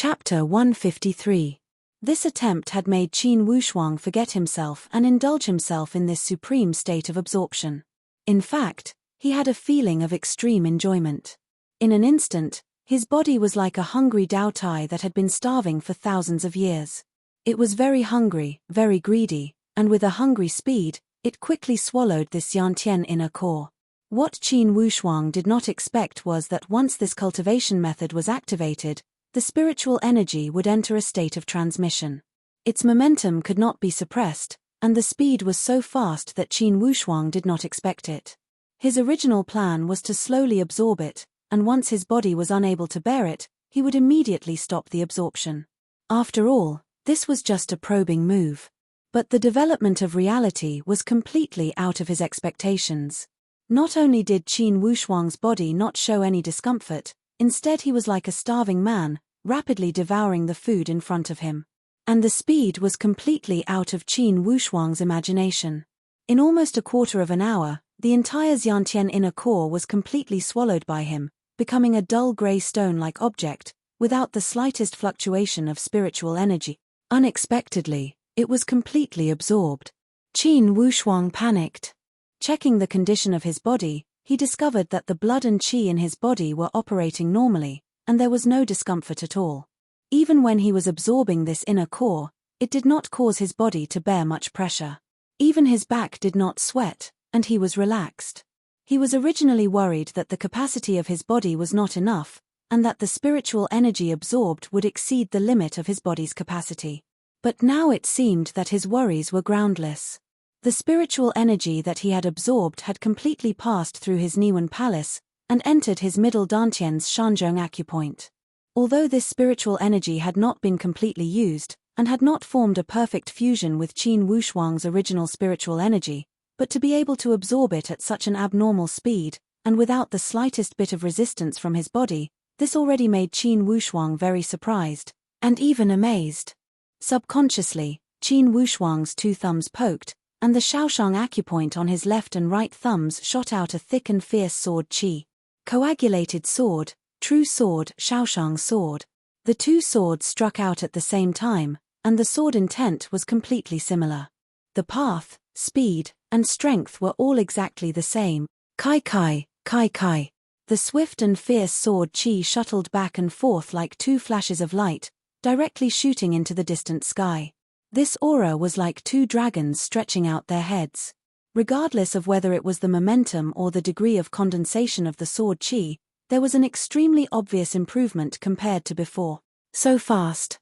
Chapter 153. This attempt had made Qin Wushuang forget himself and indulge himself in this supreme state of absorption. In fact, he had a feeling of extreme enjoyment. In an instant, his body was like a hungry Daotai that had been starving for thousands of years. It was very hungry, very greedy, and with a hungry speed, it quickly swallowed this Yantian inner core. What Qin Wushuang did not expect was that once this cultivation method was activated, the spiritual energy would enter a state of transmission. Its momentum could not be suppressed, and the speed was so fast that Qin Wushuang did not expect it. His original plan was to slowly absorb it, and once his body was unable to bear it, he would immediately stop the absorption. After all, this was just a probing move. But the development of reality was completely out of his expectations. Not only did Qin Wushuang's body not show any discomfort, instead he was like a starving man, rapidly devouring the food in front of him. And the speed was completely out of Qin Wushuang's imagination. In almost a quarter of an hour, the entire Xiantian inner core was completely swallowed by him, becoming a dull grey stone-like object, without the slightest fluctuation of spiritual energy. Unexpectedly, it was completely absorbed. Qin Wushuang panicked. Checking the condition of his body, he discovered that the blood and qi in his body were operating normally, and there was no discomfort at all. Even when he was absorbing this inner core, it did not cause his body to bear much pressure. Even his back did not sweat, and he was relaxed. He was originally worried that the capacity of his body was not enough, and that the spiritual energy absorbed would exceed the limit of his body's capacity. But now it seemed that his worries were groundless. The spiritual energy that he had absorbed had completely passed through his Niwen palace and entered his middle dantian's Shanzhong acupoint. Although this spiritual energy had not been completely used and had not formed a perfect fusion with Qin Wushuang's original spiritual energy, but to be able to absorb it at such an abnormal speed and without the slightest bit of resistance from his body, this already made Qin Wushuang very surprised and even amazed. Subconsciously, Qin Wushuang's two thumbs poked, and the Shaoshang acupoint on his left and right thumbs shot out a thick and fierce sword qi. Coagulated sword, true sword, Shaoshang sword. The two swords struck out at the same time, and the sword intent was completely similar. The path, speed, and strength were all exactly the same. Kai kai, kai kai. The swift and fierce sword qi shuttled back and forth like two flashes of light, directly shooting into the distant sky. This aura was like two dragons stretching out their heads. Regardless of whether it was the momentum or the degree of condensation of the sword qi, there was an extremely obvious improvement compared to before. So fast.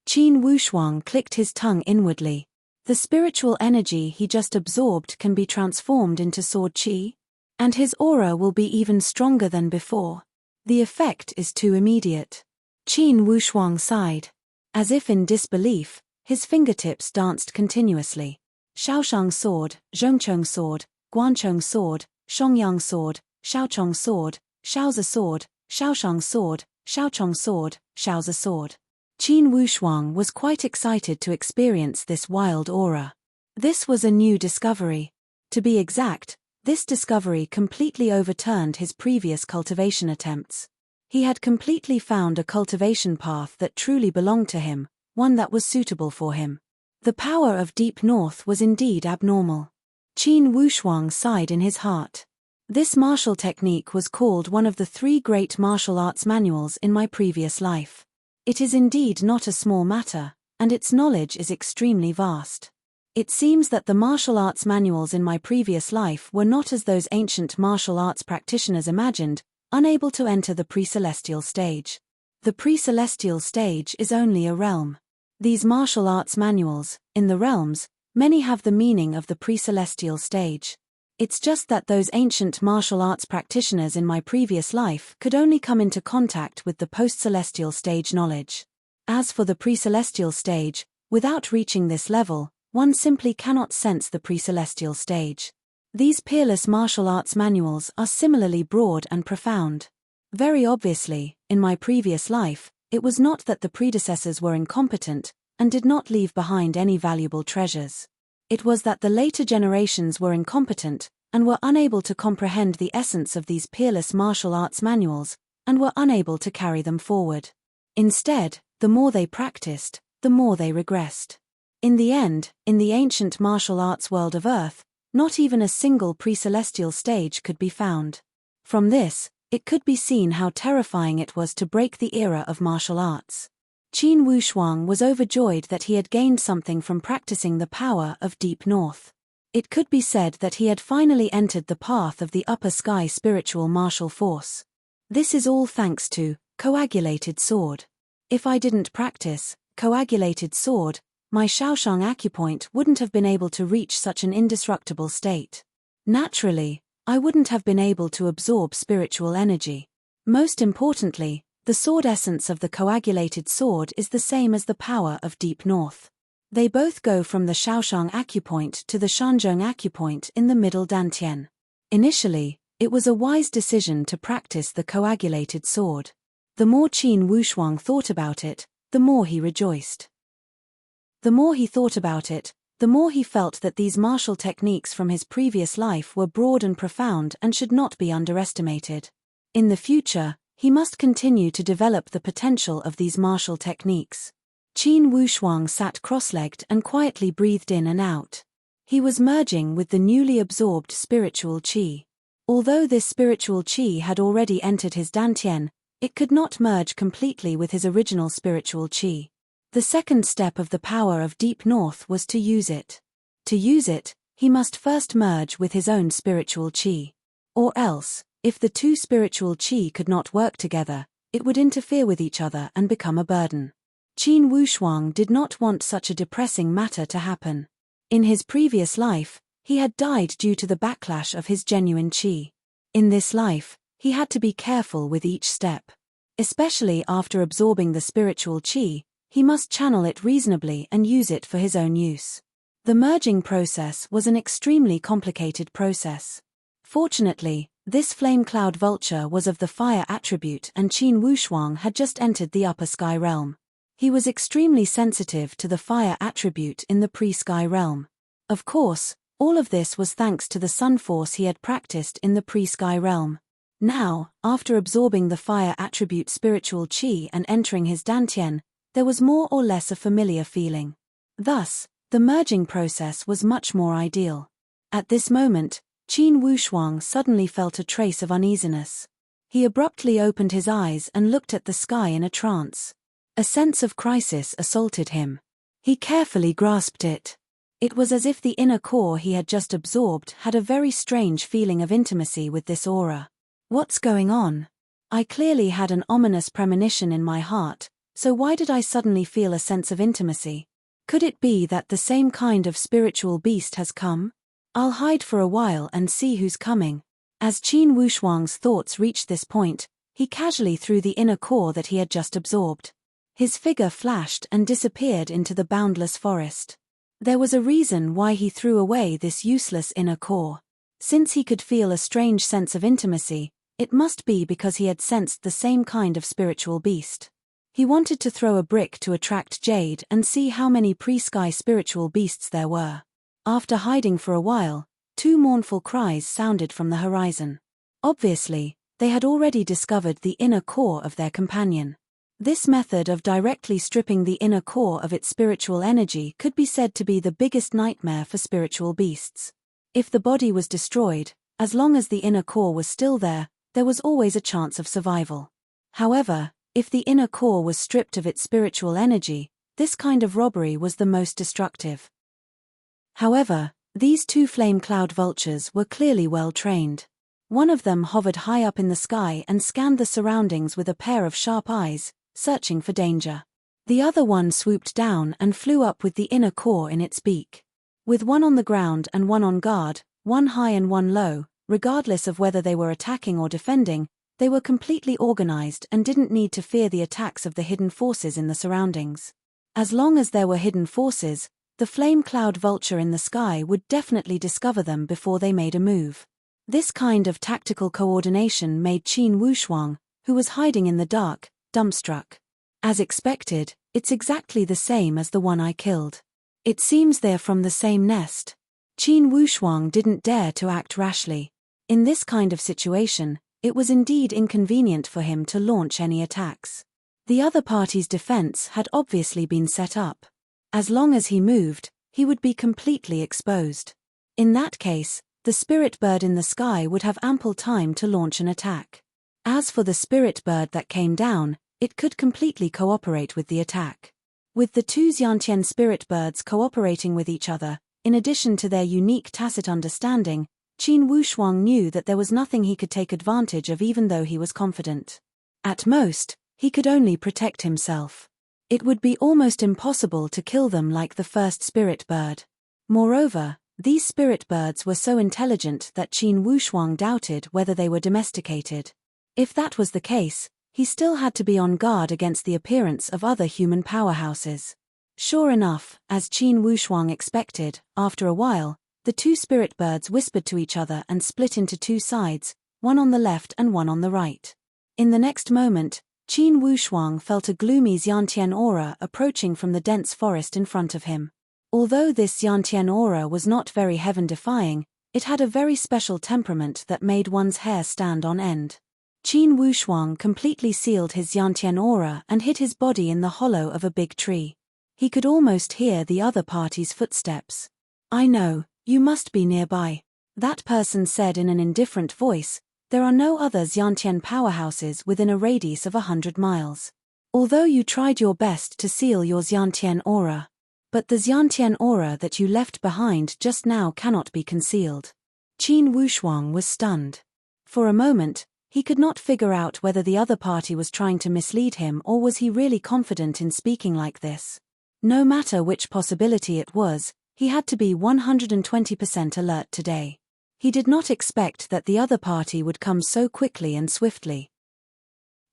Qin Wushuang clicked his tongue inwardly. The spiritual energy he just absorbed can be transformed into sword qi? And his aura will be even stronger than before. The effect is too immediate. Qin Wushuang sighed. As if in disbelief, his fingertips danced continuously. Shaoshang sword, Zhongchong sword, Guanchong sword, Shongyang sword, Shaochong sword, Shaozi sword, Shaoshang sword, Shaochong sword, Shaozi sword. Qin Wushuang was quite excited to experience this wild aura. This was a new discovery. To be exact, this discovery completely overturned his previous cultivation attempts. He had completely found a cultivation path that truly belonged to him, one that was suitable for him. The power of Deep North was indeed abnormal. Qin Wushuang sighed in his heart. This martial technique was called one of the 3 great martial arts manuals in my previous life. It is indeed not a small matter, and its knowledge is extremely vast. It seems that the martial arts manuals in my previous life were not as those ancient martial arts practitioners imagined, unable to enter the pre-celestial stage. The pre-celestial stage is only a realm. These martial arts manuals, in the realms, many have the meaning of the pre-celestial stage. It's just that those ancient martial arts practitioners in my previous life could only come into contact with the post-celestial stage knowledge. As for the pre-celestial stage, without reaching this level, one simply cannot sense the pre-celestial stage. These peerless martial arts manuals are similarly broad and profound. Very obviously, in my previous life, it was not that the predecessors were incompetent and did not leave behind any valuable treasures. It was that the later generations were incompetent and were unable to comprehend the essence of these peerless martial arts manuals and were unable to carry them forward. Instead, the more they practiced, the more they regressed. In the end, in the ancient martial arts world of Earth, not even a single pre-celestial stage could be found. From this, it could be seen how terrifying it was to break the era of martial arts. Qin Wushuang was overjoyed that he had gained something from practicing the power of Deep North. It could be said that he had finally entered the path of the upper sky spiritual martial force. This is all thanks to coagulated sword. If I didn't practice coagulated sword, my Shaoshang acupoint wouldn't have been able to reach such an indestructible state. Naturally, I wouldn't have been able to absorb spiritual energy. Most importantly, the sword essence of the coagulated sword is the same as the power of Deep North. They both go from the Shaoshang acupoint to the Shanzhong acupoint in the middle dantian. Initially, it was a wise decision to practice the coagulated sword. The more Qin Wushuang thought about it, the more he rejoiced. The more he thought about it, the more he felt that these martial techniques from his previous life were broad and profound and should not be underestimated. In the future, he must continue to develop the potential of these martial techniques. Qin Wushuang sat cross-legged and quietly breathed in and out. He was merging with the newly absorbed spiritual qi. Although this spiritual qi had already entered his dantian, it could not merge completely with his original spiritual qi. The second step of the power of Deep North was to use it. To use it, he must first merge with his own spiritual qi. Or else, if the two spiritual qi could not work together, it would interfere with each other and become a burden. Qin Wushuang did not want such a depressing matter to happen. In his previous life, he had died due to the backlash of his genuine qi. In this life, he had to be careful with each step. Especially after absorbing the spiritual qi, he must channel it reasonably and use it for his own use. The merging process was an extremely complicated process. Fortunately, this flame cloud vulture was of the fire attribute and Qin Wushuang had just entered the upper sky realm. He was extremely sensitive to the fire attribute in the pre-sky realm. Of course, all of this was thanks to the sun force he had practiced in the pre-sky realm. Now, after absorbing the fire attribute spiritual qi and entering his dantian, there was more or less a familiar feeling. Thus, the merging process was much more ideal. At this moment, Qin Wushuang suddenly felt a trace of uneasiness. He abruptly opened his eyes and looked at the sky in a trance. A sense of crisis assaulted him. He carefully grasped it. It was as if the inner core he had just absorbed had a very strange feeling of intimacy with this aura. What's going on? I clearly had an ominous premonition in my heart, so why did I suddenly feel a sense of intimacy? Could it be that the same kind of spiritual beast has come? I'll hide for a while and see who's coming. As Qin Wushuang's thoughts reached this point, he casually threw the inner core that he had just absorbed. His figure flashed and disappeared into the boundless forest. There was a reason why he threw away this useless inner core. Since he could feel a strange sense of intimacy, it must be because he had sensed the same kind of spiritual beast. He wanted to throw a brick to attract Jade and see how many pre-sky spiritual beasts there were. After hiding for a while, two mournful cries sounded from the horizon. Obviously, they had already discovered the inner core of their companion. This method of directly stripping the inner core of its spiritual energy could be said to be the biggest nightmare for spiritual beasts. If the body was destroyed, as long as the inner core was still there was always a chance of survival. However, if the inner core was stripped of its spiritual energy, this kind of robbery was the most destructive. However, these two flame cloud vultures were clearly well trained. One of them hovered high up in the sky and scanned the surroundings with a pair of sharp eyes, searching for danger. The other one swooped down and flew up with the inner core in its beak. With one on the ground and one on guard, one high and one low, regardless of whether they were attacking or defending, they were completely organized and didn't need to fear the attacks of the hidden forces in the surroundings. As long as there were hidden forces, the flame cloud vulture in the sky would definitely discover them before they made a move. This kind of tactical coordination made Qin Wushuang, who was hiding in the dark, dumbstruck. As expected, it's exactly the same as the one I killed. It seems they're from the same nest. Qin Wushuang didn't dare to act rashly. In this kind of situation, it was indeed inconvenient for him to launch any attacks. The other party's defense had obviously been set up. As long as he moved, he would be completely exposed. In that case, the spirit bird in the sky would have ample time to launch an attack. As for the spirit bird that came down, it could completely cooperate with the attack. With the two Xiantian spirit birds cooperating with each other, in addition to their unique tacit understanding, Qin Wushuang knew that there was nothing he could take advantage of even though he was confident. At most, he could only protect himself. It would be almost impossible to kill them like the first spirit bird. Moreover, these spirit birds were so intelligent that Qin Wushuang doubted whether they were domesticated. If that was the case, he still had to be on guard against the appearance of other human powerhouses. Sure enough, as Qin Wushuang expected, after a while, the two spirit birds whispered to each other and split into two sides, one on the left and one on the right. In the next moment, Qin Wushuang felt a gloomy Xiantian aura approaching from the dense forest in front of him. Although this Xiantian aura was not very heaven-defying, it had a very special temperament that made one's hair stand on end. Qin Wushuang completely sealed his Xiantian aura and hid his body in the hollow of a big tree. He could almost hear the other party's footsteps. "I know, you must be nearby," that person said in an indifferent voice. "There are no other Xiantian powerhouses within a radius of 100 miles. Although you tried your best to seal your Xiantian aura. But the Xiantian aura that you left behind just now cannot be concealed." Qin Wushuang was stunned. For a moment, he could not figure out whether the other party was trying to mislead him or was he really confident in speaking like this. No matter which possibility it was, he had to be 120% alert today. He did not expect that the other party would come so quickly and swiftly.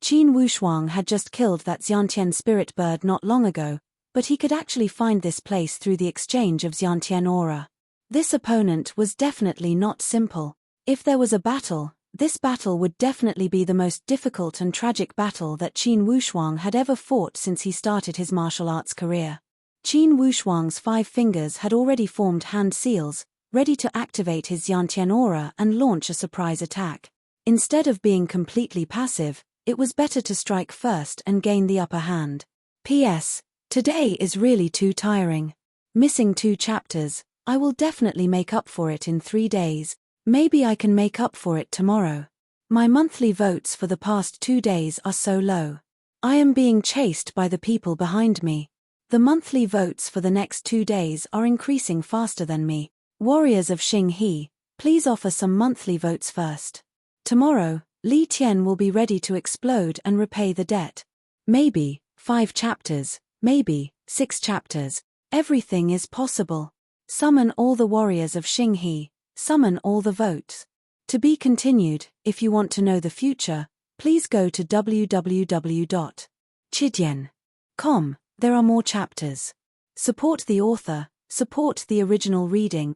Qin Wushuang had just killed that Xiantian spirit bird not long ago, but he could actually find this place through the exchange of Xiantian aura. This opponent was definitely not simple. If there was a battle, this battle would definitely be the most difficult and tragic battle that Qin Wushuang had ever fought since he started his martial arts career. Qin Wushuang's 5 fingers had already formed hand seals, ready to activate his Xiantian aura and launch a surprise attack. Instead of being completely passive, it was better to strike first and gain the upper hand. P.S. Today is really too tiring. Missing 2 chapters, I will definitely make up for it in 3 days. Maybe I can make up for it tomorrow. My monthly votes for the past 2 days are so low. I am being chased by the people behind me. The monthly votes for the next 2 days are increasing faster than me. Warriors of Xing He, please offer some monthly votes first. Tomorrow, Li Tian will be ready to explode and repay the debt. Maybe 5 chapters, maybe 6 chapters. Everything is possible. Summon all the warriors of Xing He. Summon all the votes. To be continued. If you want to know the future, please go to www.chidian.com. There are more chapters. Support the author, support the original reading.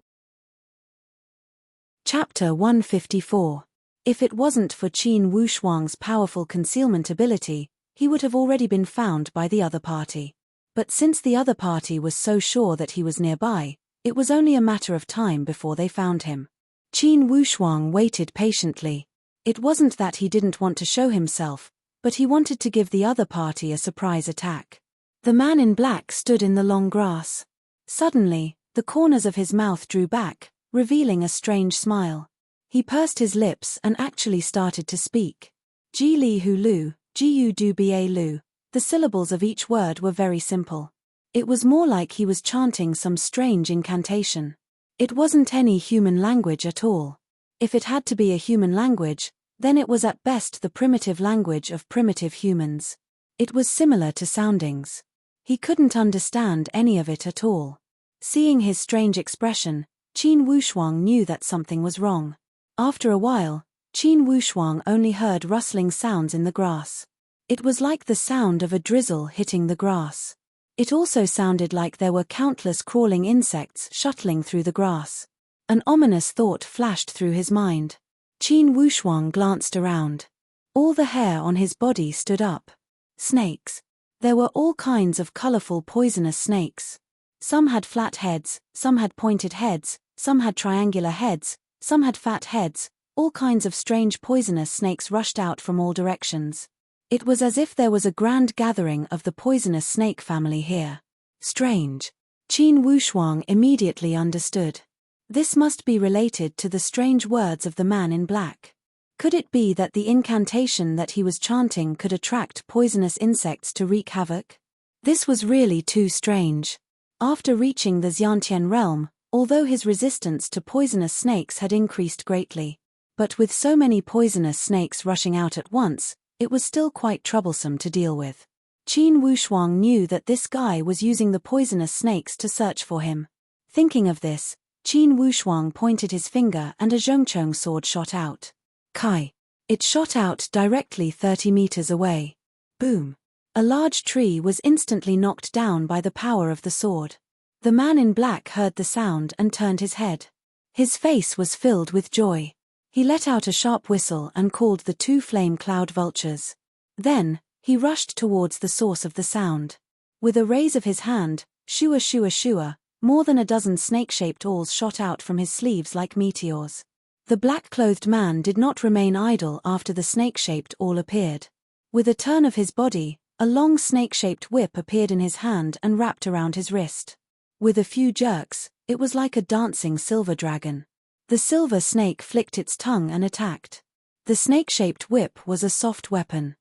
Chapter 154. If it wasn't for Qin Wushuang's powerful concealment ability, he would have already been found by the other party. But since the other party was so sure that he was nearby, it was only a matter of time before they found him. Qin Wushuang waited patiently. It wasn't that he didn't want to show himself, but he wanted to give the other party a surprise attack. The man in black stood in the long grass. Suddenly, the corners of his mouth drew back, revealing a strange smile. He pursed his lips and actually started to speak. Ji Li Hu Lu, Ji Yu Du Ba Lu. The syllables of each word were very simple. It was more like he was chanting some strange incantation. It wasn't any human language at all. If it had to be a human language, then it was at best the primitive language of primitive humans. It was similar to soundings. He couldn't understand any of it at all. Seeing his strange expression, Qin Wushuang knew that something was wrong. After a while, Qin Wushuang only heard rustling sounds in the grass. It was like the sound of a drizzle hitting the grass. It also sounded like there were countless crawling insects shuttling through the grass. An ominous thought flashed through his mind. Qin Wushuang glanced around. All the hair on his body stood up. Snakes. There were all kinds of colorful poisonous snakes. Some had flat heads, some had pointed heads, some had triangular heads, some had fat heads. All kinds of strange poisonous snakes rushed out from all directions. It was as if there was a grand gathering of the poisonous snake family here. Strange. Qin Wushuang immediately understood. This must be related to the strange words of the man in black. Could it be that the incantation that he was chanting could attract poisonous insects to wreak havoc? This was really too strange. After reaching the Xiantian realm, although his resistance to poisonous snakes had increased greatly, but with so many poisonous snakes rushing out at once, it was still quite troublesome to deal with. Qin Wushuang knew that this guy was using the poisonous snakes to search for him. Thinking of this, Qin Wushuang pointed his finger and a zhongchong sword shot out. Kai. It shot out directly 30 meters away. Boom. A large tree was instantly knocked down by the power of the sword. The man in black heard the sound and turned his head. His face was filled with joy. He let out a sharp whistle and called the 2 flame cloud vultures. Then, he rushed towards the source of the sound. With a raise of his hand, shua shua shua, more than a dozen snake-shaped awls shot out from his sleeves like meteors. The black-clothed man did not remain idle after the snake-shaped awl appeared. With a turn of his body, a long snake-shaped whip appeared in his hand and wrapped around his wrist. With a few jerks, it was like a dancing silver dragon. The silver snake flicked its tongue and attacked. The snake-shaped whip was a soft weapon.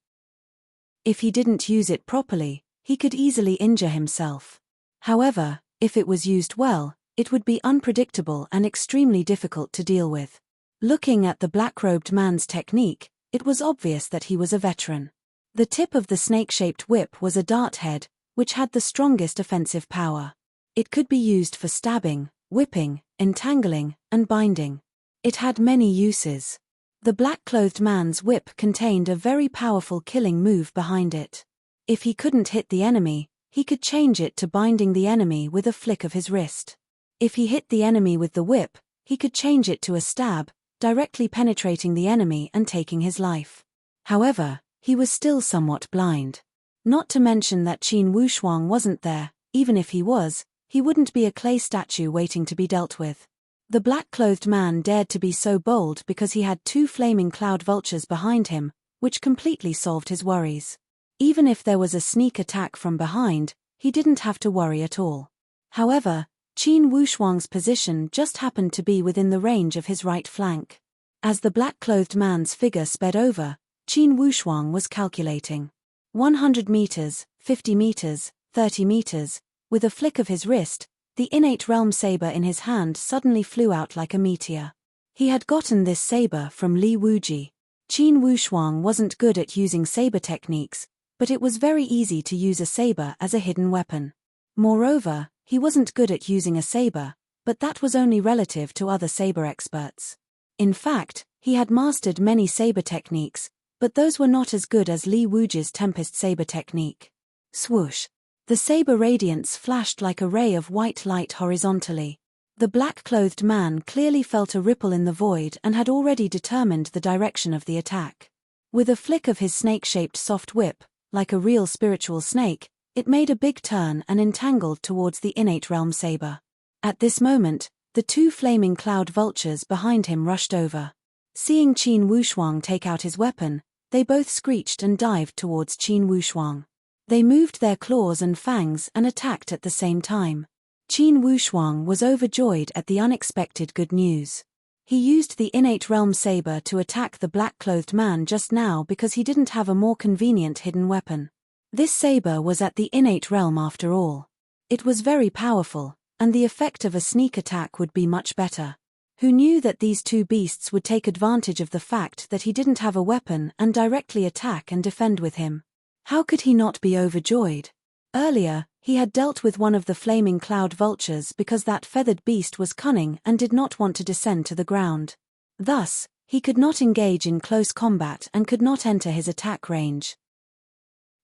If he didn't use it properly, he could easily injure himself. However, if it was used well, it would be unpredictable and extremely difficult to deal with. Looking at the black-robed man's technique, it was obvious that he was a veteran. The tip of the snake-shaped whip was a dart head, which had the strongest offensive power. It could be used for stabbing, whipping, entangling, and binding. It had many uses. The black-clothed man's whip contained a very powerful killing move behind it. If he couldn't hit the enemy, he could change it to binding the enemy with a flick of his wrist. If he hit the enemy with the whip, he could change it to a stab, directly penetrating the enemy and taking his life. However, he was still somewhat blind. Not to mention that Qin Wushuang wasn't there. Even if he was, he wouldn't be a clay statue waiting to be dealt with. The black-clothed man dared to be so bold because he had 2 flaming cloud vultures behind him, which completely solved his worries. Even if there was a sneak attack from behind, he didn't have to worry at all. However, Qin Wushuang's position just happened to be within the range of his right flank. As the black-clothed man's figure sped over, Qin Wushuang was calculating. 100 meters, 50 meters, 30 meters, with a flick of his wrist, the innate realm saber in his hand suddenly flew out like a meteor. He had gotten this saber from Li Wuji. Qin Wushuang wasn't good at using saber techniques, but it was very easy to use a saber as a hidden weapon. Moreover, he wasn't good at using a saber, but that was only relative to other saber experts. In fact, he had mastered many saber techniques, but those were not as good as Li Wuji's Tempest saber technique. Swoosh! The saber radiance flashed like a ray of white light horizontally. The black-clothed man clearly felt a ripple in the void and had already determined the direction of the attack. With a flick of his snake-shaped soft whip, like a real spiritual snake, it made a big turn and entangled towards the innate realm saber. At this moment, the 2 flaming cloud vultures behind him rushed over. Seeing Qin Wushuang take out his weapon, they both screeched and dived towards Qin Wushuang. They moved their claws and fangs and attacked at the same time. Qin Wushuang was overjoyed at the unexpected good news. He used the innate realm saber to attack the black-clothed man just now because he didn't have a more convenient hidden weapon. This saber was at the innate realm after all. It was very powerful, and the effect of a sneak attack would be much better. Who knew that these 2 beasts would take advantage of the fact that he didn't have a weapon and directly attack and defend with him? How could he not be overjoyed? Earlier, he had dealt with one of the flaming cloud vultures because that feathered beast was cunning and did not want to descend to the ground. Thus, he could not engage in close combat and could not enter his attack range.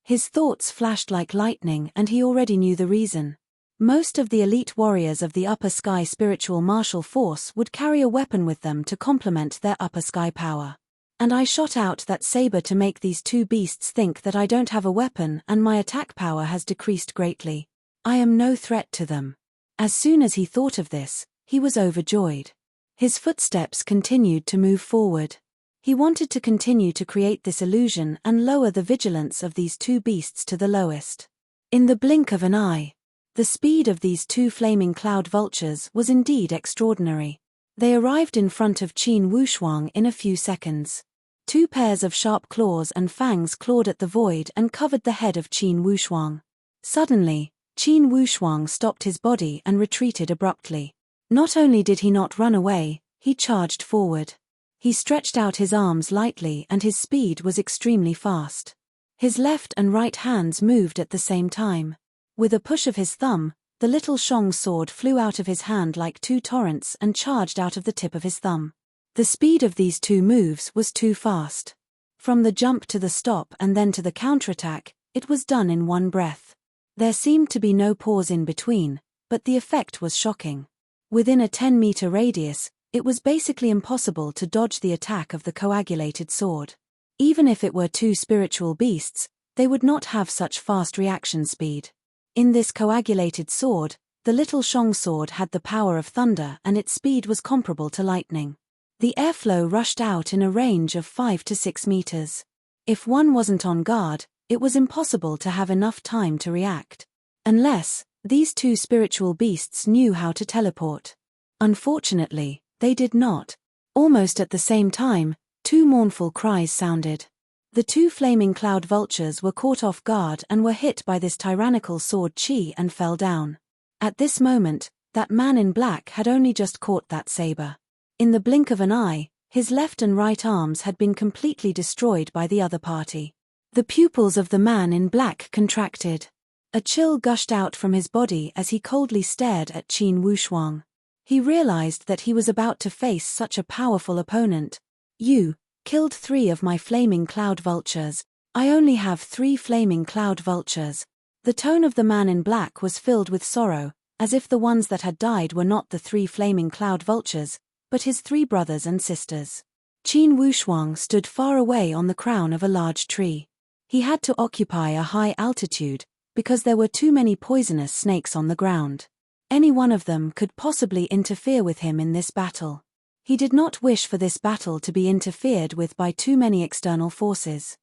His thoughts flashed like lightning and he already knew the reason. Most of the elite warriors of the upper sky spiritual martial force would carry a weapon with them to complement their upper sky power. And I shot out that saber to make these 2 beasts think that I don't have a weapon and my attack power has decreased greatly. I am no threat to them. As soon as he thought of this, he was overjoyed. His footsteps continued to move forward. He wanted to continue to create this illusion and lower the vigilance of these two beasts to the lowest. In the blink of an eye, the speed of these two flaming cloud vultures was indeed extraordinary. They arrived in front of Qin Wushuang in a few seconds. Two pairs of sharp claws and fangs clawed at the void and covered the head of Qin Wushuang. Suddenly, Qin Wushuang stopped his body and retreated abruptly. Not only did he not run away, he charged forward. He stretched out his arms lightly and his speed was extremely fast. His left and right hands moved at the same time. With a push of his thumb, the little Shang sword flew out of his hand like two torrents and charged out of the tip of his thumb. The speed of these two moves was too fast. From the jump to the stop and then to the counterattack, it was done in one breath. There seemed to be no pause in between, but the effect was shocking. Within a 10-meter radius, it was basically impossible to dodge the attack of the coagulated sword. Even if it were two spiritual beasts, they would not have such fast reaction speed. In this coagulated sword, the little Shang sword had the power of thunder and its speed was comparable to lightning. The airflow rushed out in a range of 5 to 6 meters. If one wasn't on guard, it was impossible to have enough time to react. Unless, these two spiritual beasts knew how to teleport. Unfortunately, they did not. Almost at the same time, two mournful cries sounded. The two flaming cloud vultures were caught off guard and were hit by this tyrannical sword chi and fell down. At this moment, that man in black had only just caught that saber. In the blink of an eye, his left and right arms had been completely destroyed by the other party. The pupils of the man in black contracted. A chill gushed out from his body as he coldly stared at Qin Wushuang. He realized that he was about to face such a powerful opponent. You killed 3 of my flaming cloud vultures. I only have 3 flaming cloud vultures. The tone of the man in black was filled with sorrow, as if the ones that had died were not the 3 flaming cloud vultures, but his 3 brothers and sisters. Qin Wushuang stood far away on the crown of a large tree. He had to occupy a high altitude, because there were too many poisonous snakes on the ground. Any one of them could possibly interfere with him in this battle. He did not wish for this battle to be interfered with by too many external forces.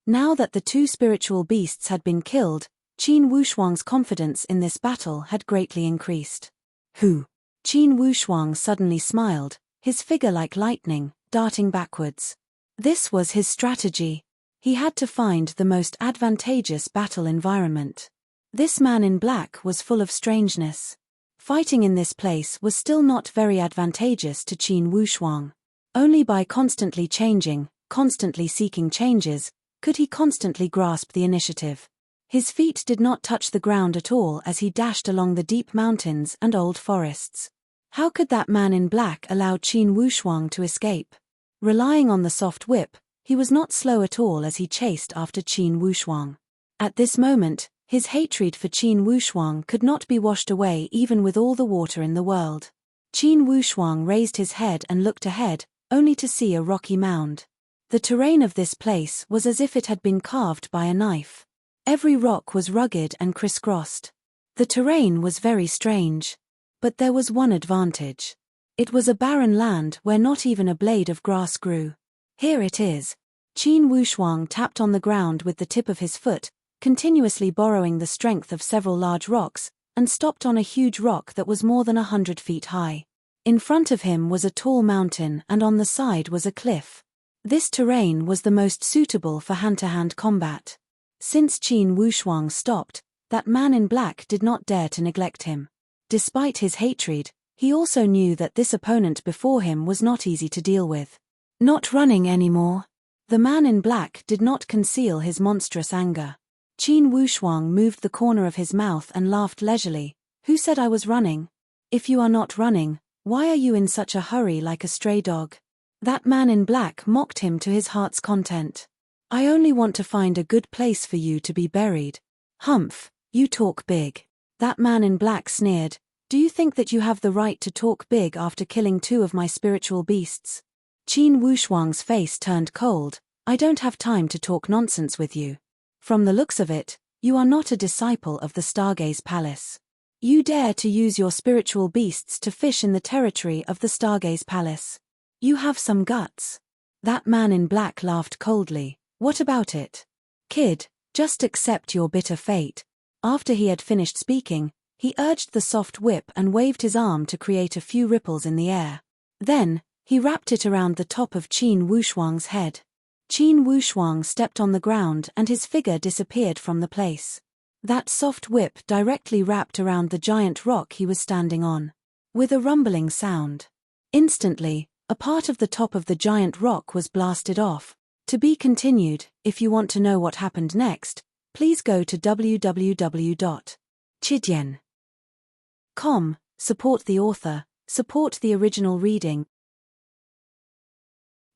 Now that the 2 spiritual beasts had been killed, Qin Wushuang's confidence in this battle had greatly increased. Who? Qin Wushuang suddenly smiled, his figure like lightning, darting backwards. This was his strategy. He had to find the most advantageous battle environment. This man in black was full of strangeness. Fighting in this place was still not very advantageous to Qin Wushuang. Only by constantly changing, constantly seeking changes, could he constantly grasp the initiative. His feet did not touch the ground at all as he dashed along the deep mountains and old forests. How could that man in black allow Qin Wushuang to escape? Relying on the soft whip, he was not slow at all as he chased after Qin Wushuang. At this moment, his hatred for Qin Wushuang could not be washed away even with all the water in the world. Qin Wushuang raised his head and looked ahead, only to see a rocky mound. The terrain of this place was as if it had been carved by a knife. Every rock was rugged and crisscrossed. The terrain was very strange. But there was one advantage. It was a barren land where not even a blade of grass grew. Here it is. Qin Wushuang tapped on the ground with the tip of his foot, continuously borrowing the strength of several large rocks, and stopped on a huge rock that was more than 100 feet high. In front of him was a tall mountain and on the side was a cliff. This terrain was the most suitable for hand-to-hand combat. Since Qin Wushuang stopped, that man in black did not dare to neglect him. Despite his hatred, he also knew that this opponent before him was not easy to deal with. Not running anymore. The man in black did not conceal his monstrous anger. Qin Wushuang moved the corner of his mouth and laughed leisurely. Who said I was running? If you are not running, why are you in such a hurry like a stray dog? That man in black mocked him to his heart's content. I only want to find a good place for you to be buried. Humph, you talk big. That man in black sneered. Do you think that you have the right to talk big after killing 2 of my spiritual beasts? Qin Wushuang's face turned cold. I don't have time to talk nonsense with you. From the looks of it, you are not a disciple of the Stargaze Palace. You dare to use your spiritual beasts to fish in the territory of the Stargaze Palace. You have some guts. That man in black laughed coldly. What about it? Kid, just accept your bitter fate. After he had finished speaking, he urged the soft whip and waved his arm to create a few ripples in the air. Then, he wrapped it around the top of Qin Wushuang's head. Qin Wushuang stepped on the ground and his figure disappeared from the place. That soft whip directly wrapped around the giant rock he was standing on. With a rumbling sound. Instantly, a part of the top of the giant rock was blasted off. To be continued. If you want to know what happened next, please go to www.chidian.com. Support the author, support the original reading.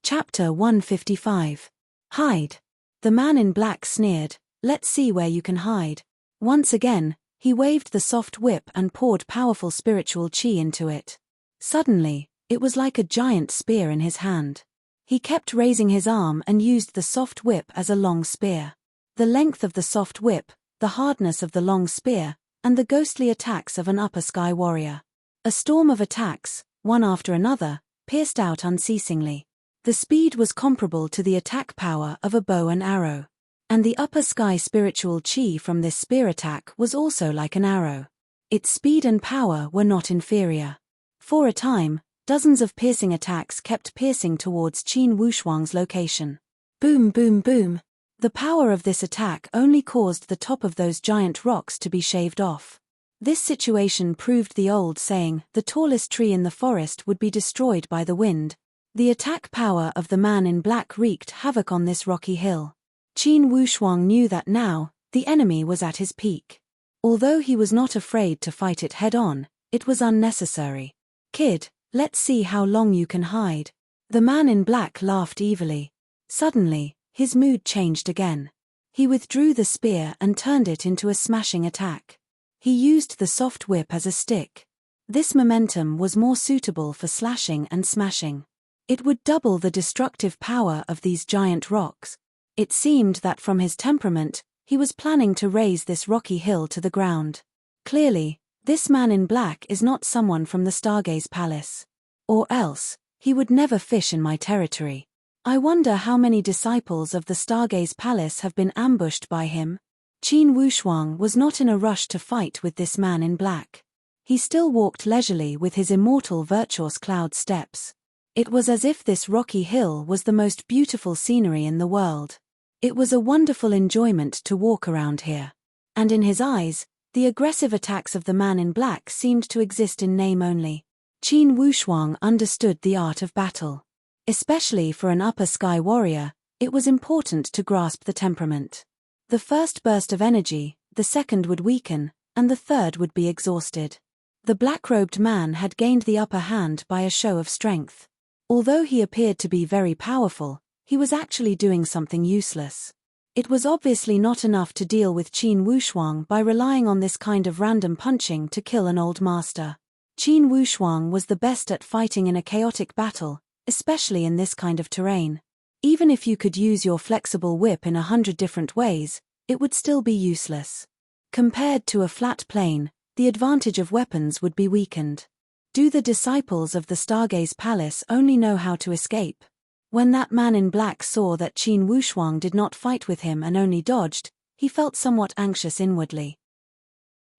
Chapter 155. Hide. The man in black sneered, let's see where you can hide. Once again, he waved the soft whip and poured powerful spiritual qi into it. Suddenly, it was like a giant spear in his hand. He kept raising his arm and used the soft whip as a long spear. The length of the soft whip, the hardness of the long spear, and the ghostly attacks of an upper sky warrior. A storm of attacks, one after another, pierced out unceasingly. The speed was comparable to the attack power of a bow and arrow. And the upper sky spiritual qi from this spear attack was also like an arrow. Its speed and power were not inferior. For a time, dozens of piercing attacks kept piercing towards Qin Wushuang's location. Boom, boom, boom. The power of this attack only caused the top of those giant rocks to be shaved off. This situation proved the old saying, the tallest tree in the forest would be destroyed by the wind. The attack power of the man in black wreaked havoc on this rocky hill. Qin Wushuang knew that now, the enemy was at his peak. Although he was not afraid to fight it head-on, it was unnecessary. Kid, let's see how long you can hide. The man in black laughed evilly. Suddenly, his mood changed again. He withdrew the spear and turned it into a smashing attack. He used the soft whip as a stick. This momentum was more suitable for slashing and smashing. It would double the destructive power of these giant rocks. It seemed that from his temperament, he was planning to raze this rocky hill to the ground. Clearly, this man in black is not someone from the Stargaze Palace. Or else, he would never fish in my territory. I wonder how many disciples of the Stargaze Palace have been ambushed by him. Qin Wushuang was not in a rush to fight with this man in black. He still walked leisurely with his immortal virtuous cloud steps. It was as if this rocky hill was the most beautiful scenery in the world. It was a wonderful enjoyment to walk around here. And in his eyes, the aggressive attacks of the man in black seemed to exist in name only. Qin Wushuang understood the art of battle. Especially for an upper sky warrior, it was important to grasp the temperament. The first burst of energy, the second would weaken, and the third would be exhausted. The black-robed man had gained the upper hand by a show of strength. Although he appeared to be very powerful, he was actually doing something useless. It was obviously not enough to deal with Qin Wushuang by relying on this kind of random punching to kill an old master. Qin Wushuang was the best at fighting in a chaotic battle, especially in this kind of terrain. Even if you could use your flexible whip in 100 different ways, it would still be useless. Compared to a flat plain, the advantage of weapons would be weakened. Do the disciples of the Stargaze Palace only know how to escape? When that man in black saw that Qin Wushuang did not fight with him and only dodged, he felt somewhat anxious inwardly.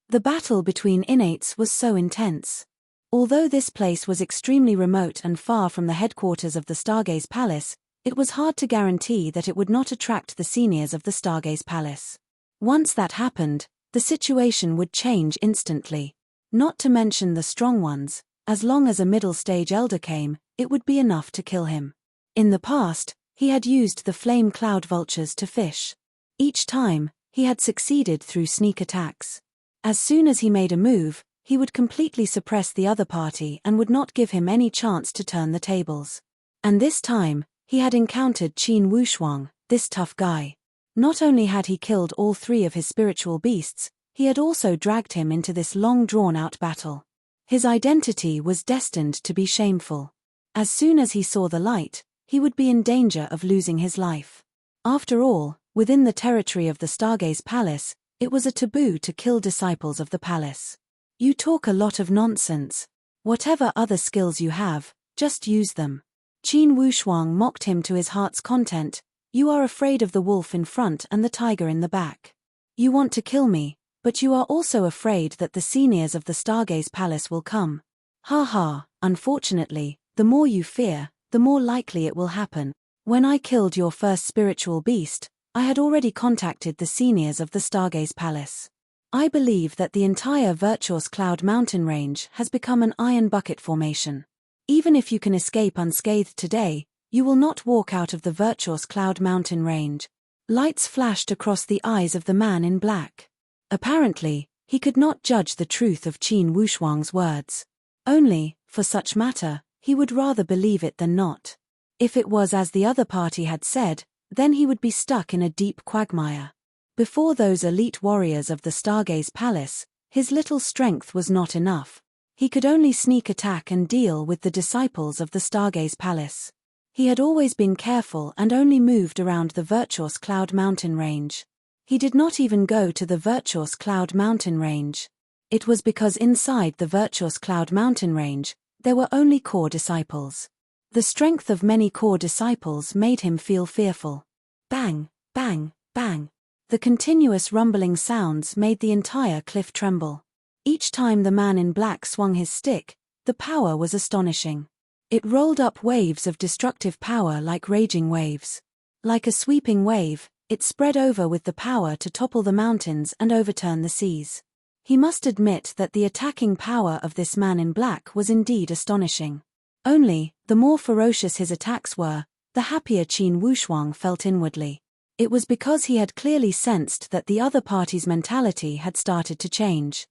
The battle between innates was so intense. Although this place was extremely remote and far from the headquarters of the Stargaze Palace, it was hard to guarantee that it would not attract the seniors of the Stargaze Palace. Once that happened, the situation would change instantly. Not to mention the strong ones, as long as a middle-stage elder came, it would be enough to kill him. In the past, he had used the flame cloud vultures to fish. Each time, he had succeeded through sneak attacks. As soon as he made a move, he would completely suppress the other party and would not give him any chance to turn the tables. And this time, he had encountered Qin Wushuang, this tough guy. Not only had he killed all three of his spiritual beasts, he had also dragged him into this long drawn-out battle. His identity was destined to be shameful. As soon as he saw the light, he would be in danger of losing his life. After all, within the territory of the Stargaze Palace, it was a taboo to kill disciples of the palace. You talk a lot of nonsense. Whatever other skills you have, just use them. Qin Wushuang mocked him to his heart's content. You are afraid of the wolf in front and the tiger in the back. You want to kill me, but you are also afraid that the seniors of the Stargaze Palace will come. Ha ha, unfortunately, the more you fear, the more likely it will happen. When I killed your first spiritual beast, I had already contacted the seniors of the Stargaze Palace. I believe that the entire Virtuous Cloud mountain range has become an iron bucket formation. Even if you can escape unscathed today, you will not walk out of the Virtuous Cloud mountain range. Lights flashed across the eyes of the man in black. Apparently, he could not judge the truth of Qin Wushuang's words. Only, for such matter, he would rather believe it than not. If it was as the other party had said, then he would be stuck in a deep quagmire. Before those elite warriors of the Stargaze Palace, his little strength was not enough. He could only sneak attack and deal with the disciples of the Stargaze Palace. He had always been careful and only moved around the Virtuous Cloud mountain range. He did not even go to the Virtuous Cloud mountain range. It was because inside the Virtuous Cloud mountain range, there were only core disciples. The strength of many core disciples made him feel fearful. Bang, bang, bang. The continuous rumbling sounds made the entire cliff tremble. Each time the man in black swung his stick, the power was astonishing. It rolled up waves of destructive power like raging waves. Like a sweeping wave, it spread over with the power to topple the mountains and overturn the seas. He must admit that the attacking power of this man in black was indeed astonishing. Only, the more ferocious his attacks were, the happier Qin Wushuang felt inwardly. It was because he had clearly sensed that the other party's mentality had started to change.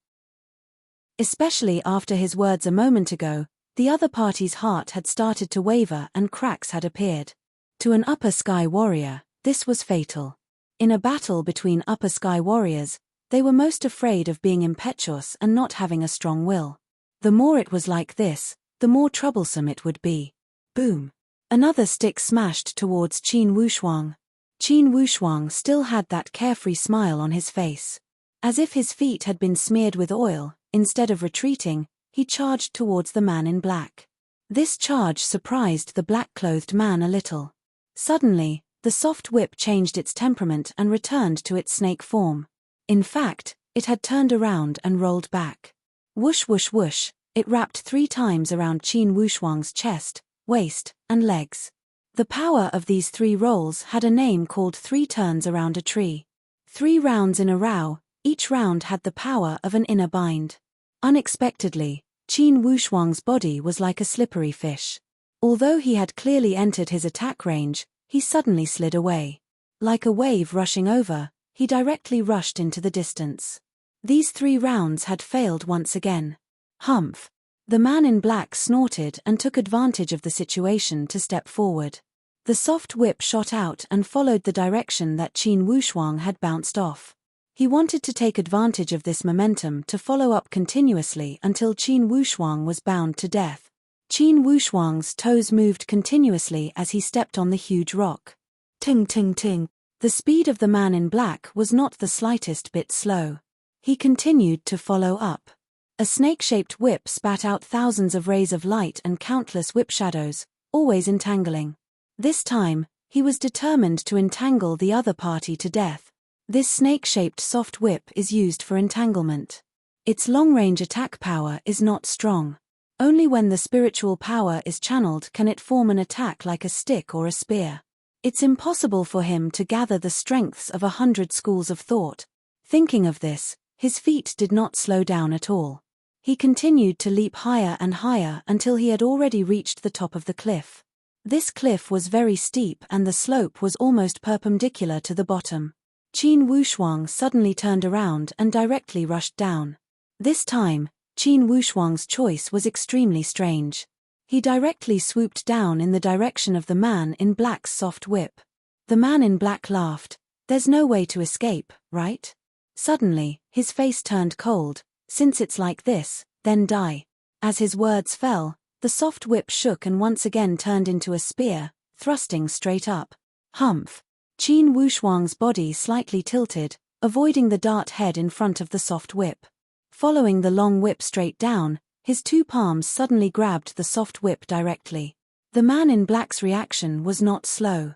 Especially after his words a moment ago, the other party's heart had started to waver and cracks had appeared. To an upper sky warrior, this was fatal. In a battle between upper sky warriors, they were most afraid of being impetuous and not having a strong will. The more it was like this, the more troublesome it would be. Boom! Another stick smashed towards Qin Wushuang. Qin Wushuang still had that carefree smile on his face. As if his feet had been smeared with oil, instead of retreating, he charged towards the man in black. This charge surprised the black-clothed man a little. Suddenly, the soft whip changed its temperament and returned to its snake form. In fact, it had turned around and rolled back. Whoosh whoosh whoosh, it wrapped 3 times around Qin Wushuang's chest, waist, and legs. The power of these 3 rolls had a name called 3 turns around a tree. 3 rounds in a row, each round had the power of an inner bind. Unexpectedly, Qin Wushuang's body was like a slippery fish. Although he had clearly entered his attack range, he suddenly slid away. Like a wave rushing over, he directly rushed into the distance. These 3 rounds had failed once again. Humph! The man in black snorted and took advantage of the situation to step forward. The soft whip shot out and followed the direction that Qin Wushuang had bounced off. He wanted to take advantage of this momentum to follow up continuously until Qin Wushuang was bound to death. Qin Wushuang's toes moved continuously as he stepped on the huge rock. Ting ting ting. The speed of the man in black was not the slightest bit slow. He continued to follow up. A snake-shaped whip spat out thousands of rays of light and countless whip shadows, always entangling. This time, he was determined to entangle the other party to death. This snake-shaped soft whip is used for entanglement. Its long-range attack power is not strong. Only when the spiritual power is channeled can it form an attack like a stick or a spear. It's impossible for him to gather the strengths of 100 schools of thought. Thinking of this, his feet did not slow down at all. He continued to leap higher and higher until he had already reached the top of the cliff. This cliff was very steep and the slope was almost perpendicular to the bottom. Qin Wushuang suddenly turned around and directly rushed down. This time, Qin Wushuang's choice was extremely strange. He directly swooped down in the direction of the man in black's soft whip. The man in black laughed. There's no way to escape, right? Suddenly, his face turned cold. Since it's like this, then die. As his words fell, the soft whip shook and once again turned into a spear, thrusting straight up. Humph! Qin Wushuang's body slightly tilted, avoiding the dart head in front of the soft whip. Following the long whip straight down, his 2 palms suddenly grabbed the soft whip directly. The man in black's reaction was not slow.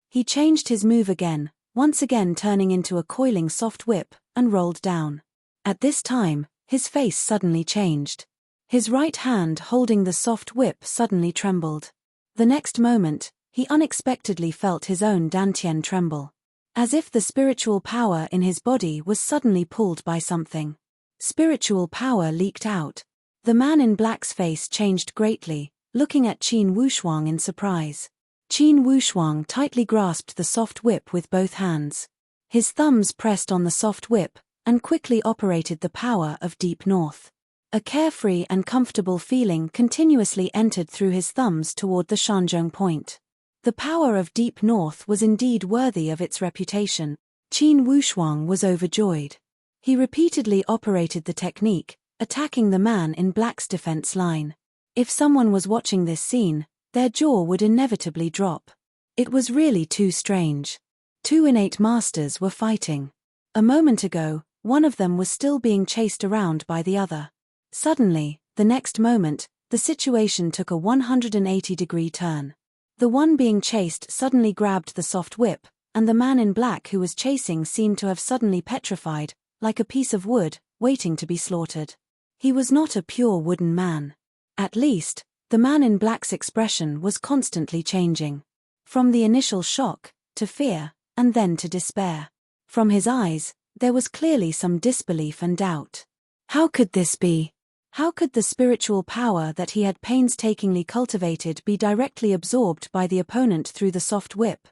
He changed his move again, once again turning into a coiling soft whip, and rolled down. At this time, his face suddenly changed. His right hand holding the soft whip suddenly trembled. The next moment, he unexpectedly felt his own dantian tremble. As if the spiritual power in his body was suddenly pulled by something. Spiritual power leaked out. The man in black's face changed greatly, looking at Qin Wushuang in surprise. Qin Wushuang tightly grasped the soft whip with both hands. His thumbs pressed on the soft whip, and quickly operated the power of Deep North. A carefree and comfortable feeling continuously entered through his thumbs toward the Shanzhong point. The power of Deep North was indeed worthy of its reputation. Qin Wushuang was overjoyed. He repeatedly operated the technique, attacking the man in black's defense line. If someone was watching this scene, their jaw would inevitably drop. It was really too strange. Two innate masters were fighting. A moment ago, one of them was still being chased around by the other. Suddenly, the next moment, the situation took a 180-degree turn. The one being chased suddenly grabbed the soft whip, and the man in black who was chasing seemed to have suddenly petrified, like a piece of wood, waiting to be slaughtered. He was not a pure wooden man. At least, the man in black's expression was constantly changing. From the initial shock, to fear, and then to despair. From his eyes, there was clearly some disbelief and doubt. How could this be? How could the spiritual power that he had painstakingly cultivated be directly absorbed by the opponent through the soft whip?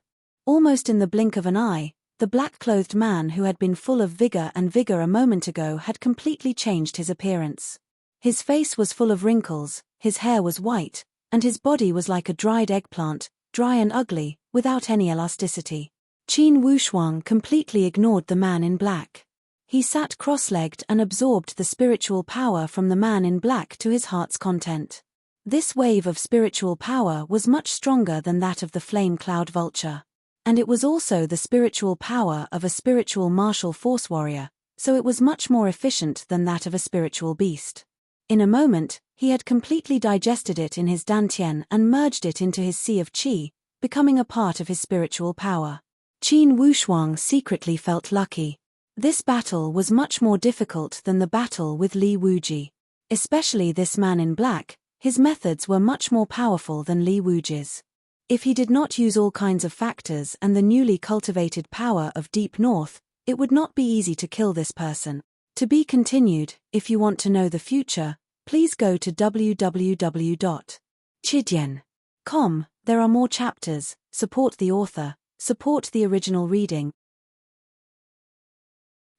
Almost in the blink of an eye, the black-clothed man who had been full of vigor a moment ago had completely changed his appearance. His face was full of wrinkles, his hair was white, and his body was like a dried eggplant, dry and ugly, without any elasticity. Qin Wushuang completely ignored the man in black. He sat cross-legged and absorbed the spiritual power from the man in black to his heart's content. This wave of spiritual power was much stronger than that of the flame cloud vulture. And it was also the spiritual power of a spiritual martial force warrior, so it was much more efficient than that of a spiritual beast. In a moment, he had completely digested it in his dantian and merged it into his sea of qi, becoming a part of his spiritual power. Qin Wushuang secretly felt lucky. This battle was much more difficult than the battle with Li Wuji. Especially this man in black, his methods were much more powerful than Li Wuji's. If he did not use all kinds of factors and the newly cultivated power of Deep North, it would not be easy to kill this person. To be continued. If you want to know the future, please go to www.chidian.com. There are more chapters. Support the author. Support the original reading.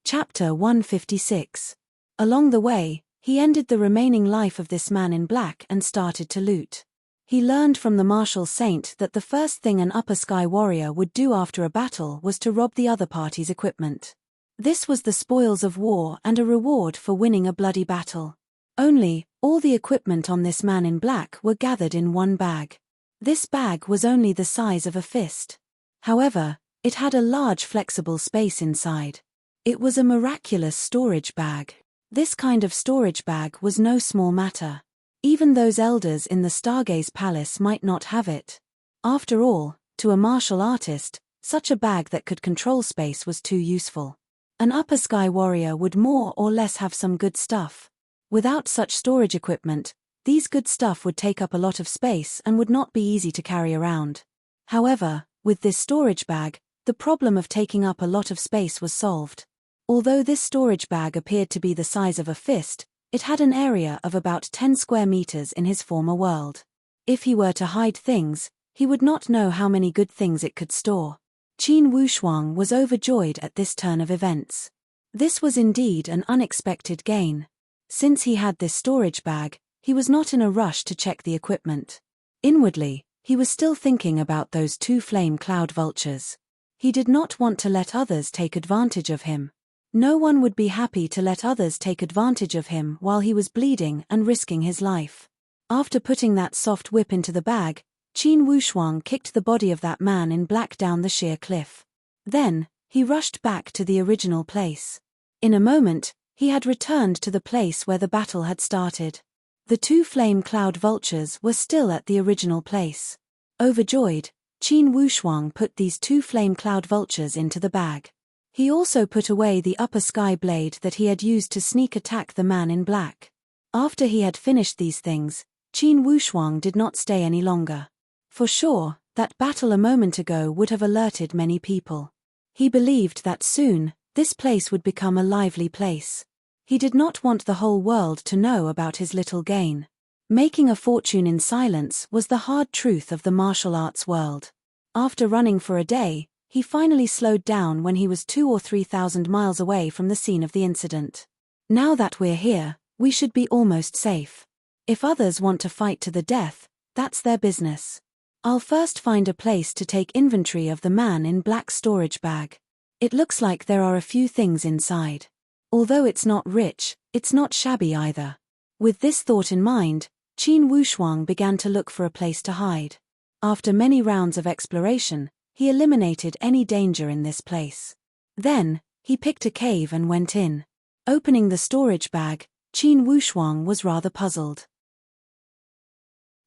Chapter 156. Along the way, he ended the remaining life of this man in black and started to loot. He learned from the martial saint that the first thing an upper sky warrior would do after a battle was to rob the other party's equipment. This was the spoils of war and a reward for winning a bloody battle. Only, all the equipment on this man in black were gathered in one bag. This bag was only the size of a fist. However, it had a large flexible space inside. It was a miraculous storage bag. This kind of storage bag was no small matter. Even those elders in the Stargaze Palace might not have it. After all, to a martial artist, such a bag that could control space was too useful. An upper sky warrior would more or less have some good stuff. Without such storage equipment, these good stuff would take up a lot of space and would not be easy to carry around. However, with this storage bag, the problem of taking up a lot of space was solved. Although this storage bag appeared to be the size of a fist, it had an area of about 10 square meters in his former world. If he were to hide things, he would not know how many good things it could store. Qin Wushuang was overjoyed at this turn of events. This was indeed an unexpected gain. Since he had this storage bag, he was not in a rush to check the equipment. Inwardly, he was still thinking about those two flame cloud vultures. He did not want to let others take advantage of him. No one would be happy to let others take advantage of him while he was bleeding and risking his life. After putting that soft whip into the bag, Qin Wushuang kicked the body of that man in black down the sheer cliff. Then, he rushed back to the original place. In a moment, he had returned to the place where the battle had started. The 2 flame cloud vultures were still at the original place. Overjoyed, Qin Wushuang put these 2 flame cloud vultures into the bag. He also put away the upper sky blade that he had used to sneak attack the man in black. After he had finished these things, Qin Wushuang did not stay any longer. For sure, that battle a moment ago would have alerted many people. He believed that soon, this place would become a lively place. He did not want the whole world to know about his little gain. Making a fortune in silence was the hard truth of the martial arts world. After running for a day, he finally slowed down when he was 2,000 or 3,000 miles away from the scene of the incident. Now that we're here, we should be almost safe. If others want to fight to the death, that's their business. I'll first find a place to take inventory of the man in black storage bag. It looks like there are a few things inside. Although it's not rich, it's not shabby either. With this thought in mind, Qin Wushuang began to look for a place to hide. After many rounds of exploration, he eliminated any danger in this place. Then, he picked a cave and went in. Opening the storage bag, Qin Wushuang was rather puzzled.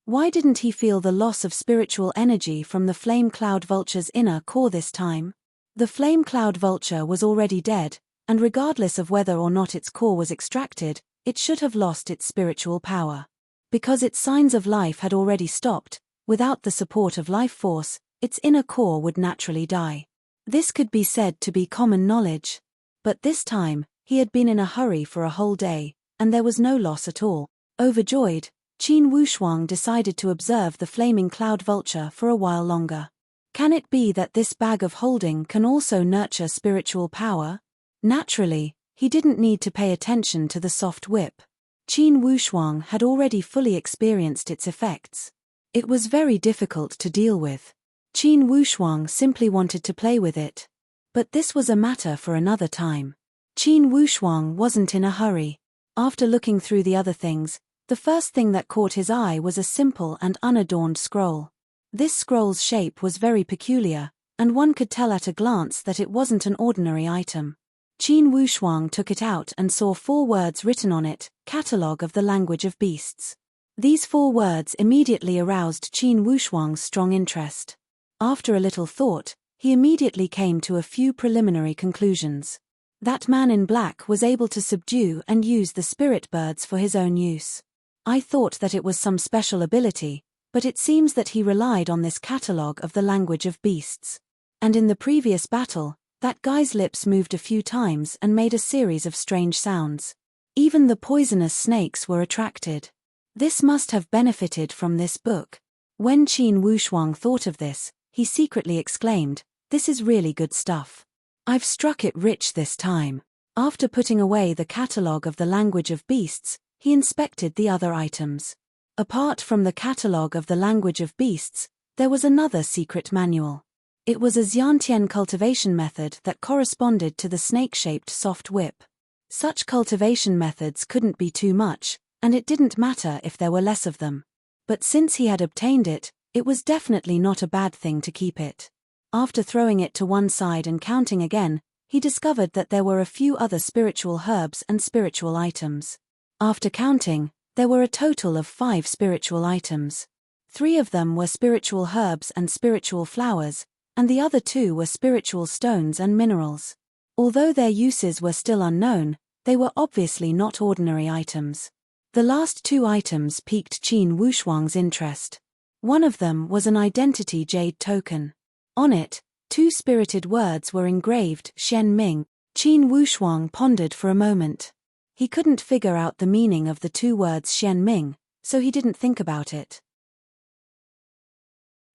Why didn't he feel the loss of spiritual energy from the flame cloud vulture's inner core this time? The flame cloud vulture was already dead, and regardless of whether or not its core was extracted, it should have lost its spiritual power. Because its signs of life had already stopped, without the support of life force, its inner core would naturally die. This could be said to be common knowledge. But this time, he had been in a hurry for a whole day, and there was no loss at all. Overjoyed, Qin Wushuang decided to observe the flaming cloud vulture for a while longer. Can it be that this bag of holding can also nurture spiritual power? Naturally, he didn't need to pay attention to the soft whip. Qin Wushuang had already fully experienced its effects. It was very difficult to deal with. Qin Wushuang simply wanted to play with it. But this was a matter for another time. Qin Wushuang wasn't in a hurry. After looking through the other things, the first thing that caught his eye was a simple and unadorned scroll. This scroll's shape was very peculiar, and one could tell at a glance that it wasn't an ordinary item. Qin Wushuang took it out and saw 4 words written on it, Catalogue of the Language of Beasts. These 4 words immediately aroused Qin Wushuang's strong interest. After a little thought, he immediately came to a few preliminary conclusions. That man in black was able to subdue and use the spirit birds for his own use. I thought that it was some special ability, but it seems that he relied on this catalogue of the language of beasts. And in the previous battle, that guy's lips moved a few times and made a series of strange sounds. Even the poisonous snakes were attracted. This must have benefited from this book. When Qin Wushuang thought of this, he secretly exclaimed, "This is really good stuff. I've struck it rich this time." After putting away the catalogue of the language of beasts, he inspected the other items. Apart from the catalogue of the language of beasts, there was another secret manual. It was a Xiantian cultivation method that corresponded to the snake-shaped soft whip. Such cultivation methods couldn't be too much, and it didn't matter if there were less of them. But since he had obtained it, it was definitely not a bad thing to keep it. After throwing it to one side and counting again, he discovered that there were a few other spiritual herbs and spiritual items. After counting, there were a total of 5 spiritual items. 3 of them were spiritual herbs and spiritual flowers, and the other 2 were spiritual stones and minerals. Although their uses were still unknown, they were obviously not ordinary items. The last 2 items piqued Qin Wushuang's interest. One of them was an identity jade token. On it, 2 spirited words were engraved, Shen Ming. Qin Wushuang pondered for a moment. He couldn't figure out the meaning of the 2 words Shen Ming, so he didn't think about it.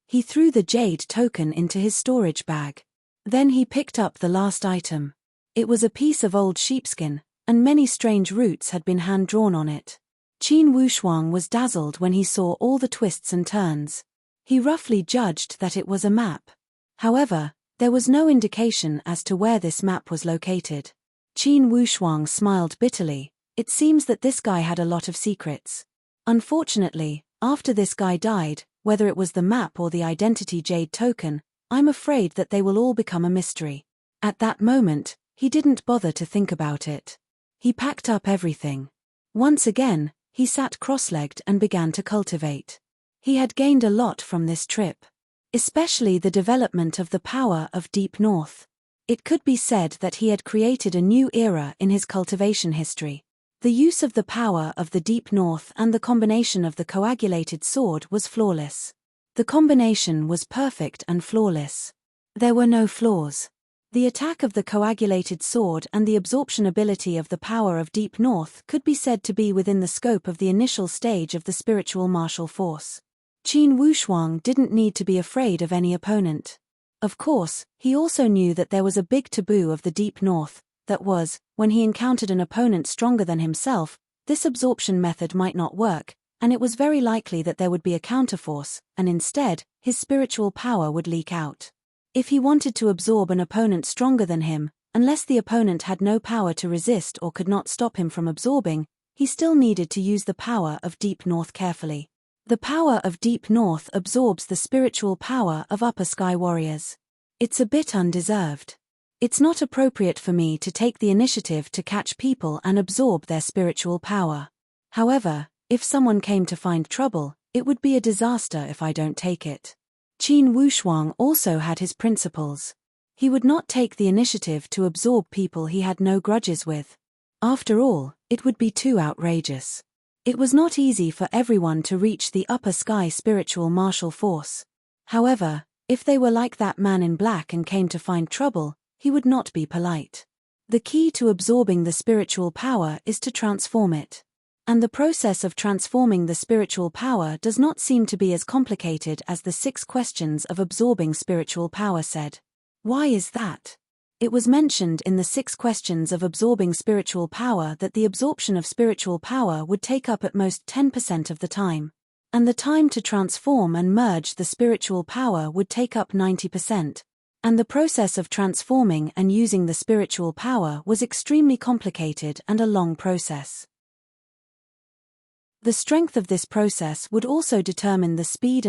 He threw the jade token into his storage bag. Then he picked up the last item. It was a piece of old sheepskin, and many strange roots had been hand-drawn on it. Qin Wushuang was dazzled when he saw all the twists and turns. He roughly judged that it was a map. However, there was no indication as to where this map was located. Qin Wushuang smiled bitterly. It seems that this guy had a lot of secrets. Unfortunately, after this guy died, whether it was the map or the identity jade token, I'm afraid that they will all become a mystery. At that moment, he didn't bother to think about it. He packed up everything. Once again, He sat cross-legged and began to cultivate. He had gained a lot from this trip, especially the development of the power of Deep North. It could be said that he had created a new era in his cultivation history. The use of the power of the Deep North and the combination of the coagulated sword was flawless. The combination was perfect and flawless. There were no flaws. The attack of the coagulated sword and the absorption ability of the power of Deep North could be said to be within the scope of the initial stage of the spiritual martial force. Qin Wushuang didn't need to be afraid of any opponent. Of course, he also knew that there was a big taboo of the Deep North, that was, when he encountered an opponent stronger than himself, this absorption method might not work, and it was very likely that there would be a counterforce, and instead, his spiritual power would leak out. If he wanted to absorb an opponent stronger than him, unless the opponent had no power to resist or could not stop him from absorbing, he still needed to use the power of Deep North carefully. The power of Deep North absorbs the spiritual power of upper sky warriors. It's a bit undeserved. It's not appropriate for me to take the initiative to catch people and absorb their spiritual power. However, if someone came to find trouble, it would be a disaster if I don't take it. Qin Wushuang also had his principles. He would not take the initiative to absorb people he had no grudges with. After all, it would be too outrageous. It was not easy for everyone to reach the upper sky spiritual martial force. However, if they were like that man in black and came to find trouble, he would not be polite. The key to absorbing the spiritual power is to transform it. And the process of transforming the spiritual power does not seem to be as complicated as the 6 questions of absorbing spiritual power said. Why is that? It was mentioned in the 6 questions of absorbing spiritual power that the absorption of spiritual power would take up at most 10% of the time. And the time to transform and merge the spiritual power would take up 90%. And the process of transforming and using the spiritual power was extremely complicated and a long process. The strength of this process would also determine the speed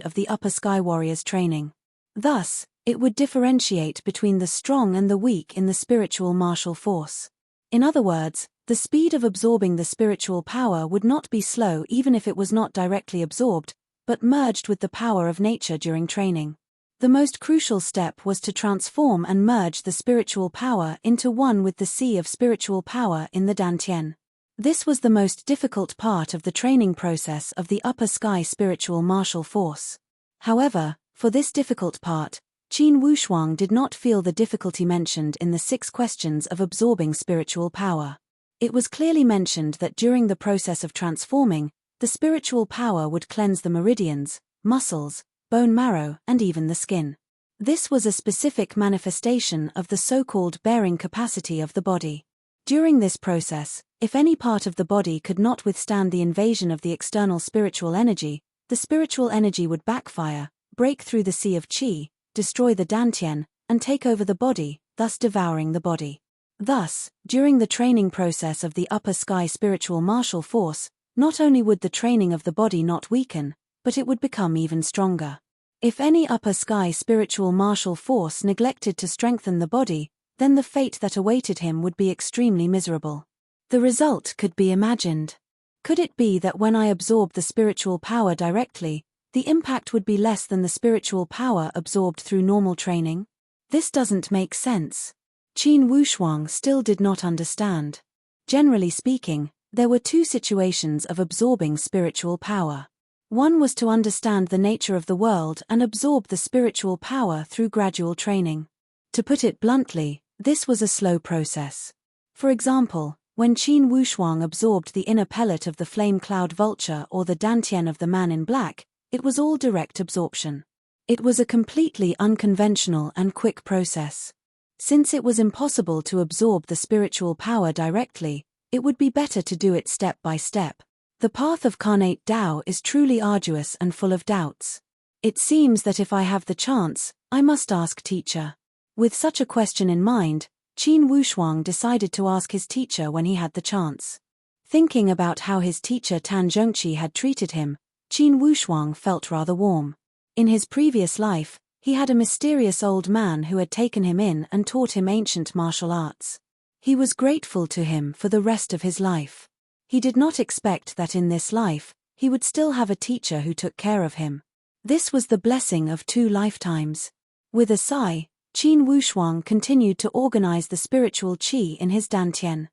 of the upper sky warriors' training. Thus, it would differentiate between the strong and the weak in the spiritual martial force. In other words, the speed of absorbing the spiritual power would not be slow even if it was not directly absorbed, but merged with the power of nature during training. The most crucial step was to transform and merge the spiritual power into one with the sea of spiritual power in the Dantian. This was the most difficult part of the training process of the upper sky spiritual martial force. However, for this difficult part, Qin Wushuang did not feel the difficulty mentioned in the 6 questions of absorbing spiritual power. It was clearly mentioned that during the process of transforming, the spiritual power would cleanse the meridians, muscles, bone marrow, and even the skin. This was a specific manifestation of the so-called bearing capacity of the body. During this process, if any part of the body could not withstand the invasion of the external spiritual energy, the spiritual energy would backfire, break through the sea of qi, destroy the dantian, and take over the body, thus devouring the body. Thus, during the training process of the upper sky spiritual martial force, not only would the training of the body not weaken, but it would become even stronger. If any upper sky spiritual martial force neglected to strengthen the body, then the fate that awaited him would be extremely miserable. The result could be imagined. Could it be that when I absorbed the spiritual power directly, the impact would be less than the spiritual power absorbed through normal training? This doesn't make sense. Qin Wushuang still did not understand. Generally speaking, there were 2 situations of absorbing spiritual power. One was to understand the nature of the world and absorb the spiritual power through gradual training. To put it bluntly, this was a slow process. For example, when Qin Wushuang absorbed the inner pellet of the flame cloud vulture or the dantian of the man in black, it was all direct absorption. It was a completely unconventional and quick process. Since it was impossible to absorb the spiritual power directly, it would be better to do it step by step. The path of carnate Tao is truly arduous and full of doubts. It seems that if I have the chance, I must ask teacher. With such a question in mind, Qin Wushuang decided to ask his teacher when he had the chance. Thinking about how his teacher Tan Zhongqi had treated him, Qin Wushuang felt rather warm. In his previous life, he had a mysterious old man who had taken him in and taught him ancient martial arts. He was grateful to him for the rest of his life. He did not expect that in this life, he would still have a teacher who took care of him. This was the blessing of 2 lifetimes. With a sigh, Qin Wushuang continued to organize the spiritual qi in his dantian.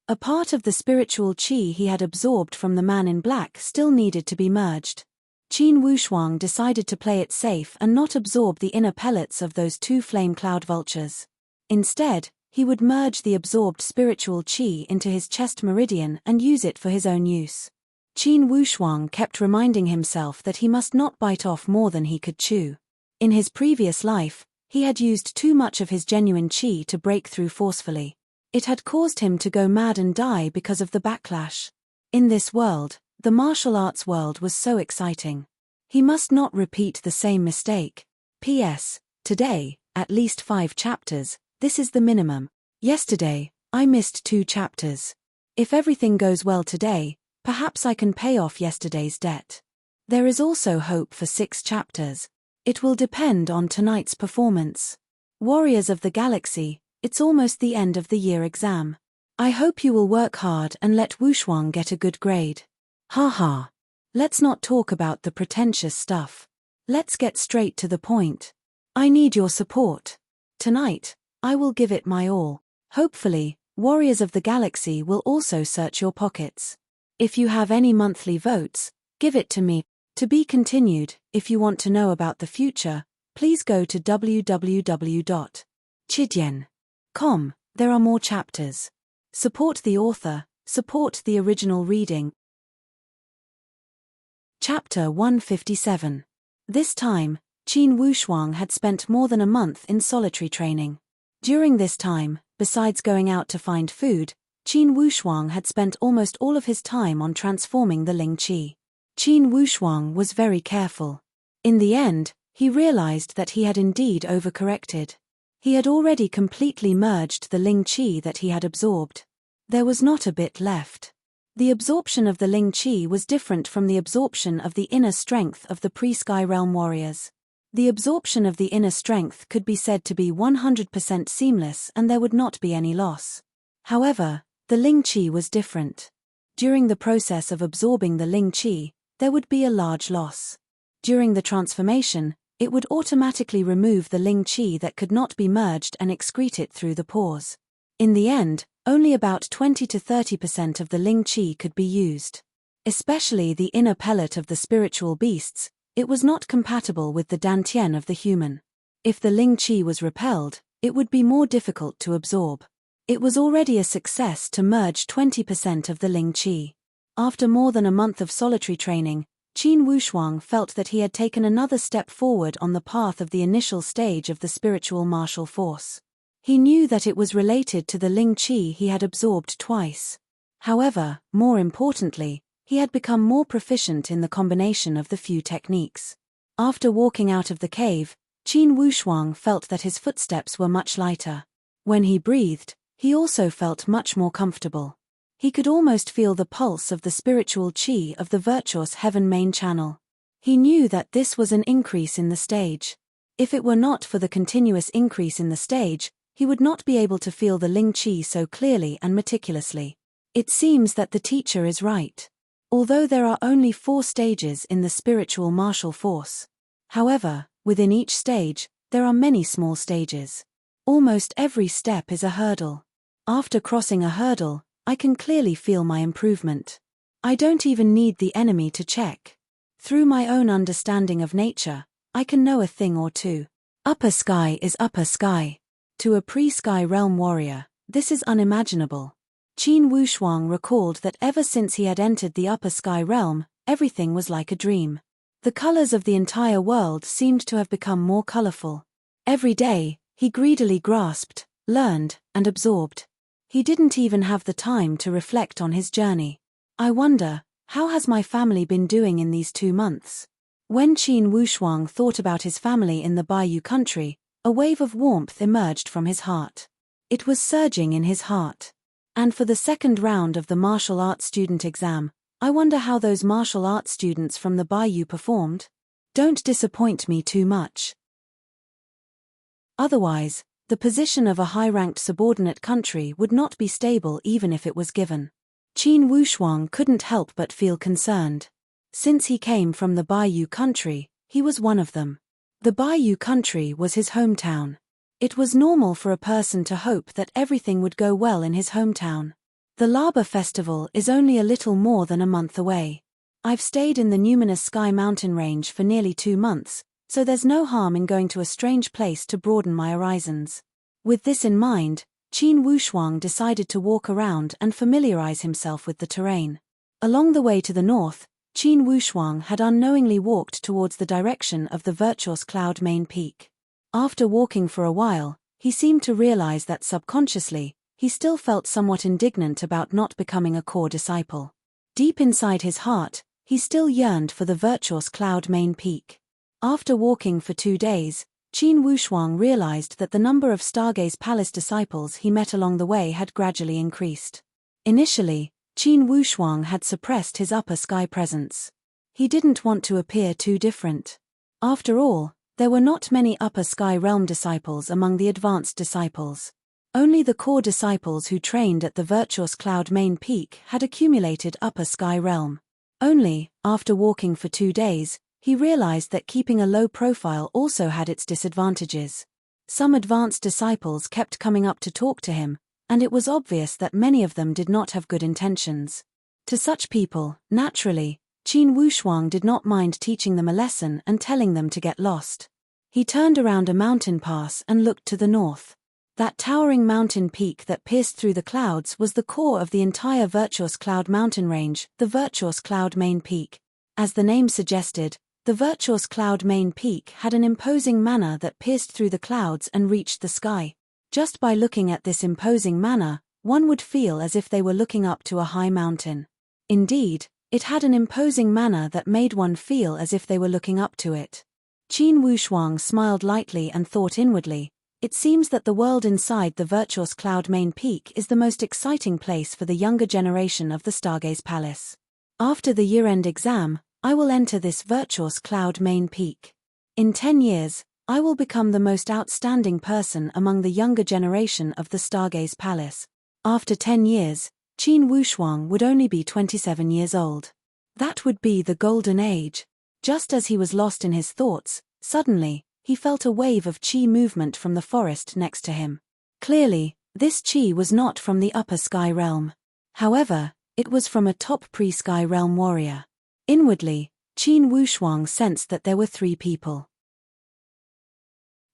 A part of the spiritual qi he had absorbed from the man in black still needed to be merged. Qin Wushuang decided to play it safe and not absorb the inner pellets of those 2 flame cloud vultures. Instead, he would merge the absorbed spiritual qi into his chest meridian and use it for his own use. Qin Wushuang kept reminding himself that he must not bite off more than he could chew. In his previous life, he had used too much of his genuine qi to break through forcefully. It had caused him to go mad and die because of the backlash. In this world, the martial arts world was so exciting. He must not repeat the same mistake. P.S. Today, at least 5 chapters, this is the minimum. Yesterday, I missed 2 chapters. If everything goes well today, perhaps I can pay off yesterday's debt. There is also hope for 6 chapters. It will depend on tonight's performance. Warriors of the Galaxy, it's almost the end of the year exam. I hope you will work hard and let Wushuang get a good grade. Haha. Let's not talk about the pretentious stuff. Let's get straight to the point. I need your support. Tonight, I will give it my all. Hopefully, Warriors of the Galaxy will also search your pockets. If you have any monthly votes, give it to me. To be continued. If you want to know about the future, please go to www.chidian.com. There are more chapters. Support the author, support the original reading. Chapter 157. This time, Qin Wushuang had spent more than a month in solitary training. During this time, besides going out to find food, Qin Wushuang had spent almost all of his time on transforming the Ling Qi. Qin Wushuang was very careful. In the end, he realized that he had indeed overcorrected. He had already completely merged the Ling Qi that he had absorbed. There was not a bit left. The absorption of the Ling Qi was different from the absorption of the inner strength of the pre-Sky Realm warriors. The absorption of the inner strength could be said to be 100% seamless and there would not be any loss. However, the Ling Qi was different. During the process of absorbing the Ling Qi, there would be a large loss. During the transformation, it would automatically remove the Ling Qi that could not be merged and excrete it through the pores. In the end, only about 20 to 30% of the Ling Qi could be used. Especially the inner pellet of the spiritual beasts, it was not compatible with the dantian of the human. If the Ling Qi was repelled, it would be more difficult to absorb. It was already a success to merge 20% of the Ling Qi. After more than a month of solitary training, Qin Wushuang felt that he had taken another step forward on the path of the initial stage of the spiritual martial force. He knew that it was related to the Ling Qi he had absorbed twice. However, more importantly, he had become more proficient in the combination of the few techniques. After walking out of the cave, Qin Wushuang felt that his footsteps were much lighter. When he breathed, he also felt much more comfortable. He could almost feel the pulse of the spiritual qi of the virtuous heaven main channel. He knew that this was an increase in the stage. If it were not for the continuous increase in the stage, he would not be able to feel the Ling Qi so clearly and meticulously. It seems that the teacher is right. Although there are only 4 stages in the spiritual martial force. However, within each stage, there are many small stages. Almost every step is a hurdle. After crossing a hurdle, I can clearly feel my improvement. I don't even need the enemy to check. Through my own understanding of nature, I can know a thing or two. Upper sky is upper sky. To a pre-Sky Realm warrior, this is unimaginable. Qin Wushuang recalled that ever since he had entered the Upper Sky Realm, everything was like a dream. The colors of the entire world seemed to have become more colorful. Every day, he greedily grasped, learned, and absorbed. He didn't even have the time to reflect on his journey. I wonder, how has my family been doing in these 2 months? When Qin Wushuang thought about his family in the Bayou country, a wave of warmth emerged from his heart. It was surging in his heart. And for the second round of the martial arts student exam, I wonder how those martial arts students from the Bayou performed? Don't disappoint me too much. Otherwise, The position of a high-ranked subordinate country would not be stable even if it was given. Qin Wushuang couldn't help but feel concerned. Since he came from the Bayou country, he was one of them. The Bayou country was his hometown. It was normal for a person to hope that everything would go well in his hometown. The Laba festival is only a little more than a month away. I've stayed in the numinous Sky Mountain range for nearly 2 months, so there's no harm in going to a strange place to broaden my horizons. With this in mind, Qin Wushuang decided to walk around and familiarize himself with the terrain. Along the way to the north, Qin Wushuang had unknowingly walked towards the direction of the virtuous cloud main peak. After walking for a while, he seemed to realize that subconsciously, he still felt somewhat indignant about not becoming a core disciple. Deep inside his heart, he still yearned for the virtuous cloud main peak. After walking for 2 days, Qin Wushuang realized that the number of Stargaze Palace disciples he met along the way had gradually increased. Initially, Qin Wushuang had suppressed his upper sky presence. He didn't want to appear too different. After all, there were not many upper sky realm disciples among the advanced disciples. Only the core disciples who trained at the virtuous cloud main peak had accumulated upper sky realm. Only, after walking for 2 days, he realized that keeping a low profile also had its disadvantages. Some advanced disciples kept coming up to talk to him, and it was obvious that many of them did not have good intentions. To such people, naturally, Qin Wushuang did not mind teaching them a lesson and telling them to get lost. He turned around a mountain pass and looked to the north. That towering mountain peak that pierced through the clouds was the core of the entire Virtuous Cloud mountain range, the Virtuous Cloud main peak. As the name suggested, the Virtuous Cloud main peak had an imposing manor that pierced through the clouds and reached the sky. Just by looking at this imposing manor, one would feel as if they were looking up to a high mountain. Indeed, it had an imposing manor that made one feel as if they were looking up to it. Qin Wushuang smiled lightly and thought inwardly, it seems that the world inside the Virtuous Cloud main peak is the most exciting place for the younger generation of the Stargaze Palace. After the year-end exam, I will enter this Virtuous Cloud main peak. In 10 years, I will become the most outstanding person among the younger generation of the Stargaze Palace. After 10 years, Qin Wushuang would only be 27 years old. That would be the golden age. Just as he was lost in his thoughts, suddenly, he felt a wave of qi movement from the forest next to him. Clearly, this qi was not from the upper sky realm. However, it was from a top pre-sky realm warrior. Inwardly, Qin Wushuang sensed that there were 3 people.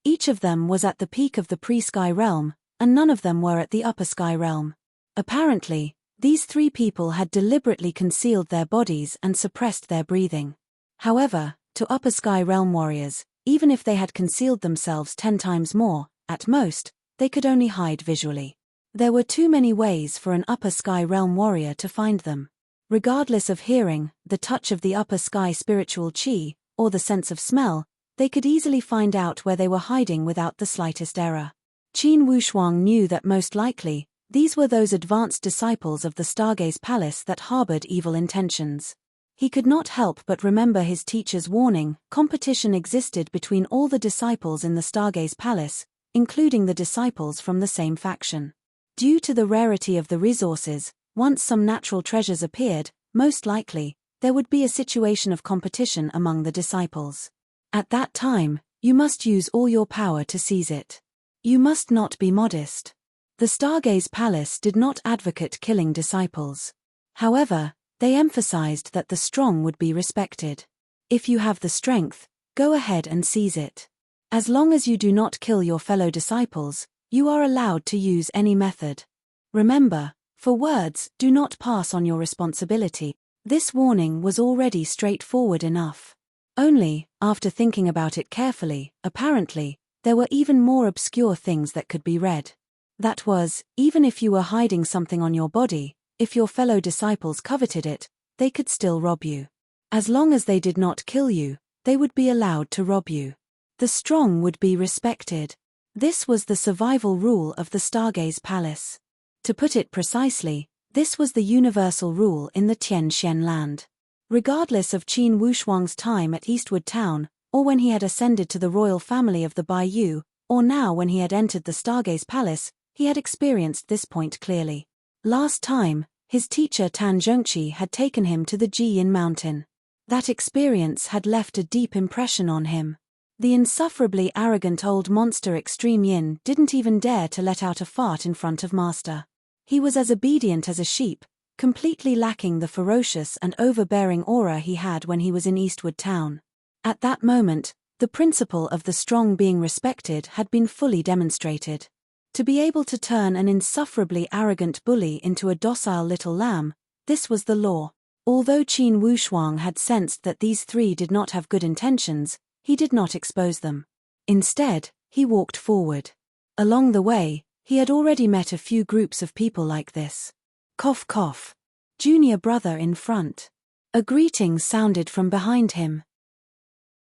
Each of them was at the peak of the pre-sky realm, and none of them were at the upper sky realm. Apparently, these 3 people had deliberately concealed their bodies and suppressed their breathing. However, to upper sky realm warriors, even if they had concealed themselves 10 times more, at most, they could only hide visually. There were too many ways for an upper sky realm warrior to find them. Regardless of hearing, the touch of the upper sky spiritual qi, or the sense of smell, they could easily find out where they were hiding without the slightest error. Qin Wushuang knew that most likely, these were those advanced disciples of the Stargaze Palace that harbored evil intentions. He could not help but remember his teacher's warning. Competition existed between all the disciples in the Stargaze Palace, including the disciples from the same faction. Due to the rarity of the resources, once some natural treasures appeared, most likely, there would be a situation of competition among the disciples. At that time, you must use all your power to seize it. You must not be modest. The Stargaze Palace did not advocate killing disciples. However, they emphasized that the strong would be respected. If you have the strength, go ahead and seize it. As long as you do not kill your fellow disciples, you are allowed to use any method. Remember, for words, do not pass on your responsibility. This warning was already straightforward enough. Only, after thinking about it carefully, apparently, there were even more obscure things that could be read. That was, even if you were hiding something on your body, if your fellow disciples coveted it, they could still rob you. As long as they did not kill you, they would be allowed to rob you. The strong would be respected. This was the survival rule of the Stargaze Palace. To put it precisely, this was the universal rule in the Tianxian land. Regardless of Qin Wushuang's time at Eastwood Town, or when he had ascended to the royal family of the Bayou, Or now when he had entered the Stargaze Palace, he had experienced this point clearly. Last time, his teacher Tan Zhongqi had taken him to the Jiyin Mountain. That experience had left a deep impression on him. The insufferably arrogant old monster Extreme Yin didn't even dare to let out a fart in front of Master. He was as obedient as a sheep, completely lacking the ferocious and overbearing aura he had when he was in Eastwood Town. At that moment, the principle of the strong being respected had been fully demonstrated. To be able to turn an insufferably arrogant bully into a docile little lamb, this was the law. Although Qin Wushuang had sensed that these three did not have good intentions, he did not expose them. Instead, he walked forward. Along the way, he had already met a few groups of people like this. Cough cough. Junior brother in front. A greeting sounded from behind him.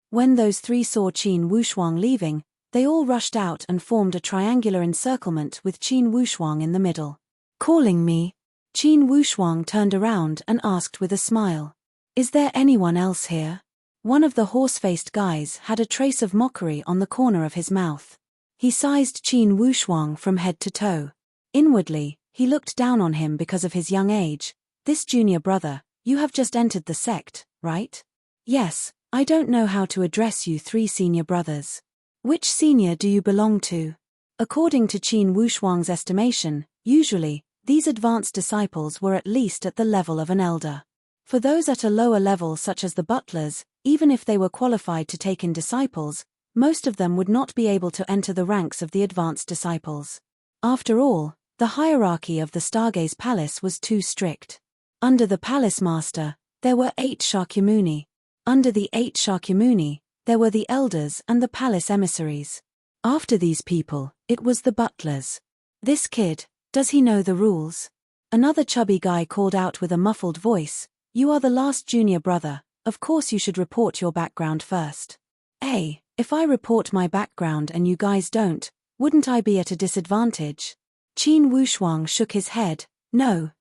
When those three saw Qin Wushuang leaving, they all rushed out and formed a triangular encirclement with Qin Wushuang in the middle. Calling me? Qin Wushuang turned around and asked with a smile. Is there anyone else here? One of the horse-faced guys had a trace of mockery on the corner of his mouth. He sized Qin Wushuang from head to toe. Inwardly, he looked down on him because of his young age. This junior brother, you have just entered the sect, right? Yes, I don't know how to address you three senior brothers. Which senior do you belong to? According to Qin Wushuang's estimation, usually, these advanced disciples were at least at the level of an elder. For those at a lower level such as the butlers, even if they were qualified to take in disciples, most of them would not be able to enter the ranks of the advanced disciples. After all, the hierarchy of the Stargaze Palace was too strict. Under the Palace Master, there were 8 Shakyamuni. Under the 8 Shakyamuni, there were the elders and the palace emissaries. After these people, it was the butlers. This kid, does he know the rules? Another chubby guy called out with a muffled voice, you are the last junior brother, of course you should report your background first. Hey, if I report my background and you guys don't, wouldn't I be at a disadvantage? Qin Wushuang shook his head, no.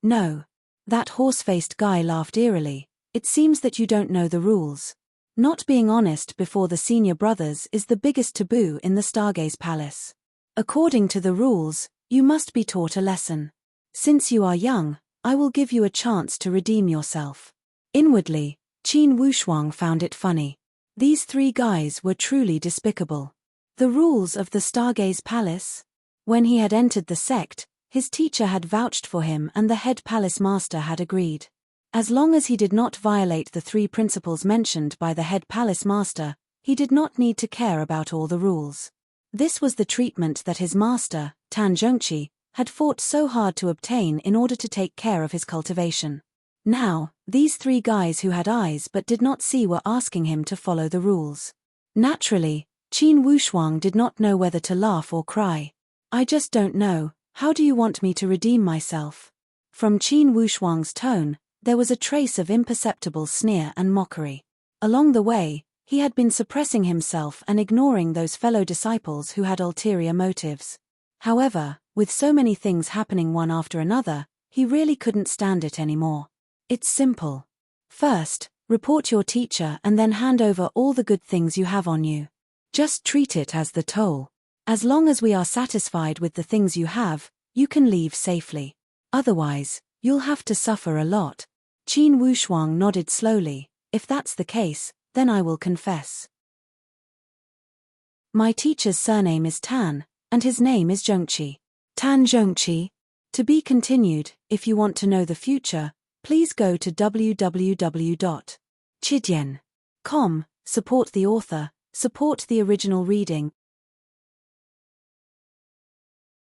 That horse-faced guy laughed eerily, it seems that you don't know the rules. Not being honest before the senior brothers is the biggest taboo in the Stargaze Palace. According to the rules, you must be taught a lesson. Since you are young, I will give you a chance to redeem yourself. Inwardly, Qin Wushuang found it funny. These three guys were truly despicable. The rules of the Stargaze Palace? When he had entered the sect, his teacher had vouched for him and the head palace master had agreed. As long as he did not violate the 3 principles mentioned by the head palace master, he did not need to care about all the rules. This was the treatment that his master, Tan Zhongqi, had fought so hard to obtain in order to take care of his cultivation. Now, these 3 guys who had eyes but did not see were asking him to follow the rules. Naturally, Qin Wushuang did not know whether to laugh or cry. I just don't know, how do you want me to redeem myself? From Qin Wushuang's tone, there was a trace of imperceptible sneer and mockery. Along the way, he had been suppressing himself and ignoring those fellow disciples who had ulterior motives. However, with so many things happening one after another, he really couldn't stand it anymore. It's simple. First, report your teacher and then hand over all the good things you have on you. Just treat it as the toll. As long as we are satisfied with the things you have, you can leave safely. Otherwise, you'll have to suffer a lot. Qin Wushuang nodded slowly. If that's the case, then I will confess. My teacher's surname is Tan, and his name is Zhongqi. Tan Zhongqi. To be continued. If you want to know the future, please go to www.chidian.com, support the author, support the original reading.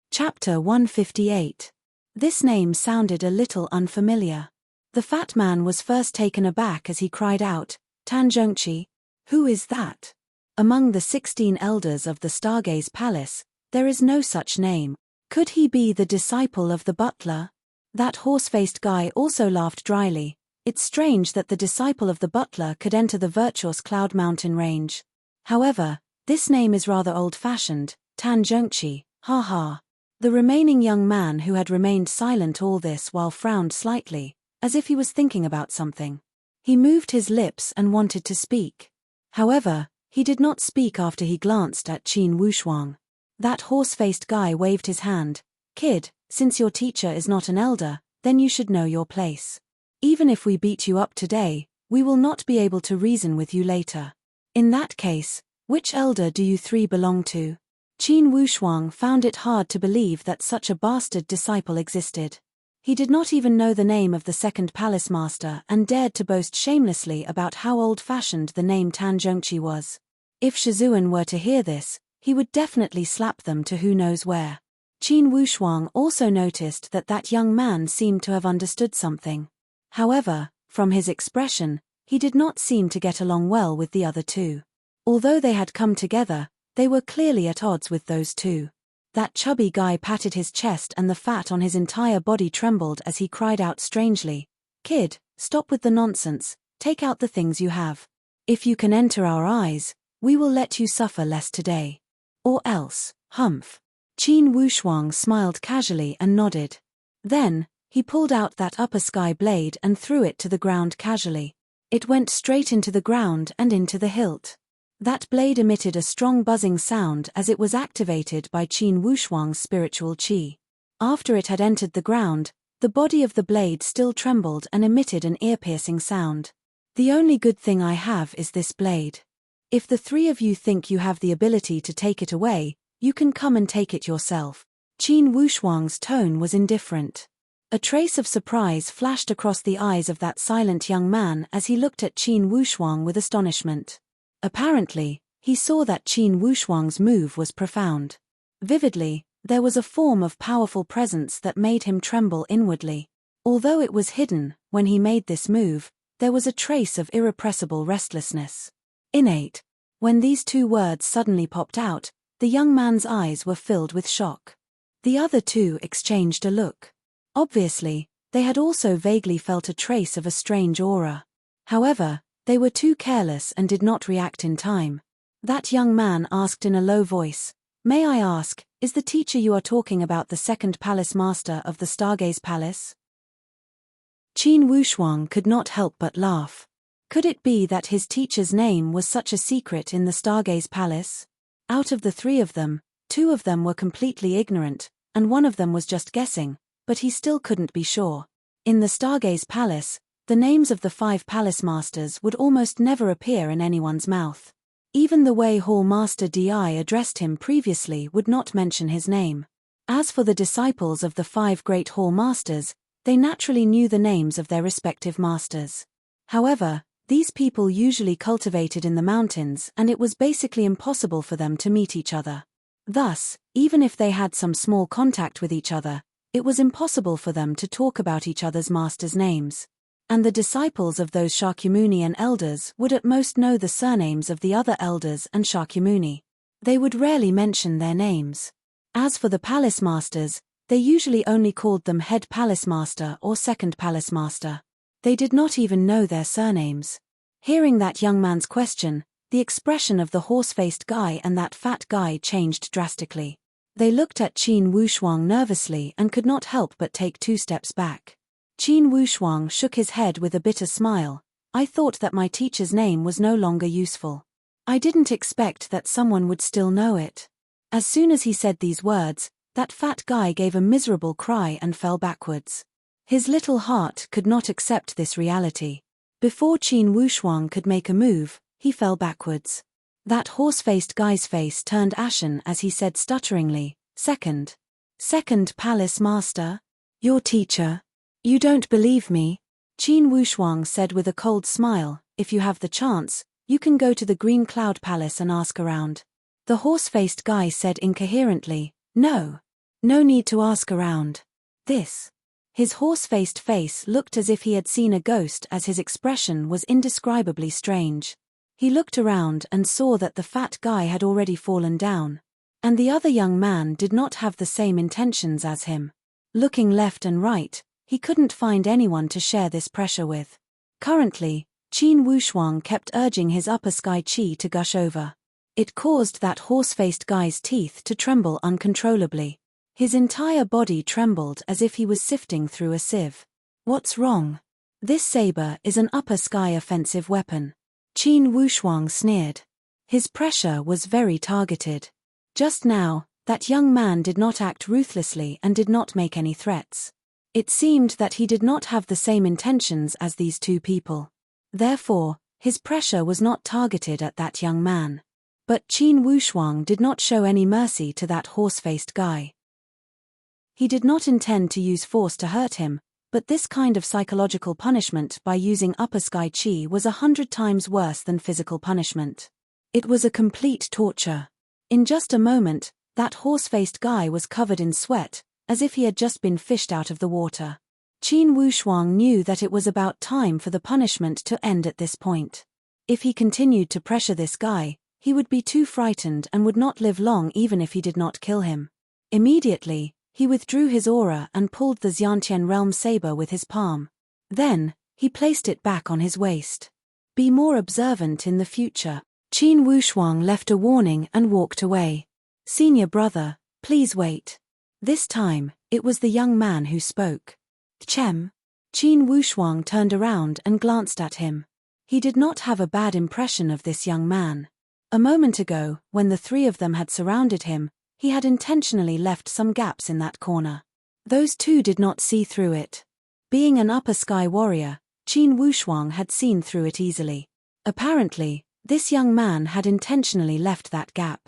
Chapter 158. This name sounded a little unfamiliar. The fat man was first taken aback as he cried out, Tan Zhongqi, who is that? Among the 16 elders of the Stargaze Palace, there is no such name. Could he be the disciple of the butler? That horse-faced guy also laughed dryly. It's strange that the disciple of the butler could enter the virtuous Cloud Mountain range. However, this name is rather old-fashioned, Tan Zhongqi, ha ha. The remaining young man who had remained silent all this while frowned slightly, as if he was thinking about something. He moved his lips and wanted to speak. However, he did not speak after he glanced at Qin Wushuang. That horse-faced guy waved his hand. Kid, since your teacher is not an elder, then you should know your place. Even if we beat you up today, we will not be able to reason with you later. In that case, which elder do you three belong to? Qin Wushuang found it hard to believe that such a bastard disciple existed. He did not even know the name of the second palace master and dared to boast shamelessly about how old-fashioned the name Tan Zhongqi was. If Shizuan were to hear this, he would definitely slap them to who knows where. Qin Wushuang also noticed that that young man seemed to have understood something. However, from his expression, he did not seem to get along well with the other two. Although they had come together, they were clearly at odds with those two. That chubby guy patted his chest and the fat on his entire body trembled as he cried out strangely, "Kid, stop with the nonsense, take out the things you have. If you can enter our eyes, we will let you suffer less today. Or else, humph." Qin Wushuang smiled casually and nodded. Then, he pulled out that upper sky blade and threw it to the ground casually. It went straight into the ground and into the hilt. That blade emitted a strong buzzing sound as it was activated by Qin Wushuang's spiritual qi. After it had entered the ground, the body of the blade still trembled and emitted an ear-piercing sound. "The only good thing I have is this blade. If the three of you think you have the ability to take it away, you can come and take it yourself." Qin Wushuang's tone was indifferent. A trace of surprise flashed across the eyes of that silent young man as he looked at Qin Wushuang with astonishment. Apparently, he saw that Qin Wushuang's move was profound. Vividly, there was a form of powerful presence that made him tremble inwardly. Although it was hidden, when he made this move, there was a trace of irrepressible restlessness. Innate. When these two words suddenly popped out, the young man's eyes were filled with shock. The other two exchanged a look. Obviously, they had also vaguely felt a trace of a strange aura. However, they were too careless and did not react in time. That young man asked in a low voice, "May I ask, is the teacher you are talking about the second palace master of the Stargaze Palace?" Qin Wushuang could not help but laugh. Could it be that his teacher's name was such a secret in the Stargaze Palace? Out of the three of them, two of them were completely ignorant, and one of them was just guessing, but he still couldn't be sure. In the Stargaze Palace, the names of the 5 palace masters would almost never appear in anyone's mouth. Even the way Hall Master Di addressed him previously would not mention his name. As for the disciples of the 5 great Hall Masters, they naturally knew the names of their respective masters. However, these people usually cultivated in the mountains and it was basically impossible for them to meet each other. Thus, even if they had some small contact with each other, it was impossible for them to talk about each other's masters' names. And the disciples of those Shakyamunian elders would at most know the surnames of the other elders and Shakyamuni. They would rarely mention their names. As for the palace masters, they usually only called them head palace master or second palace master. They did not even know their surnames. Hearing that young man's question, the expression of the horse-faced guy and that fat guy changed drastically. They looked at Qin Wushuang nervously and could not help but take 2 steps back. Qin Wushuang shook his head with a bitter smile. "I thought that my teacher's name was no longer useful. I didn't expect that someone would still know it." As soon as he said these words, that fat guy gave a miserable cry and fell backwards. His little heart could not accept this reality. Before Qin Wushuang could make a move, he fell backwards. That horse-faced guy's face turned ashen as he said stutteringly, Second palace master? Your teacher? You don't believe me?" Qin Wushuang said with a cold smile, "If you have the chance, you can go to the Green Cloud Palace and ask around." The horse-faced guy said incoherently, No need to ask around. His horse-faced face looked as if he had seen a ghost as his expression was indescribably strange. He looked around and saw that the fat guy had already fallen down. And the other young man did not have the same intentions as him. Looking left and right, he couldn't find anyone to share this pressure with. Currently, Qin Wushuang kept urging his upper sky qi to gush over. It caused that horse-faced guy's teeth to tremble uncontrollably. His entire body trembled as if he was sifting through a sieve. "What's wrong? This saber is an upper sky offensive weapon." Qin Wushuang sneered. His pressure was very targeted. Just now, That young man did not act ruthlessly and did not make any threats. It seemed that he did not have the same intentions as these two people. Therefore, his pressure was not targeted at that young man. But Qin Wushuang did not show any mercy to that horse-faced guy. He did not intend to use force to hurt him, but this kind of psychological punishment by using upper sky chi was 100 times worse than physical punishment. It was a complete torture. In just a moment, that horse-faced guy was covered in sweat, as if he had just been fished out of the water. Qin Wushuang knew that it was about time for the punishment to end at this point. If he continued to pressure this guy, he would be too frightened and would not live long even if he did not kill him. Immediately, he withdrew his aura and pulled the Xiantian realm saber with his palm. Then, he placed it back on his waist. Be more observant in the future. Qin Wushuang left a warning and walked away. Senior brother, please wait. This time, it was the young man who spoke. Chem. Qin Wushuang turned around and glanced at him. He did not have a bad impression of this young man. A moment ago, when the three of them had surrounded him, he had intentionally left some gaps in that corner. Those two did not see through it. Being an upper sky warrior, Qin Wushuang had seen through it easily. Apparently, this young man had intentionally left that gap.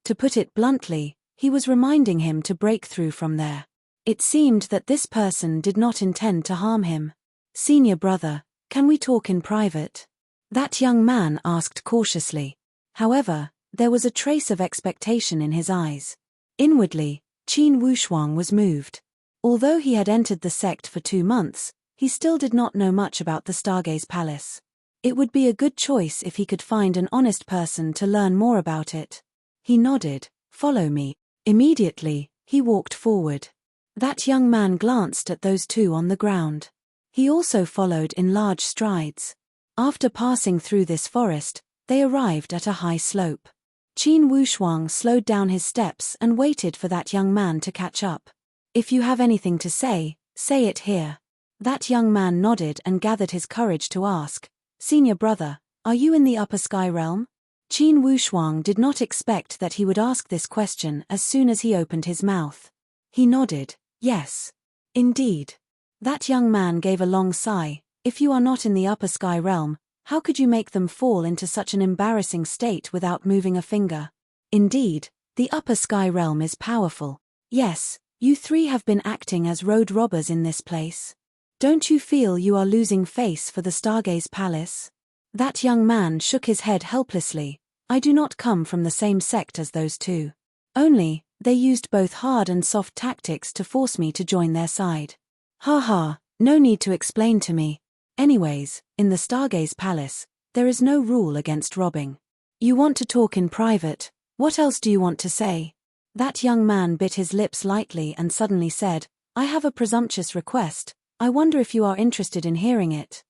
To put it bluntly, he was reminding him to break through from there. It seemed that this person did not intend to harm him. Senior brother, can we talk in private? That young man asked cautiously. However, there was a trace of expectation in his eyes. Inwardly, Qin Wushuang was moved. Although he had entered the sect for 2 months, he still did not know much about the Stargaze Palace. It would be a good choice if he could find an honest person to learn more about it. He nodded. Follow me. Immediately, he walked forward. That young man glanced at those two on the ground. He also followed in large strides. After passing through this forest, they arrived at a high slope. Qin Wushuang slowed down his steps and waited for that young man to catch up. If you have anything to say it here. That young man nodded and gathered his courage to ask, Senior brother, are you in the upper sky realm? Qin Wushuang did not expect that he would ask this question as soon as he opened his mouth. He nodded, yes. Indeed. That young man gave a long sigh. If you are not in the upper sky realm, how could you make them fall into such an embarrassing state without moving a finger? Indeed, the upper sky realm is powerful. Yes, you three have been acting as road robbers in this place. Don't you feel you are losing face for the Stargaze Palace? That young man shook his head helplessly. I do not come from the same sect as those two. Only, they used both hard and soft tactics to force me to join their side. Ha ha, no need to explain to me. Anyways, in the Stargaze Palace, there is no rule against robbing. You want to talk in private, what else do you want to say? That young man bit his lips lightly and suddenly said, I have a presumptuous request, I wonder if you are interested in hearing it.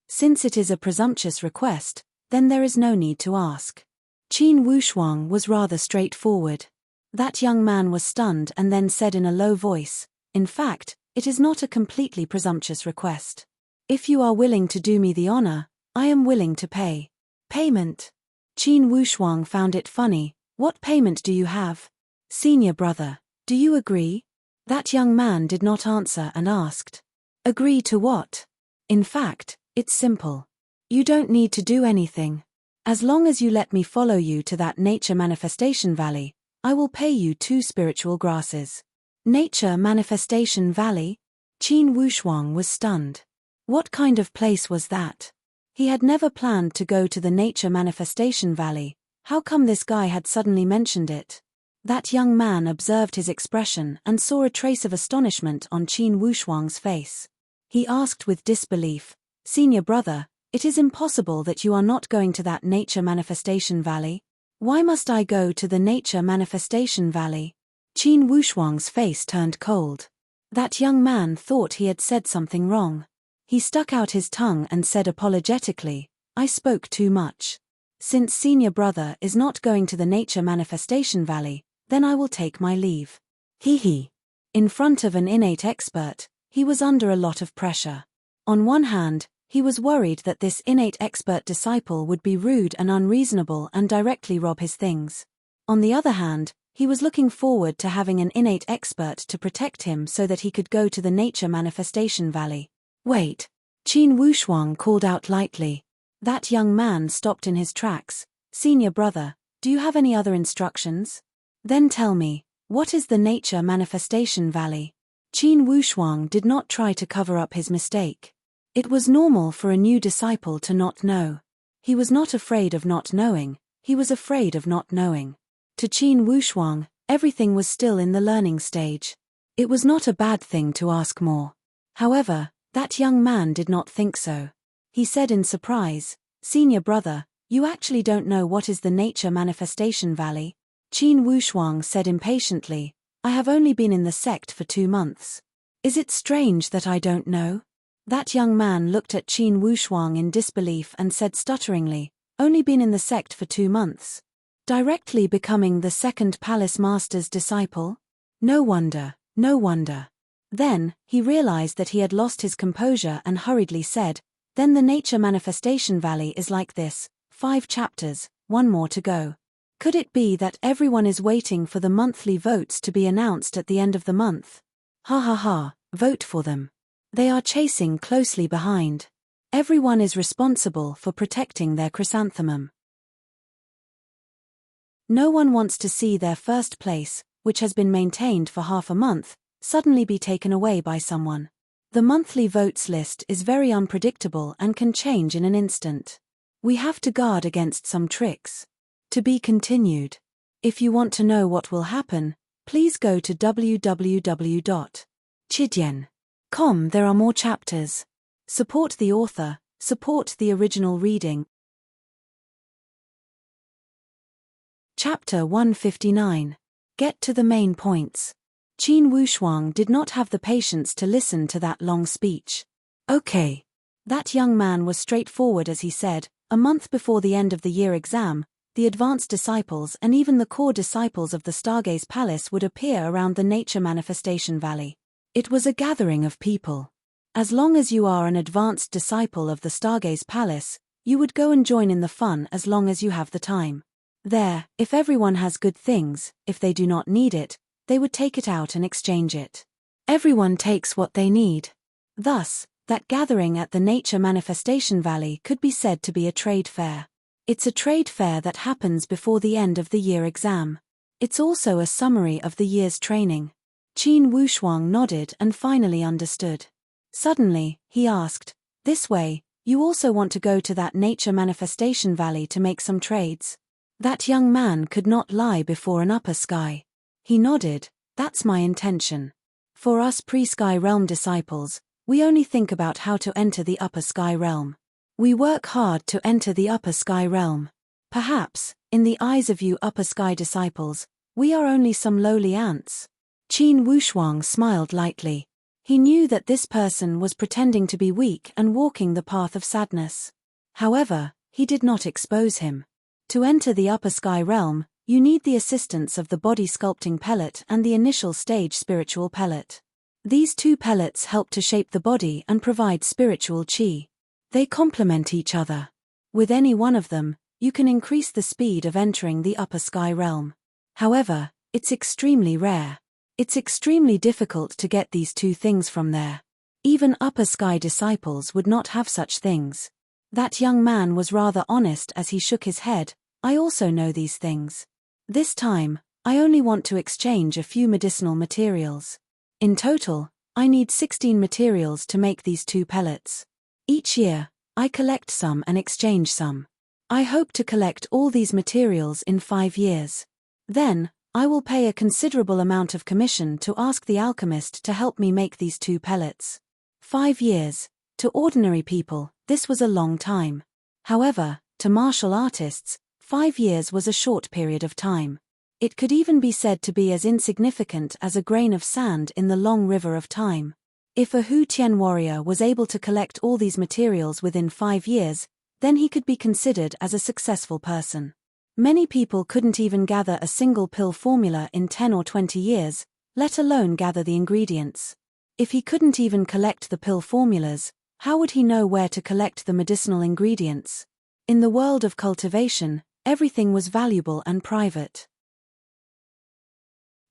Since it is a presumptuous request, then there is no need to ask. Qin Wushuang was rather straightforward. That young man was stunned and then said in a low voice, in fact, it is not a completely presumptuous request. If you are willing to do me the honor, I am willing to pay. Payment. Qin Wushuang found it funny. What payment do you have? Senior brother, do you agree? That young man did not answer and asked. Agree to what? In fact, it's simple. You don't need to do anything. As long as you let me follow you to that nature manifestation valley, I will pay you 2 spiritual grasses. Nature Manifestation Valley? Qin Wushuang was stunned. What kind of place was that? He had never planned to go to the Nature Manifestation Valley. How come this guy had suddenly mentioned it? That young man observed his expression and saw a trace of astonishment on Qin Wushuang's face. He asked with disbelief, Senior brother, it is impossible that you are not going to that Nature Manifestation Valley. Why must I go to the Nature Manifestation Valley? Qin Wushuang's face turned cold. That young man thought he had said something wrong. He stuck out his tongue and said apologetically, I spoke too much. Since senior brother is not going to the Nature Manifestation Valley, then I will take my leave. Hee. In front of an innate expert, he was under a lot of pressure. On one hand, he was worried that this innate expert disciple would be rude and unreasonable and directly rob his things. On the other hand, he was looking forward to having an innate expert to protect him so that he could go to the Nature Manifestation Valley. Wait. Qin Wushuang called out lightly. That young man stopped in his tracks. Senior brother, do you have any other instructions? Then tell me, what is the Nature Manifestation Valley? Qin Wushuang did not try to cover up his mistake. It was normal for a new disciple to not know. He was not afraid of not knowing, he was afraid of not knowing. To Qin Wushuang, everything was still in the learning stage. It was not a bad thing to ask more. However, that young man did not think so. He said in surprise, Senior brother, you actually don't know what is the Nature Manifestation Valley? Qin Wushuang said impatiently, I have only been in the sect for 2 months. Is it strange that I don't know? That young man looked at Qin Wushuang in disbelief and said stutteringly, only been in the sect for 2 months. Directly becoming the second palace master's disciple? No wonder, no wonder. Then, he realized that he had lost his composure and hurriedly said, then the Nature Manifestation Valley is like this, 5 chapters, 1 more to go. Could it be that everyone is waiting for the monthly votes to be announced at the end of the month? Ha ha ha, vote for them. They are chasing closely behind. Everyone is responsible for protecting their chrysanthemum. No one wants to see their first place, which has been maintained for half a month, suddenly be taken away by someone. The monthly votes list is very unpredictable and can change in an instant. We have to guard against some tricks. To be continued. If you want to know what will happen, please go to www.chidian.com. There are more chapters. Support the author, support the original reading. Chapter 159. Get to the main points. Qin Wushuang did not have the patience to listen to that long speech. Okay. That young man was straightforward as he said, a month before the end of the year exam, the advanced disciples and even the core disciples of the Stargaze Palace would appear around the Nature Manifestation Valley. It was a gathering of people. As long as you are an advanced disciple of the Stargaze Palace, you would go and join in the fun as long as you have the time. There, if everyone has good things, if they do not need it, they would take it out and exchange it. Everyone takes what they need. Thus, that gathering at the Nature Manifestation Valley could be said to be a trade fair. It's a trade fair that happens before the end of the year exam. It's also a summary of the year's training. Qin Wushuang nodded and finally understood. Suddenly, he asked, this way, you also want to go to that Nature Manifestation Valley to make some trades? That young man could not lie before an upper sky. He nodded, that's my intention. For us pre-sky realm disciples, we only think about how to enter the upper sky realm. We work hard to enter the upper sky realm. Perhaps, in the eyes of you upper sky disciples, we are only some lowly ants. Qin Wushuang smiled lightly. He knew that this person was pretending to be weak and walking the path of sadness. However, he did not expose him. To enter the upper sky realm, you need the assistance of the body sculpting pellet and the initial stage spiritual pellet. These 2 pellets help to shape the body and provide spiritual chi. They complement each other. With any one of them, you can increase the speed of entering the upper sky realm. However, it's extremely rare. It's extremely difficult to get these 2 things from there. Even upper sky disciples would not have such things. That young man was rather honest as he shook his head, I also know these things. This time, I only want to exchange a few medicinal materials. In total, I need 16 materials to make these 2 pellets. Each year, I collect some and exchange some. I hope to collect all these materials in 5 years. Then, I will pay a considerable amount of commission to ask the alchemist to help me make these 2 pellets. 5 years. To ordinary people, this was a long time. However, to martial artists, 5 years was a short period of time. It could even be said to be as insignificant as a grain of sand in the long river of time. If a Hu Tian warrior was able to collect all these materials within 5 years, then he could be considered as a successful person. Many people couldn't even gather a single pill formula in 10 or 20 years, let alone gather the ingredients. If he couldn't even collect the pill formulas, how would he know where to collect the medicinal ingredients? In the world of cultivation, everything was valuable and private.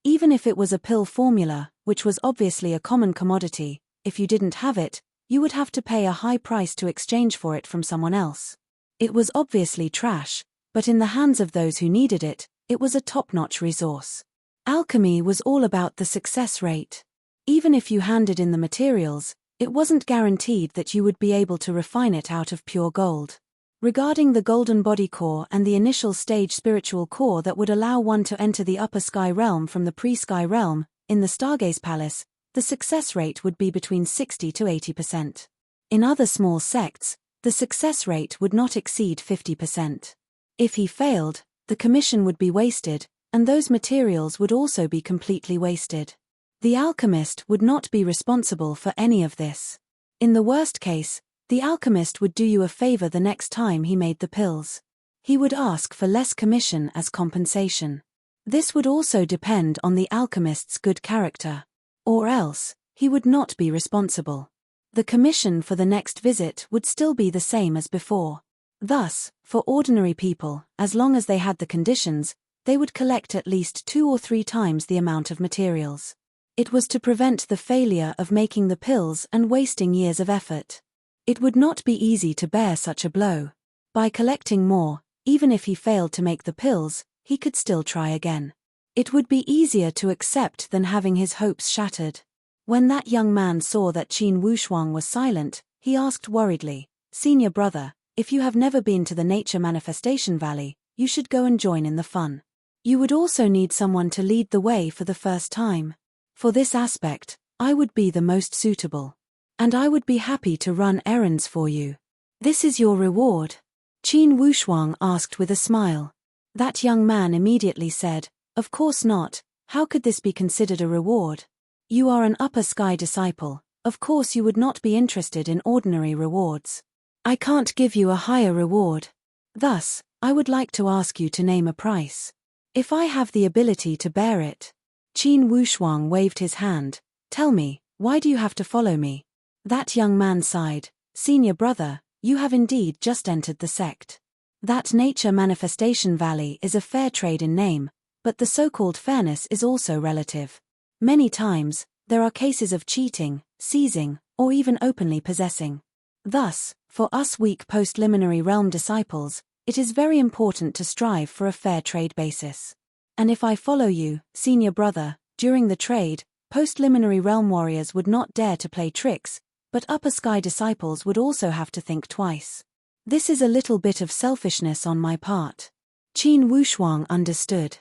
Even if it was a pill formula, which was obviously a common commodity, if you didn't have it, you would have to pay a high price to exchange for it from someone else. It was obviously trash, but in the hands of those who needed it, it was a top-notch resource. Alchemy was all about the success rate. Even if you handed in the materials, it wasn't guaranteed that you would be able to refine it out of pure gold. Regarding the golden body core and the initial stage spiritual core that would allow one to enter the upper sky realm from the pre-sky realm, in the Stargaze Palace, the success rate would be between 60 to 80%. In other small sects, the success rate would not exceed 50%. If he failed, the commission would be wasted, and those materials would also be completely wasted. The alchemist would not be responsible for any of this. In the worst case, the alchemist would do you a favor the next time he made the pills. He would ask for less commission as compensation. This would also depend on the alchemist's good character. Or else, he would not be responsible. The commission for the next visit would still be the same as before. Thus, for ordinary people, as long as they had the conditions, they would collect at least 2 or 3 times the amount of materials. It was to prevent the failure of making the pills and wasting years of effort. It would not be easy to bear such a blow. By collecting more, even if he failed to make the pills, he could still try again. It would be easier to accept than having his hopes shattered. When that young man saw that Qin Wushuang was silent, he asked worriedly, "Senior brother, if you have never been to the Nature Manifestation Valley, you should go and join in the fun. You would also need someone to lead the way for the first time. For this aspect, I would be the most suitable. And I would be happy to run errands for you. This is your reward." Qin Wushuang asked with a smile. That young man immediately said, "Of course not, how could this be considered a reward? You are an upper sky disciple, of course you would not be interested in ordinary rewards. I can't give you a higher reward. Thus, I would like to ask you to name a price. If I have the ability to bear it." Qin Wushuang waved his hand. "Tell me, why do you have to follow me?" That young man sighed. "Senior brother, you have indeed just entered the sect. That Nature Manifestation Valley is a fair trade in name, but the so-called fairness is also relative. Many times, there are cases of cheating, seizing, or even openly possessing. Thus, for us weak post-liminary realm disciples, it is very important to strive for a fair trade basis. And if I follow you, senior brother, during the trade, post-liminary realm warriors would not dare to play tricks, but upper sky disciples would also have to think twice. This is a little bit of selfishness on my part." Qin Wushuang understood.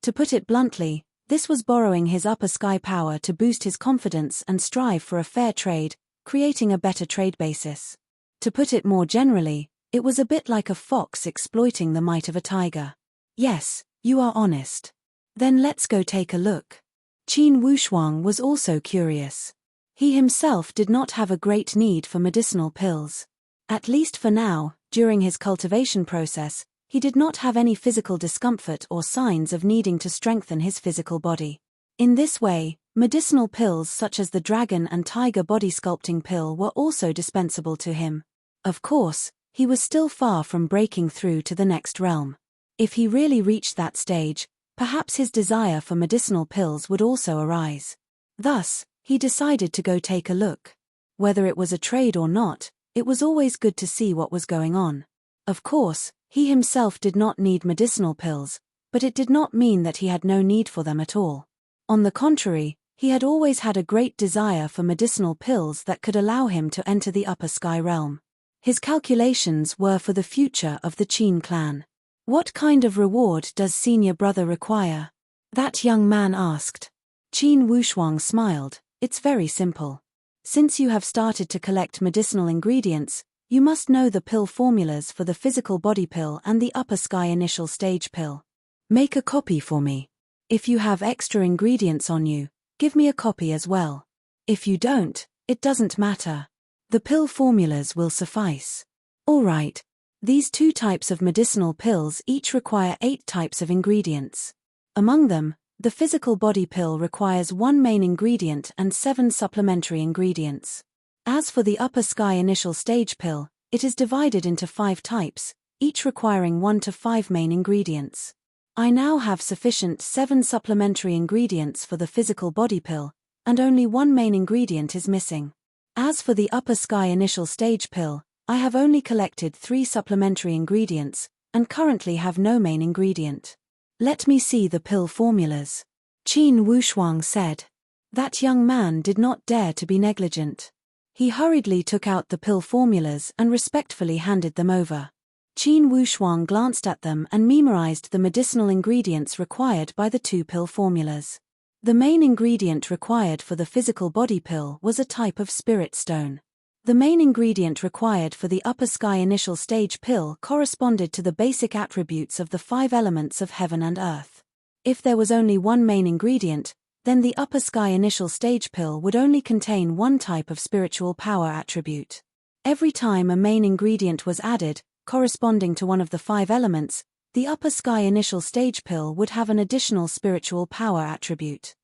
To put it bluntly, this was borrowing his upper sky power to boost his confidence and strive for a fair trade, creating a better trade basis. To put it more generally, it was a bit like a fox exploiting the might of a tiger. "Yes, you are honest. Then let's go take a look." Qin Wushuang was also curious. He himself did not have a great need for medicinal pills. At least for now, during his cultivation process, he did not have any physical discomfort or signs of needing to strengthen his physical body. In this way, medicinal pills such as the dragon and tiger body sculpting pill were also dispensable to him. Of course, he was still far from breaking through to the next realm. If he really reached that stage, perhaps his desire for medicinal pills would also arise. Thus, he decided to go take a look. Whether it was a trade or not, it was always good to see what was going on. Of course, he himself did not need medicinal pills, but it did not mean that he had no need for them at all. On the contrary, he had always had a great desire for medicinal pills that could allow him to enter the upper sky realm. His calculations were for the future of the Qin clan. "What kind of reward does senior brother require?" that young man asked. Qin Wushuang smiled. "It's very simple. Since you have started to collect medicinal ingredients, you must know the pill formulas for the physical body pill and the upper sky initial stage pill. Make a copy for me. If you have extra ingredients on you, give me a copy as well. If you don't, it doesn't matter. The pill formulas will suffice." "All right. These 2 types of medicinal pills each require 8 types of ingredients. Among them, the physical body pill requires 1 main ingredient and 7 supplementary ingredients. As for the upper sky initial stage pill, it is divided into 5 types, each requiring 1 to 5 main ingredients. I now have sufficient 7 supplementary ingredients for the physical body pill, and only one main ingredient is missing. As for the upper sky initial stage pill, I have only collected 3 supplementary ingredients, and currently have no main ingredient. Let me see the pill formulas. Qin Wushuang said. That young man did not dare to be negligent. He hurriedly took out the pill formulas and respectfully handed them over. Qin Wushuang glanced at them and memorized the medicinal ingredients required by the 2 pill formulas. The main ingredient required for the physical body pill was a type of spirit stone. The main ingredient required for the upper sky initial stage pill corresponded to the basic attributes of the 5 elements of heaven and earth. If there was only one main ingredient, then the upper sky initial stage pill would only contain one type of spiritual power attribute. Every time a main ingredient was added, corresponding to one of the 5 elements, the upper sky initial stage pill would have an additional spiritual power attribute.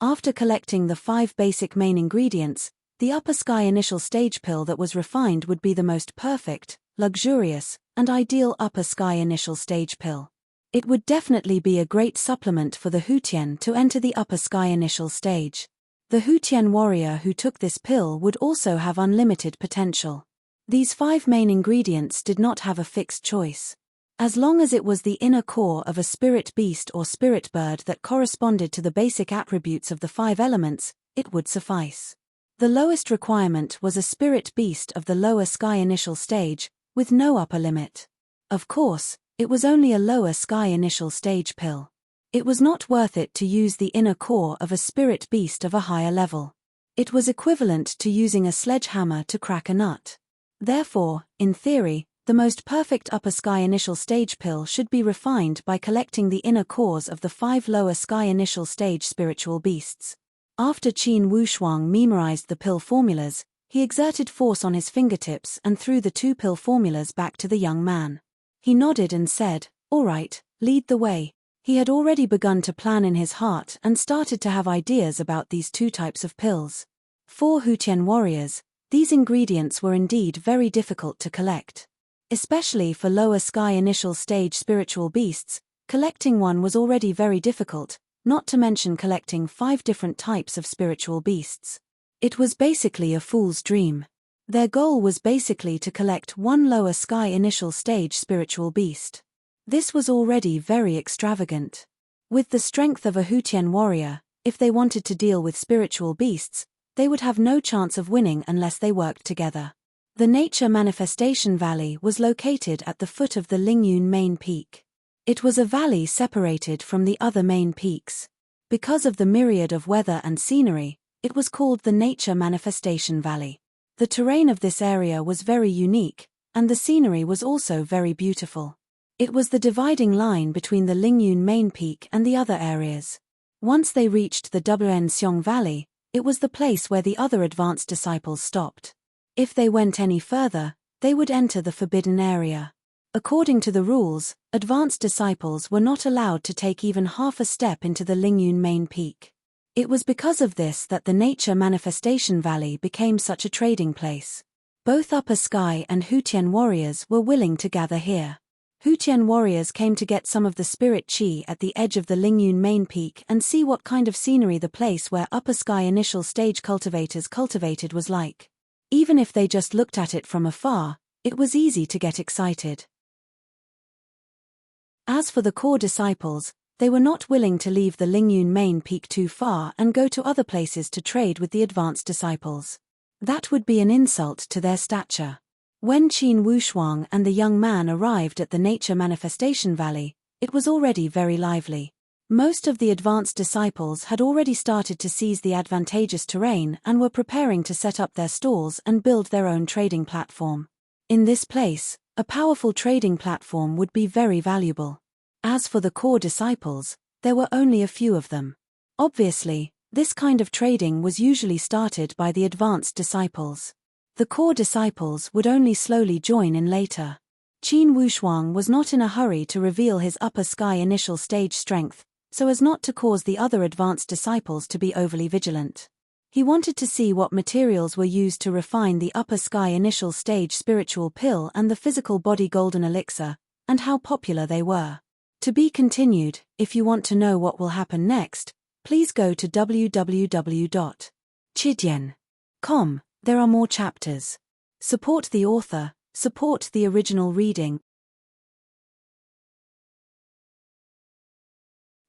After collecting the 5 basic main ingredients, the upper sky initial stage pill that was refined would be the most perfect, luxurious, and ideal upper sky initial stage pill. It would definitely be a great supplement for the Hutian to enter the upper sky initial stage. The Hutian warrior who took this pill would also have unlimited potential. These 5 main ingredients did not have a fixed choice. As long as it was the inner core of a spirit beast or spirit bird that corresponded to the basic attributes of the 5 elements, it would suffice. The lowest requirement was a spirit beast of the lower sky initial stage, with no upper limit. Of course, it was only a lower sky initial stage pill. It was not worth it to use the inner core of a spirit beast of a higher level. It was equivalent to using a sledgehammer to crack a nut. Therefore, in theory, the most perfect upper sky initial stage pill should be refined by collecting the inner cores of the 5 lower sky initial stage spiritual beasts. After Qin Wushuang memorized the pill formulas, he exerted force on his fingertips and threw the 2 pill formulas back to the young man. He nodded and said, "All right, lead the way." He had already begun to plan in his heart and started to have ideas about these 2 types of pills. For Hutian warriors, these ingredients were indeed very difficult to collect. Especially for lower sky initial stage spiritual beasts, collecting one was already very difficult, not to mention collecting 5 different types of spiritual beasts. It was basically a fool's dream. Their goal was basically to collect one lower sky initial stage spiritual beast. This was already very extravagant. With the strength of a Hutian warrior, if they wanted to deal with spiritual beasts, they would have no chance of winning unless they worked together. The Nature Manifestation Valley was located at the foot of the Lingyun main peak. It was a valley separated from the other main peaks. Because of the myriad of weather and scenery, it was called the Nature Manifestation Valley. The terrain of this area was very unique, and the scenery was also very beautiful. It was the dividing line between the Lingyun main peak and the other areas. Once they reached the Xiong Valley, it was the place where the other advanced disciples stopped. If they went any further, they would enter the forbidden area. According to the rules, advanced disciples were not allowed to take even half a step into the Lingyun main peak. It was because of this that the Nature Manifestation Valley became such a trading place. Both Upper Sky and Hutian warriors were willing to gather here. Hutian warriors came to get some of the spirit chi at the edge of the Lingyun main peak and see what kind of scenery the place where Upper Sky initial stage cultivators cultivated was like. Even if they just looked at it from afar, it was easy to get excited. As for the core disciples, they were not willing to leave the Lingyun main peak too far and go to other places to trade with the advanced disciples. That would be an insult to their stature. When Qin Wushuang and the young man arrived at the Nature Manifestation Valley, it was already very lively. Most of the advanced disciples had already started to seize the advantageous terrain and were preparing to set up their stalls and build their own trading platform. In this place, a powerful trading platform would be very valuable. As for the core disciples, there were only a few of them. Obviously, this kind of trading was usually started by the advanced disciples. The core disciples would only slowly join in later. Qin Wushuang was not in a hurry to reveal his upper sky initial stage strength, so as not to cause the other advanced disciples to be overly vigilant. He wanted to see what materials were used to refine the upper sky initial stage spiritual pill and the physical body golden elixir, and how popular they were. To be continued. If you want to know what will happen next, please go to www.chidian.com. There are more chapters. Support the author, support the original reading.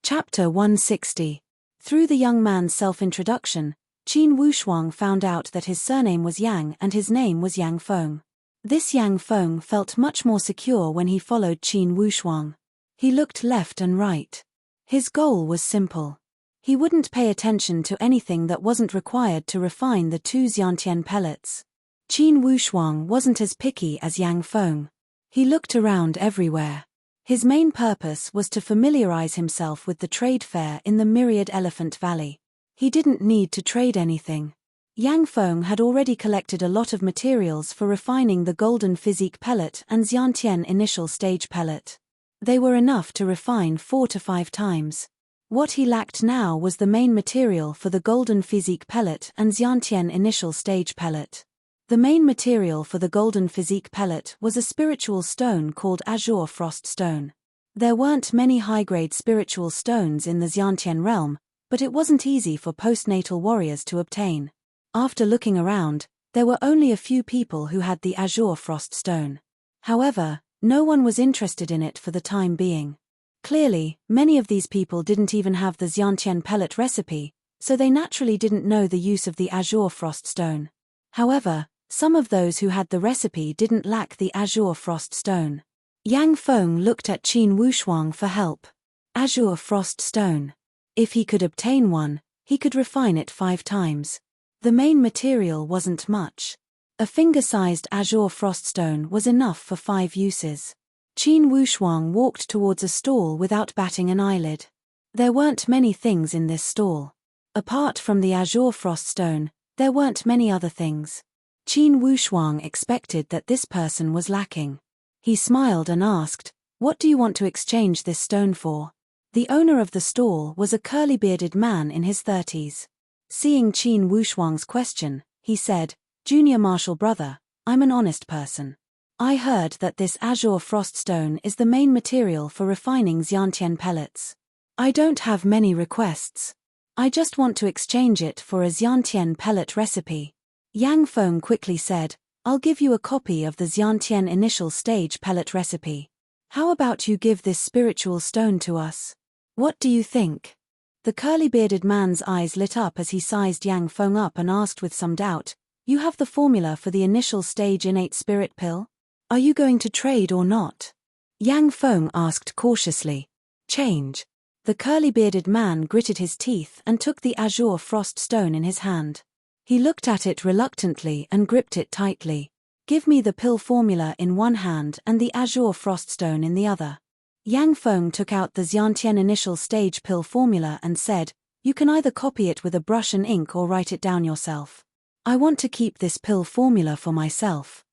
Chapter 160. Through the young man's self-introduction, Qin Wushuang found out that his surname was Yang and his name was Yang Feng. This Yang Feng felt much more secure when he followed Qin Wushuang. He looked left and right. His goal was simple. He wouldn't pay attention to anything that wasn't required to refine the 2 Xiantian pellets. Qin Wushuang wasn't as picky as Yang Feng. He looked around everywhere. His main purpose was to familiarize himself with the trade fair in the Myriad Elephant Valley. He didn't need to trade anything. Yang Feng had already collected a lot of materials for refining the Golden Physique pellet and Xiantian Initial Stage pellet. They were enough to refine 4 to 5 times. What he lacked now was the main material for the Golden Physique pellet and Xiantian Initial Stage pellet. The main material for the Golden Physique pellet was a spiritual stone called Azure Frost Stone. There weren't many high-grade spiritual stones in the Xiantian realm, but it wasn't easy for postnatal warriors to obtain. After looking around, there were only a few people who had the Azure Frost Stone. However, no one was interested in it for the time being. Clearly, many of these people didn't even have the Xiantian pellet recipe, so they naturally didn't know the use of the Azure Frost Stone. However, some of those who had the recipe didn't lack the Azure Frost Stone. Yang Feng looked at Qin Wushuang for help. Azure Frost Stone. If he could obtain one, he could refine it 5 times. The main material wasn't much. A finger-sized Azure Frost Stone was enough for 5 uses. Qin Wushuang walked towards a stall without batting an eyelid. There weren't many things in this stall. Apart from the Azure Frost Stone, there weren't many other things. Qin Wushuang expected that this person was lacking. He smiled and asked, "What do you want to exchange this stone for?" The owner of the stall was a curly-bearded man in his 30s. Seeing Qin Wushuang's question, he said, "Junior Marshal brother, I'm an honest person. I heard that this Azure Frost Stone is the main material for refining Xiantian pellets. I don't have many requests. I just want to exchange it for a Xiantian pellet recipe." Yang Feng quickly said, "I'll give you a copy of the Xiantian Initial Stage pellet recipe. How about you give this spiritual stone to us? What do you think?" The curly-bearded man's eyes lit up as he sized Yang Feng up and asked with some doubt, "You have the formula for the Initial Stage Innate Spirit pill? Are you going to trade or not?" Yang Feng asked cautiously. "Change." The curly-bearded man gritted his teeth and took the Azure Frost Stone in his hand. He looked at it reluctantly and gripped it tightly. "Give me the pill formula in one hand and the Azure Frost Stone in the other." Yang Feng took out the Xiantian Initial Stage pill formula and said, "You can either copy it with a brush and ink or write it down yourself. I want to keep this pill formula for myself."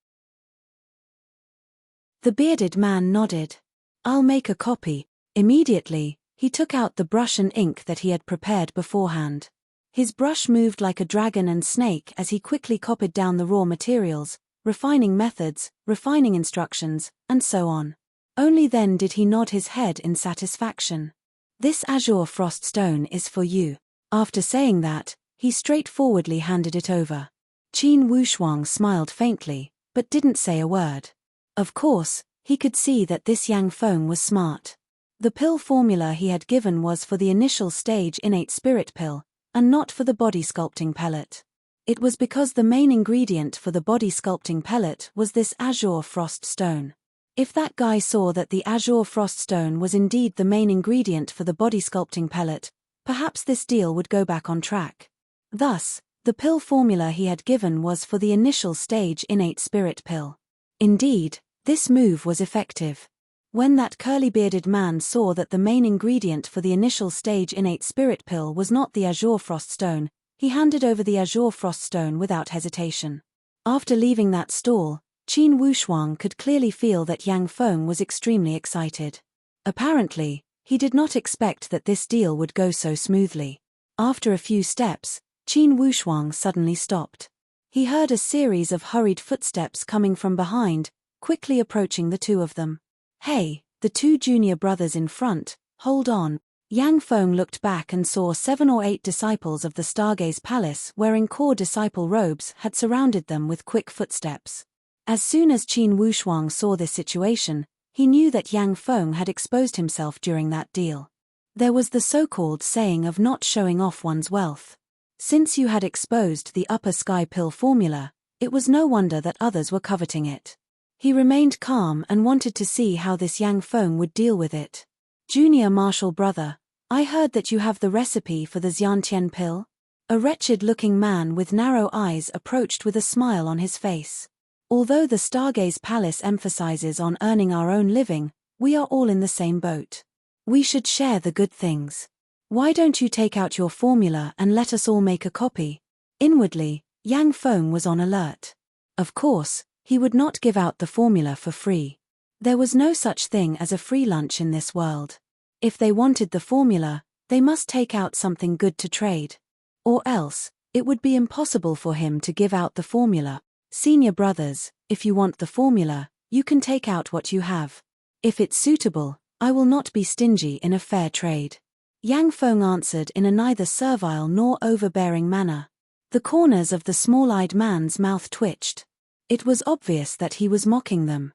The bearded man nodded. "I'll make a copy." Immediately, he took out the brush and ink that he had prepared beforehand. His brush moved like a dragon and snake as he quickly copied down the raw materials, refining methods, refining instructions, and so on. Only then did he nod his head in satisfaction. "This Azure Frost Stone is for you." After saying that, he straightforwardly handed it over. Qin Wushuang smiled faintly, but didn't say a word. Of course, he could see that this Yang Feng was smart. The pill formula he had given was for the Initial Stage Innate Spirit pill, and not for the body sculpting pellet. It was because the main ingredient for the body sculpting pellet was this Azure Frost Stone. If that guy saw that the Azure Frost Stone was indeed the main ingredient for the body sculpting pellet, perhaps this deal would go back on track. Thus, the pill formula he had given was for the Initial Stage Innate Spirit pill. Indeed, this move was effective. When that curly-bearded man saw that the main ingredient for the Initial Stage Innate Spirit pill was not the Azure Frost Stone, he handed over the Azure Frost Stone without hesitation. After leaving that stall, Qin Wushuang could clearly feel that Yang Feng was extremely excited. Apparently, he did not expect that this deal would go so smoothly. After a few steps, Qin Wushuang suddenly stopped. He heard a series of hurried footsteps coming from behind, quickly approaching the two of them. Hey, the two junior brothers in front, hold on. Yang Feng looked back and saw 7 or 8 disciples of the Stargaze Palace wearing core disciple robes had surrounded them with quick footsteps. As soon as Qin Wushuang saw this situation, he knew that Yang Feng had exposed himself during that deal. There was the so-called saying of not showing off one's wealth. Since you had exposed the upper sky pill formula, it was no wonder that others were coveting it. He remained calm and wanted to see how this Yang Feng would deal with it. Junior martial brother, I heard that you have the recipe for the Xiantian pill? A wretched-looking man with narrow eyes approached with a smile on his face. Although the Stargaze Palace emphasizes on earning our own living, we are all in the same boat. We should share the good things. Why don't you take out your formula and let us all make a copy? Inwardly, Yang Feng was on alert. Of course, he would not give out the formula for free. There was no such thing as a free lunch in this world. If they wanted the formula, they must take out something good to trade. Or else, it would be impossible for him to give out the formula. Senior brothers, if you want the formula, you can take out what you have. If it's suitable, I will not be stingy in a fair trade. Yang Feng answered in a neither servile nor overbearing manner. The corners of the small-eyed man's mouth twitched. It was obvious that he was mocking them.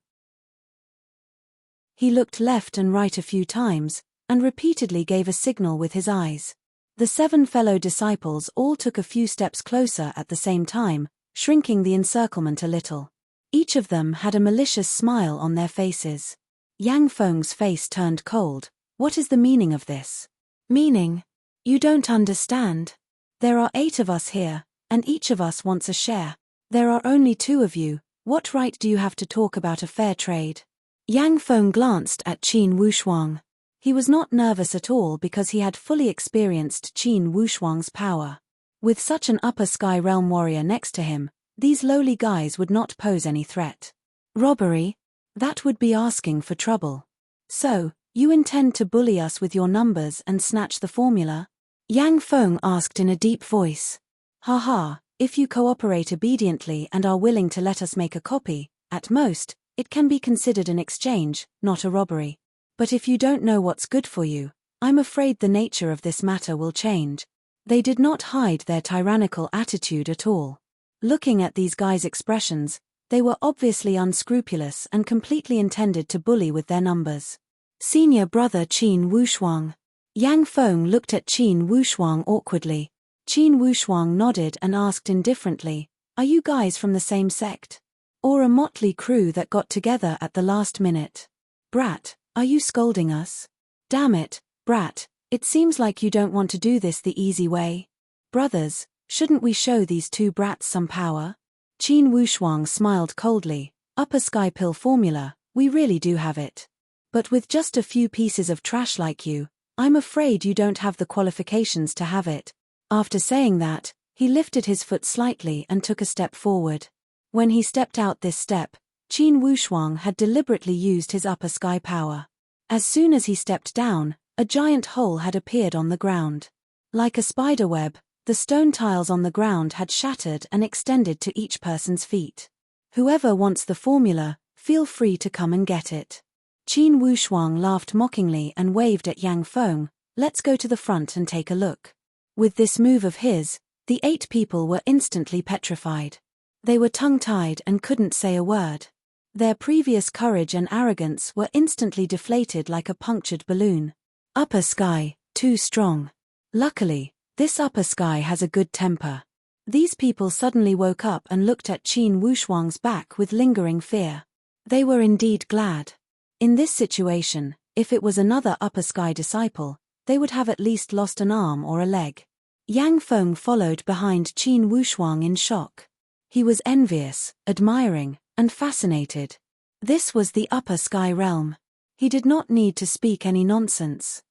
He looked left and right a few times, and repeatedly gave a signal with his eyes. The 7 fellow disciples all took a few steps closer at the same time, shrinking the encirclement a little. Each of them had a malicious smile on their faces. Yang Feng's face turned cold. What is the meaning of this? Meaning? You don't understand. There are 8 of us here, and each of us wants a share. There are only 2 of you. What right do you have to talk about a fair trade? Yang Feng glanced at Qin Wushuang. He was not nervous at all because he had fully experienced Qin Wushuang's power. With such an upper sky realm warrior next to him, these lowly guys would not pose any threat. Robbery? That would be asking for trouble. So, you intend to bully us with your numbers and snatch the formula? Yang Feng asked in a deep voice. Haha, if you cooperate obediently and are willing to let us make a copy, at most, it can be considered an exchange, not a robbery. But if you don't know what's good for you, I'm afraid the nature of this matter will change. They did not hide their tyrannical attitude at all. Looking at these guys' expressions, they were obviously unscrupulous and completely intended to bully with their numbers. Senior brother Qin Wushuang. Yang Feng looked at Qin Wushuang awkwardly. Qin Wushuang nodded and asked indifferently, are you guys from the same sect? Or a motley crew that got together at the last minute? Brat, are you scolding us? Damn it, Brat, it seems like you don't want to do this the easy way. Brothers, shouldn't we show these 2 brats some power? Qin Wushuang smiled coldly. Upper sky pill formula, we really do have it. But with just a few pieces of trash like you, I'm afraid you don't have the qualifications to have it. After saying that, he lifted his foot slightly and took a step forward. When he stepped out this step, Qin Wushuang had deliberately used his upper sky power. As soon as he stepped down, a giant hole had appeared on the ground. Like a spider web, the stone tiles on the ground had shattered and extended to each person's feet. Whoever wants the formula, feel free to come and get it. Qin Wushuang laughed mockingly and waved at Yang Feng, let's go to the front and take a look. With this move of his, the 8 people were instantly petrified. They were tongue-tied and couldn't say a word. Their previous courage and arrogance were instantly deflated like a punctured balloon. Upper sky, too strong. Luckily, this upper sky has a good temper. These people suddenly woke up and looked at Qin Wushuang's back with lingering fear. They were indeed glad. In this situation, if it was another upper sky disciple, they would have at least lost an arm or a leg. Yang Feng followed behind Qin Wushuang in shock. He was envious, admiring, and fascinated. This was the upper sky realm. He did not need to speak any nonsense.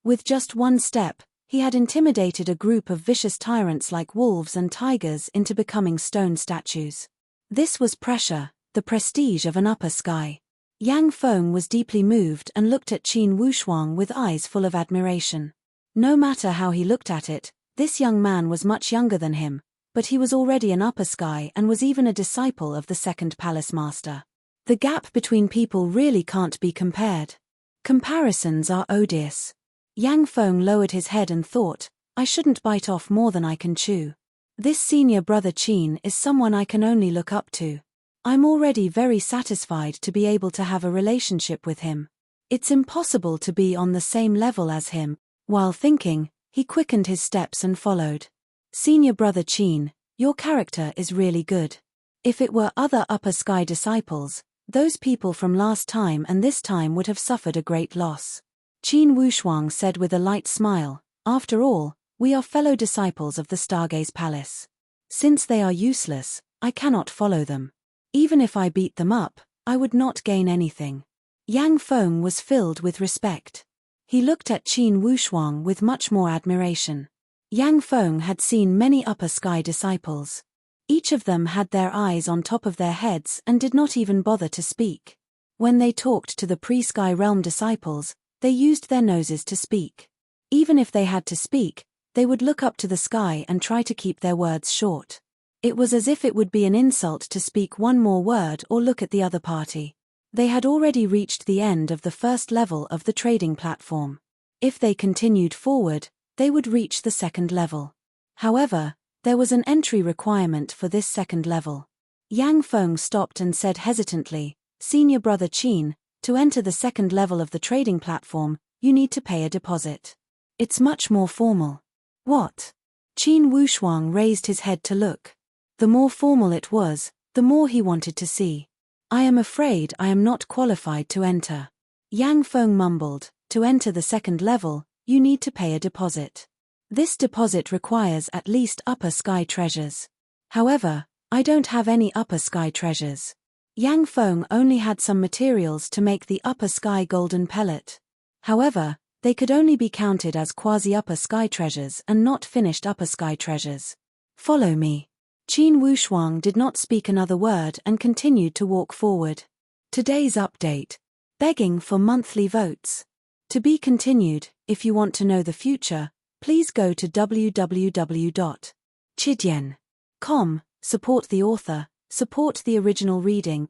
With just one step, he had intimidated a group of vicious tyrants like wolves and tigers into becoming stone statues. This was pressure, the prestige of an upper sky. Yang Feng was deeply moved and looked at Qin Wushuang with eyes full of admiration. No matter how he looked at it, this young man was much younger than him, but he was already an upper sky and was even a disciple of the second palace master. The gap between people really can't be compared. Comparisons are odious. Yang Feng lowered his head and thought, I shouldn't bite off more than I can chew. This senior brother Qin is someone I can only look up to. I'm already very satisfied to be able to have a relationship with him. It's impossible to be on the same level as him. While thinking, he quickened his steps and followed. Senior brother Qin, your character is really good. If it were other upper sky disciples, those people from last time and this time would have suffered a great loss. Qin Wushuang said with a light smile, after all, we are fellow disciples of the Stargaze Palace. Since they are useless, I cannot follow them. Even if I beat them up, I would not gain anything. Yang Feng was filled with respect. He looked at Qin Wushuang with much more admiration. Yang Feng had seen many upper sky disciples. Each of them had their eyes on top of their heads and did not even bother to speak. When they talked to the pre-sky realm disciples, they used their noses to speak. Even if they had to speak, they would look up to the sky and try to keep their words short. It was as if it would be an insult to speak one more word or look at the other party. They had already reached the end of the first level of the trading platform. If they continued forward, they would reach the second level. However, there was an entry requirement for this second level. Yang Feng stopped and said hesitantly, Senior brother Qin, to enter the second level of the trading platform, you need to pay a deposit. It's much more formal. What? Qin Wushuang raised his head to look. The more formal it was, the more he wanted to see. I am afraid I am not qualified to enter. Yang Feng mumbled, to enter the second level, you need to pay a deposit. This deposit requires at least upper sky treasures. However, I don't have any upper sky treasures. Yang Feng only had some materials to make the upper sky golden pellet. However, they could only be counted as quasi-upper sky treasures and not finished upper sky treasures. Follow me. Qin Wushuang did not speak another word and continued to walk forward. Today's update. Begging for monthly votes. To be continued. If you want to know the future, please go to www.chidian.com, support the author, support the original reading.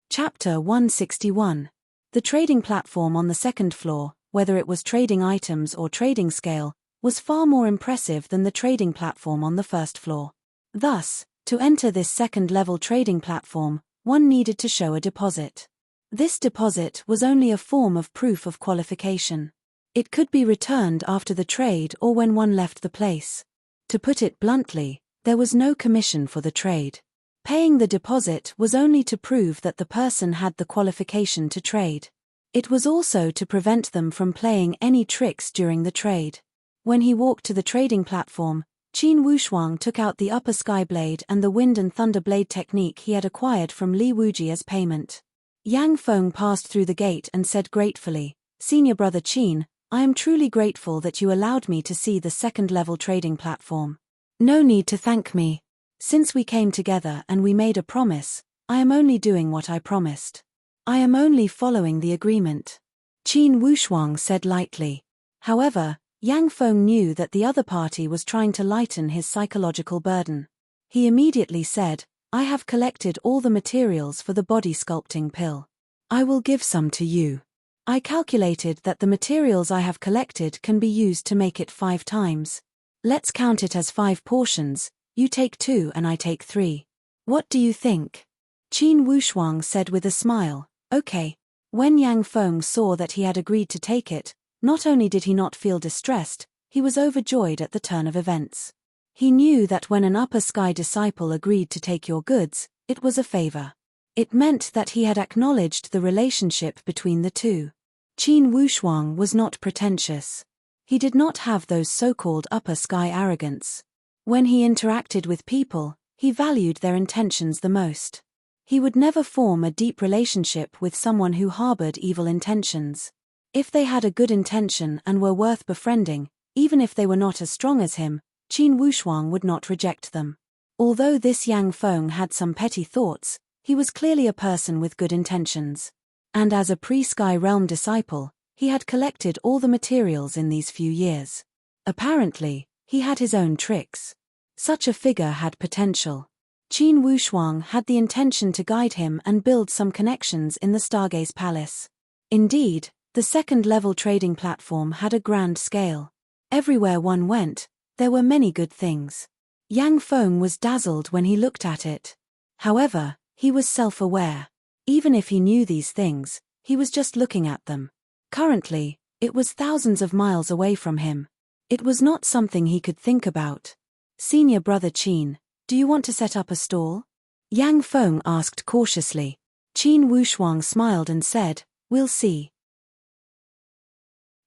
Chapter 161. The trading platform on the second floor, whether it was trading items or trading scale, was far more impressive than the trading platform on the first floor. Thus, to enter this second-level trading platform, one needed to show a deposit. This deposit was only a form of proof of qualification. It could be returned after the trade or when one left the place. To put it bluntly, there was no commission for the trade. Paying the deposit was only to prove that the person had the qualification to trade. It was also to prevent them from playing any tricks during the trade. When he walked to the trading platform, Qin Wushuang took out the upper sky blade and the wind and thunder blade technique he had acquired from Li Wuji as payment. Yang Feng passed through the gate and said gratefully, Senior brother Qin, I am truly grateful that you allowed me to see the second-level trading platform. No need to thank me. Since we came together and we made a promise, I am only doing what I promised. I am only following the agreement. Qin Wushuang said lightly. However, Yang Feng knew that the other party was trying to lighten his psychological burden. He immediately said, I have collected all the materials for the body sculpting pill. I will give some to you. I calculated that the materials I have collected can be used to make it 5 times. Let's count it as 5 portions, you take 2 and I take 3. What do you think? Qin Wushuang said with a smile, okay. When Yang Feng saw that he had agreed to take it, not only did he not feel distressed, he was overjoyed at the turn of events. He knew that when an upper sky disciple agreed to take your goods, it was a favor. It meant that he had acknowledged the relationship between the two. Qin Wushuang was not pretentious. He did not have those so-called upper sky arrogance. When he interacted with people, he valued their intentions the most. He would never form a deep relationship with someone who harbored evil intentions. If they had a good intention and were worth befriending, even if they were not as strong as him, Qin Wushuang would not reject them. Although this Yang Feng had some petty thoughts, he was clearly a person with good intentions. And as a pre-sky realm disciple, he had collected all the materials in these few years. Apparently, he had his own tricks. Such a figure had potential. Qin Wushuang had the intention to guide him and build some connections in the Stargaze Palace. Indeed, the second-level trading platform had a grand scale. Everywhere one went, there were many good things. Yang Feng was dazzled when he looked at it. However, he was self-aware. Even if he knew these things, he was just looking at them. Currently, it was thousands of miles away from him. It was not something he could think about. Senior brother Qin, do you want to set up a stall? Yang Feng asked cautiously. Qin Wushuang smiled and said, we'll see.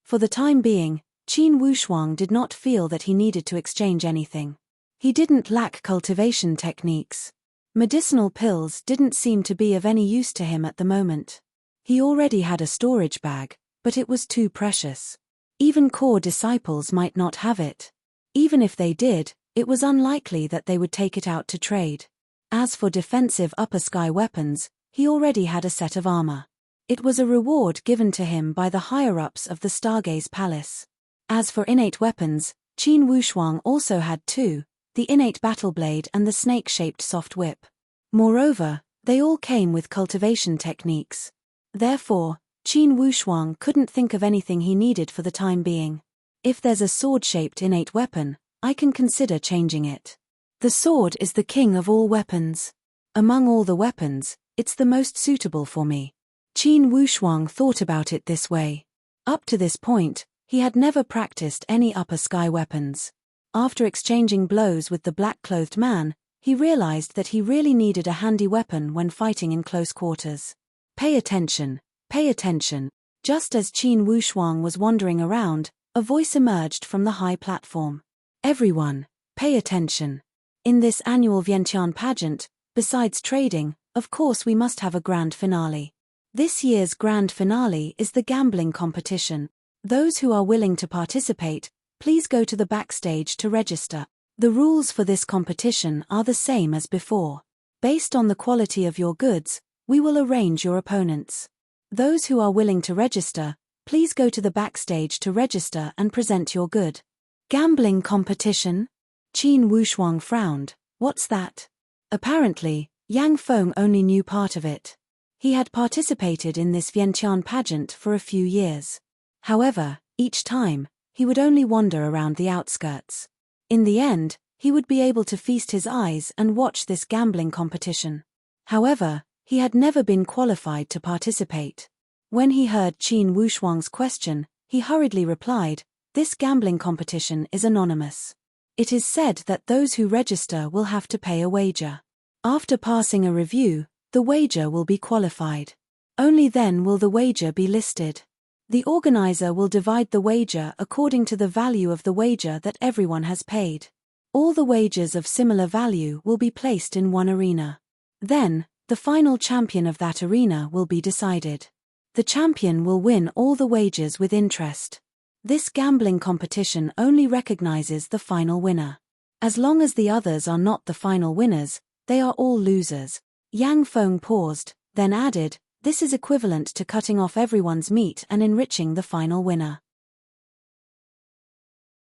For the time being, Qin Wushuang did not feel that he needed to exchange anything. He didn't lack cultivation techniques. Medicinal pills didn't seem to be of any use to him at the moment. He already had a storage bag, but it was too precious. Even core disciples might not have it. Even if they did, it was unlikely that they would take it out to trade. As for defensive upper sky weapons, he already had a set of armor. It was a reward given to him by the higher-ups of the Stargaze Palace. As for innate weapons, Qin Wushuang also had two, the innate battle blade and the snake-shaped soft whip. Moreover, they all came with cultivation techniques. Therefore, Qin Wushuang couldn't think of anything he needed for the time being. If there's a sword-shaped innate weapon, I can consider changing it. The sword is the king of all weapons. Among all the weapons, it's the most suitable for me. Qin Wushuang thought about it this way. Up to this point, he had never practiced any upper sky weapons. After exchanging blows with the black-clothed man, he realized that he really needed a handy weapon when fighting in close quarters. Pay attention, pay attention. Just as Qin Wushuang was wandering around, a voice emerged from the high platform. Everyone, pay attention. In this annual Vientiane pageant, besides trading, of course we must have a grand finale. This year's grand finale is the gambling competition. Those who are willing to participate, please go to the backstage to register. The rules for this competition are the same as before. Based on the quality of your goods, we will arrange your opponents. Those who are willing to register, please go to the backstage to register and present your good. Gambling competition? Qin Wushuang frowned. What's that? Apparently, Yang Feng only knew part of it. He had participated in this Vientiane pageant for a few years. However, each time, he would only wander around the outskirts. In the end, he would be able to feast his eyes and watch this gambling competition. However, he had never been qualified to participate. When he heard Qin Wushuang's question, he hurriedly replied, "This gambling competition is anonymous. It is said that those who register will have to pay a wager. After passing a review, the wager will be qualified. Only then will the wager be listed. The organizer will divide the wager according to the value of the wager that everyone has paid. All the wagers of similar value will be placed in one arena. Then, the final champion of that arena will be decided. The champion will win all the wagers with interest. This gambling competition only recognizes the final winner. As long as the others are not the final winners, they are all losers." Yang Feng paused, then added, "This is equivalent to cutting off everyone's meat and enriching the final winner.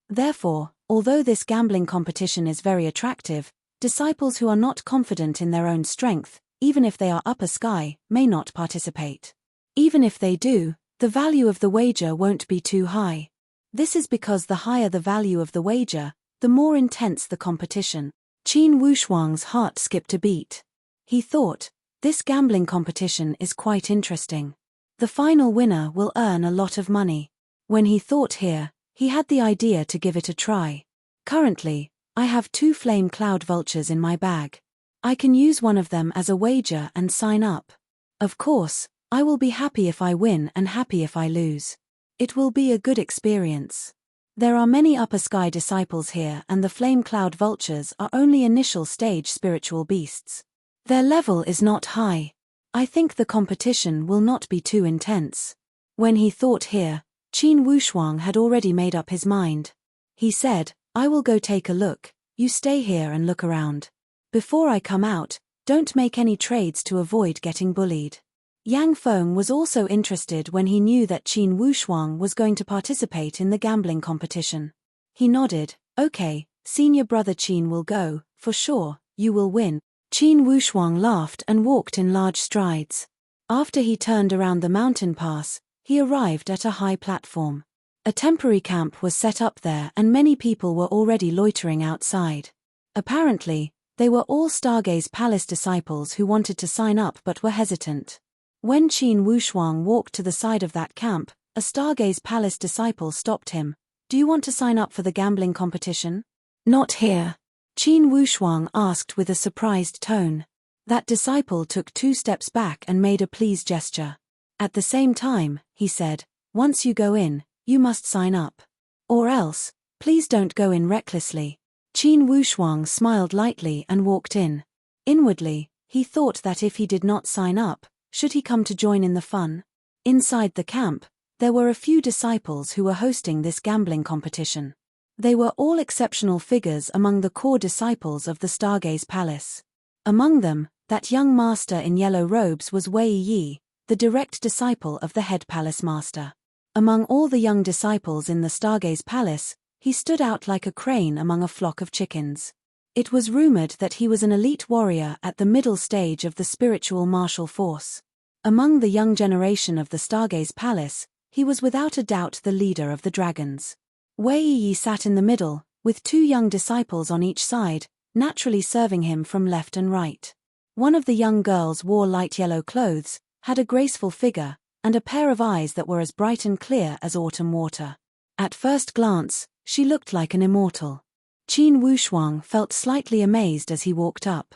Therefore, although this gambling competition is very attractive, disciples who are not confident in their own strength, even if they are upper sky, may not participate. Even if they do, the value of the wager won't be too high. This is because the higher the value of the wager, the more intense the competition." Qin Wushuang's heart skipped a beat. He thought, this gambling competition is quite interesting. The final winner will earn a lot of money. When he thought here, he had the idea to give it a try. Currently, I have 2 flame cloud vultures in my bag. I can use one of them as a wager and sign up. Of course, I will be happy if I win and happy if I lose. It will be a good experience. There are many upper sky disciples here, and the flame cloud vultures are only initial stage spiritual beasts. Their level is not high. I think the competition will not be too intense. When he thought here, Qin Wushuang had already made up his mind. He said, "I will go take a look, you stay here and look around. Before I come out, don't make any trades to avoid getting bullied." Yang Feng was also interested when he knew that Qin Wushuang was going to participate in the gambling competition. He nodded, "Okay, senior brother Qin will go, for sure, you will win." Qin Wushuang laughed and walked in large strides. After he turned around the mountain pass, he arrived at a high platform. A temporary camp was set up there and many people were already loitering outside. Apparently, they were all Stargaze Palace disciples who wanted to sign up but were hesitant. When Qin Wushuang walked to the side of that camp, a Stargaze Palace disciple stopped him. "Do you want to sign up for the gambling competition?" "Not here," Qin Wushuang asked with a surprised tone. That disciple took 2 steps back and made a please gesture. At the same time, he said, "Once you go in, you must sign up. Or else, please don't go in recklessly." Qin Wushuang smiled lightly and walked in. Inwardly, he thought that if he did not sign up, should he come to join in the fun? Inside the camp, there were a few disciples who were hosting this gambling competition. They were all exceptional figures among the core disciples of the Stargaze Palace. Among them, that young master in yellow robes was Wei Yi, the direct disciple of the head palace master. Among all the young disciples in the Stargaze Palace, he stood out like a crane among a flock of chickens. It was rumored that he was an elite warrior at the middle stage of the spiritual martial force. Among the young generation of the Stargaze Palace, he was without a doubt the leader of the dragons. Wei Yi sat in the middle, with 2 young disciples on each side, naturally serving him from left and right. One of the young girls wore light yellow clothes, had a graceful figure, and a pair of eyes that were as bright and clear as autumn water. At first glance, she looked like an immortal. Qin Wushuang felt slightly amazed as he walked up.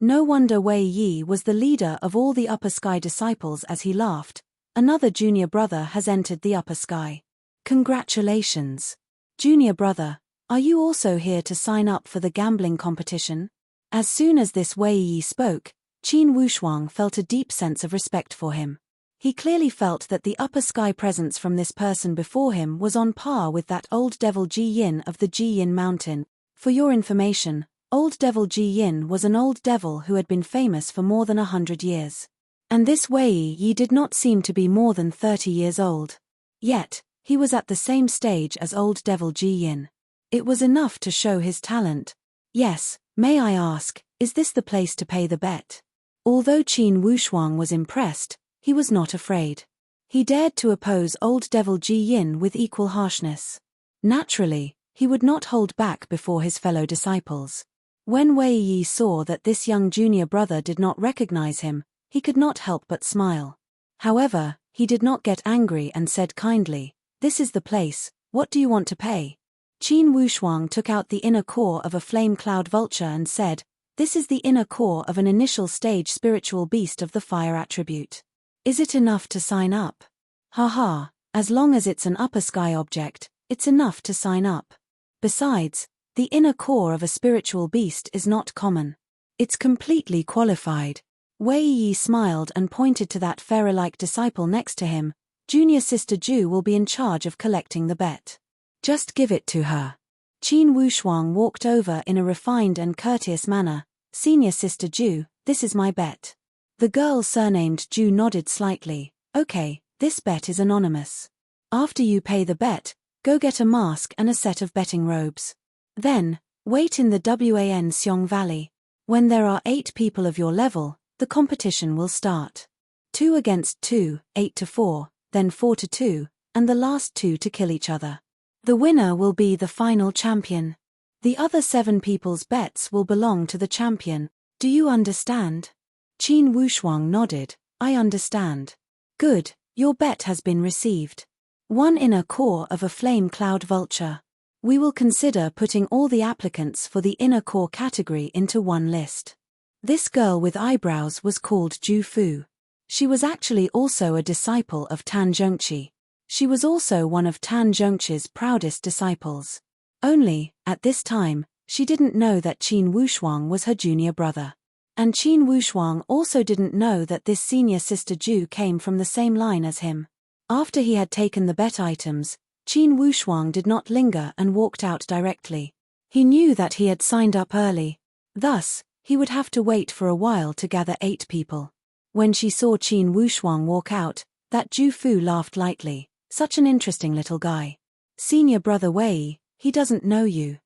No wonder Wei Yi was the leader of all the upper sky disciples as he laughed. "Another junior brother has entered the upper sky. Congratulations. Junior brother, are you also here to sign up for the gambling competition?" As soon as this Wei Yi spoke, Qin Wushuang felt a deep sense of respect for him. He clearly felt that the upper sky presence from this person before him was on par with that old devil Ji Yin of the Ji Yin mountain. For your information, old devil Ji Yin was an old devil who had been famous for more than 100 years. And this Wei Yi did not seem to be more than 30 years old. Yet, he was at the same stage as old devil Ji Yin. It was enough to show his talent. "Yes, may I ask, is this the place to pay the bet?" Although Qin Wushuang was impressed, he was not afraid. He dared to oppose old devil Ji Yin with equal harshness. Naturally, he would not hold back before his fellow disciples. When Wei Yi saw that this young junior brother did not recognize him, he could not help but smile. However, he did not get angry and said kindly, "This is the place, what do you want to pay?" Qin Wushuang took out the inner core of a flame cloud vulture and said, "This is the inner core of an initial stage spiritual beast of the fire attribute. Is it enough to sign up?" "Haha, as long as it's an upper sky object, it's enough to sign up. Besides, the inner core of a spiritual beast is not common. It's completely qualified." Wei Yi smiled and pointed to that pharaoh-like disciple next to him. "Junior Sister Ju will be in charge of collecting the bet. Just give it to her." Qin Wushuang walked over in a refined and courteous manner. "Senior Sister Ju, this is my bet." The girl surnamed Ju nodded slightly. "Okay, this bet is anonymous. After you pay the bet, go get a mask and a set of betting robes. Then, wait in the Wan Xiong Valley. When there are 8 people of your level, the competition will start. 2 against 2, 8 to 4, then 4 to 2, and the last 2 to kill each other. The winner will be the final champion. The other 7 people's bets will belong to the champion. Do you understand?" Qin Wushuang nodded. "I understand." "Good, your bet has been received. 1 inner core of a flame cloud vulture. We will consider putting all the applicants for the inner core category into one list." This girl with eyebrows was called Ju Fu. She was actually also a disciple of Tan Zhongqi. She was also one of Tan Zhongqi's proudest disciples. Only, at this time, she didn't know that Qin Wushuang was her junior brother. And Qin Wushuang also didn't know that this senior sister Ju came from the same line as him. After he had taken the bet items, Qin Wushuang did not linger and walked out directly. He knew that he had signed up early. Thus, he would have to wait for a while to gather 8 people. When she saw Qin Wushuang walk out, that Ju Fu laughed lightly. "Such an interesting little guy. Senior brother Wei, he doesn't know you."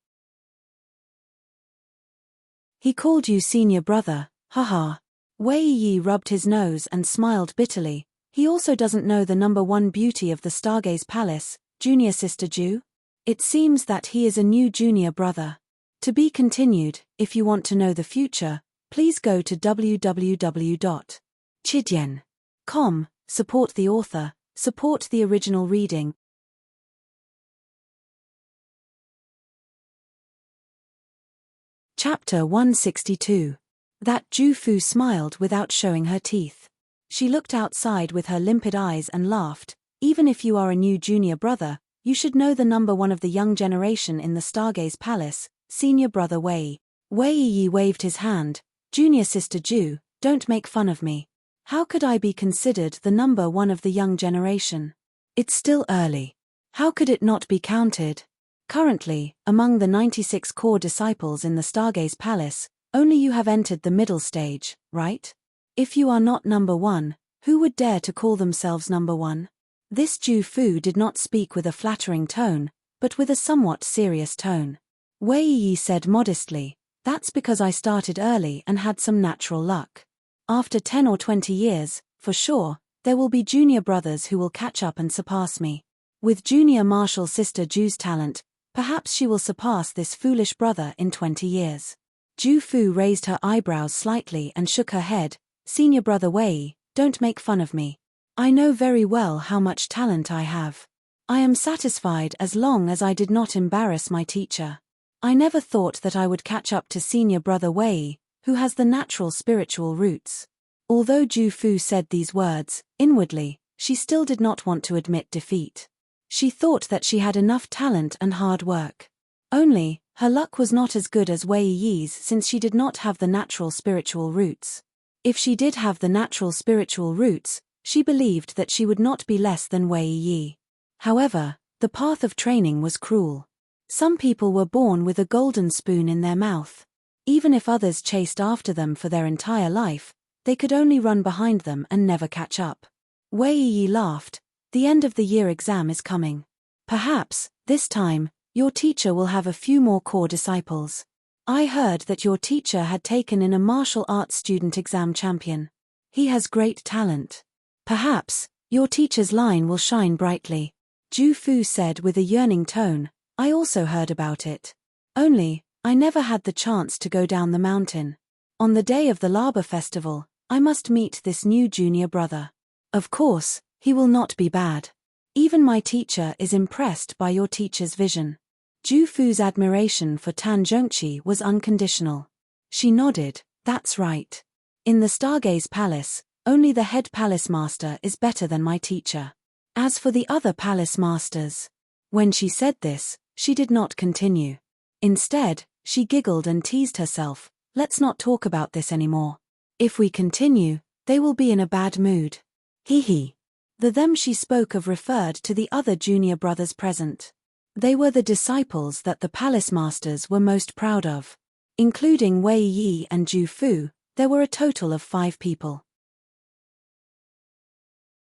He called you senior brother, haha. Wei Yi rubbed his nose and smiled bitterly. He also doesn't know the number one beauty of the Stargaze Palace, junior sister Ju? It seems that he is a new junior brother. To be continued. If you want to know the future, please go to www.chidian.com, support the author, support the original reading. Chapter 162. That Ju Fu smiled without showing her teeth. She looked outside with her limpid eyes and laughed. Even if you are a new junior brother, you should know the number one of the young generation in the Stargaze Palace, senior brother Wei. Wei Yi waved his hand. Junior sister Ju, don't make fun of me. How could I be considered the number one of the young generation? It's still early. How could it not be counted? Currently, among the 96 core disciples in the Stargaze Palace, only you have entered the middle stage, right? If you are not number one, who would dare to call themselves number one? This Ju Fu did not speak with a flattering tone, but with a somewhat serious tone. Wei Yi said modestly, that's because I started early and had some natural luck. After 10 or 20 years, for sure, there will be junior brothers who will catch up and surpass me. With junior martial sister Ju's talent, perhaps she will surpass this foolish brother in 20 years. Ju Fu raised her eyebrows slightly and shook her head. Senior brother Wei, don't make fun of me. I know very well how much talent I have. I am satisfied as long as I did not embarrass my teacher. I never thought that I would catch up to senior brother Wei, who has the natural spiritual roots. Although Ju Fu said these words, inwardly, she still did not want to admit defeat. She thought that she had enough talent and hard work. Only, her luck was not as good as Wei Yi's since she did not have the natural spiritual roots. If she did have the natural spiritual roots, she believed that she would not be less than Wei Yi. However, the path of training was cruel. Some people were born with a golden spoon in their mouth. Even if others chased after them for their entire life, they could only run behind them and never catch up. Wei Yi laughed. The end of the year exam is coming. Perhaps, this time, your teacher will have a few more core disciples. I heard that your teacher had taken in a martial arts student exam champion. He has great talent. Perhaps, your teacher's line will shine brightly. Ju Fu said with a yearning tone. I also heard about it. Only, I never had the chance to go down the mountain. On the day of the Laba festival, I must meet this new junior brother. Of course, he will not be bad. Even my teacher is impressed by your teacher's vision. Ju Fu's admiration for Tan Zhongqi was unconditional. She nodded, that's right. In the Stargaze Palace, only the head palace master is better than my teacher. As for the other palace masters. When she said this, she did not continue. Instead, she giggled and teased herself, let's not talk about this anymore. If we continue, they will be in a bad mood. Hee hee. The them she spoke of referred to the other junior brothers present. They were the disciples that the palace masters were most proud of. Including Wei Yi and Ju Fu, there were a total of 5 people.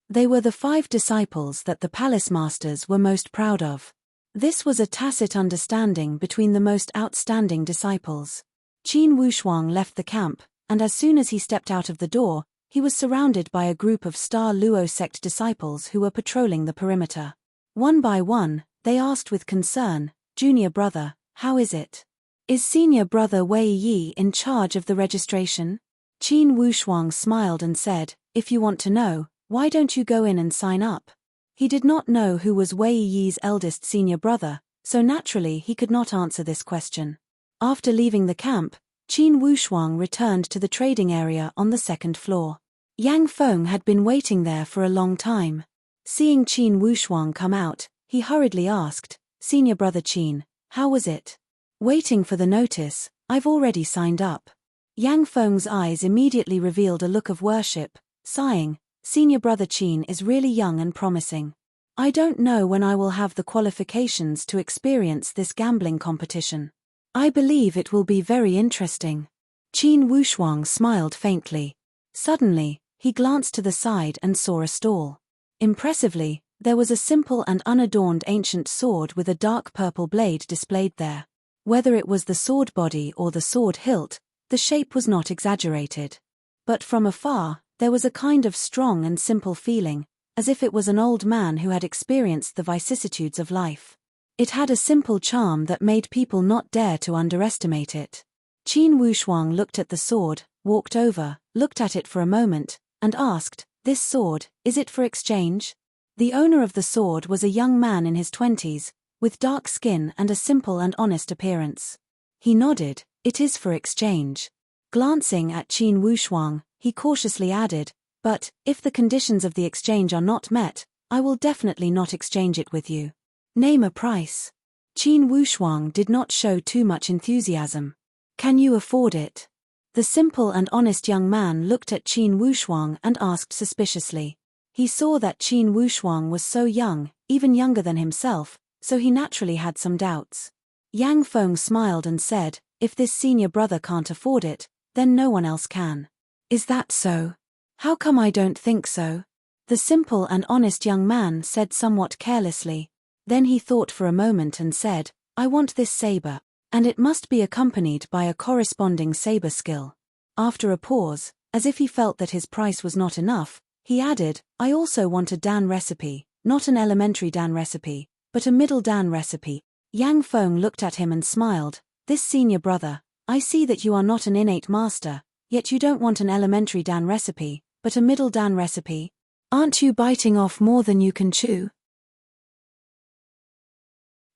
They were the 5 disciples that the palace masters were most proud of. This was a tacit understanding between the most outstanding disciples. Qin Wushuang left the camp, and as soon as he stepped out of the door, he was surrounded by a group of Star Luo sect disciples who were patrolling the perimeter. One by one, they asked with concern, Junior brother, how is it? Is senior brother Wei Yi in charge of the registration? Qin Wushuang smiled and said, if you want to know, why don't you go in and sign up? He did not know who was Wei Yi's eldest senior brother, so naturally he could not answer this question. After leaving the camp, Qin Wushuang returned to the trading area on the 2nd floor. Yang Feng had been waiting there for a long time. Seeing Qin Wushuang come out, he hurriedly asked, Senior brother Qin, how was it? Waiting for the notice, I've already signed up. Yang Feng's eyes immediately revealed a look of worship, sighing, Senior brother Qin is really young and promising. I don't know when I will have the qualifications to experience this gambling competition. I believe it will be very interesting. Qin Wushuang smiled faintly. Suddenly, he glanced to the side and saw a stall. Impressively, there was a simple and unadorned ancient sword with a dark purple blade displayed there. Whether it was the sword body or the sword hilt, The shape was not exaggerated. But from afar, there was a kind of strong and simple feeling, as if it was an old man who had experienced the vicissitudes of life. It had a simple charm that made people not dare to underestimate it. Qin Wushuang looked at the sword, walked over, looked at it for a moment, and asked, "This sword, is it for exchange?" The owner of the sword was a young man in his 20s, with dark skin and a simple and honest appearance. He nodded, "It is for exchange." Glancing at Qin Wushuang, he cautiously added, "But, if the conditions of the exchange are not met, I will definitely not exchange it with you. Name a price." Qin Wushuang did not show too much enthusiasm. "Can you afford it?" The simple and honest young man looked at Qin Wushuang and asked suspiciously. He saw that Qin Wushuang was so young, even younger than himself, so he naturally had some doubts. Yang Feng smiled and said, "If this senior brother can't afford it, then no one else can." "Is that so? How come I don't think so?" The simple and honest young man said somewhat carelessly. Then he thought for a moment and said, "I want this saber, and it must be accompanied by a corresponding saber skill." After a pause, as if he felt that his price was not enough, he added, "I also want a Dan recipe, not an elementary Dan recipe, but a middle Dan recipe." Yang Feng looked at him and smiled. "This senior brother, I see that you are not an innate master, yet you don't want an elementary Dan recipe, but a middle Dan recipe. Aren't you biting off more than you can chew?"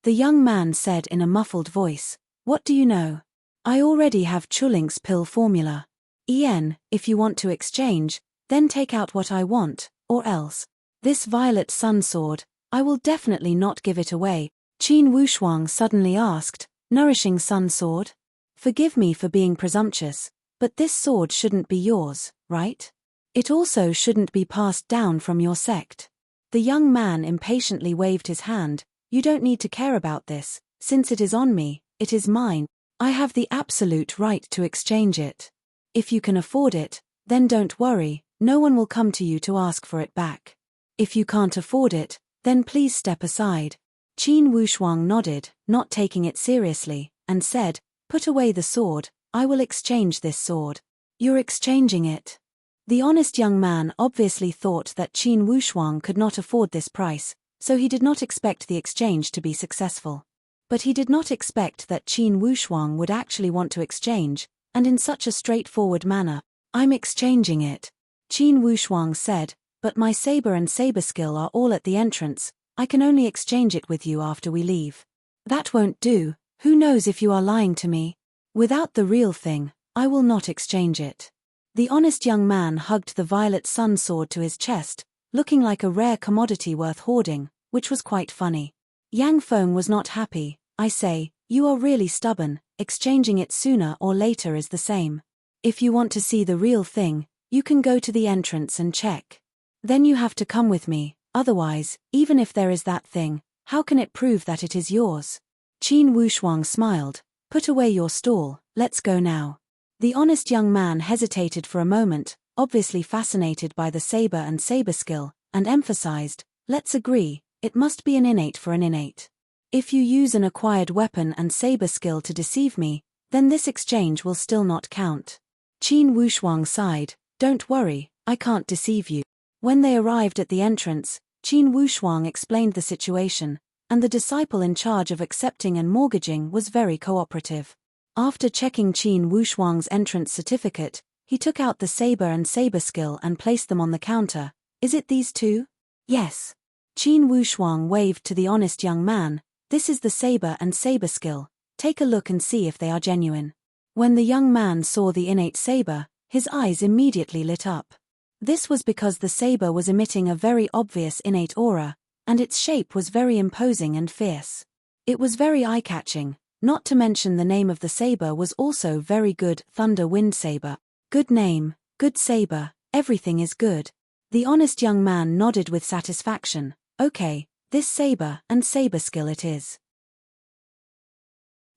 The young man said in a muffled voice, "What do you know? I already have Chulink's pill formula. If you want to exchange, then take out what I want, or else. This violet sun sword, I will definitely not give it away." Qin Wushuang suddenly asked, "Nourishing sun sword? Forgive me for being presumptuous, but this sword shouldn't be yours, right? It also shouldn't be passed down from your sect." The young man impatiently waved his hand. "You don't need to care about this, since it is on me, it is mine. I have the absolute right to exchange it. If you can afford it, then don't worry, no one will come to you to ask for it back. If you can't afford it, then please step aside." Qin Wushuang nodded, not taking it seriously, and said, "Put away the sword, I will exchange this sword." "You're exchanging it?" The honest young man obviously thought that Qin Wushuang could not afford this price, so he did not expect the exchange to be successful. But he did not expect that Qin Wushuang would actually want to exchange, and in such a straightforward manner. "I'm exchanging it," Qin Wushuang said, "but my saber and saber skill are all at the entrance. I can only exchange it with you after we leave." "That won't do, who knows if you are lying to me? Without the real thing, I will not exchange it." The honest young man hugged the violet sun sword to his chest, looking like a rare commodity worth hoarding, which was quite funny. Yang Feng was not happy. "I say, you are really stubborn, exchanging it sooner or later is the same. If you want to see the real thing, you can go to the entrance and check. Then you have to come with me, otherwise, even if there is that thing, how can it prove that it is yours?" Qin Wushuang smiled. "Put away your stall, let's go now." The honest young man hesitated for a moment, obviously fascinated by the saber and saber skill, and emphasized, "Let's agree, it must be an innate for an innate. If you use an acquired weapon and saber skill to deceive me, then this exchange will still not count." Qin Wushuang sighed, "Don't worry, I can't deceive you." When they arrived at the entrance, Qin Wushuang explained the situation, and the disciple in charge of accepting and mortgaging was very cooperative. After checking Qin Wushuang's entrance certificate, he took out the saber and saber skill and placed them on the counter. "Is it these two?" "Yes." Qin Wushuang waved to the honest young man. "This is the saber and saber skill. Take a look and see if they are genuine." When the young man saw the innate saber, his eyes immediately lit up. This was because the saber was emitting a very obvious innate aura, and its shape was very imposing and fierce. It was very eye-catching, not to mention the name of the saber was also very good, Thunder Wind Saber. "Good name, good saber, everything is good." The honest young man nodded with satisfaction. "Okay, this saber and saber skill it is.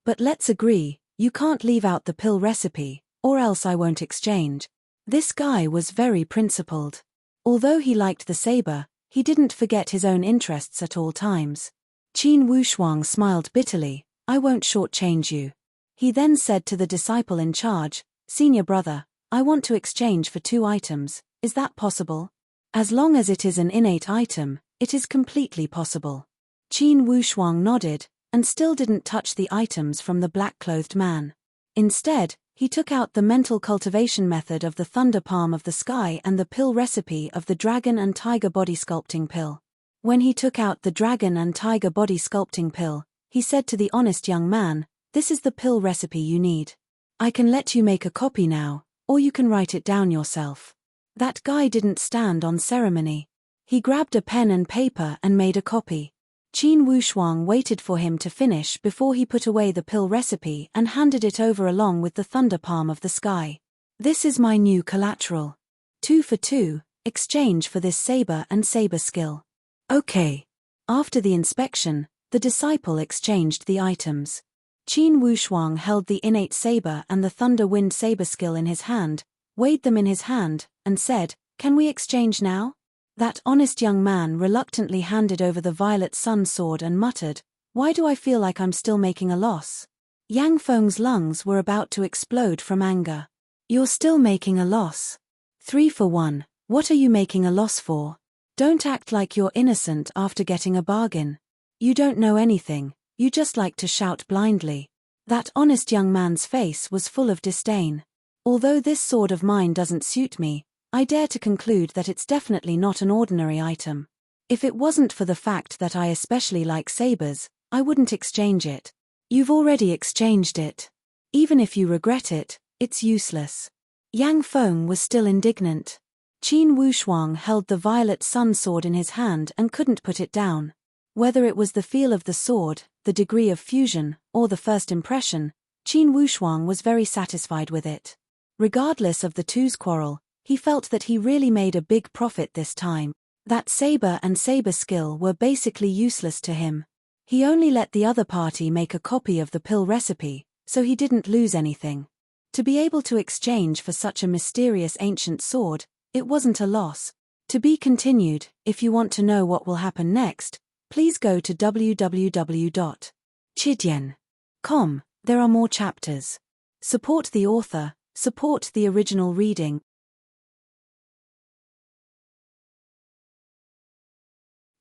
But let's agree, you can't leave out the pill recipe, or else I won't exchange." This guy was very principled. Although he liked the saber, he didn't forget his own interests at all times. Qin Wushuang smiled bitterly. "I won't shortchange you." He then said to the disciple in charge, "Senior brother, I want to exchange for 2 items, is that possible?" "As long as it is an innate item, it is completely possible." Qin Wushuang nodded, and still didn't touch the items from the black-clothed man. Instead, he took out the mental cultivation method of the thunder palm of the sky and the pill recipe of the dragon and tiger body sculpting pill. When he took out the dragon and tiger body sculpting pill, he said to the honest young man, "This is the pill recipe you need. I can let you make a copy now, or you can write it down yourself." That guy didn't stand on ceremony. He grabbed a pen and paper and made a copy. Qin Wushuang waited for him to finish before he put away the pill recipe and handed it over along with the thunder palm of the sky. "This is my new collateral. 2 for 2, exchange for this saber and saber skill." "Okay." After the inspection, the disciple exchanged the items. Qin Wushuang held the innate saber and the thunder wind saber skill in his hand, weighed them in his hand, and said, "Can we exchange now?" That honest young man reluctantly handed over the violet sun sword and muttered, "Why do I feel like I'm still making a loss?" Yang Feng's lungs were about to explode from anger. "You're still making a loss. 3 for 1, what are you making a loss for? Don't act like you're innocent after getting a bargain. You don't know anything, you just like to shout blindly." That honest young man's face was full of disdain. "Although this sword of mine doesn't suit me, I dare to conclude that it's definitely not an ordinary item. If it wasn't for the fact that I especially like sabers, I wouldn't exchange it." "You've already exchanged it. Even if you regret it, it's useless." Yang Feng was still indignant. Qin Wushuang held the violet sun sword in his hand and couldn't put it down. Whether it was the feel of the sword, the degree of fusion, or the first impression, Qin Wushuang was very satisfied with it. Regardless of the two's quarrel, he felt that he really made a big profit this time. That saber and saber skill were basically useless to him. He only let the other party make a copy of the pill recipe, so he didn't lose anything. To be able to exchange for such a mysterious ancient sword, it wasn't a loss. To be continued. If you want to know what will happen next, please go to www.chidian.com. There are more chapters. Support the author, support the original reading.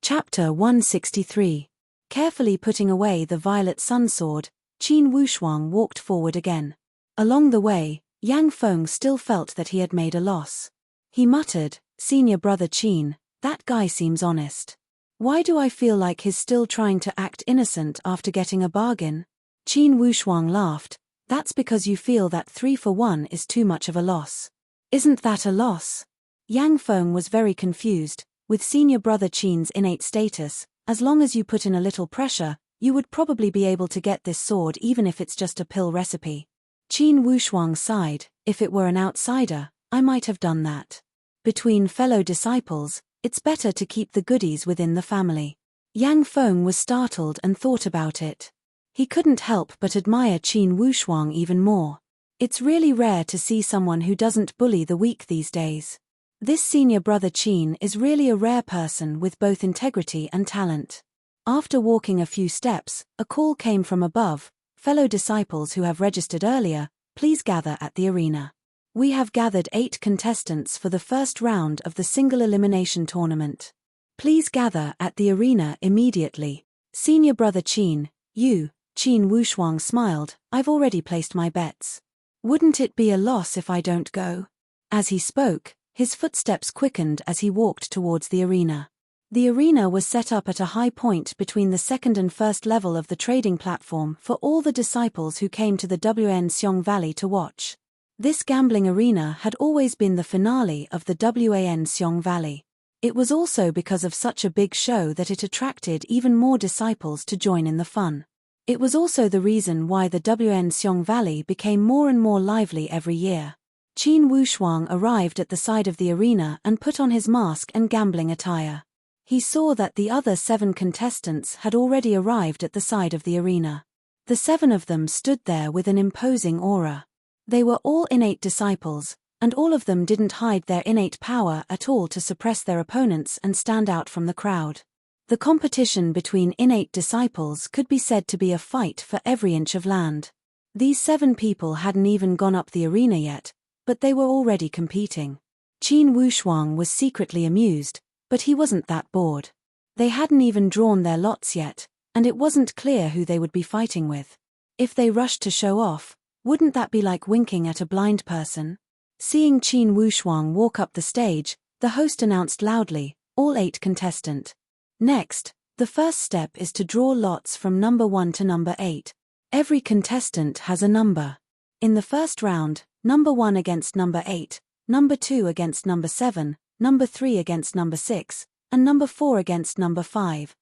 Chapter 163. Carefully putting away the violet sun sword, Qin Wushuang walked forward again. Along the way, Yang Feng still felt that he had made a loss. He muttered, "Senior brother Qin, that guy seems honest. Why do I feel like he's still trying to act innocent after getting a bargain?" Qin Wushuang laughed, "That's because you feel that 3 for 1 is too much of a loss. Isn't that a loss?" Yang Feng was very confused. With senior brother Qin's innate status, as long as you put in a little pressure, you would probably be able to get this sword even if it's just a pill recipe. Qin Wushuang sighed, "If it were an outsider, I might have done that. Between fellow disciples, it's better to keep the goodies within the family." Yang Feng was startled and thought about it. He couldn't help but admire Qin Wushuang even more. It's really rare to see someone who doesn't bully the weak these days. This senior brother Qin is really a rare person with both integrity and talent. After walking a few steps, a call came from above, "Fellow disciples who have registered earlier, please gather at the arena. We have gathered 8 contestants for the first round of the single elimination tournament. Please gather at the arena immediately." "Senior brother Qin, you," Qin Wushuang smiled, "I've already placed my bets. Wouldn't it be a loss if I don't go?" As he spoke, his footsteps quickened as he walked towards the arena. The arena was set up at a high point between the second and first level of the trading platform for all the disciples who came to the Wanxiong Valley to watch. This gambling arena had always been the finale of the Wanxiong Valley. It was also because of such a big show that it attracted even more disciples to join in the fun. It was also the reason why the Wanxiong Valley became more and more lively every year. Qin Wushuang arrived at the side of the arena and put on his mask and gambling attire. He saw that the other 7 contestants had already arrived at the side of the arena. The 7 of them stood there with an imposing aura. They were all innate disciples, and all of them didn't hide their innate power at all to suppress their opponents and stand out from the crowd. The competition between innate disciples could be said to be a fight for every inch of land. These 7 people hadn't even gone up the arena yet, but they were already competing. Qin Wushuang was secretly amused, but he wasn't that bored. They hadn't even drawn their lots yet, and it wasn't clear who they would be fighting with. If they rushed to show off, wouldn't that be like winking at a blind person? Seeing Qin Wushuang walk up the stage, the host announced loudly, all 8 contestant. Next, the first step is to draw lots from number 1 to number 8. Every contestant has a number. In the first round, number 1 against number 8, number 2 against number 7, number 3 against number 6, and number 4 against number 5.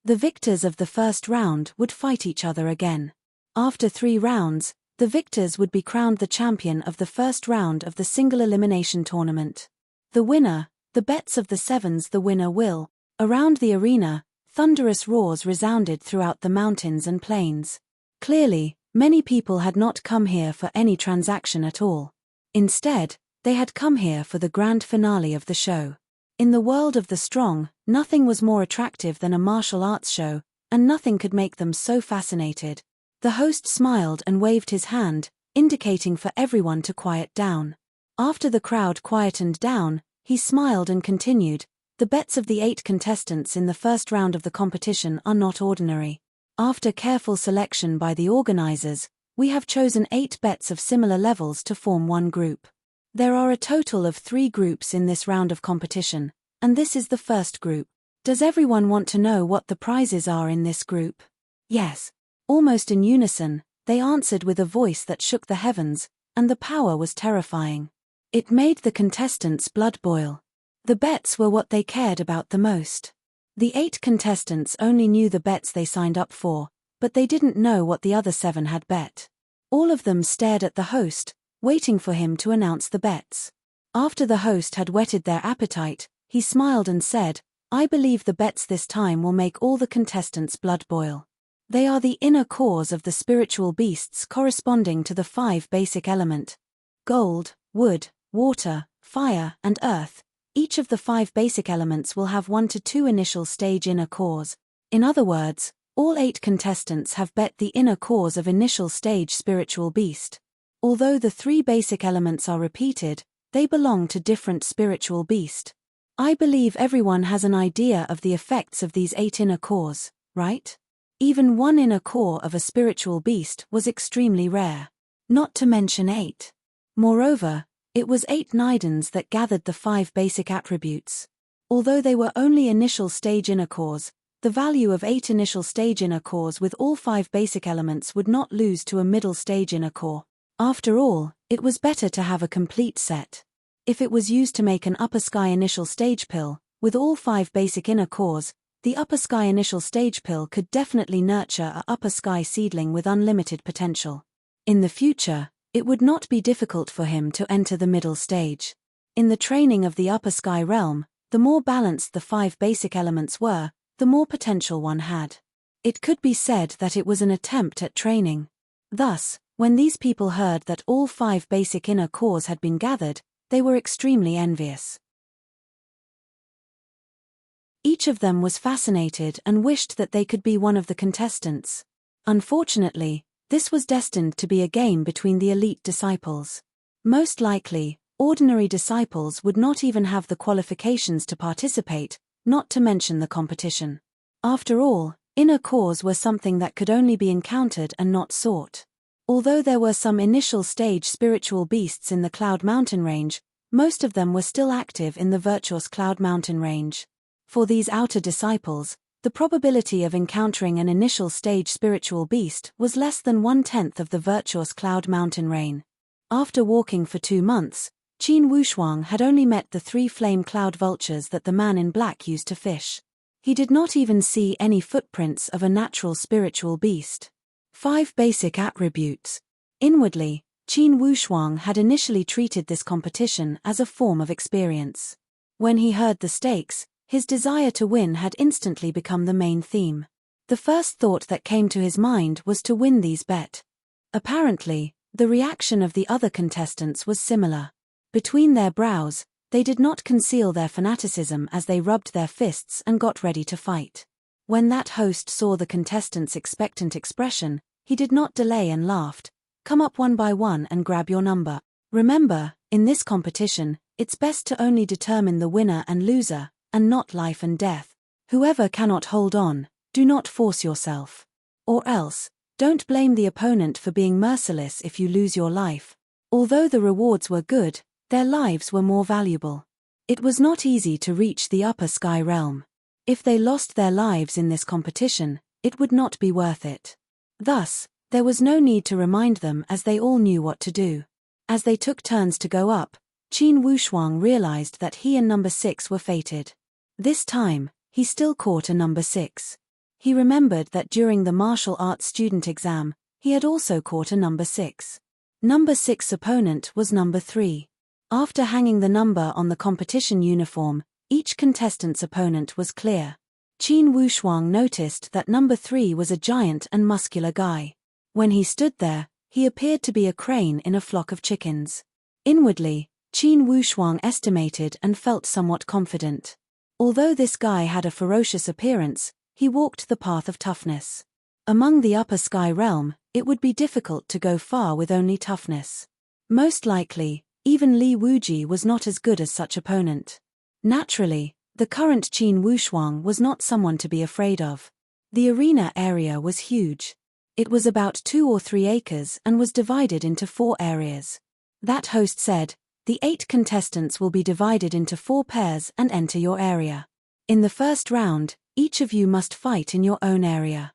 The victors of the first round would fight each other again. After 3 rounds, the victors would be crowned the champion of the first round of the single elimination tournament. The winner, the bets of the 7s, the winner will. Around the arena, thunderous roars resounded throughout the mountains and plains. Clearly, many people had not come here for any transaction at all. Instead, they had come here for the grand finale of the show. In the world of the strong, nothing was more attractive than a martial arts show, and nothing could make them so fascinated. The host smiled and waved his hand, indicating for everyone to quiet down. After the crowd quietened down, he smiled and continued, "The bets of the 8 contestants in the first round of the competition are not ordinary. After careful selection by the organizers, we have chosen 8 bets of similar levels to form one group. There are a total of 3 groups in this round of competition, and this is the first group. Does everyone want to know what the prizes are in this group?" Yes. Almost in unison, they answered with a voice that shook the heavens, and the power was terrifying. It made the contestants' blood boil. The bets were what they cared about the most. The 8 contestants only knew the bets they signed up for, but they didn't know what the other 7 had bet. All of them stared at the host, waiting for him to announce the bets. After the host had whetted their appetite, he smiled and said, "I believe the bets this time will make all the contestants' blood boil. They are the inner cores of the spiritual beasts corresponding to the 5 basic elements: gold, wood, water, fire, and earth. Each of the 5 basic elements will have 1 to 2 initial stage inner cores. In other words, all 8 contestants have bet the inner cores of initial stage spiritual beast. Although the 3 basic elements are repeated, they belong to different spiritual beast. I believe everyone has an idea of the effects of these 8 inner cores, right? Even 1 inner core of a spiritual beast was extremely rare. Not to mention 8. Moreover, it was 8 Nidans that gathered the 5 basic attributes. Although they were only initial stage inner cores, the value of 8 initial stage inner cores with all 5 basic elements would not lose to a middle stage inner core. After all, it was better to have a complete set. If it was used to make an upper sky initial stage pill, with all 5 basic inner cores, the upper sky initial stage pill could definitely nurture a upper sky seedling with unlimited potential. In the future, it would not be difficult for him to enter the middle stage. In the training of the upper sky realm, the more balanced the 5 basic elements were, the more potential one had. It could be said that it was an attempt at training. Thus, when these people heard that all 5 basic inner cores had been gathered, they were extremely envious. Each of them was fascinated and wished that they could be one of the contestants. Unfortunately, this was destined to be a game between the elite disciples. Most likely, ordinary disciples would not even have the qualifications to participate, not to mention the competition. After all, inner cores were something that could only be encountered and not sought. Although there were some initial stage spiritual beasts in the Cloud Mountain range, most of them were still active in the virtuous Cloud Mountain range. For these outer disciples, the probability of encountering an initial stage spiritual beast was less than 1/10 of the virtuous Cloud Mountain range. After walking for 2 months, Qin Wushuang had only met the 3 flame cloud vultures that the man in black used to fish. He did not even see any footprints of a natural spiritual beast. 5 basic attributes. Inwardly, Qin Wushuang had initially treated this competition as a form of experience. When he heard the stakes, his desire to win had instantly become the main theme. The first thought that came to his mind was to win these bets. Apparently, the reaction of the other contestants was similar. Between their brows, they did not conceal their fanaticism as they rubbed their fists and got ready to fight. When that host saw the contestants' expectant expression, he did not delay and laughed. Come up one by one and grab your number. Remember, in this competition, it's best to only determine the winner and loser, and not life and death. Whoever cannot hold on, do not force yourself. Or else, don't blame the opponent for being merciless if you lose your life. Although the rewards were good, their lives were more valuable. It was not easy to reach the upper sky realm. If they lost their lives in this competition, it would not be worth it. Thus, there was no need to remind them as they all knew what to do. As they took turns to go up, Qin Wushuang realized that he and number 6 were fated. This time, he still caught a number 6. He remembered that during the martial arts student exam, he had also caught a number 6. Number 6's opponent was number 3. After hanging the number on the competition uniform, each contestant's opponent was clear. Qin Wushuang noticed that number 3 was a giant and muscular guy. When he stood there, he appeared to be a crane in a flock of chickens. Inwardly, Qin Wushuang estimated and felt somewhat confident. Although this guy had a ferocious appearance, he walked the path of toughness. Among the upper sky realm, it would be difficult to go far with only toughness. Most likely, even Li Wuji was not as good as such opponent. Naturally, the current Qin Wushuang was not someone to be afraid of. The arena area was huge. It was about 2 or 3 acres and was divided into 4 areas. That host said, "The 8 contestants will be divided into 4 pairs and enter your area. In the first round, each of you must fight in your own area.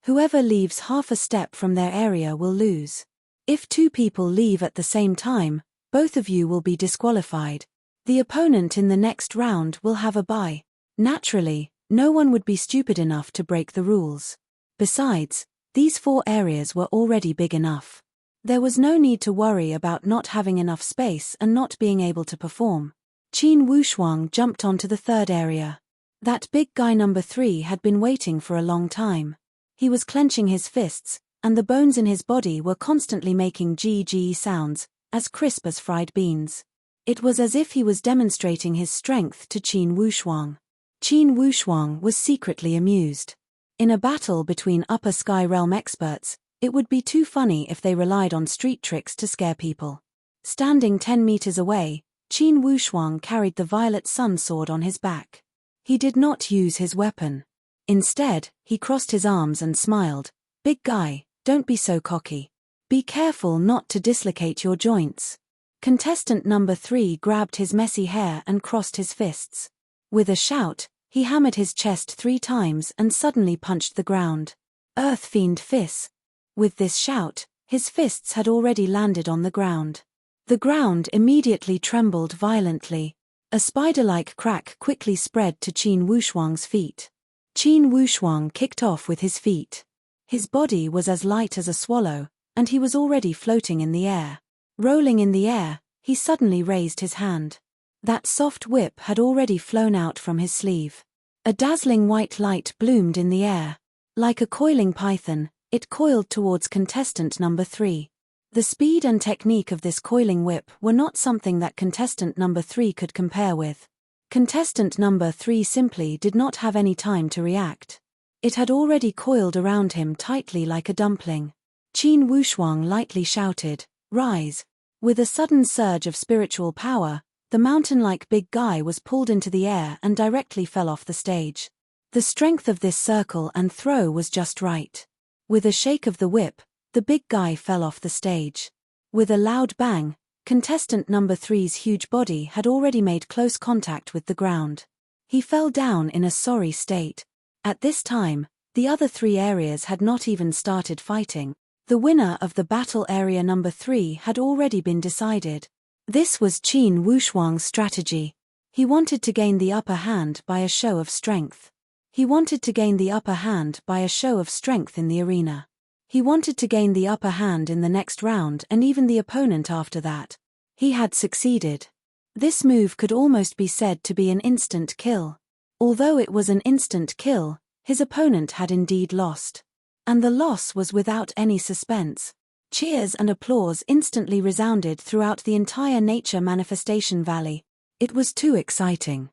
Whoever leaves half a step from their area will lose. If 2 people leave at the same time, both of you will be disqualified. The opponent in the next round will have a bye." Naturally, no one would be stupid enough to break the rules. Besides, these 4 areas were already big enough. There was no need to worry about not having enough space and not being able to perform. Qin Wushuang jumped onto the 3rd area. That big guy number 3 had been waiting for a long time. He was clenching his fists, and the bones in his body were constantly making gee sounds, as crisp as fried beans. It was as if he was demonstrating his strength to Qin Wushuang. Qin Wushuang was secretly amused. In a battle between upper sky realm experts, it would be too funny if they relied on street tricks to scare people. Standing 10 meters away, Qin Wushuang carried the violet sun sword on his back. He did not use his weapon. Instead, he crossed his arms and smiled. "Big guy, don't be so cocky. Be careful not to dislocate your joints." Contestant number 3 grabbed his messy hair and crossed his fists. With a shout, he hammered his chest 3 times and suddenly punched the ground. "Earth Fiend Fist." With this shout, his fists had already landed on the ground. The ground immediately trembled violently. A spider-like crack quickly spread to Qin Wushuang's feet. Qin Wushuang kicked off with his feet. His body was as light as a swallow, and he was already floating in the air. Rolling in the air, he suddenly raised his hand. That soft whip had already flown out from his sleeve. A dazzling white light bloomed in the air. Like a coiling python, it coiled towards contestant number 3. The speed and technique of this coiling whip were not something that contestant number 3 could compare with. Contestant number 3 simply did not have any time to react. It had already coiled around him tightly like a dumpling. Qin Wushuang lightly shouted, "Rise." With a sudden surge of spiritual power, the mountain-like big guy was pulled into the air and directly fell off the stage. The strength of this circle and throw was just right. With a shake of the whip, the big guy fell off the stage. With a loud bang, contestant number 3's huge body had already made close contact with the ground. He fell down in a sorry state. At this time, the other 3 areas had not even started fighting. The winner of the battle area number 3 had already been decided. This was Qin Wushuang's strategy. He wanted to gain the upper hand by a show of strength. He wanted to gain the upper hand by a show of strength in the arena. He wanted to gain the upper hand in the next round and even the opponent after that. He had succeeded. This move could almost be said to be an instant kill. Although it was an instant kill, his opponent had indeed lost. And the loss was without any suspense. Cheers and applause instantly resounded throughout the entire Nature Manifestation Valley. It was too exciting.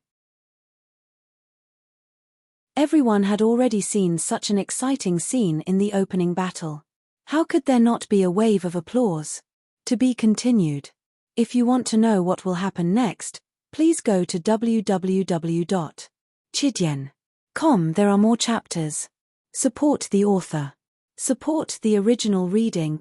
Everyone had already seen such an exciting scene in the opening battle. How could there not be a wave of applause? To be continued. If you want to know what will happen next, please go to www.chidian.com. There are more chapters. Support the author. Support the original reading.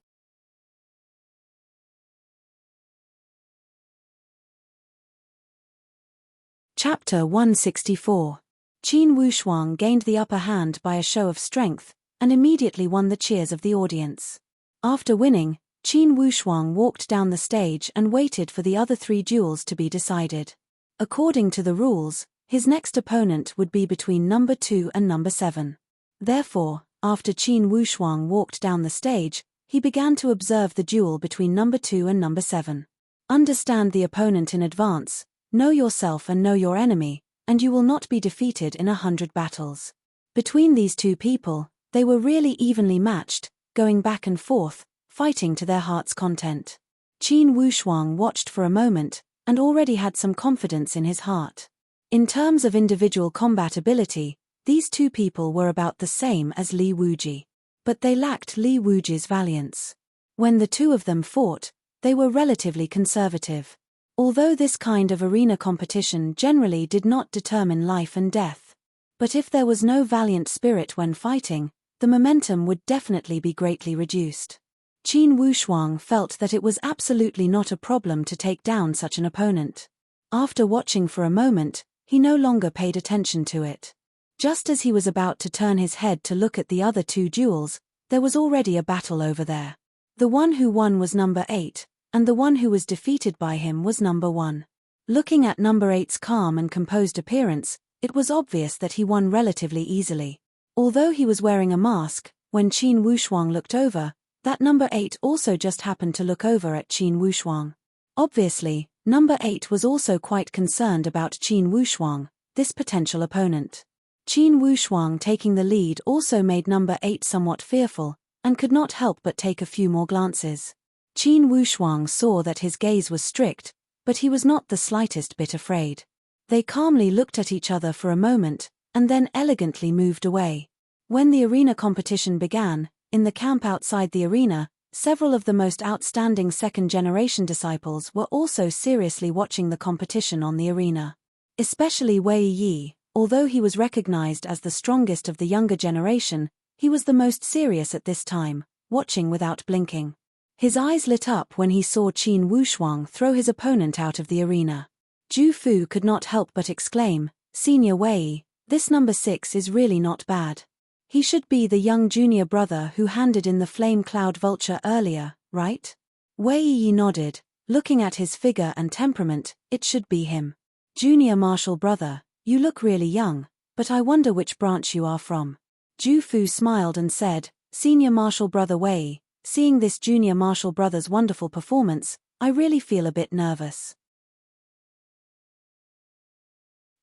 Chapter 164. Qin Wushuang gained the upper hand by a show of strength, and immediately won the cheers of the audience. After winning, Qin Wushuang walked down the stage and waited for the other 3 duels to be decided. According to the rules, his next opponent would be between number 2 and number 7. Therefore, after Qin Wushuang walked down the stage, he began to observe the duel between number 2 and number 7. Understand the opponent in advance, know yourself and know your enemy, and you will not be defeated in 100 battles. Between these 2 people, they were really evenly matched, going back and forth, fighting to their heart's content. Qin Wushuang watched for a moment, and already had some confidence in his heart. In terms of individual combat ability, these 2 people were about the same as Li Wuji. But they lacked Li Wuji's valiance. When the 2 of them fought, they were relatively conservative. Although this kind of arena competition generally did not determine life and death. But if there was no valiant spirit when fighting, the momentum would definitely be greatly reduced. Qin Wushuang felt that it was absolutely not a problem to take down such an opponent. After watching for a moment, he no longer paid attention to it. Just as he was about to turn his head to look at the other 2 duels, there was already a battle over there. The one who won was number 8. And the one who was defeated by him was number 1. Looking at number 8's calm and composed appearance, it was obvious that he won relatively easily. Although he was wearing a mask, when Qin Wushuang looked over, that number 8 also just happened to look over at Qin Wushuang. Obviously, number 8 was also quite concerned about Qin Wushuang, this potential opponent. Qin Wushuang taking the lead also made number 8 somewhat fearful, and could not help but take a few more glances. Qin Wushuang saw that his gaze was strict, but he was not the slightest bit afraid. They calmly looked at each other for a moment, and then elegantly moved away. When the arena competition began, in the camp outside the arena, several of the most outstanding second-generation disciples were also seriously watching the competition on the arena. Especially Wei Yi, although he was recognized as the strongest of the younger generation, he was the most serious at this time, watching without blinking. His eyes lit up when he saw Qin Wushuang throw his opponent out of the arena. Zhu Fu could not help but exclaim, "Senior Wei, this number 6 is really not bad. He should be the young junior brother who handed in the flame cloud vulture earlier, right?" Wei Yi nodded, looking at his figure and temperament. "It should be him. Junior martial brother, you look really young, but I wonder which branch you are from." Zhu Fu smiled and said, "Senior martial brother Wei, seeing this junior martial brother's wonderful performance, I really feel a bit nervous."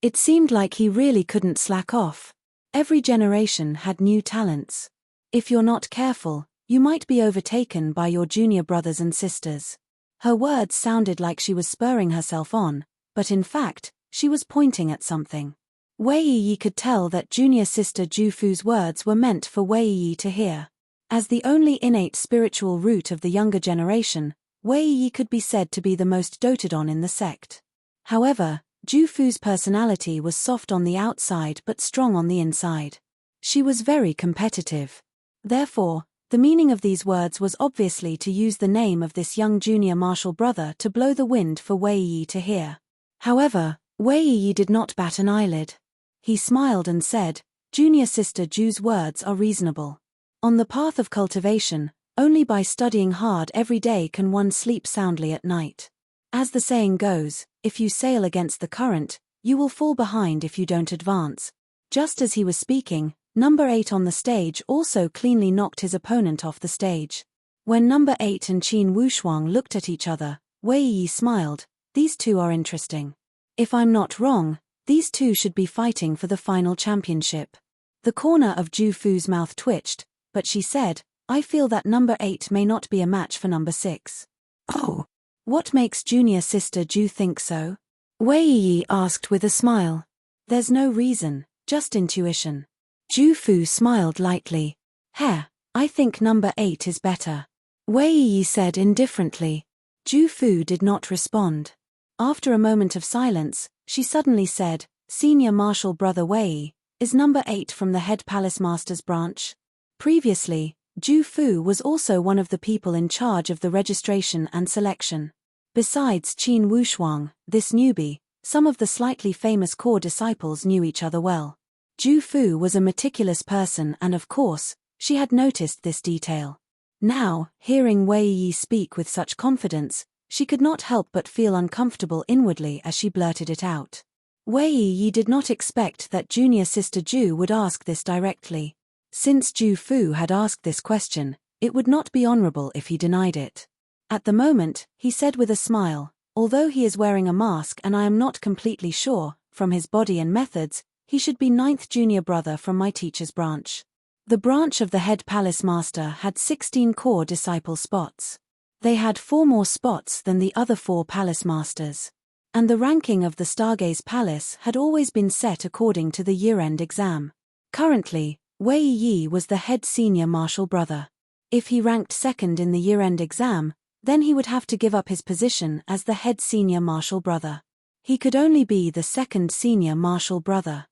It seemed like he really couldn't slack off. Every generation had new talents. If you're not careful, you might be overtaken by your junior brothers and sisters. Her words sounded like she was spurring herself on, but in fact, she was pointing at something. Wei Yi could tell that junior sister Zhu Fu's words were meant for Wei Yi to hear. As the only innate spiritual root of the younger generation, Wei Yi could be said to be the most doted on in the sect. However, Zhu Fu's personality was soft on the outside but strong on the inside. She was very competitive. Therefore, the meaning of these words was obviously to use the name of this young junior martial brother to blow the wind for Wei Yi to hear. However, Wei Yi did not bat an eyelid. He smiled and said, "Junior sister Zhu's words are reasonable. On the path of cultivation, only by studying hard every day can one sleep soundly at night. As the saying goes, if you sail against the current, you will fall behind if you don't advance." Just as he was speaking, number 8 on the stage also cleanly knocked his opponent off the stage. When number 8 and Qin Wushuang looked at each other, Wei Yi smiled. "These two are interesting. If I'm not wrong, these two should be fighting for the final championship." The corner of Zhu Fu's mouth twitched, but she said, "I feel that number 8 may not be a match for number 6. "Oh. What makes junior sister Zhu think so?" Wei Yi asked with a smile. "There's no reason. just intuition. Ju Fu smiled lightly. I think number 8 is better. Wei Yi said indifferently. Ju Fu did not respond. After a moment of silence, she suddenly said, Senior Marshal Brother Wei Yi, is number 8 from the head palace master's branch? Previously, Ju Fu was also one of the people in charge of the registration and selection. Besides Qin Wushuang, this newbie, some of the slightly famous core disciples knew each other well. Ju Fu was a meticulous person and of course, she had noticed this detail. Now, hearing Wei Yi speak with such confidence, she could not help but feel uncomfortable inwardly as she blurted it out. Wei Yi did not expect that junior sister Ju would ask this directly. Since Ju Fu had asked this question, it would not be honorable if he denied it. At the moment, he said with a smile, although he is wearing a mask and I am not completely sure, from his body and methods, he should be 9th junior brother from my teacher's branch. The branch of the head palace master had 16 core disciple spots. They had 4 more spots than the other 4 palace masters. And the ranking of the Stargaze Palace had always been set according to the year-end exam. Currently, Wei Yi was the head senior marshal brother. If he ranked second in the year-end exam, then he would have to give up his position as the head senior marshal brother. He could only be the second senior marshal brother.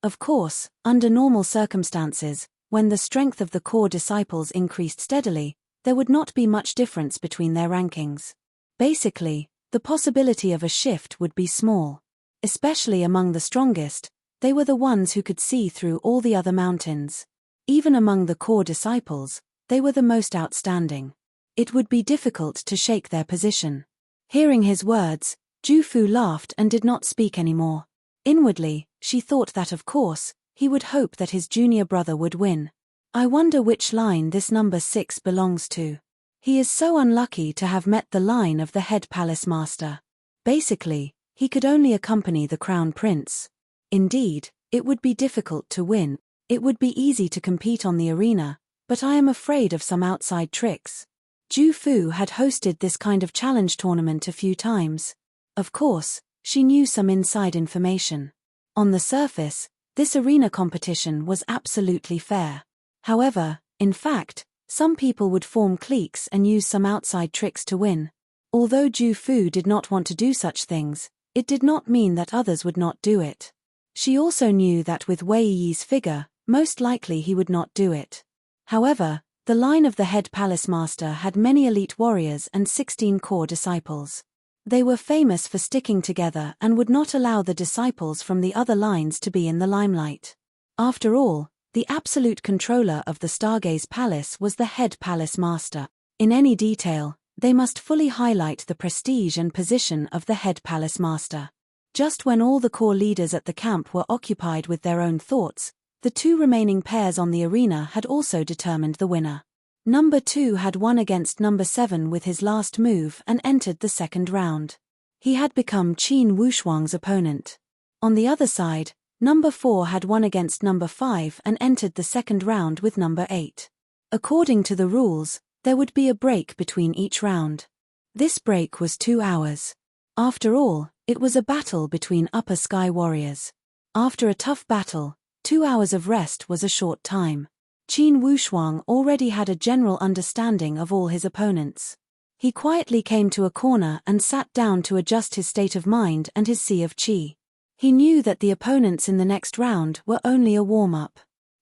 Of course, under normal circumstances, when the strength of the core disciples increased steadily, there would not be much difference between their rankings. Basically, the possibility of a shift would be small. Especially among the strongest, they were the ones who could see through all the other mountains. Even among the core disciples, they were the most outstanding. It would be difficult to shake their position. Hearing his words, Ju Fu laughed and did not speak anymore. Inwardly, she thought that of course, he would hope that his junior brother would win. I wonder which line this number 6 belongs to. He is so unlucky to have met the line of the head palace master. Basically, he could only accompany the crown prince. Indeed, it would be difficult to win. It would be easy to compete on the arena, but I am afraid of some outside tricks. Ju Fu had hosted this kind of challenge tournament a few times. Of course, she knew some inside information. On the surface, this arena competition was absolutely fair. However, in fact, some people would form cliques and use some outside tricks to win. Although Ju Fu did not want to do such things, it did not mean that others would not do it. She also knew that with Wei Yi's figure, most likely he would not do it. However, the line of the head palace master had many elite warriors and 16 core disciples. They were famous for sticking together and would not allow the disciples from the other lines to be in the limelight. After all, the absolute controller of the Stargaze Palace was the head palace master. In any detail, they must fully highlight the prestige and position of the head palace master. Just when all the core leaders at the camp were occupied with their own thoughts, the 2 remaining pairs on the arena had also determined the winner. Number 2 had won against number 7 with his last move and entered the second round. He had become Qin Wushuang's opponent. On the other side, number 4 had won against number 5 and entered the second round with number 8. According to the rules, there would be a break between each round. This break was 2 hours. After all, it was a battle between upper sky warriors. After a tough battle, 2 hours of rest was a short time. Qin Wushuang already had a general understanding of all his opponents. He quietly came to a corner and sat down to adjust his state of mind and his sea of qi. He knew that the opponents in the next round were only a warm-up.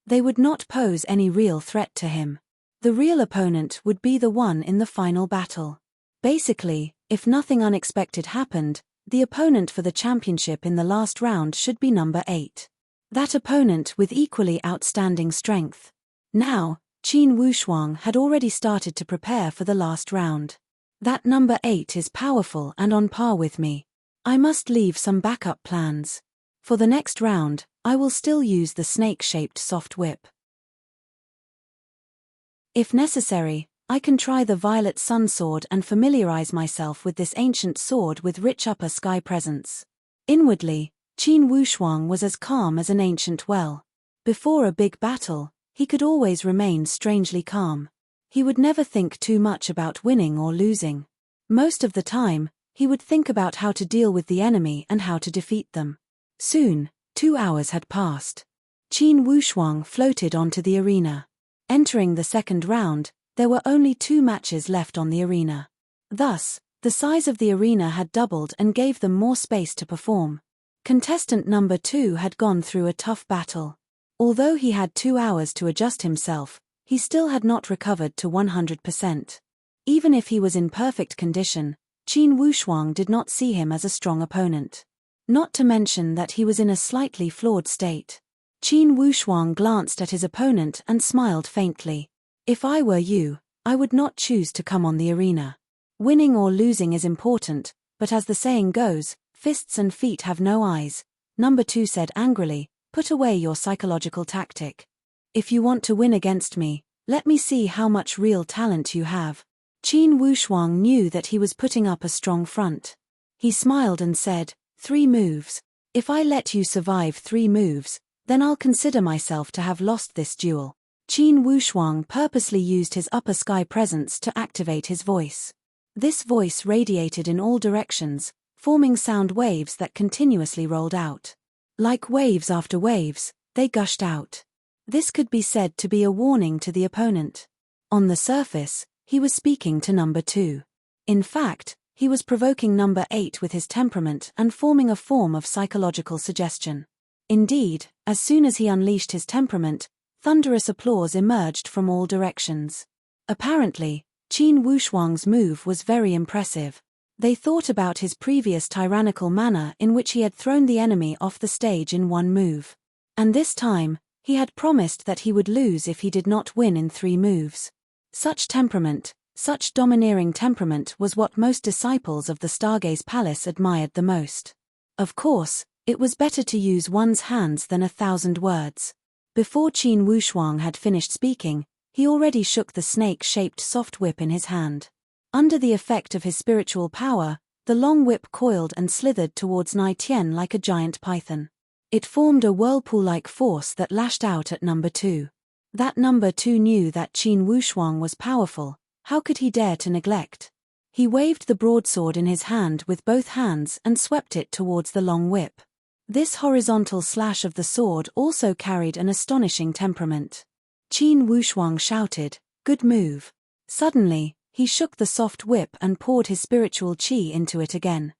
They would not pose any real threat to him. The real opponent would be the one in the final battle. Basically, if nothing unexpected happened, the opponent for the championship in the last round should be number 8. That opponent with equally outstanding strength. Now, Qin Wushuang had already started to prepare for the last round. That number 8 is powerful and on par with me. I must leave some backup plans. For the next round, I will still use the snake-shaped soft whip. If necessary, I can try the violet sun sword and familiarize myself with this ancient sword with rich upper sky presence. Inwardly, Qin Wushuang was as calm as an ancient well. Before a big battle, he could always remain strangely calm. He would never think too much about winning or losing. Most of the time, He would think about how to deal with the enemy and how to defeat them. Soon, 2 hours had passed. Qin Wushuang floated onto the arena. Entering the second round, there were only 2 matches left on the arena. Thus, the size of the arena had doubled and gave them more space to perform. Contestant number 2 had gone through a tough battle. Although he had 2 hours to adjust himself, he still had not recovered to 100%. Even if he was in perfect condition, Qin Wushuang did not see him as a strong opponent. Not to mention that he was in a slightly flawed state. Qin Wushuang glanced at his opponent and smiled faintly. If I were you, I would not choose to come on the arena. Winning or losing is important, but as the saying goes, fists and feet have no eyes. Number 2 said angrily, put away your psychological tactic. If you want to win against me, let me see how much real talent you have. Qin Wushuang knew that he was putting up a strong front. He smiled and said, 3 moves. If I let you survive 3 moves, then I'll consider myself to have lost this duel. Qin Wushuang purposely used his upper sky presence to activate his voice. This voice radiated in all directions, forming sound waves that continuously rolled out. Like waves after waves, they gushed out. This could be said to be a warning to the opponent. On the surface, he was speaking to number 2. In fact, he was provoking number 8 with his temperament and forming a form of psychological suggestion. Indeed, as soon as he unleashed his temperament, thunderous applause emerged from all directions. Apparently, Qin Wushuang's move was very impressive. They thought about his previous tyrannical manner in which he had thrown the enemy off the stage in 1 move. And this time, he had promised that he would lose if he did not win in 3 moves. Such temperament, such domineering temperament was what most disciples of the Stargaze Palace admired the most. Of course, it was better to use one's hands than 1,000 words. Before Qin Wushuang had finished speaking, he already shook the snake-shaped soft whip in his hand. Under the effect of his spiritual power, the long whip coiled and slithered towards Nai Tian like a giant python. It formed a whirlpool-like force that lashed out at number 2. That number 2 knew that Qin Wushuang was powerful. How could he dare to neglect? He waved the broadsword in his hand with both hands and swept it towards the long whip. This horizontal slash of the sword also carried an astonishing temperament. Qin Wushuang shouted, "Good move." Suddenly, he shook the soft whip and poured his spiritual qi into it again.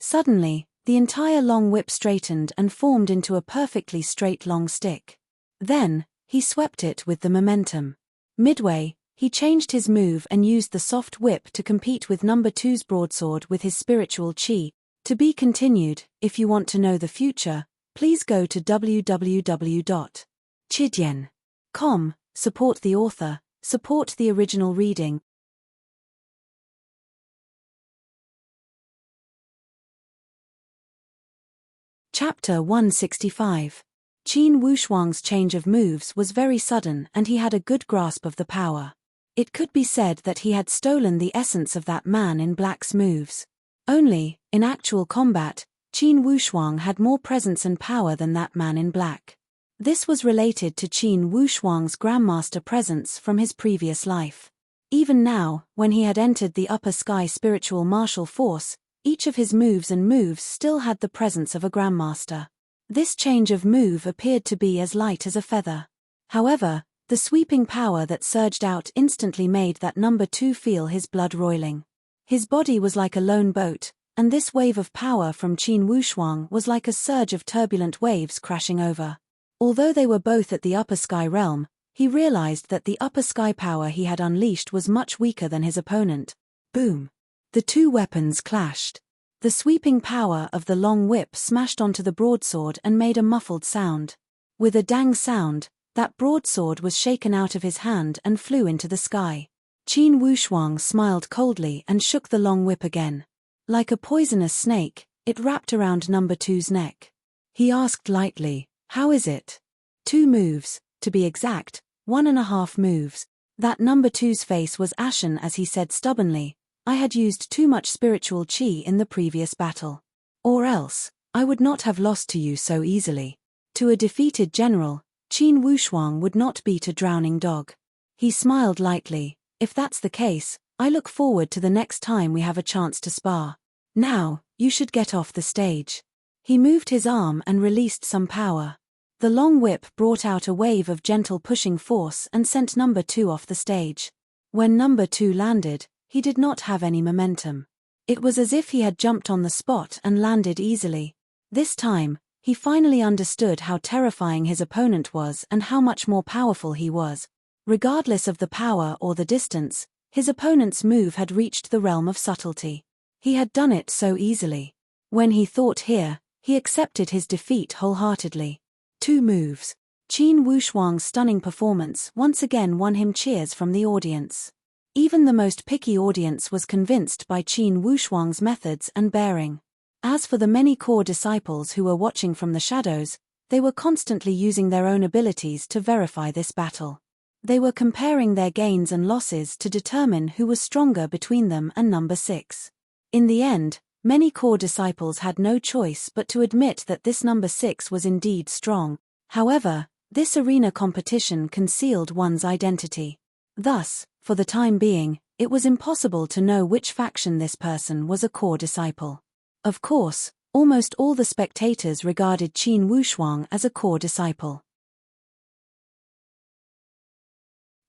Suddenly, the entire long whip straightened and formed into a perfectly straight long stick. Then, he swept it with the momentum. Midway, he changed his move and used the soft whip to compete with number 2's broadsword with his spiritual qi. To be continued. If you want to know the future, please go to www.chidian.com, support the author, support the original reading. Chapter 165. Qin Wushuang's change of moves was very sudden and he had a good grasp of the power. It could be said that he had stolen the essence of that man in black's moves. Only, in actual combat, Qin Wushuang had more presence and power than that man in black. This was related to Qin Wushuang's Grandmaster presence from his previous life. Even now, when he had entered the upper sky spiritual martial force, each of his moves still had the presence of a Grandmaster. This change of move appeared to be as light as a feather. However, the sweeping power that surged out instantly made that number 2 feel his blood roiling. His body was like a lone boat, and this wave of power from Qin Wushuang was like a surge of turbulent waves crashing over. Although they were both at the upper sky realm, he realized that the upper sky power he had unleashed was much weaker than his opponent. Boom! The 2 weapons clashed. The sweeping power of the long whip smashed onto the broadsword and made a muffled sound. With a dang sound, that broadsword was shaken out of his hand and flew into the sky. Qin Wushuang smiled coldly and shook the long whip again. Like a poisonous snake, it wrapped around number 2's neck. He asked lightly, "How is it?" 2 moves, to be exact, 1.5 moves. That number 2's face was ashen as he said stubbornly, "I had used too much spiritual qi in the previous battle. Or else, I would not have lost to you so easily." To a defeated general, Qin Wushuang would not beat a drowning dog. He smiled lightly, "If that's the case, I look forward to the next time we have a chance to spar. Now, you should get off the stage. He moved his arm and released some power. The long whip brought out a wave of gentle pushing force and sent number 2 off the stage. When number 2 landed, he did not have any momentum. It was as if he had jumped on the spot and landed easily. This time, he finally understood how terrifying his opponent was and how much more powerful he was. Regardless of the power or the distance, his opponent's move had reached the realm of subtlety. He had done it so easily. When he thought here, he accepted his defeat wholeheartedly. 2 moves. Qin Wuxuang's stunning performance once again won him cheers from the audience. Even the most picky audience was convinced by Qin Wuxuang's methods and bearing. As for the many core disciples who were watching from the shadows, they were constantly using their own abilities to verify this battle. They were comparing their gains and losses to determine who was stronger between them and number 6. In the end, many core disciples had no choice but to admit that this number 6 was indeed strong. However, this arena competition concealed one's identity. Thus, for the time being, it was impossible to know which faction this person was a core disciple. Of course, almost all the spectators regarded Qin Wuxuang as a core disciple.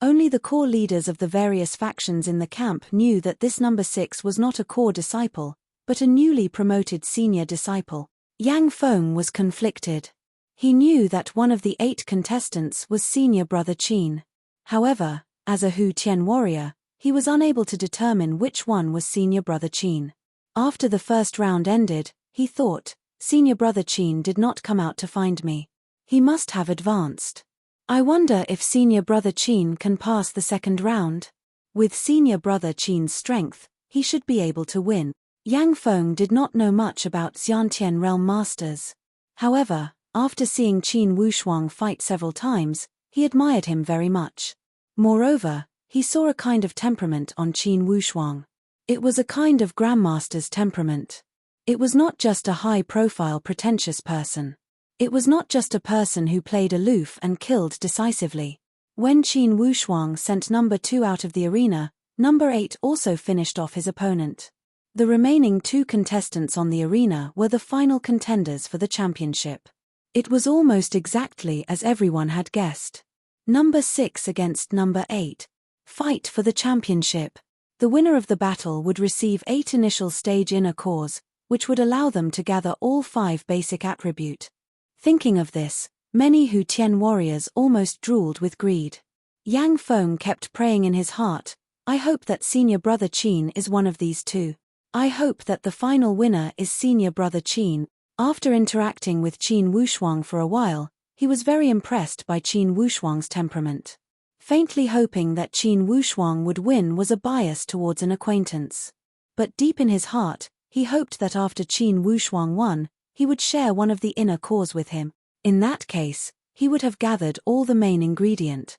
Only the core leaders of the various factions in the camp knew that this number 6 was not a core disciple, but a newly promoted senior disciple. Yang Feng was conflicted. He knew that one of the 8 contestants was senior brother Qin. However, as a Hu Tian warrior, he was unable to determine which one was senior brother Qin. After the first round ended, he thought, senior brother Qin did not come out to find me. He must have advanced. I wonder if senior brother Qin can pass the second round. With senior brother Qin's strength, he should be able to win. Yang Feng did not know much about Xiantian realm masters. However, after seeing Qin Wuxuang fight several times, he admired him very much. Moreover, he saw a kind of temperament on Qin Wuxuang. It was a kind of grandmaster's temperament. It was not just a high-profile pretentious person. It was not just a person who played aloof and killed decisively. When Qin Wuxuang sent number 2 out of the arena, number 8 also finished off his opponent. The remaining 2 contestants on the arena were the final contenders for the championship. It was almost exactly as everyone had guessed. Number 6 against number 8. Fight for the championship. The winner of the battle would receive 8 initial stage inner cores, which would allow them to gather all 5 basic attribute. Thinking of this, many Hu Tian warriors almost drooled with greed. Yang Feng kept praying in his heart, I hope that senior brother Qin is one of these 2. I hope that the final winner is senior brother Qin. After interacting with Qin Wuxuang for a while, he was very impressed by Qin Wuxuang's temperament. Faintly hoping that Qin Wuxuang would win was a bias towards an acquaintance. But deep in his heart, he hoped that after Qin Wuxuang won, he would share one of the inner cores with him. In that case, he would have gathered all the main ingredient.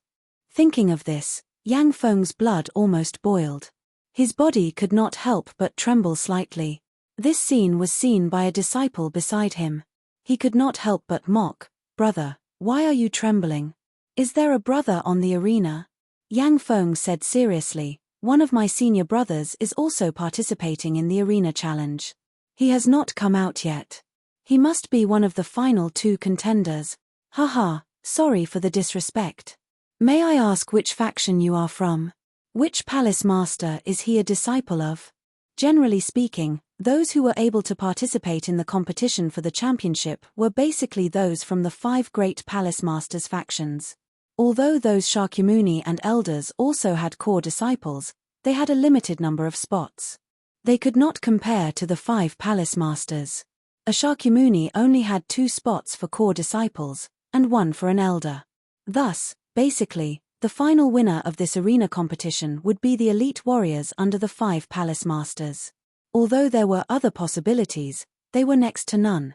Thinking of this, Yang Feng's blood almost boiled. His body could not help but tremble slightly. This scene was seen by a disciple beside him. He could not help but mock, Brother, why are you trembling? Is there a brother on the arena? Yang Feng said seriously, one of my senior brothers is also participating in the arena challenge. He has not come out yet. He must be one of the final 2 contenders. Haha, sorry for the disrespect. May I ask which faction you are from? Which palace master is he a disciple of? Generally speaking, those who were able to participate in the competition for the championship were basically those from the 5 great palace masters factions. Although those Shakyamuni and elders also had core disciples, they had a limited number of spots. They could not compare to the 5 palace masters. A Shakyamuni only had 2 spots for core disciples, and 1 for an elder. Thus, basically, the final winner of this arena competition would be the elite warriors under the 5 palace masters. Although there were other possibilities, they were next to none.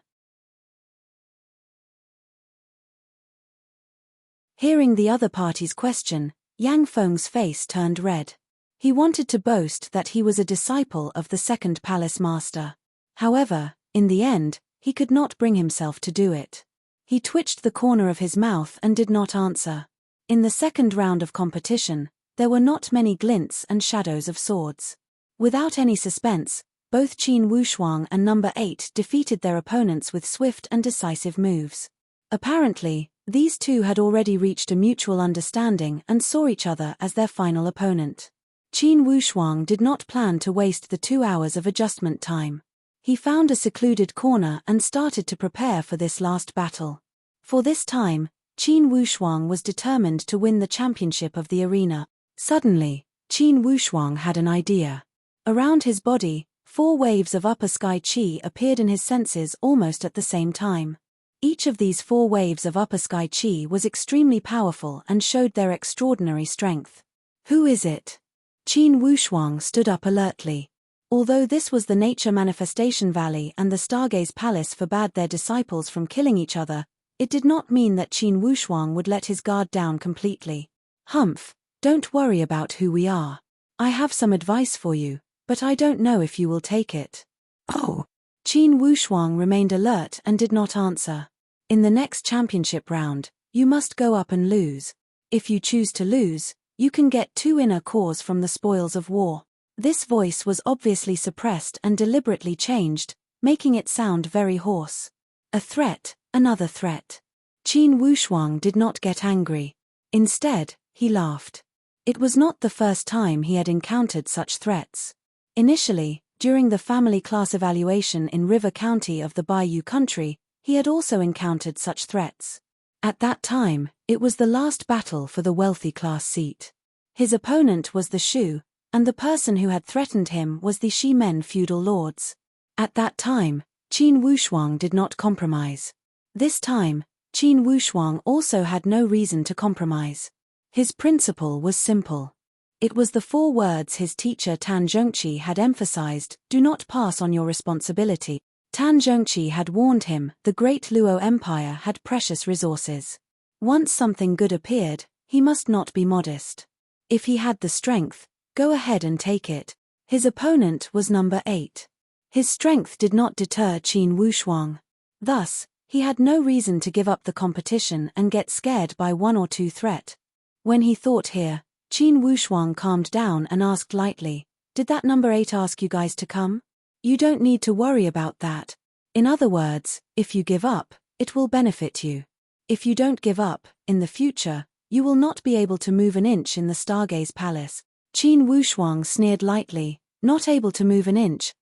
Hearing the other party's question, Yang Feng's face turned red. He wanted to boast that he was a disciple of the 2nd palace master. However, in the end, he could not bring himself to do it. He twitched the corner of his mouth and did not answer. In the second round of competition, There were not many glints and shadows of swords. Without any suspense, both Qin Wushuang and number 8 defeated their opponents with swift and decisive moves. Apparently, these two had already reached a mutual understanding and saw each other as their final opponent. Qin Wushuang did not plan to waste the 2 hours of adjustment time. He found a secluded corner and started to prepare for this last battle. For this time, Qin Wushuang was determined to win the championship of the arena. Suddenly, Qin Wushuang had an idea. Around his body, 4 waves of upper sky qi appeared in his senses almost at the same time. Each of these 4 waves of upper sky qi was extremely powerful and showed their extraordinary strength. Who is it? Qin Wushuang stood up alertly. Although this was the Nature Manifestation Valley and the Stargaze Palace forbade their disciples from killing each other, it did not mean that Qin Wushuang would let his guard down completely. Humph, don't worry about who we are. I have some advice for you, but I don't know if you will take it. Oh. Qin Wushuang remained alert and did not answer. In the next championship round, you must go up and lose. If you choose to lose, you can get 2 inner cores from the spoils of war. This voice was obviously suppressed and deliberately changed, making it sound very hoarse. A threat, another threat. Qin Wushuang did not get angry. Instead, he laughed. It was not the first time he had encountered such threats. Initially, during the family class evaluation in River County of the Bayou Country, he had also encountered such threats. At that time, it was the last battle for the wealthy class seat. His opponent was the Shu, and the person who had threatened him was the Shimen feudal lords. At that time, Qin Wushuang did not compromise. This time, Qin Wushuang also had no reason to compromise. His principle was simple. It was the 4 words his teacher Tan Zhongqi had emphasized: do not pass on your responsibility. Tan Zhongqi had warned him the great Luo Empire had precious resources. Once something good appeared, he must not be modest. If he had the strength, go ahead and take it. His opponent was number 8. His strength did not deter Qin Wushuang. Thus, he had no reason to give up the competition and get scared by 1 or 2 threat. When he thought here, Qin Wushuang calmed down and asked lightly, "Did that number 8 ask you guys to come? You don't need to worry about that. In other words, if you give up, it will benefit you. If you don't give up, in the future, you will not be able to move an inch in the Stargaze Palace." Qin Wushuang sneered lightly, "Not able to move an inch?"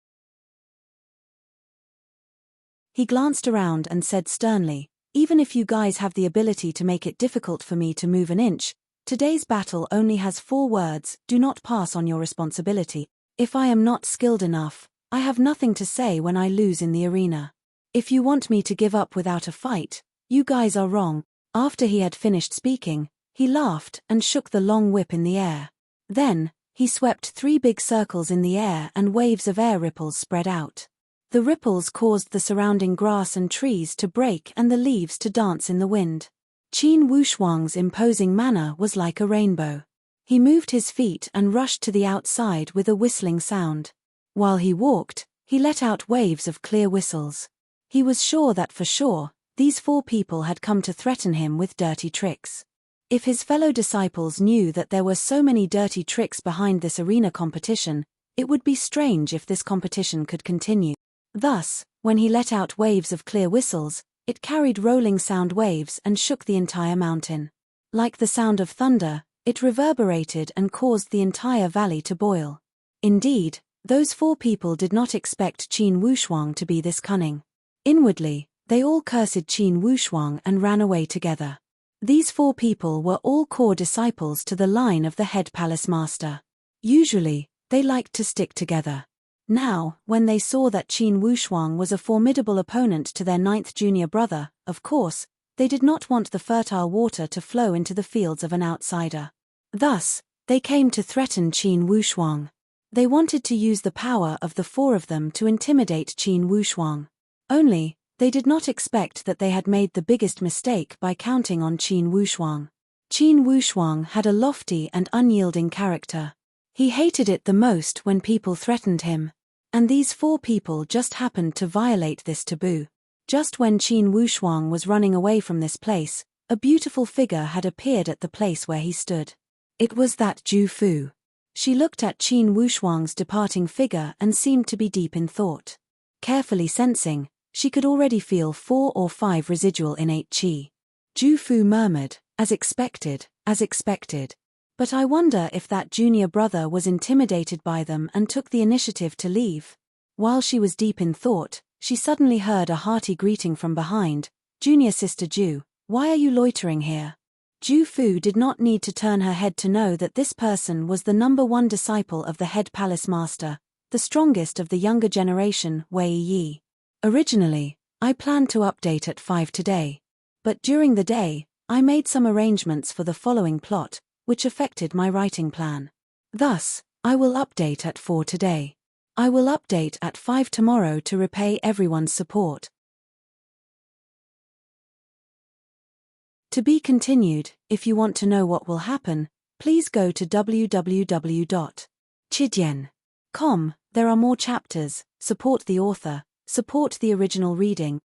He glanced around and said sternly, "Even if you guys have the ability to make it difficult for me to move an inch, today's battle only has 4 words: do not pass on your responsibility. If I am not skilled enough, I have nothing to say when I lose in the arena. If you want me to give up without a fight, you guys are wrong." After he had finished speaking, he laughed and shook the long whip in the air. Then, he swept 3 big circles in the air and waves of air ripples spread out. The ripples caused the surrounding grass and trees to break and the leaves to dance in the wind. Qin Wushuang's imposing manner was like a rainbow. He moved his feet and rushed to the outside with a whistling sound. While he walked, he let out waves of clear whistles. He was sure that for sure, these 4 people had come to threaten him with dirty tricks. If his fellow disciples knew that there were so many dirty tricks behind this arena competition, it would be strange if this competition could continue. Thus, when he let out waves of clear whistles, it carried rolling sound waves and shook the entire mountain. Like the sound of thunder, it reverberated and caused the entire valley to boil. Indeed, those 4 people did not expect Qin Wushuang to be this cunning. Inwardly, they all cursed Qin Wushuang and ran away together. These 4 people were all core disciples to the line of the head palace master. Usually, they liked to stick together. Now, when they saw that Qin Wushuang was a formidable opponent to their 9th junior brother, of course, they did not want the fertile water to flow into the fields of an outsider. Thus, they came to threaten Qin Wushuang. They wanted to use the power of the 4 of them to intimidate Qin Wushuang. Only, they did not expect that they had made the biggest mistake by counting on Qin Wushuang. Qin Wushuang had a lofty and unyielding character. He hated it the most when people threatened him. And these 4 people just happened to violate this taboo. Just when Qin Wushuang was running away from this place, a beautiful figure had appeared at the place where he stood. It was that Ju Fu. She looked at Qin Wushuang's departing figure and seemed to be deep in thought. Carefully sensing, she could already feel 4 or 5 residual innate qi. Ju Fu murmured, as expected, as expected. But I wonder if that junior brother was intimidated by them and took the initiative to leave. While she was deep in thought, she suddenly heard a hearty greeting from behind. Junior sister Ju, why are you loitering here? Ju Fu did not need to turn her head to know that this person was the #1 disciple of the head palace master, the strongest of the younger generation, Wei Yi. Originally, I planned to update at 5 today. But during the day, I made some arrangements for the following plot, which affected my writing plan. Thus, I will update at 4 today. I will update at 5 tomorrow to repay everyone's support. To be continued. If you want to know what will happen, please go to www.chidian.com. There are more chapters. Support the author, support the original reading.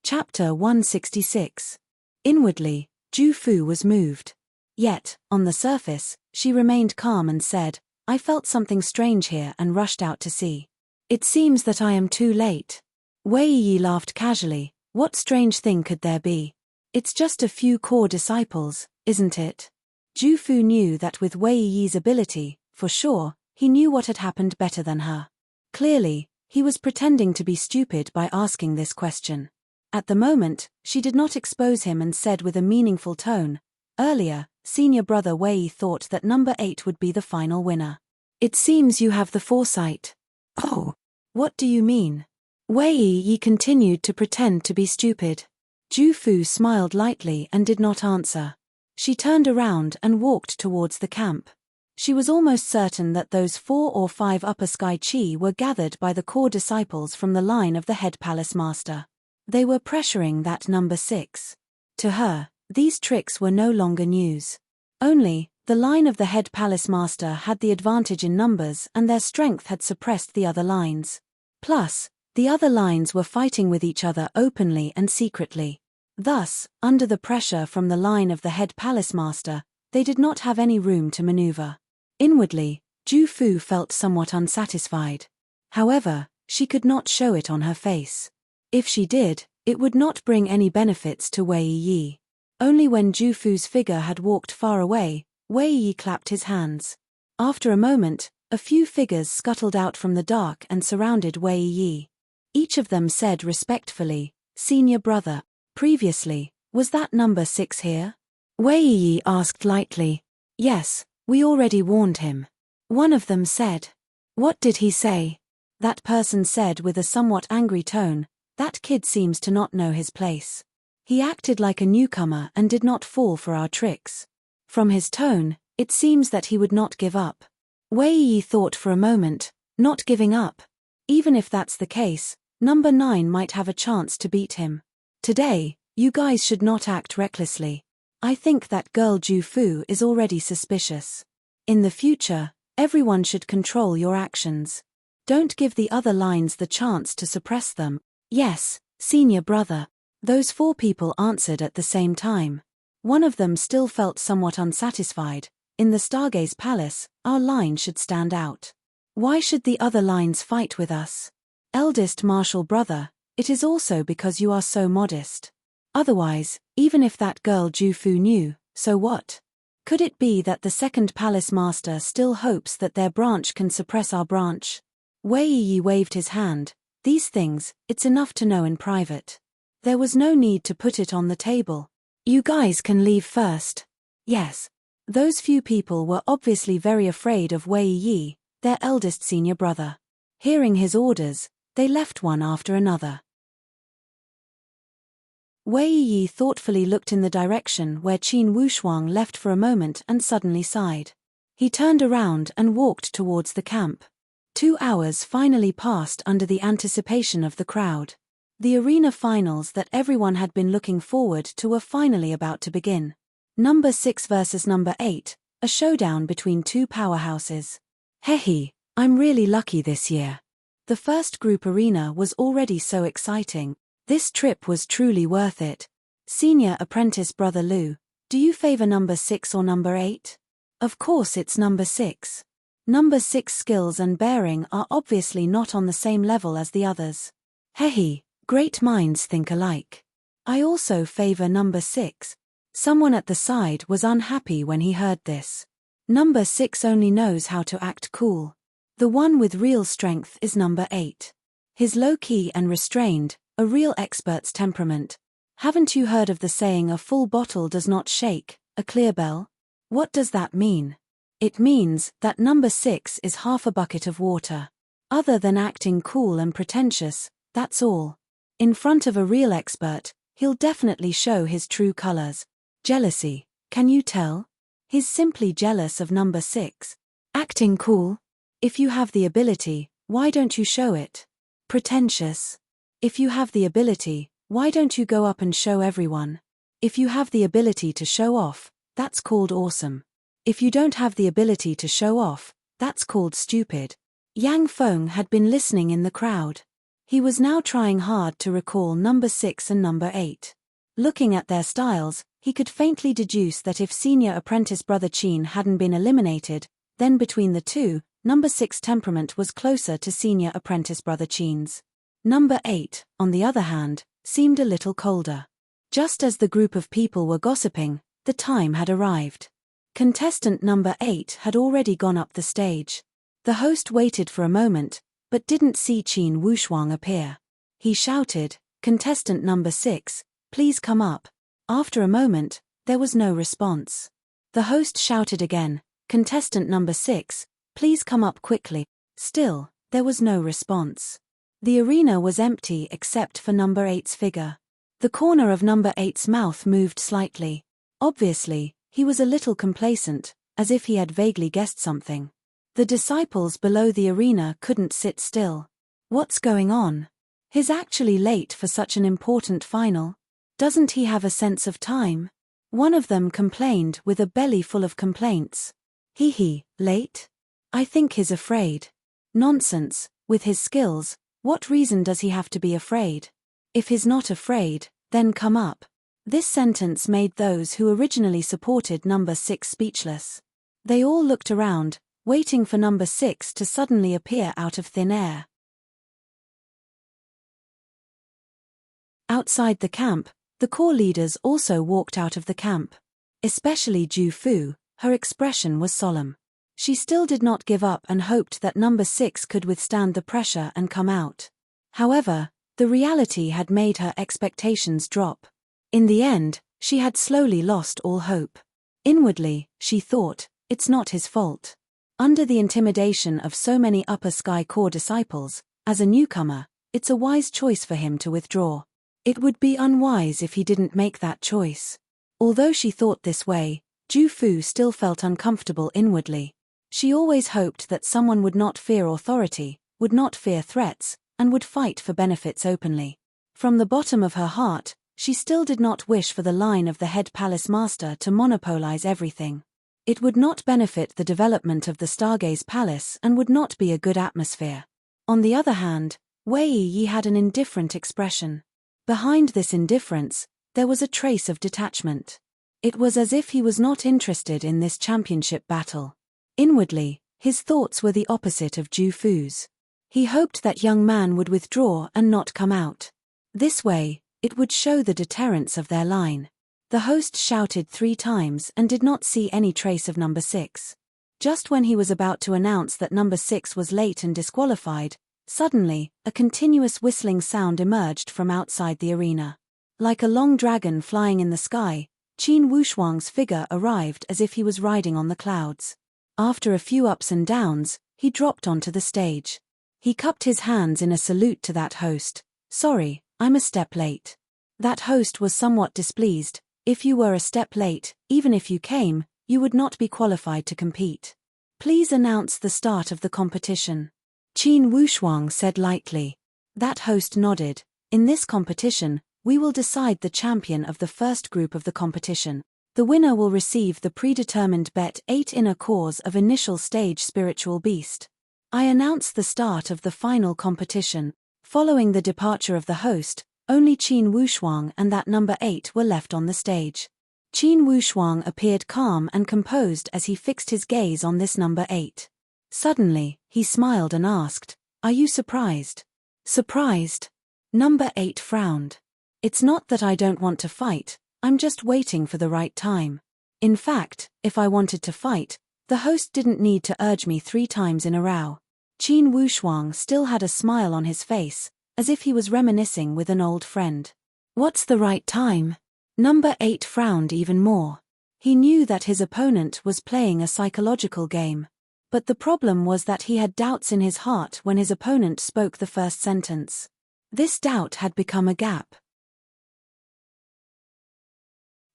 Chapter 166. Inwardly, Ju Fu was moved. Yet, on the surface, she remained calm and said, I felt something strange here and rushed out to see. It seems that I am too late. Wei Yi laughed casually. What strange thing could there be? It's just a few core disciples, isn't it? Ju Fu knew that with Wei Yi's ability, for sure, he knew what had happened better than her. Clearly, he was pretending to be stupid by asking this question. At the moment, she did not expose him and said with a meaningful tone, earlier, senior brother Wei Yi thought that #8 would be the final winner. It seems you have the foresight. Oh, what do you mean? Wei Yi continued to pretend to be stupid. Ju Fu smiled lightly and did not answer. She turned around and walked towards the camp. She was almost certain that those 4 or 5 upper sky chi were gathered by the core disciples from the line of the head palace master. They were pressuring that #6. To her, these tricks were no longer news. Only, the line of the head palace master had the advantage in numbers and their strength had suppressed the other lines. Plus, the other lines were fighting with each other openly and secretly. Thus, under the pressure from the line of the head palace master, they did not have any room to maneuver. Inwardly, Ju Fu felt somewhat unsatisfied. However, she could not show it on her face. If she did, it would not bring any benefits to Wei Yi. Only when Ju Fu's figure had walked far away, Wei Yi clapped his hands. After a moment, a few figures scuttled out from the dark and surrounded Wei Yi. Each of them said respectfully, Senior brother, previously, was that #6 here? Wei Yi asked lightly. Yes, we already warned him. One of them said. What did he say? That person said with a somewhat angry tone, that kid seems to not know his place. He acted like a newcomer and did not fall for our tricks. From his tone, it seems that he would not give up. Wei Yi thought for a moment, not giving up. Even if that's the case, #9 might have a chance to beat him. Today, you guys should not act recklessly. I think that girl Ju Fu is already suspicious. In the future, everyone should control your actions. Don't give the other lines the chance to suppress them. Yes, senior brother. Those 4 people answered at the same time. One of them still felt somewhat unsatisfied. In the Stargaze Palace, our line should stand out. Why should the other lines fight with us? Eldest martial brother, it is also because you are so modest. Otherwise, even if that girl Ju Fu knew, so what? Could it be that the second palace master still hopes that their branch can suppress our branch? Wei Yi waved his hand. These things, it's enough to know in private. There was no need to put it on the table. You guys can leave first. Yes. Those few people were obviously very afraid of Wei Yi, their eldest senior brother. Hearing his orders, they left one after another. Wei Yi thoughtfully looked in the direction where Qin Wushuang left for a moment and suddenly sighed. He turned around and walked towards the camp. 2 hours finally passed under the anticipation of the crowd. The arena finals that everyone had been looking forward to were finally about to begin. #6 versus #8, a showdown between 2 powerhouses. Hehe, I'm really lucky this year. The first group arena was already so exciting. This trip was truly worth it. Senior apprentice Brother Lu, do you favor number 6 or number 8? Of course it's number 6. Number 6 skills and bearing are obviously not on the same level as the others. Hehe, great minds think alike. I also favor number 6. Someone at the side was unhappy when he heard this. Number 6 only knows how to act cool. The one with real strength is number 8. He's low-key and restrained, a real expert's temperament. Haven't you heard of the saying a full bottle does not shake, a clear bell? What does that mean? It means that number 6 is half a bucket of water. Other than acting cool and pretentious, that's all. In front of a real expert, he'll definitely show his true colors. Jealousy, can you tell? He's simply jealous of number 6. Acting cool? If you have the ability, why don't you show it? Pretentious? If you have the ability, why don't you go up and show everyone? If you have the ability to show off, that's called awesome. If you don't have the ability to show off, that's called stupid. Yang Feng had been listening in the crowd. He was now trying hard to recall number 6 and number 8. Looking at their styles, he could faintly deduce that if senior apprentice Brother Qin hadn't been eliminated, then between the two, number 6 temperament was closer to senior apprentice Brother Qin's. Number 8, on the other hand, seemed a little colder. Just as the group of people were gossiping, the time had arrived. Contestant number 8 had already gone up the stage. The host waited for a moment, but didn't see Qin Wushuang appear. He shouted, "Contestant number 6, please come up." After a moment, there was no response. The host shouted again, "Contestant number 6, please come up quickly." Still, there was no response. The arena was empty except for number 8's figure. The corner of number 8's mouth moved slightly. Obviously, he was a little complacent, as if he had vaguely guessed something. The disciples below the arena couldn't sit still. What's going on? He's actually late for such an important final. Doesn't he have a sense of time? One of them complained with a belly full of complaints. Late? I think he's afraid. Nonsense, with his skills, what reason does he have to be afraid? If he's not afraid, then come up. This sentence made those who originally supported number 6 speechless. They all looked around, waiting for number 6 to suddenly appear out of thin air. Outside the camp, the core leaders also walked out of the camp. Especially Ju Fu, her expression was solemn. She still did not give up and hoped that number 6 could withstand the pressure and come out. However, the reality had made her expectations drop. In the end, she had slowly lost all hope. Inwardly, she thought, it's not his fault. Under the intimidation of so many upper sky core disciples, as a newcomer, it's a wise choice for him to withdraw. It would be unwise if he didn't make that choice. Although she thought this way, Ju Fu still felt uncomfortable inwardly. She always hoped that someone would not fear authority, would not fear threats, and would fight for benefits openly. From the bottom of her heart, she still did not wish for the line of the head palace master to monopolize everything. It would not benefit the development of the Stargaze Palace and would not be a good atmosphere. On the other hand, Wei Yi had an indifferent expression. Behind this indifference, there was a trace of detachment. It was as if he was not interested in this championship battle. Inwardly, his thoughts were the opposite of Ju Fu's. He hoped that young man would withdraw and not come out. This way, it would show the deterrence of their line. The host shouted 3 times and did not see any trace of number 6. Just when he was about to announce that number 6 was late and disqualified, suddenly, a continuous whistling sound emerged from outside the arena. Like a long dragon flying in the sky, Qin Wushuang's figure arrived as if he was riding on the clouds. After a few ups and downs, he dropped onto the stage. He cupped his hands in a salute to that host. "Sorry, I'm a step late." That host was somewhat displeased. If you were a step late, even if you came, you would not be qualified to compete. Please announce the start of the competition. Qin Wushuang said lightly. That host nodded. In this competition, we will decide the champion of the first group of the competition. The winner will receive the predetermined bet 8 inner cores of initial stage spiritual beast. I announce the start of the final competition. Following the departure of the host, Only Qin Wushuang and that number 8 were left on the stage. Qin Wushuang appeared calm and composed as he fixed his gaze on this number 8. Suddenly, he smiled and asked, "Are you surprised?" "Surprised?" Number 8 frowned. "It's not that I don't want to fight, I'm just waiting for the right time. In fact, if I wanted to fight, the host didn't need to urge me 3 times in a row." Qin Wushuang still had a smile on his face, as if he was reminiscing with an old friend. "What's the right time?" Number 8 frowned even more. He knew that his opponent was playing a psychological game. But the problem was that he had doubts in his heart when his opponent spoke the first sentence. This doubt had become a gap.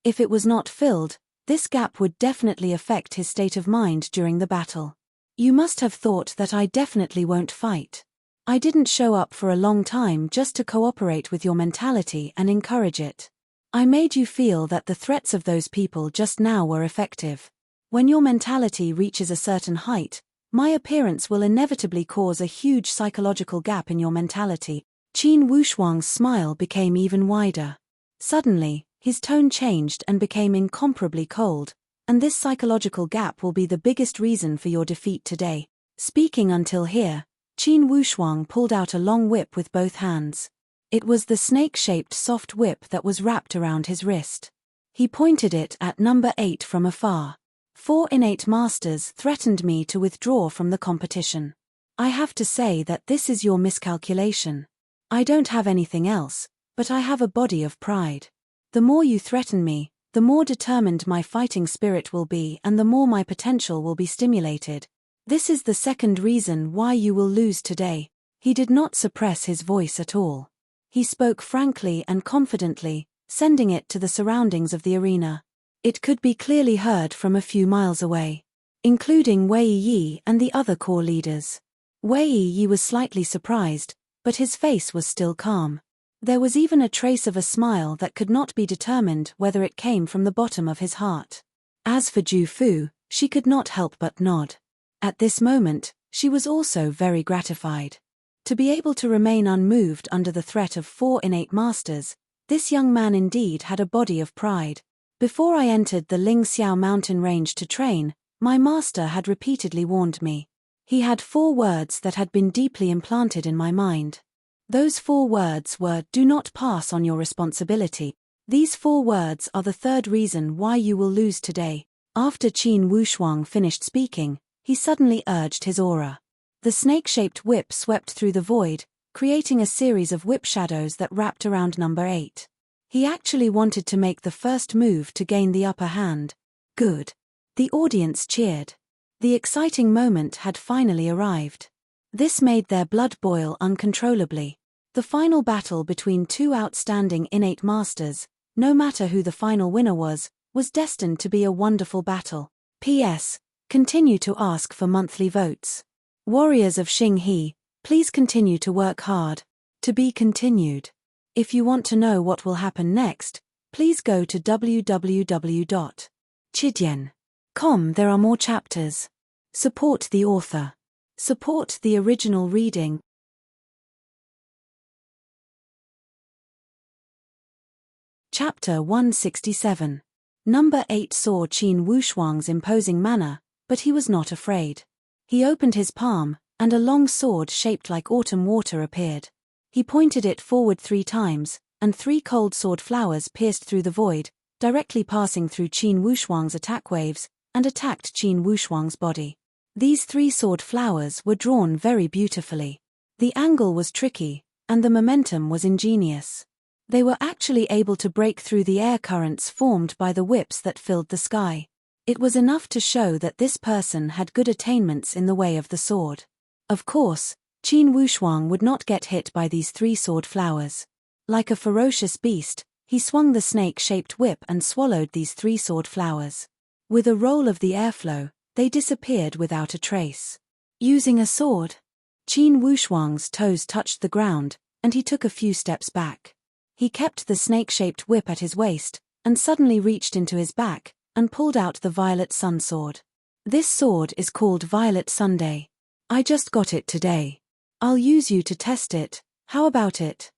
If it was not filled, this gap would definitely affect his state of mind during the battle. "You must have thought that I definitely won't fight. I didn't show up for a long time just to cooperate with your mentality and encourage it. I made you feel that the threats of those people just now were effective. When your mentality reaches a certain height, my appearance will inevitably cause a huge psychological gap in your mentality." Qin Wushuang's smile became even wider. Suddenly, his tone changed and became incomparably cold, "And this psychological gap will be the biggest reason for your defeat today." Speaking until here, Qin Wushuang pulled out a long whip with both hands. It was the snake-shaped soft whip that was wrapped around his wrist. He pointed it at number 8 from afar. 4 innate masters threatened me to withdraw from the competition. I have to say that this is your miscalculation. I don't have anything else, but I have a body of pride. The more you threaten me, the more determined my fighting spirit will be and the more my potential will be stimulated. This is the second reason why you will lose today." He did not suppress his voice at all. He spoke frankly and confidently, sending it to the surroundings of the arena. It could be clearly heard from a few miles away, including Wei Yi and the other core leaders. Wei Yi was slightly surprised, but his face was still calm. There was even a trace of a smile that could not be determined whether it came from the bottom of his heart. As for Ju Fu, she could not help but nod. At this moment, she was also very gratified. To be able to remain unmoved under the threat of 4 innate masters, this young man indeed had a body of pride. "Before I entered the Ling Xiao mountain range to train, my master had repeatedly warned me. He had 4 words that had been deeply implanted in my mind. Those 4 words were, 'Do not pass on your responsibility.' These 4 words are the third reason why you will lose today." After Qin Wushuang finished speaking, he suddenly urged his aura. The snake-shaped whip swept through the void, creating a series of whip shadows that wrapped around number 8. He actually wanted to make the first move to gain the upper hand. Good. The audience cheered. The exciting moment had finally arrived. This made their blood boil uncontrollably. The final battle between 2 outstanding innate masters, no matter who the final winner was destined to be a wonderful battle. P.S. Continue to ask for monthly votes. Warriors of Xing He, please continue to work hard. To be continued. If you want to know what will happen next, please go to www.chidian.com. There are more chapters. Support the author. Support the original reading. Chapter 167. Number 8 saw Qin Wushuang's imposing manner, but he was not afraid. He opened his palm, and a long sword shaped like autumn water appeared. He pointed it forward 3 times, and 3 cold sword flowers pierced through the void, directly passing through Qin Wushuang's attack waves, and attacked Qin Wushuang's body. These 3 sword flowers were drawn very beautifully. The angle was tricky, and the momentum was ingenious. They were actually able to break through the air currents formed by the whips that filled the sky. It was enough to show that this person had good attainments in the way of the sword. Of course, Qin Wushuang would not get hit by these 3 sword flowers. Like a ferocious beast, he swung the snake-shaped whip and swallowed these 3 sword flowers. With a roll of the airflow, they disappeared without a trace. Using a sword, Qin Wushuang's toes touched the ground, and he took a few steps back. He kept the snake-shaped whip at his waist, and suddenly reached into his back, and pulled out the Violet Sun Sword. This sword is called Violet Sunday. I just got it today. I'll use you to test it, how about it?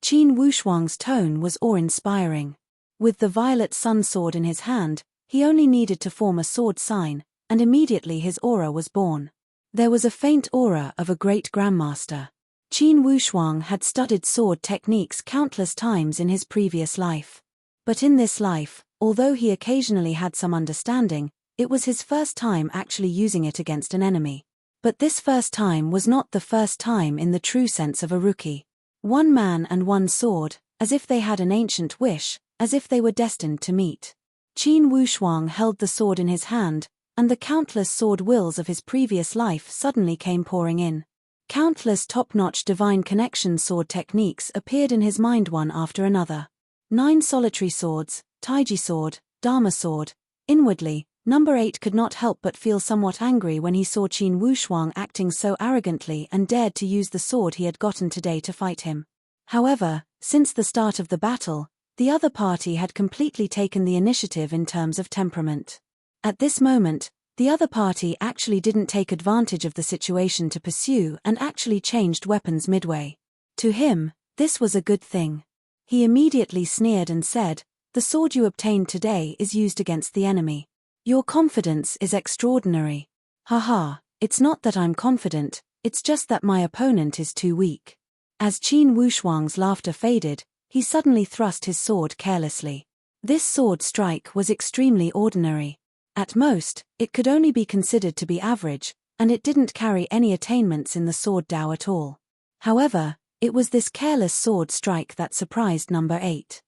Qin Wushuang's tone was awe-inspiring. With the violet sun sword in his hand, he only needed to form a sword sign, and immediately his aura was born. There was a faint aura of a great grandmaster. Qin Wushuang had studied sword techniques countless times in his previous life. But in this life, although he occasionally had some understanding, it was his first time actually using it against an enemy. But this first time was not the first time in the true sense of a rookie. One man and one sword, as if they had an ancient wish, as if they were destined to meet. Qin Wushuang held the sword in his hand, and the countless sword wills of his previous life suddenly came pouring in. Countless top-notch divine connection sword techniques appeared in his mind one after another. 9 solitary swords, Taiji sword, Dharma sword. Inwardly, number 8 could not help but feel somewhat angry when he saw Qin Wushuang acting so arrogantly and dared to use the sword he had gotten today to fight him. However, since the start of the battle, the other party had completely taken the initiative in terms of temperament. At this moment, the other party actually didn't take advantage of the situation to pursue and actually changed weapons midway. To him, this was a good thing. He immediately sneered and said, "The sword you obtained today is used against the enemy. Your confidence is extraordinary. Haha, it's not that I'm confident, it's just that my opponent is too weak." As Qin Wushuang's laughter faded, he suddenly thrust his sword carelessly. This sword strike was extremely ordinary. At most, it could only be considered to be average, and it didn't carry any attainments in the sword Dao at all. However, it was this careless sword strike that surprised number 8.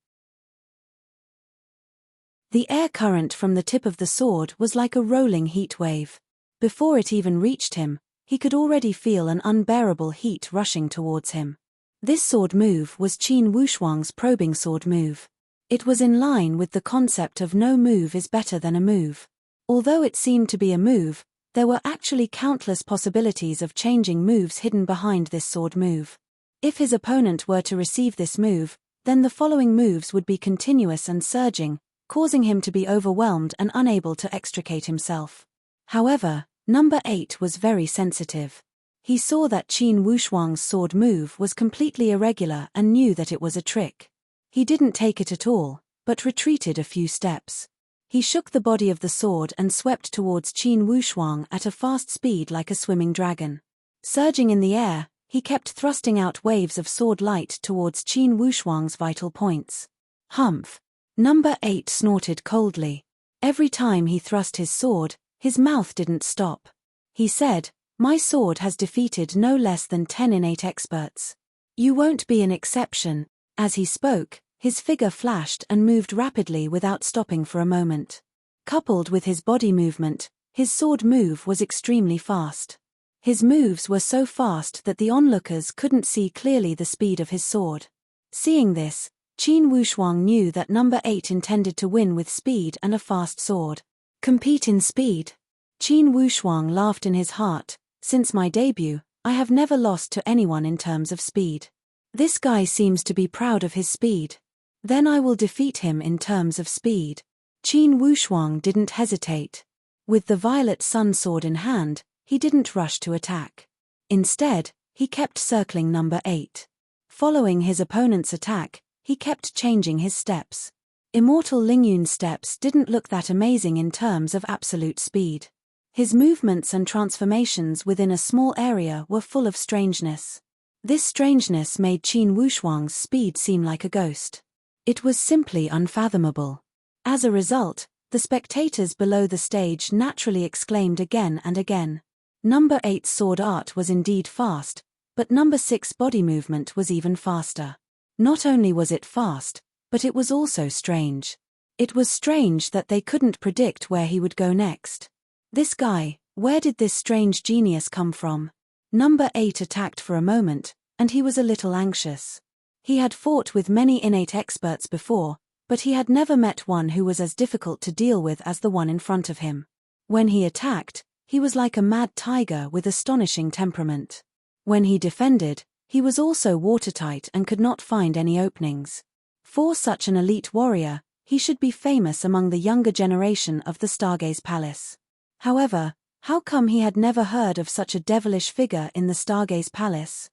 The air current from the tip of the sword was like a rolling heat wave. Before it even reached him, he could already feel an unbearable heat rushing towards him. This sword move was Qin Wushuang's probing sword move. It was in line with the concept of no move is better than a move. Although it seemed to be a move, there were actually countless possibilities of changing moves hidden behind this sword move. If his opponent were to receive this move, then the following moves would be continuous and surging, causing him to be overwhelmed and unable to extricate himself. However, number 8 was very sensitive. He saw that Qin Wushuang's sword move was completely irregular and knew that it was a trick. He didn't take it at all, but retreated a few steps. He shook the body of the sword and swept towards Qin Wushuang at a fast speed like a swimming dragon. Surging in the air, he kept thrusting out waves of sword light towards Qin Wushuang's vital points. Humph! Number 8 snorted coldly. Every time he thrust his sword, his mouth didn't stop. He said, "My sword has defeated no less than 10 innate experts. You won't be an exception." As he spoke, his figure flashed and moved rapidly without stopping for a moment. Coupled with his body movement, his sword move was extremely fast. His moves were so fast that the onlookers couldn't see clearly the speed of his sword. Seeing this, Qin Wushuang knew that number 8 intended to win with speed and a fast sword. Compete in speed. Qin Wushuang laughed in his heart. Since my debut, I have never lost to anyone in terms of speed. This guy seems to be proud of his speed. Then I will defeat him in terms of speed. Qin Wushuang didn't hesitate. With the violet sun sword in hand, he didn't rush to attack. Instead, he kept circling number 8. Following his opponent's attack, he kept changing his steps. Immortal Lingyun's steps didn't look that amazing in terms of absolute speed. His movements and transformations within a small area were full of strangeness. This strangeness made Qin Wushuang's speed seem like a ghost. It was simply unfathomable. As a result, the spectators below the stage naturally exclaimed again and again. Number 8's sword art was indeed fast, but number 6's body movement was even faster. Not only was it fast, but it was also strange. It was strange that they couldn't predict where he would go next. This guy, where did this strange genius come from? Number 8 attacked for a moment, and he was a little anxious. He had fought with many innate experts before, but he had never met one who was as difficult to deal with as the one in front of him. When he attacked, he was like a mad tiger with astonishing temperament. When he defended, he was also watertight and could not find any openings. For such an elite warrior, he should be famous among the younger generation of the Stargaze Palace. However, how come he had never heard of such a devilish figure in the Stargaze Palace?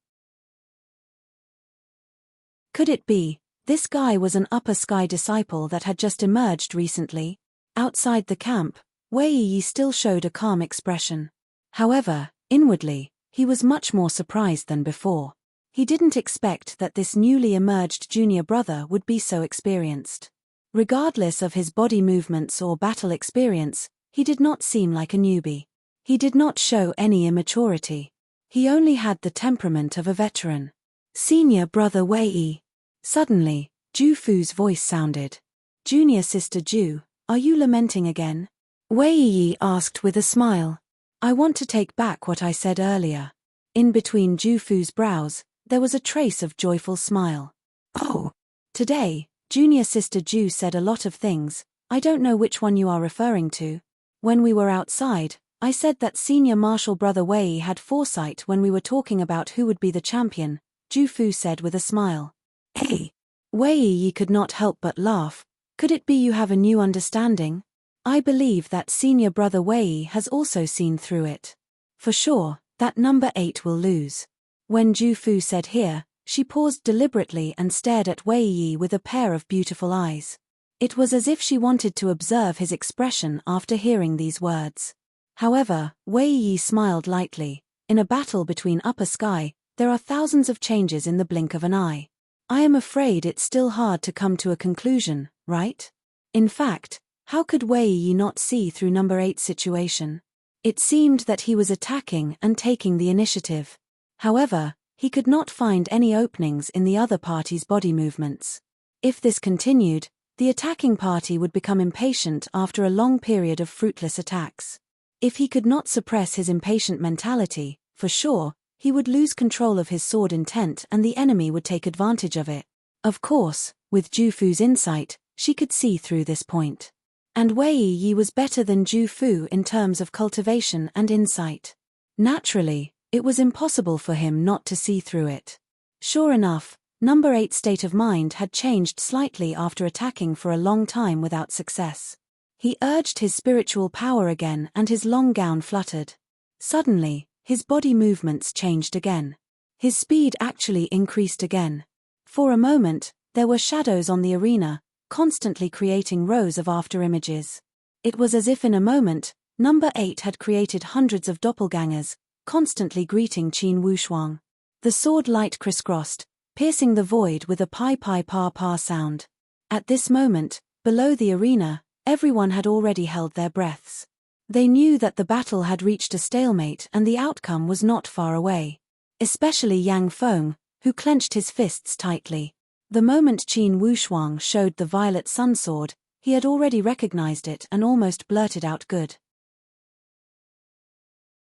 Could it be, this guy was an upper sky disciple that had just emerged recently? Outside the camp, Wei Yi still showed a calm expression. However, inwardly, he was much more surprised than before. He didn't expect that this newly emerged junior brother would be so experienced. Regardless of his body movements or battle experience, he did not seem like a newbie. He did not show any immaturity. He only had the temperament of a veteran. Senior brother Wei Yi. Suddenly, Ju Fu's voice sounded. Junior sister Ju, are you lamenting again? Wei Yi asked with a smile. I want to take back what I said earlier. In between Ju Fu's brows, there was a trace of joyful smile. Oh. Today, junior sister Ju said a lot of things. I don't know which one you are referring to. When we were outside, I said that senior martial brother Wei Yi had foresight when we were talking about who would be the champion, Ju Fu said with a smile. Hey! Wei Yi could not help but laugh. Could it be you have a new understanding? I believe that senior brother Wei Yi has also seen through it. For sure, that number 8 will lose. When Ju Fu said here, she paused deliberately and stared at Wei Yi with a pair of beautiful eyes. It was as if she wanted to observe his expression after hearing these words. However, Wei Yi smiled lightly. In a battle between upper sky, there are thousands of changes in the blink of an eye. I am afraid it's still hard to come to a conclusion, right? In fact, how could Wei Yi not see through number 8's situation? It seemed that he was attacking and taking the initiative. However, he could not find any openings in the other party's body movements. If this continued, the attacking party would become impatient after a long period of fruitless attacks. If he could not suppress his impatient mentality, for sure, he would lose control of his sword intent and the enemy would take advantage of it. Of course, with Ju Fu's insight, she could see through this point. And Wei Yi was better than Ju Fu in terms of cultivation and insight. Naturally, it was impossible for him not to see through it. Sure enough, number 8's state of mind had changed slightly after attacking for a long time without success. He urged his spiritual power again and his long gown fluttered. Suddenly, his body movements changed again. His speed actually increased again. For a moment, there were shadows on the arena, constantly creating rows of afterimages. It was as if in a moment, number 8 had created hundreds of doppelgangers, constantly greeting Qin Wushuang. The sword light crisscrossed, piercing the void with a pi-pi-pa-pa sound. At this moment, below the arena, everyone had already held their breaths. They knew that the battle had reached a stalemate and the outcome was not far away. Especially Yang Feng, who clenched his fists tightly. The moment Qin Wushuang showed the violet sun sword, he had already recognized it and almost blurted out good.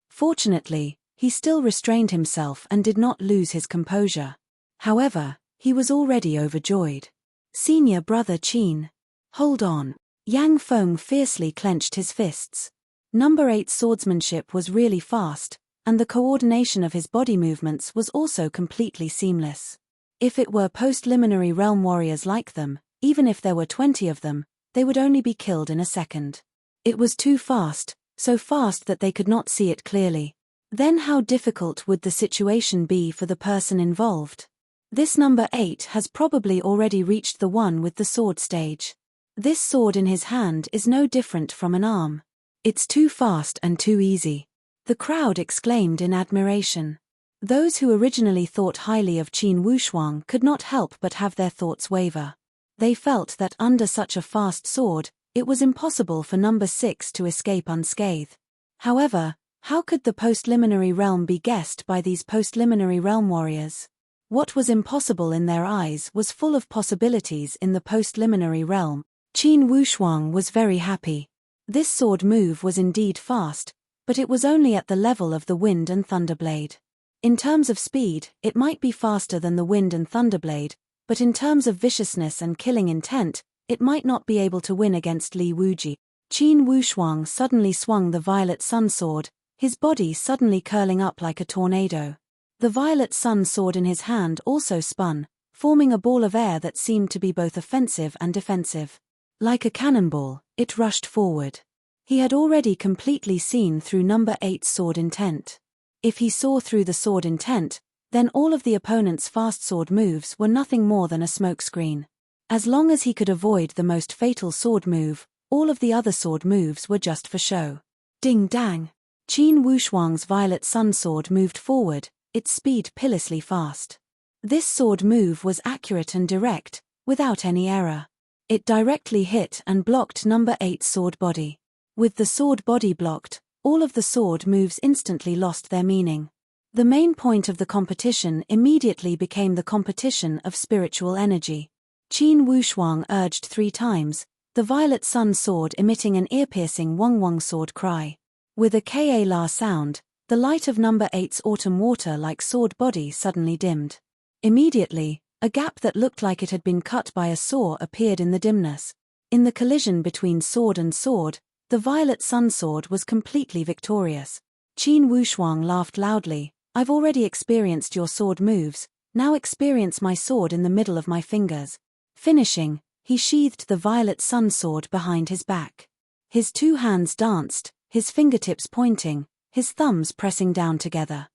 Fortunately, he still restrained himself and did not lose his composure. However, he was already overjoyed. Senior brother Qin. Hold on. Yang Feng fiercely clenched his fists. Number 8's swordsmanship was really fast, and the coordination of his body movements was also completely seamless. If it were post-liminary realm warriors like them, even if there were 20 of them, they would only be killed in a second. It was too fast, so fast that they could not see it clearly. Then how difficult would the situation be for the person involved? This number 8 has probably already reached the one with the sword stage. This sword in his hand is no different from an arm. It's too fast and too easy. The crowd exclaimed in admiration. Those who originally thought highly of Qin Wushuang could not help but have their thoughts waver. They felt that under such a fast sword, it was impossible for number 6 to escape unscathed. However, how could the post-liminary realm be guessed by these post-liminary realm warriors? What was impossible in their eyes was full of possibilities in the post-liminary realm. Qin Wushuang was very happy. This sword move was indeed fast, but it was only at the level of the Wind and Thunderblade. In terms of speed, it might be faster than the Wind and Thunderblade, but in terms of viciousness and killing intent, it might not be able to win against Li Wuji. Qin Wushuang suddenly swung the violet sun sword, his body suddenly curling up like a tornado. The violet sun sword in his hand also spun, forming a ball of air that seemed to be both offensive and defensive. Like a cannonball, it rushed forward. He had already completely seen through number 8's sword intent. If he saw through the sword intent, then all of the opponent's fast sword moves were nothing more than a smokescreen. As long as he could avoid the most fatal sword move, all of the other sword moves were just for show. Ding dang! Qin Wushuang's violet sun sword moved forward, its speed pitilessly fast. This sword move was accurate and direct, without any error. It directly hit and blocked number 8's sword body. With the sword body blocked, all of the sword moves instantly lost their meaning. The main point of the competition immediately became the competition of spiritual energy. Qin Wushuang urged 3 times, the violet sun sword emitting an ear-piercing wong-wong sword cry. With a ka-la sound, the light of number 8's autumn water-like sword body suddenly dimmed. Immediately, a gap that looked like it had been cut by a saw appeared in the dimness. In the collision between sword and sword, the violet sun sword was completely victorious. Qin Wushuang laughed loudly. I've already experienced your sword moves, now experience my sword in the middle of my fingers. Finishing, he sheathed the violet sun sword behind his back. His 2 hands danced, his fingertips pointing, his thumbs pressing down together.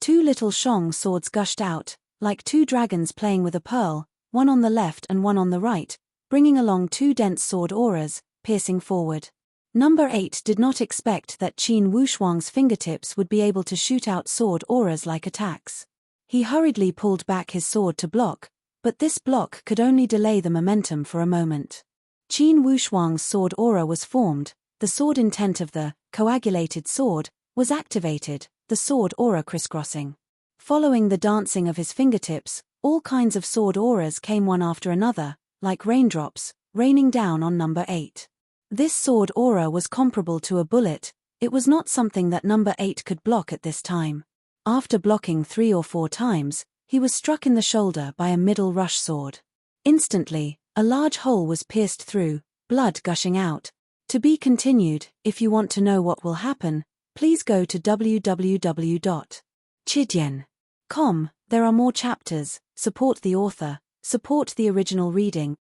2 little Shong swords gushed out, like 2 dragons playing with a pearl, one on the left and one on the right, bringing along 2 dense sword auras, piercing forward. Number 8 did not expect that Qin Wushuang's fingertips would be able to shoot out sword auras like attacks. He hurriedly pulled back his sword to block, but this block could only delay the momentum for a moment. Qin Wushuang's sword aura was formed, the sword intent of the coagulated sword was activated, the sword aura crisscrossing. Following the dancing of his fingertips, all kinds of sword auras came one after another, like raindrops, raining down on number 8. This sword aura was comparable to a bullet, it was not something that number 8 could block at this time. After blocking 3 or 4 times, he was struck in the shoulder by a middle rush sword. Instantly, a large hole was pierced through, blood gushing out. To be continued. If you want to know what will happen, please go to www.chidian.com. There are more chapters. Support the author, support the original reading.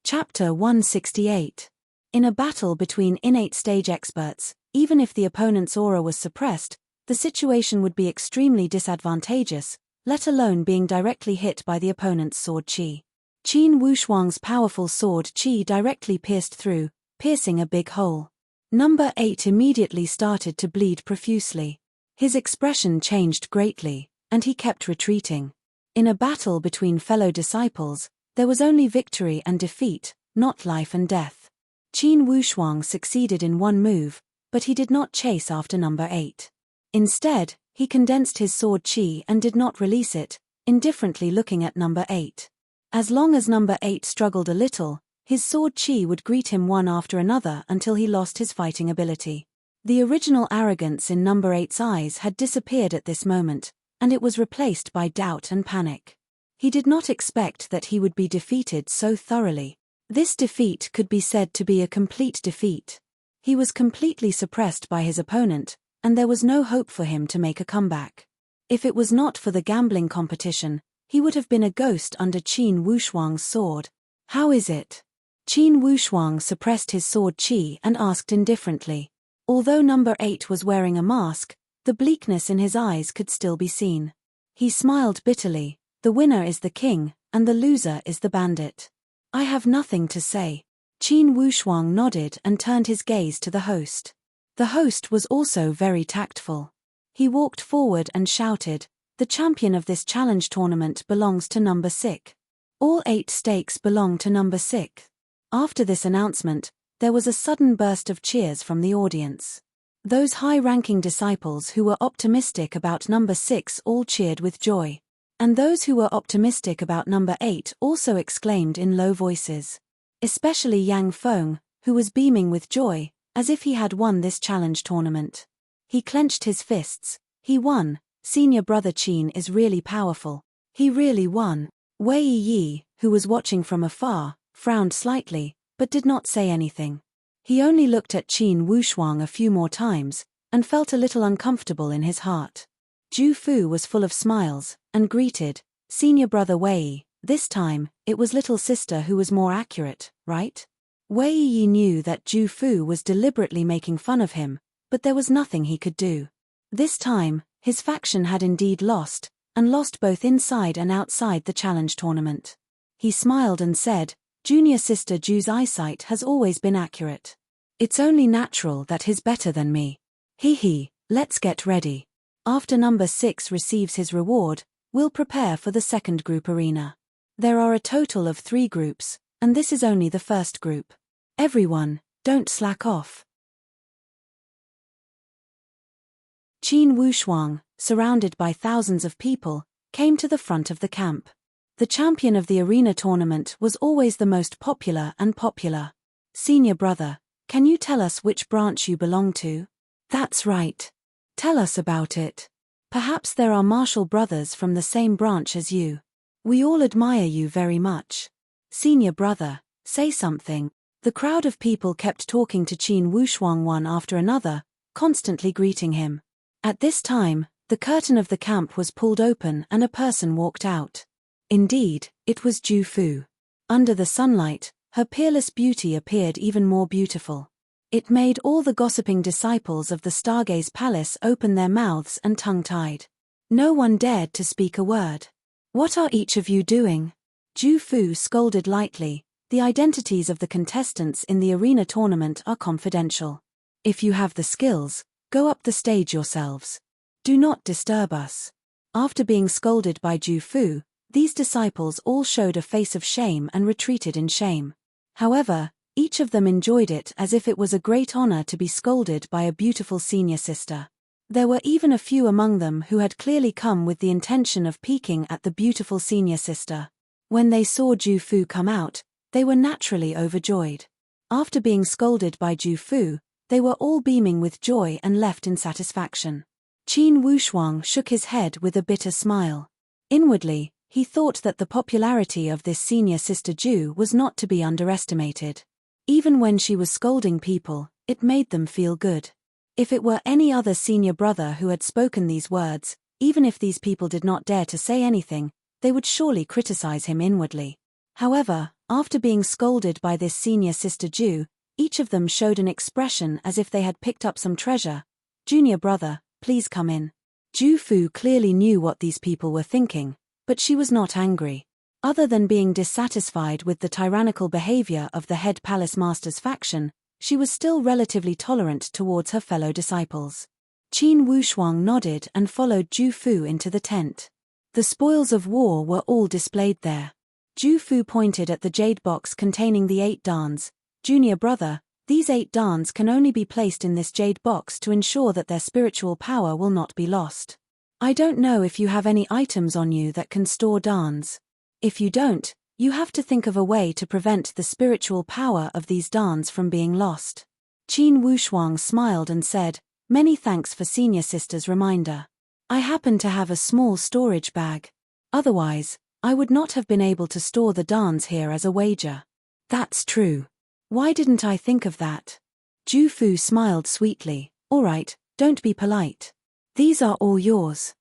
Chapter 168. In a battle between innate stage experts, even if the opponent's aura was suppressed, the situation would be extremely disadvantageous, let alone being directly hit by the opponent's sword qi. Qin Wushuang's powerful sword qi directly pierced through, piercing a big hole. Number 8 immediately started to bleed profusely. His expression changed greatly, and he kept retreating. In a battle between fellow disciples, there was only victory and defeat, not life and death. Qin Wushuang succeeded in one move, but he did not chase after number 8. Instead, he condensed his sword qi and did not release it, indifferently looking at number 8. As long as number 8 struggled a little, his sword qi would greet him one after another until he lost his fighting ability. The original arrogance in number 8's eyes had disappeared at this moment, and it was replaced by doubt and panic. He did not expect that he would be defeated so thoroughly. This defeat could be said to be a complete defeat. He was completely suppressed by his opponent, and there was no hope for him to make a comeback. If it was not for the gambling competition, he would have been a ghost under Qin Wushuang's sword. How is it? Qin Wushuang suppressed his sword qi and asked indifferently. Although number 8 was wearing a mask, the bleakness in his eyes could still be seen. He smiled bitterly. The winner is the king, and the loser is the bandit. I have nothing to say. Qin Wushuang nodded and turned his gaze to the host. The host was also very tactful. He walked forward and shouted, "The champion of this challenge tournament belongs to number 6. All 8 stakes belong to number 6. After this announcement, there was a sudden burst of cheers from the audience. Those high-ranking disciples who were optimistic about number 6 all cheered with joy. And those who were optimistic about number 8 also exclaimed in low voices. Especially Yang Feng, who was beaming with joy, as if he had won this challenge tournament. He clenched his fists. He won. Senior brother Qin is really powerful. He really won. Wei Yi, who was watching from afar, frowned slightly, but did not say anything. He only looked at Qin Wushuang a few more times, and felt a little uncomfortable in his heart. Ju Fu was full of smiles, and greeted, "Senior brother Wei." This time, it was little sister who was more accurate, right? Wei Yi knew that Ju Fu was deliberately making fun of him, but there was nothing he could do. This time, his faction had indeed lost, and lost both inside and outside the challenge tournament. He smiled and said, "Junior sister Ju's eyesight has always been accurate. It's only natural that he's better than me. Hee, let's get ready. After number 6 receives his reward, we'll prepare for the second group arena. There are a total of 3 groups, and this is only the first group. Everyone, don't slack off." Qin Wushuang, surrounded by thousands of people, came to the front of the camp. The champion of the arena tournament was always the most popular and popular. "Senior brother, can you tell us which branch you belong to?" "That's right. Tell us about it. Perhaps there are martial brothers from the same branch as you. We all admire you very much. Senior brother, say something." The crowd of people kept talking to Qin Wushuang one after another, constantly greeting him. At this time, the curtain of the camp was pulled open and a person walked out. Indeed, it was Ju Fu. Under the sunlight, her peerless beauty appeared even more beautiful. It made all the gossiping disciples of the Stargaze Palace open their mouths and tongue-tied. No one dared to speak a word. "What are each of you doing?" Ju Fu scolded lightly. "The identities of the contestants in the arena tournament are confidential. If you have the skills, go up the stage yourselves. Do not disturb us." After being scolded by Ju Fu, these disciples all showed a face of shame and retreated in shame. However, each of them enjoyed it as if it was a great honor to be scolded by a beautiful senior sister. There were even a few among them who had clearly come with the intention of peeking at the beautiful senior sister. When they saw Ju Fu come out, they were naturally overjoyed. After being scolded by Ju Fu, they were all beaming with joy and left in satisfaction. Qin Wushuang shook his head with a bitter smile. Inwardly, he thought that the popularity of this senior sister Ju was not to be underestimated. Even when she was scolding people, it made them feel good. If it were any other senior brother who had spoken these words, even if these people did not dare to say anything, they would surely criticize him inwardly. However, after being scolded by this senior sister Ju, each of them showed an expression as if they had picked up some treasure. "Junior brother, please come in." Ju Fu clearly knew what these people were thinking, but she was not angry. Other than being dissatisfied with the tyrannical behavior of the head palace master's faction, she was still relatively tolerant towards her fellow disciples. Qin Wushuang nodded and followed Ju Fu into the tent. The spoils of war were all displayed there. Ju Fu pointed at the jade box containing the 8 dans. "Junior brother, these 8 dans can only be placed in this jade box to ensure that their spiritual power will not be lost. I don't know if you have any items on you that can store dans. If you don't, you have to think of a way to prevent the spiritual power of these dans from being lost." Qin Wushuang smiled and said, "Many thanks for senior sister's reminder. I happen to have a small storage bag. Otherwise, I would not have been able to store the dans here as a wager." "That's true. Why didn't I think of that?" Ju Fu smiled sweetly. "All right, don't be polite. These are all yours."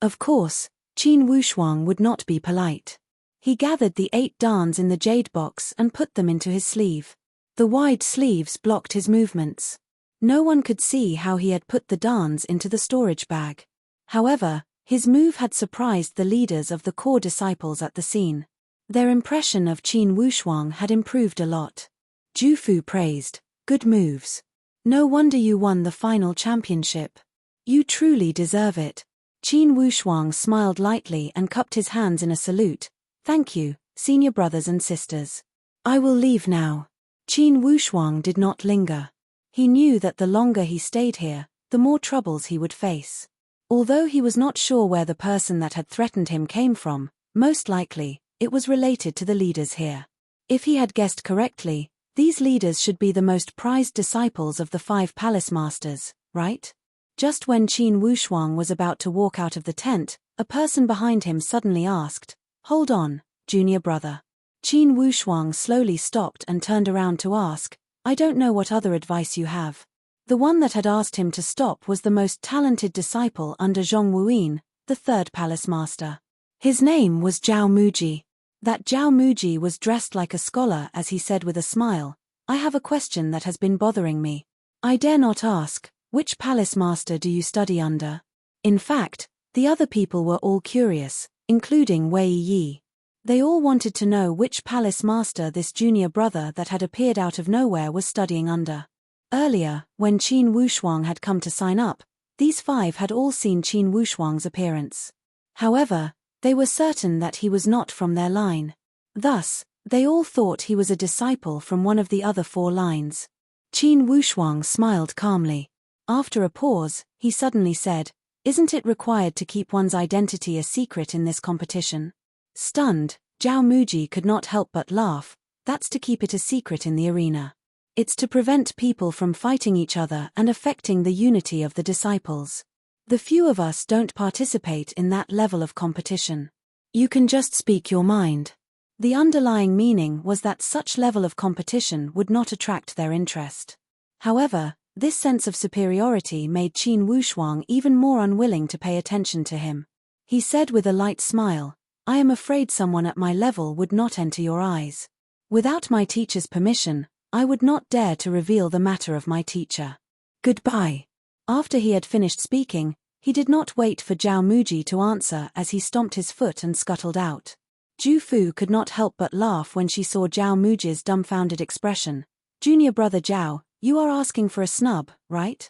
Of course, Qin Wushuang would not be polite. He gathered the 8 dans in the jade box and put them into his sleeve. The wide sleeves blocked his movements. No one could see how he had put the dans into the storage bag. However, his move had surprised the leaders of the core disciples at the scene. Their impression of Qin Wushuang had improved a lot. Ju Fu praised, "Good moves. No wonder you won the final championship. You truly deserve it." Qin Wushuang smiled lightly and cupped his hands in a salute. "Thank you, senior brothers and sisters. I will leave now." Qin Wushuang did not linger. He knew that the longer he stayed here, the more troubles he would face. Although he was not sure where the person that had threatened him came from, most likely, it was related to the leaders here. If he had guessed correctly, these leaders should be the most prized disciples of the 5 palace masters, right? Just when Qin Wushuang was about to walk out of the tent, a person behind him suddenly asked, "Hold on, junior brother." Qin Wushuang slowly stopped and turned around to ask, "I don't know what other advice you have." The one that had asked him to stop was the most talented disciple under Zhong Wuyin, the 3rd palace master. His name was Zhao Muji. That Zhao Muji was dressed like a scholar as he said with a smile, "I have a question that has been bothering me. I dare not ask, which palace master do you study under?" In fact, the other people were all curious, including Wei Yi. They all wanted to know which palace master this junior brother that had appeared out of nowhere was studying under. Earlier, when Qin Wushuang had come to sign up, these 5 had all seen Qin Wushuang's appearance. However, they were certain that he was not from their line. Thus, they all thought he was a disciple from one of the other 4 lines. Qin Wushuang smiled calmly. After a pause, he suddenly said, "Isn't it required to keep one's identity a secret in this competition?" Stunned, Zhao Muji could not help but laugh. "That's to keep it a secret in the arena. It's to prevent people from fighting each other and affecting the unity of the disciples. The few of us don't participate in that level of competition. You can just speak your mind." The underlying meaning was that such level of competition would not attract their interest. However, this sense of superiority made Qin Wushuang even more unwilling to pay attention to him. He said with a light smile, "I am afraid someone at my level would not enter your eyes. Without my teacher's permission, I would not dare to reveal the matter of my teacher. Goodbye." After he had finished speaking, he did not wait for Zhao Muji to answer as he stomped his foot and scuttled out. Ju Fu could not help but laugh when she saw Zhao Muji's dumbfounded expression. "Junior brother Zhao, you are asking for a snub, right?"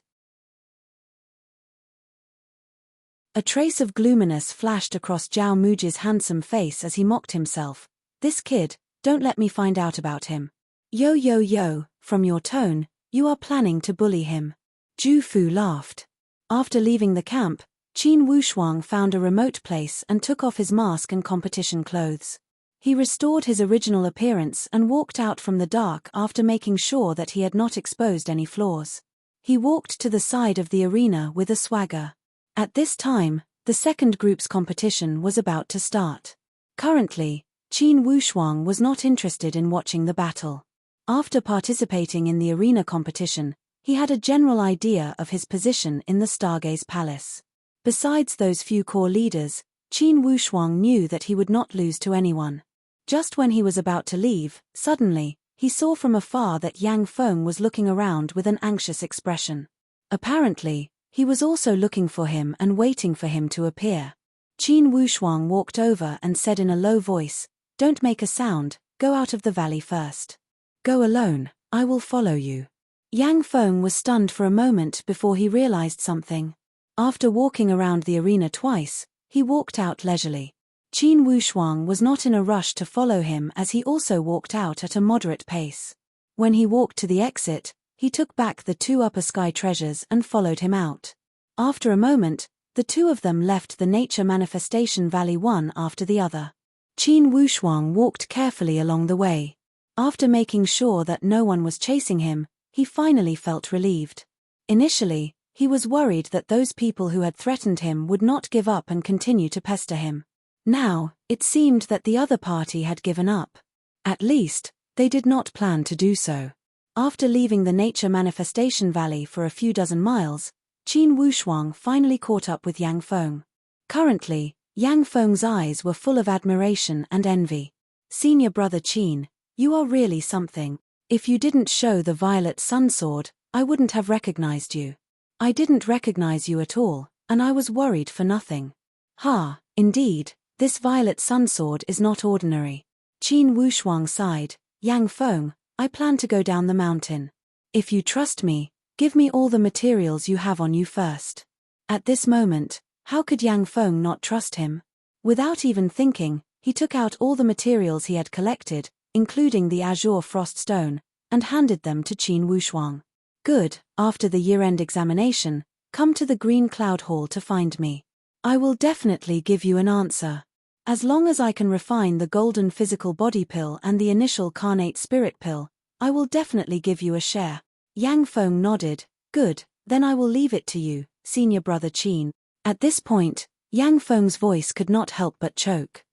A trace of gloominess flashed across Zhao Muji's handsome face as he mocked himself. "This kid, don't let me find out about him. Yo, from your tone, you are planning to bully him." Ju Fu laughed. After leaving the camp, Qin Wushuang found a remote place and took off his mask and competition clothes. He restored his original appearance and walked out from the dark after making sure that he had not exposed any flaws. He walked to the side of the arena with a swagger. At this time, the second group's competition was about to start. Currently, Qin Wushuang was not interested in watching the battle. After participating in the arena competition, he had a general idea of his position in the Stargaze Palace. Besides those few core leaders, Qin Wushuang knew that he would not lose to anyone. Just when he was about to leave, suddenly, he saw from afar that Yang Feng was looking around with an anxious expression. Apparently, he was also looking for him and waiting for him to appear. Qin Wushuang walked over and said in a low voice, "Don't make a sound, go out of the valley first. Go alone, I will follow you." Yang Feng was stunned for a moment before he realized something. After walking around the arena twice, he walked out leisurely. Qin Wushuang was not in a rush to follow him as he also walked out at a moderate pace. When he walked to the exit, he took back the 2 upper sky treasures and followed him out. After a moment, the 2 of them left the nature manifestation valley one after the other. Qin Wushuang walked carefully along the way. After making sure that no one was chasing him, he finally felt relieved. Initially, he was worried that those people who had threatened him would not give up and continue to pester him. Now, it seemed that the other party had given up. At least, they did not plan to do so. After leaving the Nature Manifestation Valley for a few dozen miles, Qin Wushuang finally caught up with Yang Feng. Currently, Yang Feng's eyes were full of admiration and envy. "Senior brother Qin, you are really something. If you didn't show the violet sun sword, I wouldn't have recognized you." "I didn't recognize you at all, and I was worried for nothing." "Ha, indeed, this violet sun sword is not ordinary." Qin Wushuang sighed. "Yang Feng, I plan to go down the mountain. If you trust me, give me all the materials you have on you first." At this moment, how could Yang Feng not trust him? Without even thinking, he took out all the materials he had collected, including the azure frost stone, and handed them to Qin Wushuang. "Good, after the year-end examination, come to the Green Cloud Hall to find me. I will definitely give you an answer. As long as I can refine the golden physical body pill and the initial carnate spirit pill, I will definitely give you a share." Yang Feng nodded. "Good, then I will leave it to you, senior brother Qin." At this point, Yang Feng's voice could not help but choke.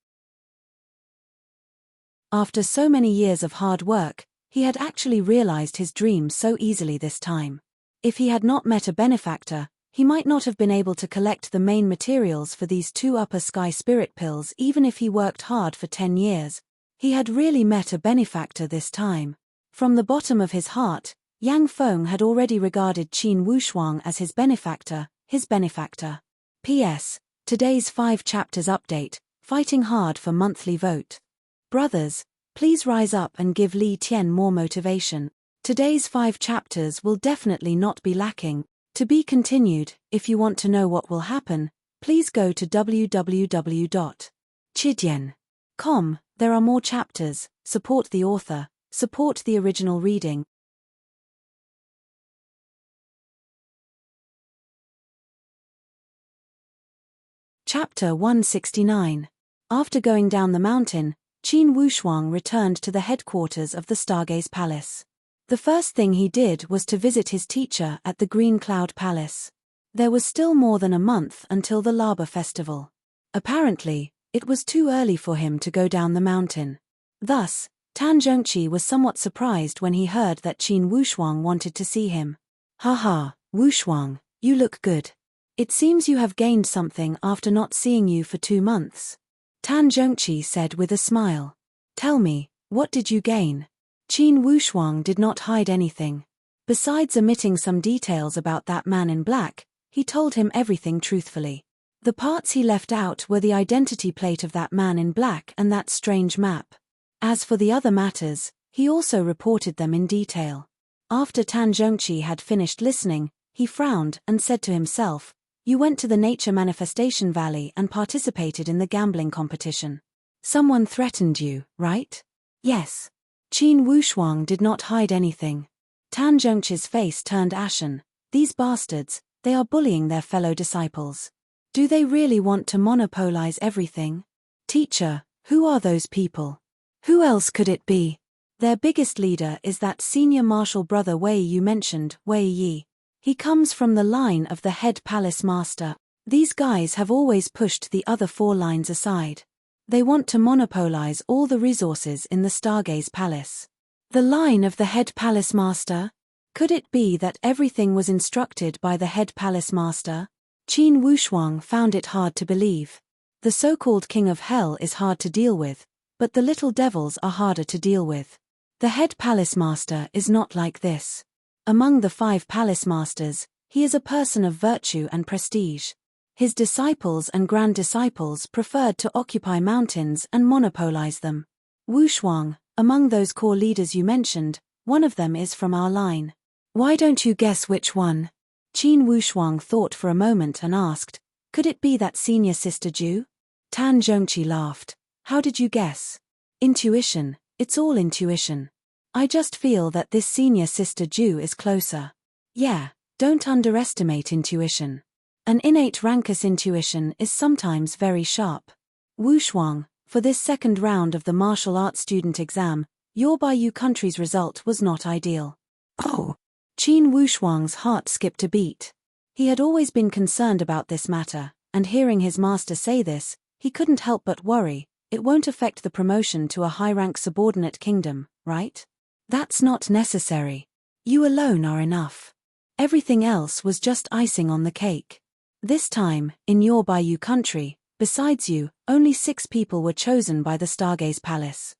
After so many years of hard work, he had actually realized his dream so easily this time. If he had not met a benefactor, he might not have been able to collect the main materials for these 2 upper sky spirit pills even if he worked hard for 10 years, He had really met a benefactor this time. From the bottom of his heart, Yang Feng had already regarded Qin Wushuang as his benefactor. P.S. Today's 5 chapters update, fighting hard for monthly vote. Brothers, please rise up and give Li Tian more motivation. Today's 5 chapters will definitely not be lacking. To be continued. If you want to know what will happen, please go to www.chidian.com. There are more chapters. Support the author. Support the original reading. Chapter 169. After going down the mountain, Qin Wushuang returned to the headquarters of the Stargaze Palace. The first thing he did was to visit his teacher at the Green Cloud Palace. There was still more than a month until the Laba Festival. Apparently, it was too early for him to go down the mountain. Thus, Tan Zhongqi was somewhat surprised when he heard that Qin Wushuang wanted to see him. Haha, Wushuang, you look good. It seems you have gained something after not seeing you for 2 months. Tan Zhongqi said with a smile. Tell me, what did you gain? Qin Wushuang did not hide anything. Besides omitting some details about that man in black, he told him everything truthfully. The parts he left out were the identity plate of that man in black and that strange map. As for the other matters, he also reported them in detail. After Tan Zhongqi had finished listening, he frowned and said to himself, You went to the Nature Manifestation Valley and participated in the gambling competition. Someone threatened you, right? Yes. Qin Wushuang did not hide anything. Tan Zhongqi's face turned ashen. These bastards, they are bullying their fellow disciples. Do they really want to monopolize everything? Teacher, who are those people? Who else could it be? Their biggest leader is that senior martial brother Wei you mentioned, Wei Yi. He comes from the line of the head palace master. These guys have always pushed the other 4 lines aside. They want to monopolize all the resources in the Stargaze Palace. The line of the head palace master? Could it be that everything was instructed by the head palace master? Qin Wushuang found it hard to believe. The so-called king of hell is hard to deal with, but the little devils are harder to deal with. The head palace master is not like this. Among the 5 palace masters, he is a person of virtue and prestige. His disciples and grand disciples preferred to occupy mountains and monopolize them. Wushuang, among those core leaders you mentioned, one of them is from our line. Why don't you guess which one? Qin Wushuang thought for a moment and asked, Could it be that senior sister Ju? Tan Zhongqi laughed. How did you guess? Intuition, it's all intuition. I just feel that this senior sister Ju is closer. Yeah, don't underestimate intuition. An innate rankus intuition is sometimes very sharp. Wushuang, for this second round of the martial arts student exam, your Baiyu country's result was not ideal. Oh! Qin Wushuang's heart skipped a beat. He had always been concerned about this matter, and hearing his master say this, he couldn't help but worry. It won't affect the promotion to a high-rank subordinate kingdom, right? That's not necessary. You alone are enough. Everything else was just icing on the cake. This time, in your Baiyu country, besides you, only 6 people were chosen by the Stargaze Palace.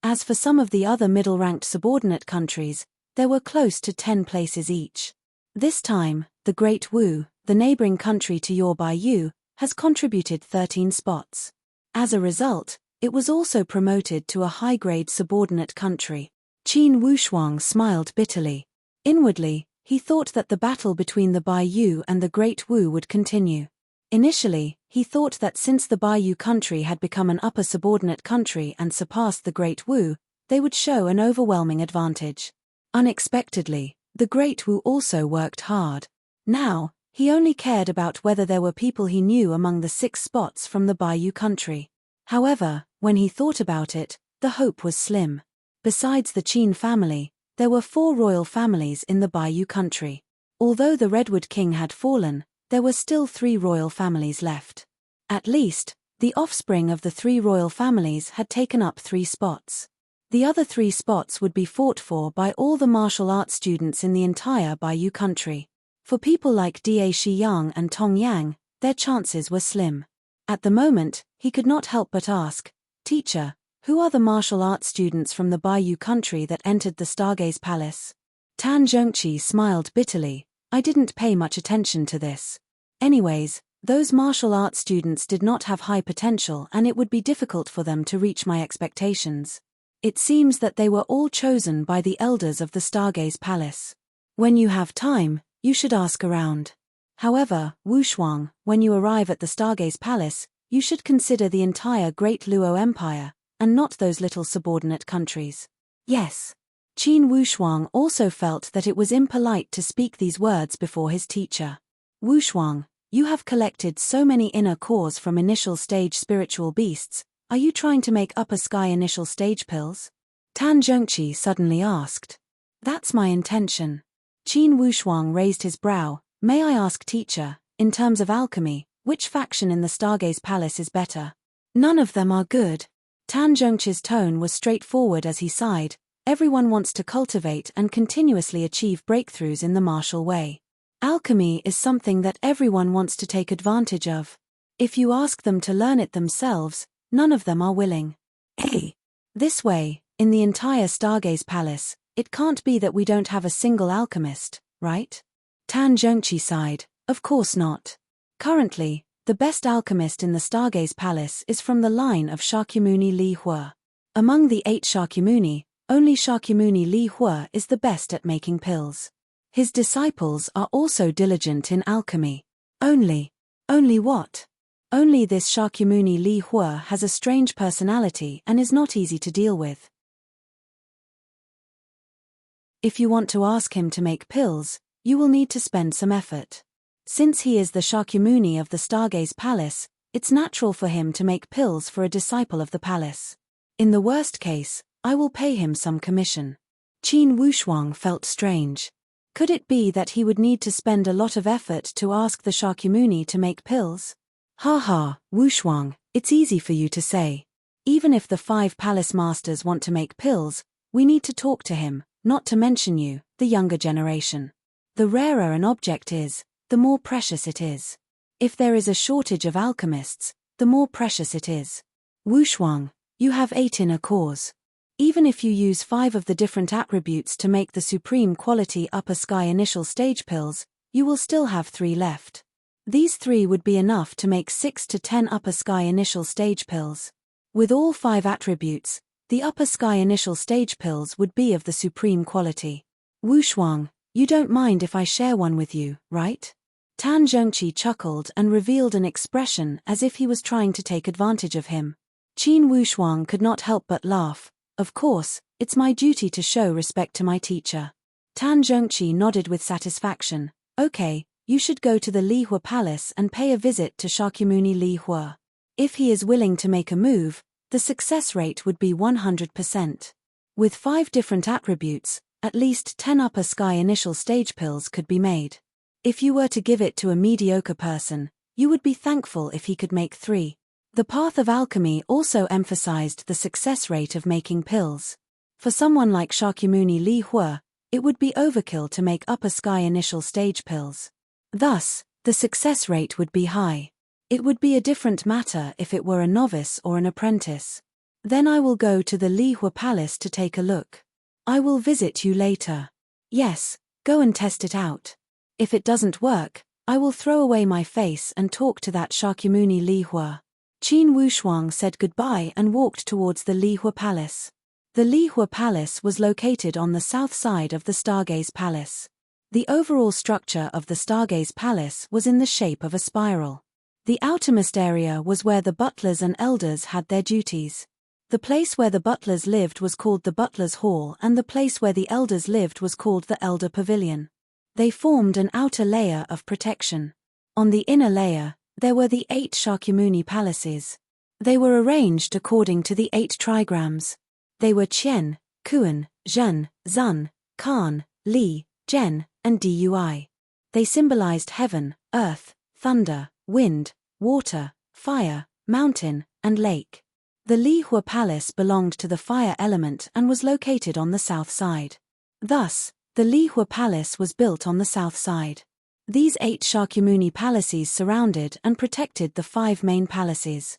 As for some of the other middle-ranked subordinate countries, there were close to 10 places each. This time, the Great Wu, the neighboring country to your Baiyu, has contributed 13 spots. As a result, it was also promoted to a high-grade subordinate country. Qin Wushuang smiled bitterly. Inwardly, he thought that the battle between the Baiyu and the Great Wu would continue. Initially, he thought that since the Baiyu country had become an upper subordinate country and surpassed the Great Wu, they would show an overwhelming advantage. Unexpectedly, the Great Wu also worked hard. Now, he only cared about whether there were people he knew among the 6 spots from the Baiyu country. However, when he thought about it, the hope was slim. Besides the Qin family, there were 4 royal families in the Baiyu country. Although the Redwood King had fallen, there were still 3 royal families left. At least, the offspring of the 3 royal families had taken up 3 spots. The other 3 spots would be fought for by all the martial arts students in the entire Baiyu country. For people like Da Shiyang and Tong Yang, their chances were slim. At the moment, he could not help but ask, "Teacher, who are the martial arts students from the Bayou country that entered the Stargaze Palace?" Tan Zhongqi smiled bitterly. "I didn't pay much attention to this. Anyways, those martial arts students did not have high potential and it would be difficult for them to reach my expectations. It seems that they were all chosen by the elders of the Stargaze Palace. When you have time, you should ask around. However, Wu Shuang, when you arrive at the Stargaze Palace, you should consider the entire Great Luo Empire, and not those little subordinate countries." Yes. Qin Wu Shuang also felt that it was impolite to speak these words before his teacher. "Wu Shuang, you have collected so many inner cores from initial stage spiritual beasts, are you trying to make upper sky initial stage pills?" Tan Zhongqi suddenly asked. "That's my intention." Qin Wu Shuang raised his brow. "May I ask, teacher, in terms of alchemy, which faction in the Stargaze Palace is better?" "None of them are good." Tan Zhongqi's tone was straightforward as he sighed. "Everyone wants to cultivate and continuously achieve breakthroughs in the martial way. Alchemy is something that everyone wants to take advantage of. If you ask them to learn it themselves, none of them are willing. Hey! This way, in the entire Stargaze Palace, it can't be that we don't have a single alchemist, right?" Tan Zhongqi sighed. "Of course not. Currently, the best alchemist in the Stargaze Palace is from the line of Shakyamuni Li Hua. Among the 8 Shakyamuni, only Shakyamuni Li Hua is the best at making pills. His disciples are also diligent in alchemy. Only what? Only this Shakyamuni Li Hua has a strange personality and is not easy to deal with. If you want to ask him to make pills, you will need to spend some effort. Since he is the Shakyamuni of the Stargaze Palace, it's natural for him to make pills for a disciple of the palace. In the worst case, I will pay him some commission." Qin Wushuang felt strange. Could it be that he would need to spend a lot of effort to ask the Shakyamuni to make pills? "Ha, Wushuang, it's easy for you to say. Even if the 5 palace masters want to make pills, we need to talk to him, not to mention you, the younger generation. The rarer an object is, the more precious it is. If there is a shortage of alchemists, the more precious it is. Wushuang, you have 8 inner cores. Even if you use 5 of the different attributes to make the supreme quality upper sky initial stage pills, you will still have 3 left. These 3 would be enough to make 6 to 10 upper sky initial stage pills. With all 5 attributes, the upper sky initial stage pills would be of the supreme quality. Wushuang, you don't mind if I share one with you, right?" Tan Zhongqi chuckled and revealed an expression as if he was trying to take advantage of him. Qin Wushuang could not help but laugh. "Of course, it's my duty to show respect to my teacher." Tan Zhongqi nodded with satisfaction. "Okay, you should go to the Li Hua Palace and pay a visit to Shakyamuni Li Hua. If he is willing to make a move, the success rate would be 100%. With 5 different attributes, at least 10 upper sky initial stage pills could be made. If you were to give it to a mediocre person, you would be thankful if he could make 3. The path of alchemy also emphasized the success rate of making pills. For someone like Shakyamuni Li Hua, it would be overkill to make upper sky initial stage pills. Thus, the success rate would be high. It would be a different matter if it were a novice or an apprentice. Then I will go to the Li Hua Palace to take a look. I will visit you later. Yes, go and test it out. If it doesn't work, I will throw away my face and talk to that Shakyamuni Li Hua." Qin Wushuang said goodbye and walked towards the Li Hua Palace. The Li Hua Palace was located on the south side of the Stargaze Palace. The overall structure of the Stargaze Palace was in the shape of a spiral. The outermost area was where the butlers and elders had their duties. The place where the butlers lived was called the Butlers' Hall and the place where the elders lived was called the Elder Pavilion. They formed an outer layer of protection. On the inner layer, there were the 8 Shakyamuni palaces. They were arranged according to the 8 trigrams. They were Qian, Kuan, Zhen, Zun, Kan, Li, Zhen, and Dui. They symbolized heaven, earth, thunder, wind, water, fire, mountain, and lake. The Li Hua Palace belonged to the fire element and was located on the south side. Thus, the Li Hua Palace was built on the south side. These 8 Shakyamuni palaces surrounded and protected the 5 main palaces.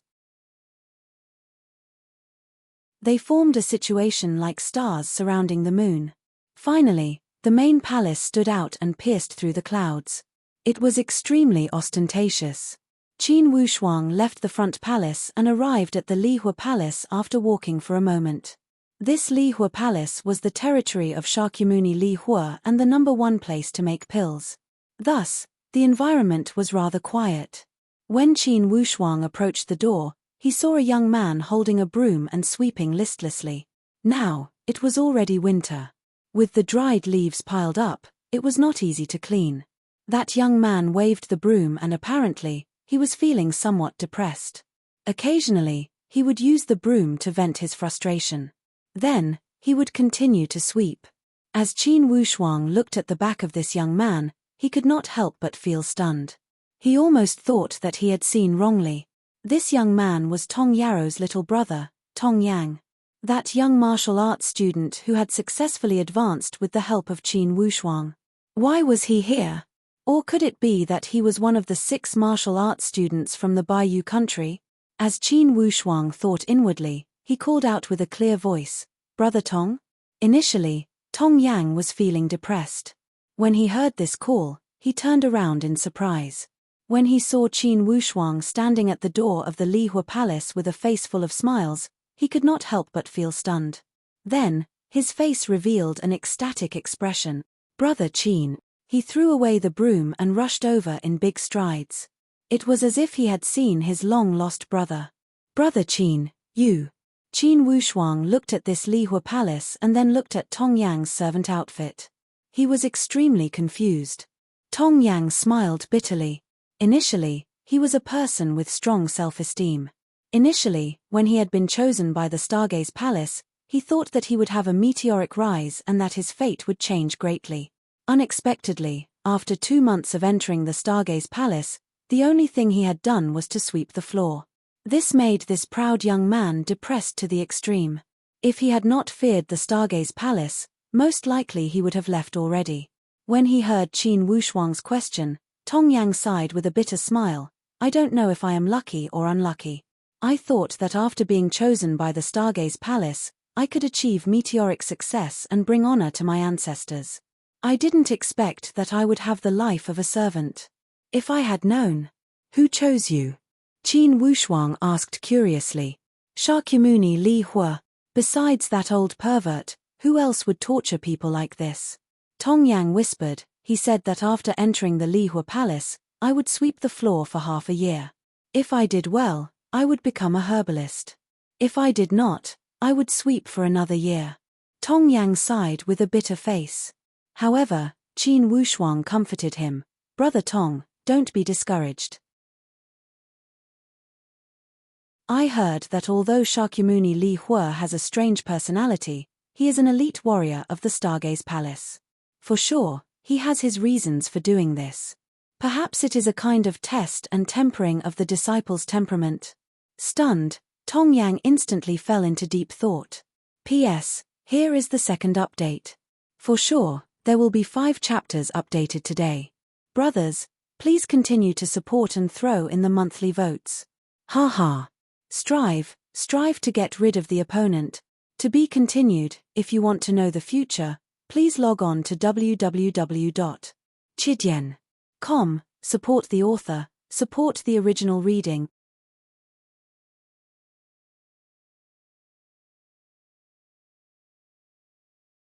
They formed a situation like stars surrounding the moon. Finally, the main palace stood out and pierced through the clouds. It was extremely ostentatious. Qin Wushuang left the front palace and arrived at the Lihua Palace after walking for a moment. This Lihua Palace was the territory of Shakyamuni Lihua and the #1 place to make pills. Thus, the environment was rather quiet. When Qin Wushuang approached the door, he saw a young man holding a broom and sweeping listlessly. Now, it was already winter. With the dried leaves piled up, it was not easy to clean. That young man waved the broom and apparently, he was feeling somewhat depressed. Occasionally, he would use the broom to vent his frustration. Then, he would continue to sweep. As Qin Wushuang looked at the back of this young man, he could not help but feel stunned. He almost thought that he had seen wrongly. This young man was Tong Yarrow's little brother, Tong Yang. That young martial arts student who had successfully advanced with the help of Qin Wushuang. Why was he here? Or could it be that he was one of the 6 martial arts students from the Bayou country? As Qin Wushuang thought inwardly, he called out with a clear voice, "Brother Tong?" Initially, Tong Yang was feeling depressed. When he heard this call, he turned around in surprise. When he saw Qin Wushuang standing at the door of the Lihua Palace with a face full of smiles, he could not help but feel stunned. Then, his face revealed an ecstatic expression. "Brother Qin." He threw away the broom and rushed over in big strides. It was as if he had seen his long-lost brother. "Brother Qin, you." Qin Wushuang looked at this Lihua Palace and then looked at Tong Yang's servant outfit. He was extremely confused. Tong Yang smiled bitterly. Initially, he was a person with strong self-esteem. Initially, when he had been chosen by the Stargaze Palace, he thought that he would have a meteoric rise and that his fate would change greatly. Unexpectedly, after 2 months of entering the Stargaze Palace, the only thing he had done was to sweep the floor. This made this proud young man depressed to the extreme. If he had not feared the Stargaze Palace, most likely he would have left already. When he heard Qin Wushuang's question, Tong Yang sighed with a bitter smile. "I don't know if I am lucky or unlucky. I thought that after being chosen by the Stargaze Palace, I could achieve meteoric success and bring honor to my ancestors. I didn't expect that I would have the life of a servant. If I had known." "Who chose you?" Qin Wushuang asked curiously. "Shakyamuni Li Hua. Besides that old pervert, who else would torture people like this?" Tong Yang whispered. "He said that after entering the Lihua Palace, I would sweep the floor for half a year. If I did well, I would become a herbalist. If I did not, I would sweep for another year." Tong Yang sighed with a bitter face. However, Qin Wushuang comforted him. "Brother Tong, don't be discouraged. I heard that although Shakyamuni Li Hua has a strange personality, he is an elite warrior of the Stargaze Palace. For sure, he has his reasons for doing this. Perhaps it is a kind of test and tempering of the disciple's temperament." Stunned, Tong Yang instantly fell into deep thought. P.S. Here is the second update. For sure, there will be 5 chapters updated today. Brothers, please continue to support and throw in the monthly votes. Haha. Strive to get rid of the opponent. To be continued. If you want to know the future, please log on to www.chidian.com, support the author, support the original reading.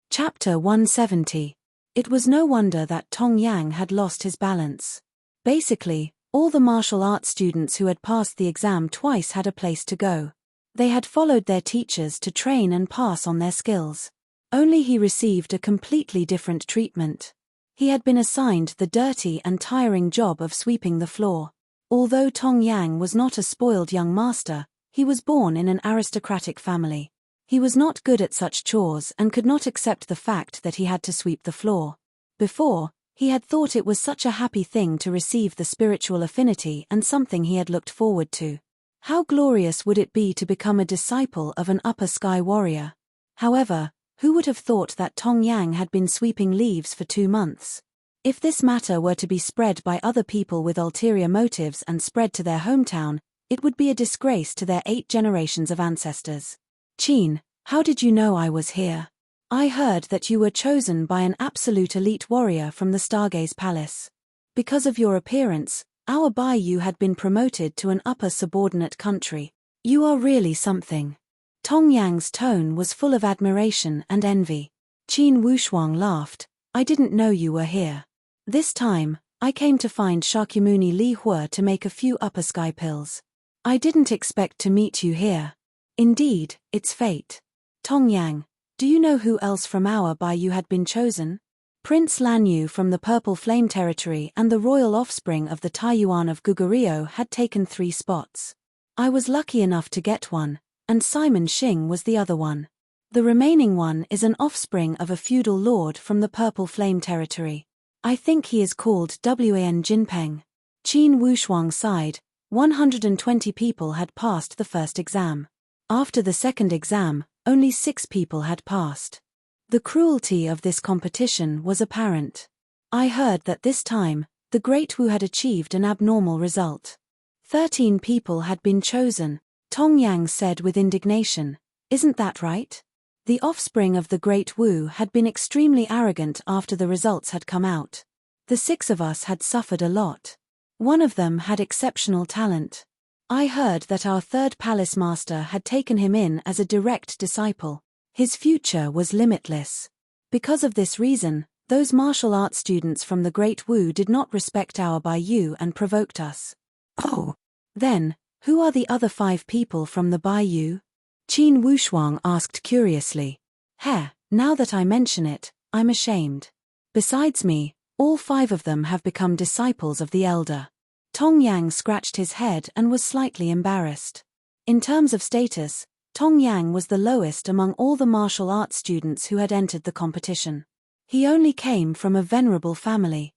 Chapter 170. It was no wonder that Tong Yang had lost his balance. Basically, all the martial arts students who had passed the exam twice had a place to go. They had followed their teachers to train and pass on their skills. Only he received a completely different treatment. He had been assigned the dirty and tiring job of sweeping the floor. Although Tong Yang was not a spoiled young master, he was born in an aristocratic family. He was not good at such chores and could not accept the fact that he had to sweep the floor. Before, he had thought it was such a happy thing to receive the spiritual affinity and something he had looked forward to. How glorious would it be to become a disciple of an upper sky warrior? However, who would have thought that Tong Yang had been sweeping leaves for 2 months? If this matter were to be spread by other people with ulterior motives and spread to their hometown, it would be a disgrace to their 8 generations of ancestors. Qin, how did you know I was here? I heard that you were chosen by an absolute elite warrior from the Stargaze Palace. Because of your appearance, our Baiyu had been promoted to an upper subordinate country. You are really something. Tong Yang's tone was full of admiration and envy. Qin Wushuang laughed. I didn't know you were here. This time, I came to find Shakyamuni Li Hua to make a few upper sky pills. I didn't expect to meet you here. Indeed, it's fate. Tong Yang, do you know who else from our Baiyu had been chosen? Prince Lanyu from the Purple Flame Territory and the royal offspring of the Taiyuan of Gugurio had taken 3 spots. I was lucky enough to get one, and Simon Xing was the other one. The remaining one is an offspring of a feudal lord from the Purple Flame Territory. I think he is called Wan Jinpeng. Qin Wushuang sighed. 120 people had passed the first exam. After the second exam, only 6 people had passed. The cruelty of this competition was apparent. I heard that this time, the Great Wu had achieved an abnormal result. 13 people had been chosen, Tong Yang said with indignation. Isn't that right? The offspring of the Great Wu had been extremely arrogant after the results had come out. The 6 of us had suffered a lot. One of them had exceptional talent. I heard that our 3rd palace master had taken him in as a direct disciple. His future was limitless. Because of this reason, those martial arts students from the Great Wu did not respect our Baiyu and provoked us. Oh. Then, who are the other 5 people from the Baiyu? Qin Wushuang asked curiously. Now that I mention it, I'm ashamed. Besides me, all 5 of them have become disciples of the elder. Tong Yang scratched his head and was slightly embarrassed. In terms of status, Tong Yang was the lowest among all the martial arts students who had entered the competition. He only came from a venerable family.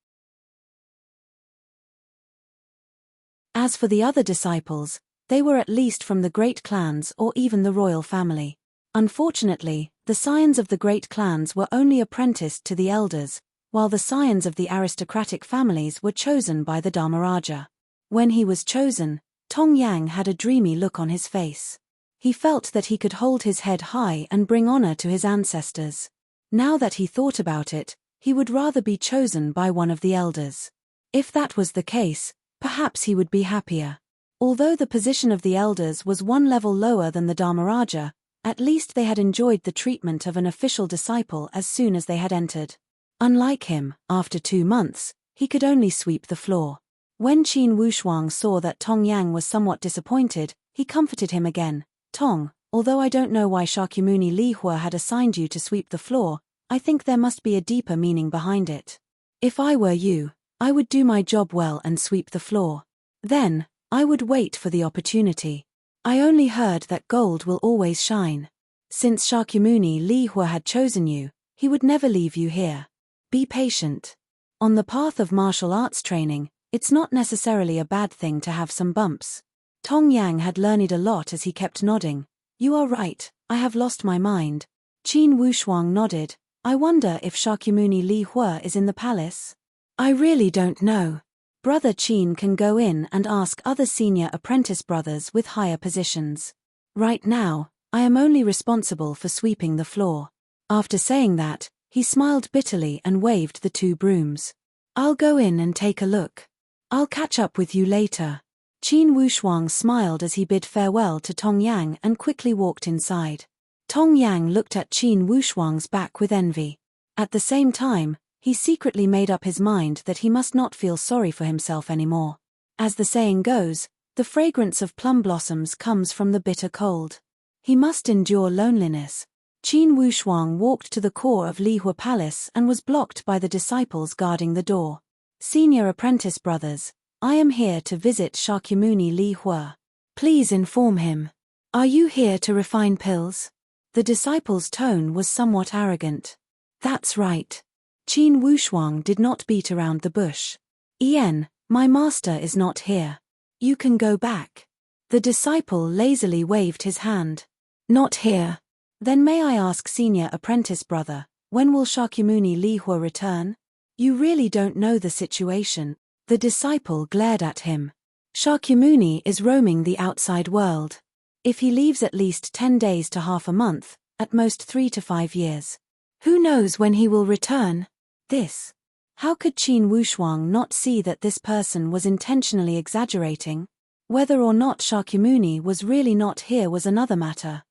As for the other disciples, they were at least from the great clans or even the royal family. Unfortunately, the scions of the great clans were only apprenticed to the elders, while the scions of the aristocratic families were chosen by the Dharmaraja. When he was chosen, Tong Yang had a dreamy look on his face. He felt that he could hold his head high and bring honor to his ancestors. Now that he thought about it, he would rather be chosen by one of the elders. If that was the case, perhaps he would be happier. Although the position of the elders was one level lower than the Dharmaraja, at least they had enjoyed the treatment of an official disciple as soon as they had entered. Unlike him, after 2 months, he could only sweep the floor. When Qin Wushuang saw that Tong Yang was somewhat disappointed, he comforted him again. Tong, although I don't know why Shakyamuni Li Hua had assigned you to sweep the floor, I think there must be a deeper meaning behind it. If I were you, I would do my job well and sweep the floor. Then, I would wait for the opportunity. I only heard that gold will always shine. Since Shakyamuni Li Hua had chosen you, he would never leave you here. Be patient. On the path of martial arts training, it's not necessarily a bad thing to have some bumps. Tong Yang had learned a lot as he kept nodding. You are right, I have lost my mind. Qin Wushuang nodded. I wonder if Shakyamuni Li Hua is in the palace? I really don't know. Brother Qin can go in and ask other senior apprentice brothers with higher positions. Right now, I am only responsible for sweeping the floor. After saying that, he smiled bitterly and waved the 2 brooms. I'll go in and take a look. I'll catch up with you later. Qin Wushuang smiled as he bid farewell to Tong Yang and quickly walked inside. Tong Yang looked at Qin Wushuang's back with envy. At the same time, he secretly made up his mind that he must not feel sorry for himself anymore. As the saying goes, the fragrance of plum blossoms comes from the bitter cold. He must endure loneliness. Qin Wushuang walked to the core of Li Hua Palace and was blocked by the disciples guarding the door. Senior apprentice brothers, I am here to visit Shakyamuni Li Hua. Please inform him. Are you here to refine pills? The disciple's tone was somewhat arrogant. That's right. Qin Wushuang did not beat around the bush. Ian, my master is not here. You can go back. The disciple lazily waved his hand. Not here. Then may I ask senior apprentice brother, when will Shakyamuni Li Hua return? You really don't know the situation. The disciple glared at him. Shakyamuni is roaming the outside world. If he leaves at least 10 days to half a month, at most 3 to 5 years. Who knows when he will return? This. How could Qin Wushuang not see that this person was intentionally exaggerating? Whether or not Shakyamuni was really not here was another matter.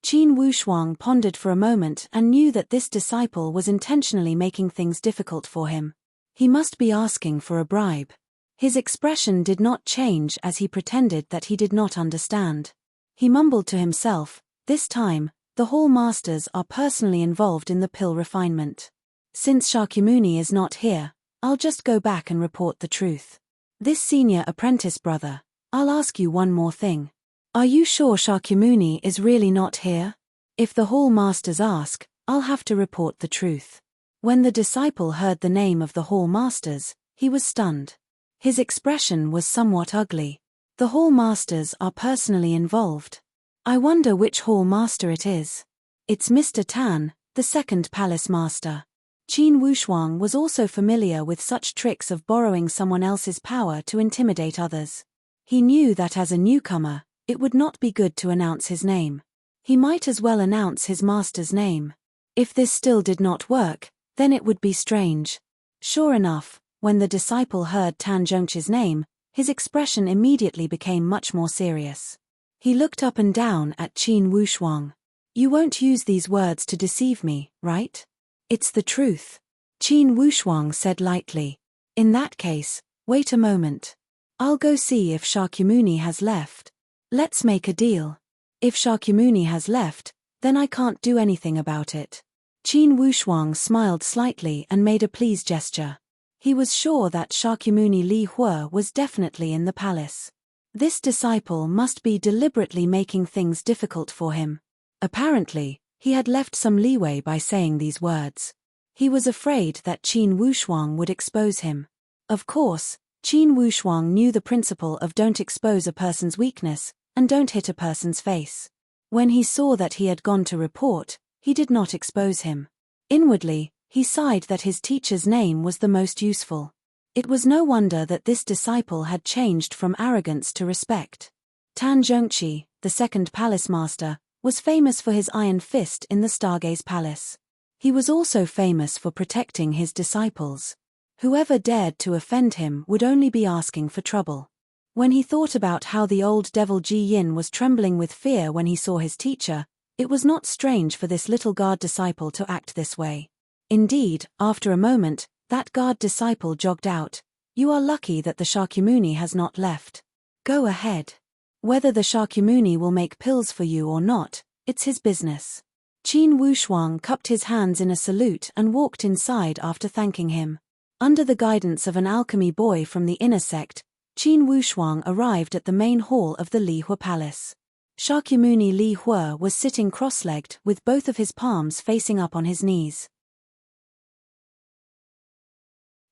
Qin Wushuang pondered for a moment and knew that this disciple was intentionally making things difficult for him. He must be asking for a bribe. His expression did not change as he pretended that he did not understand. He mumbled to himself, "This time, the hall masters are personally involved in the pill refinement. Since Shakyamuni is not here, I'll just go back and report the truth. This senior apprentice brother, I'll ask you one more thing. Are you sure Shakyamuni is really not here? If the hall masters ask, I'll have to report the truth." When the disciple heard the name of the hall masters, he was stunned. His expression was somewhat ugly. The hall masters are personally involved. I wonder which hall master it is. It's Mr. Tan, the second palace master. Qin Wushuang was also familiar with such tricks of borrowing someone else's power to intimidate others. He knew that as a newcomer, it would not be good to announce his name. He might as well announce his master's name. If this still did not work, then it would be strange. Sure enough, when the disciple heard Tan Zhongqi's name, his expression immediately became much more serious. He looked up and down at Qin Wushuang. You won't use these words to deceive me, right? It's the truth. Qin Wushuang said lightly. In that case, wait a moment. I'll go see if Shakyamuni has left. Let's make a deal. If Shakyamuni has left, then I can't do anything about it. Qin Wushuang smiled slightly and made a pleased gesture. He was sure that Shakyamuni Li Hue was definitely in the palace. This disciple must be deliberately making things difficult for him. Apparently, he had left some leeway by saying these words. He was afraid that Qin Wushuang would expose him. Of course, Qin Wushuang knew the principle of don't expose a person's weakness, and don't hit a person's face. When he saw that he had gone to report, he did not expose him. Inwardly, he sighed that his teacher's name was the most useful. It was no wonder that this disciple had changed from arrogance to respect. Tan Zhongqi, the second palace master, was famous for his iron fist in the Stargaze Palace. He was also famous for protecting his disciples. Whoever dared to offend him would only be asking for trouble. When he thought about how the old devil Ji Yin was trembling with fear when he saw his teacher, it was not strange for this little guard disciple to act this way. Indeed, after a moment, that guard disciple jogged out. You are lucky that the Shakyamuni has not left. Go ahead. Whether the Shakyamuni will make pills for you or not, it's his business. Qin Wushuang cupped his hands in a salute and walked inside after thanking him. Under the guidance of an alchemy boy from the inner sect, Qin Wushuang arrived at the main hall of the Li Hue Palace. Shakyamuni Li Hue was sitting cross-legged with both of his palms facing up on his knees.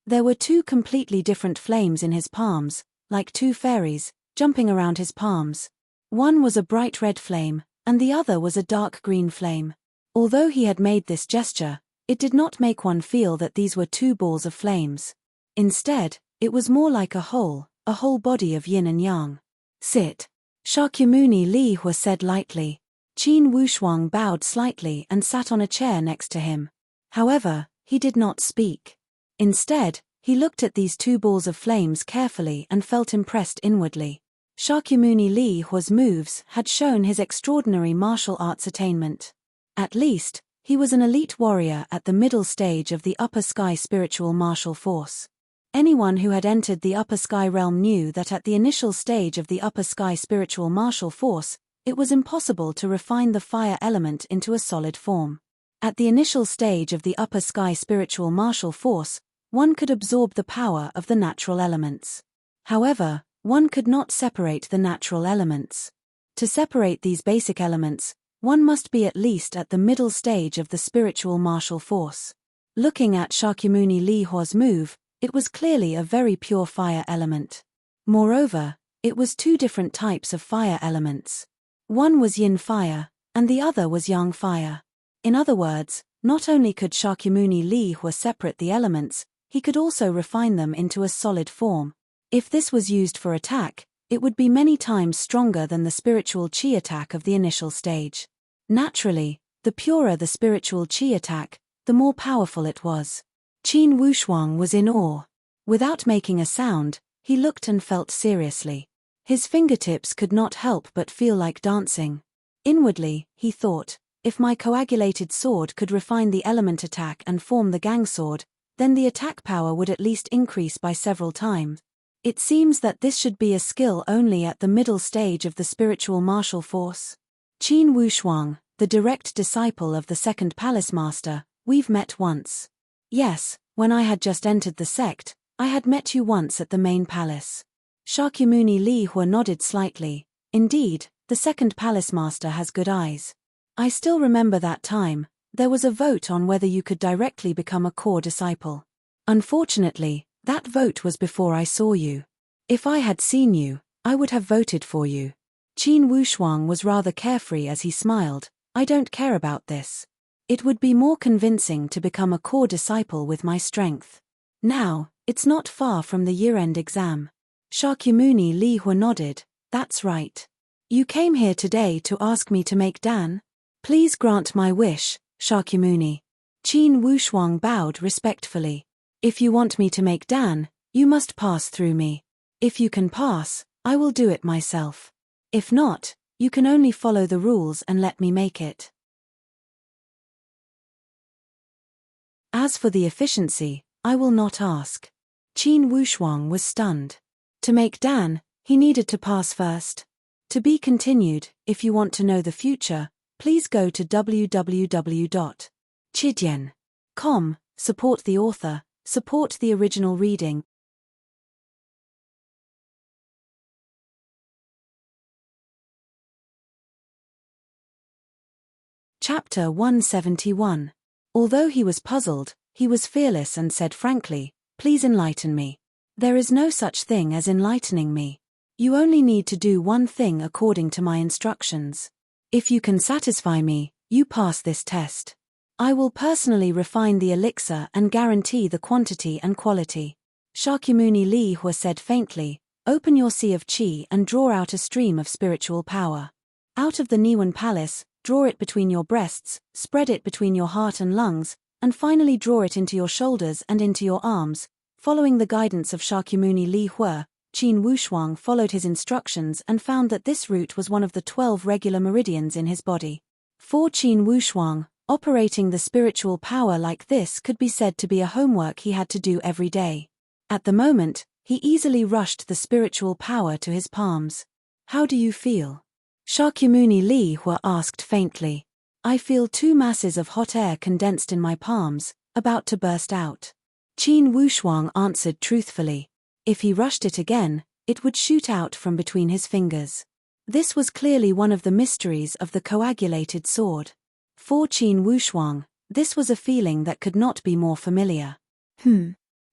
There were two completely different flames in his palms, like two fairies, jumping around his palms. One was a bright red flame, and the other was a dark green flame. Although he had made this gesture, it did not make one feel that these were two balls of flames. Instead, it was more like a whole body of yin and yang. Sit. Shakyamuni Li Hue said lightly. Qin Wushuang bowed slightly and sat on a chair next to him. However, he did not speak. Instead, he looked at these two balls of flames carefully and felt impressed inwardly. Shakyamuni Li Hue's moves had shown his extraordinary martial arts attainment. At least, he was an elite warrior at the middle stage of the upper sky spiritual martial force. Anyone who had entered the upper sky realm knew that at the initial stage of the upper sky spiritual martial force, it was impossible to refine the fire element into a solid form. At the initial stage of the upper sky spiritual martial force, one could absorb the power of the natural elements. However, one could not separate the natural elements. To separate these basic elements, one must be at least at the middle stage of the spiritual martial force. Looking at Shakyamuni Li Hue's move, it was clearly a very pure fire element. Moreover, it was two different types of fire elements. One was yin fire, and the other was yang fire. In other words, Not only could Shakyamuni Li Hua separate the elements, he could also refine them into a solid form. If this was used for attack, it would be many times stronger than the spiritual chi attack of the initial stage. Naturally, the purer the spiritual chi attack, the more powerful it was. Qin Wushuang was in awe. Without making a sound, he looked and felt seriously. His fingertips could not help but feel like dancing. Inwardly, he thought, if my coagulated sword could refine the element attack and form the gang sword, then the attack power would at least increase by several times. It seems that this should be a skill only at the middle stage of the spiritual martial force. Qin Wushuang, the direct disciple of the second palace master, we've met once. Yes, when I had just entered the sect, I had met you once at the main palace. Shakyamuni Li Hua nodded slightly. Indeed, the second palace master has good eyes. I still remember that time. There was a vote on whether you could directly become a core disciple. Unfortunately, that vote was before I saw you. If I had seen you, I would have voted for you. Qin Wushuang was rather carefree as he smiled. I don't care about this. It would be more convincing to become a core disciple with my strength. Now, it's not far from the year-end exam. Shakyamuni Li Hua nodded. That's right. You came here today to ask me to make Dan? Please grant my wish, Shakyamuni. Qin Wushuang bowed respectfully. If you want me to make Dan, you must pass through me. If you can pass, I will do it myself. If not, you can only follow the rules and let me make it. As for the efficiency, I will not ask. Qin Wushuang was stunned. To make Dan, he needed to pass first. To be continued. If you want to know the future, please go to www.chidian.com, support the author, support the original reading. Chapter 171. Although he was puzzled, he was fearless and said frankly, please enlighten me. There is no such thing as enlightening me. You only need to do one thing according to my instructions. If you can satisfy me, you pass this test. I will personally refine the elixir and guarantee the quantity and quality. Shakyamuni Li Hua said faintly, open your sea of qi and draw out a stream of spiritual power. Out of the Niwen Palace, draw it between your breasts, spread it between your heart and lungs, and finally draw it into your shoulders and into your arms. Following the guidance of Shakyamuni Li Hua, Qin Wushuang followed his instructions and found that this route was one of the 12 regular meridians in his body. For Qin Wushuang, operating the spiritual power like this could be said to be a homework he had to do every day. At the moment, he easily rushed the spiritual power to his palms. How do you feel? Shakyamuni Li Hua asked faintly. I feel 2 masses of hot air condensed in my palms, about to burst out. Qin Wushuang answered truthfully. If he rushed it again, it would shoot out from between his fingers. This was clearly one of the mysteries of the coagulated sword. For Qin Wushuang, this was a feeling that could not be more familiar.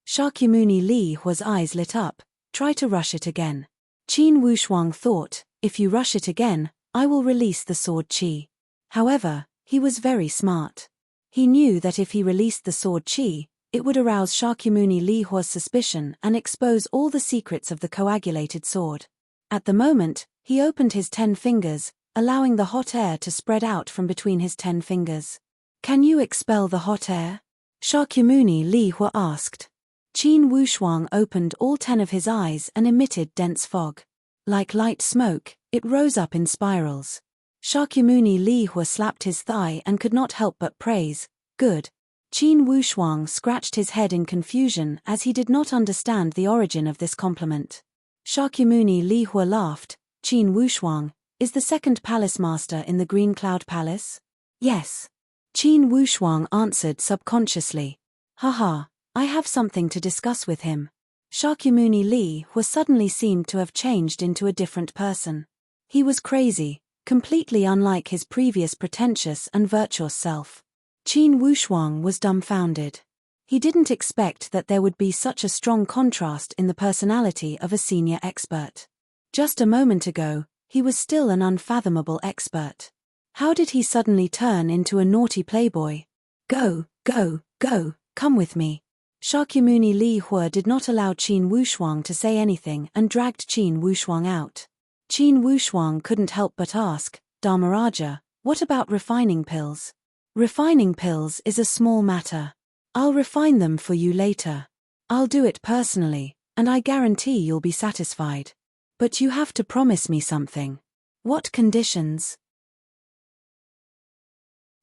Shakyamuni Li Hua's eyes lit up. Try to rush it again. Qin Wushuang thought, if you rush it again, I will release the sword qi. However, he was very smart. He knew that if he released the sword qi, it would arouse Shakyamuni Li Hua's suspicion and expose all the secrets of the coagulated sword. At the moment, he opened his 10 fingers, allowing the hot air to spread out from between his 10 fingers. Can you expel the hot air? Shakyamuni Li Hua asked. Qin Wushuang opened all 10 of his eyes and emitted dense fog. Like light smoke, it rose up in spirals. Shakyamuni Li Hua slapped his thigh and could not help but praise. Good. Qin Wushuang scratched his head in confusion as he did not understand the origin of this compliment. Shakyamuni Li Hua laughed. Qin Wushuang, is the second palace master in the Green Cloud Palace? Yes. Qin Wushuang answered subconsciously. Haha, I have something to discuss with him. Shakyamuni Li Hua suddenly seemed to have changed into a different person. He was crazy, completely unlike his previous pretentious and virtuous self. Qin Wushuang was dumbfounded. He didn't expect that there would be such a strong contrast in the personality of a senior expert. Just a moment ago, he was still an unfathomable expert. How did he suddenly turn into a naughty playboy? Go, go, go, come with me. Shakyamuni Li Hua did not allow Qin Wushuang to say anything and dragged Qin Wushuang out. Qin Wushuang couldn't help but ask, Dharmaraja, what about refining pills? Refining pills is a small matter. I'll refine them for you later. I'll do it personally, and I guarantee you'll be satisfied. But you have to promise me something. What conditions?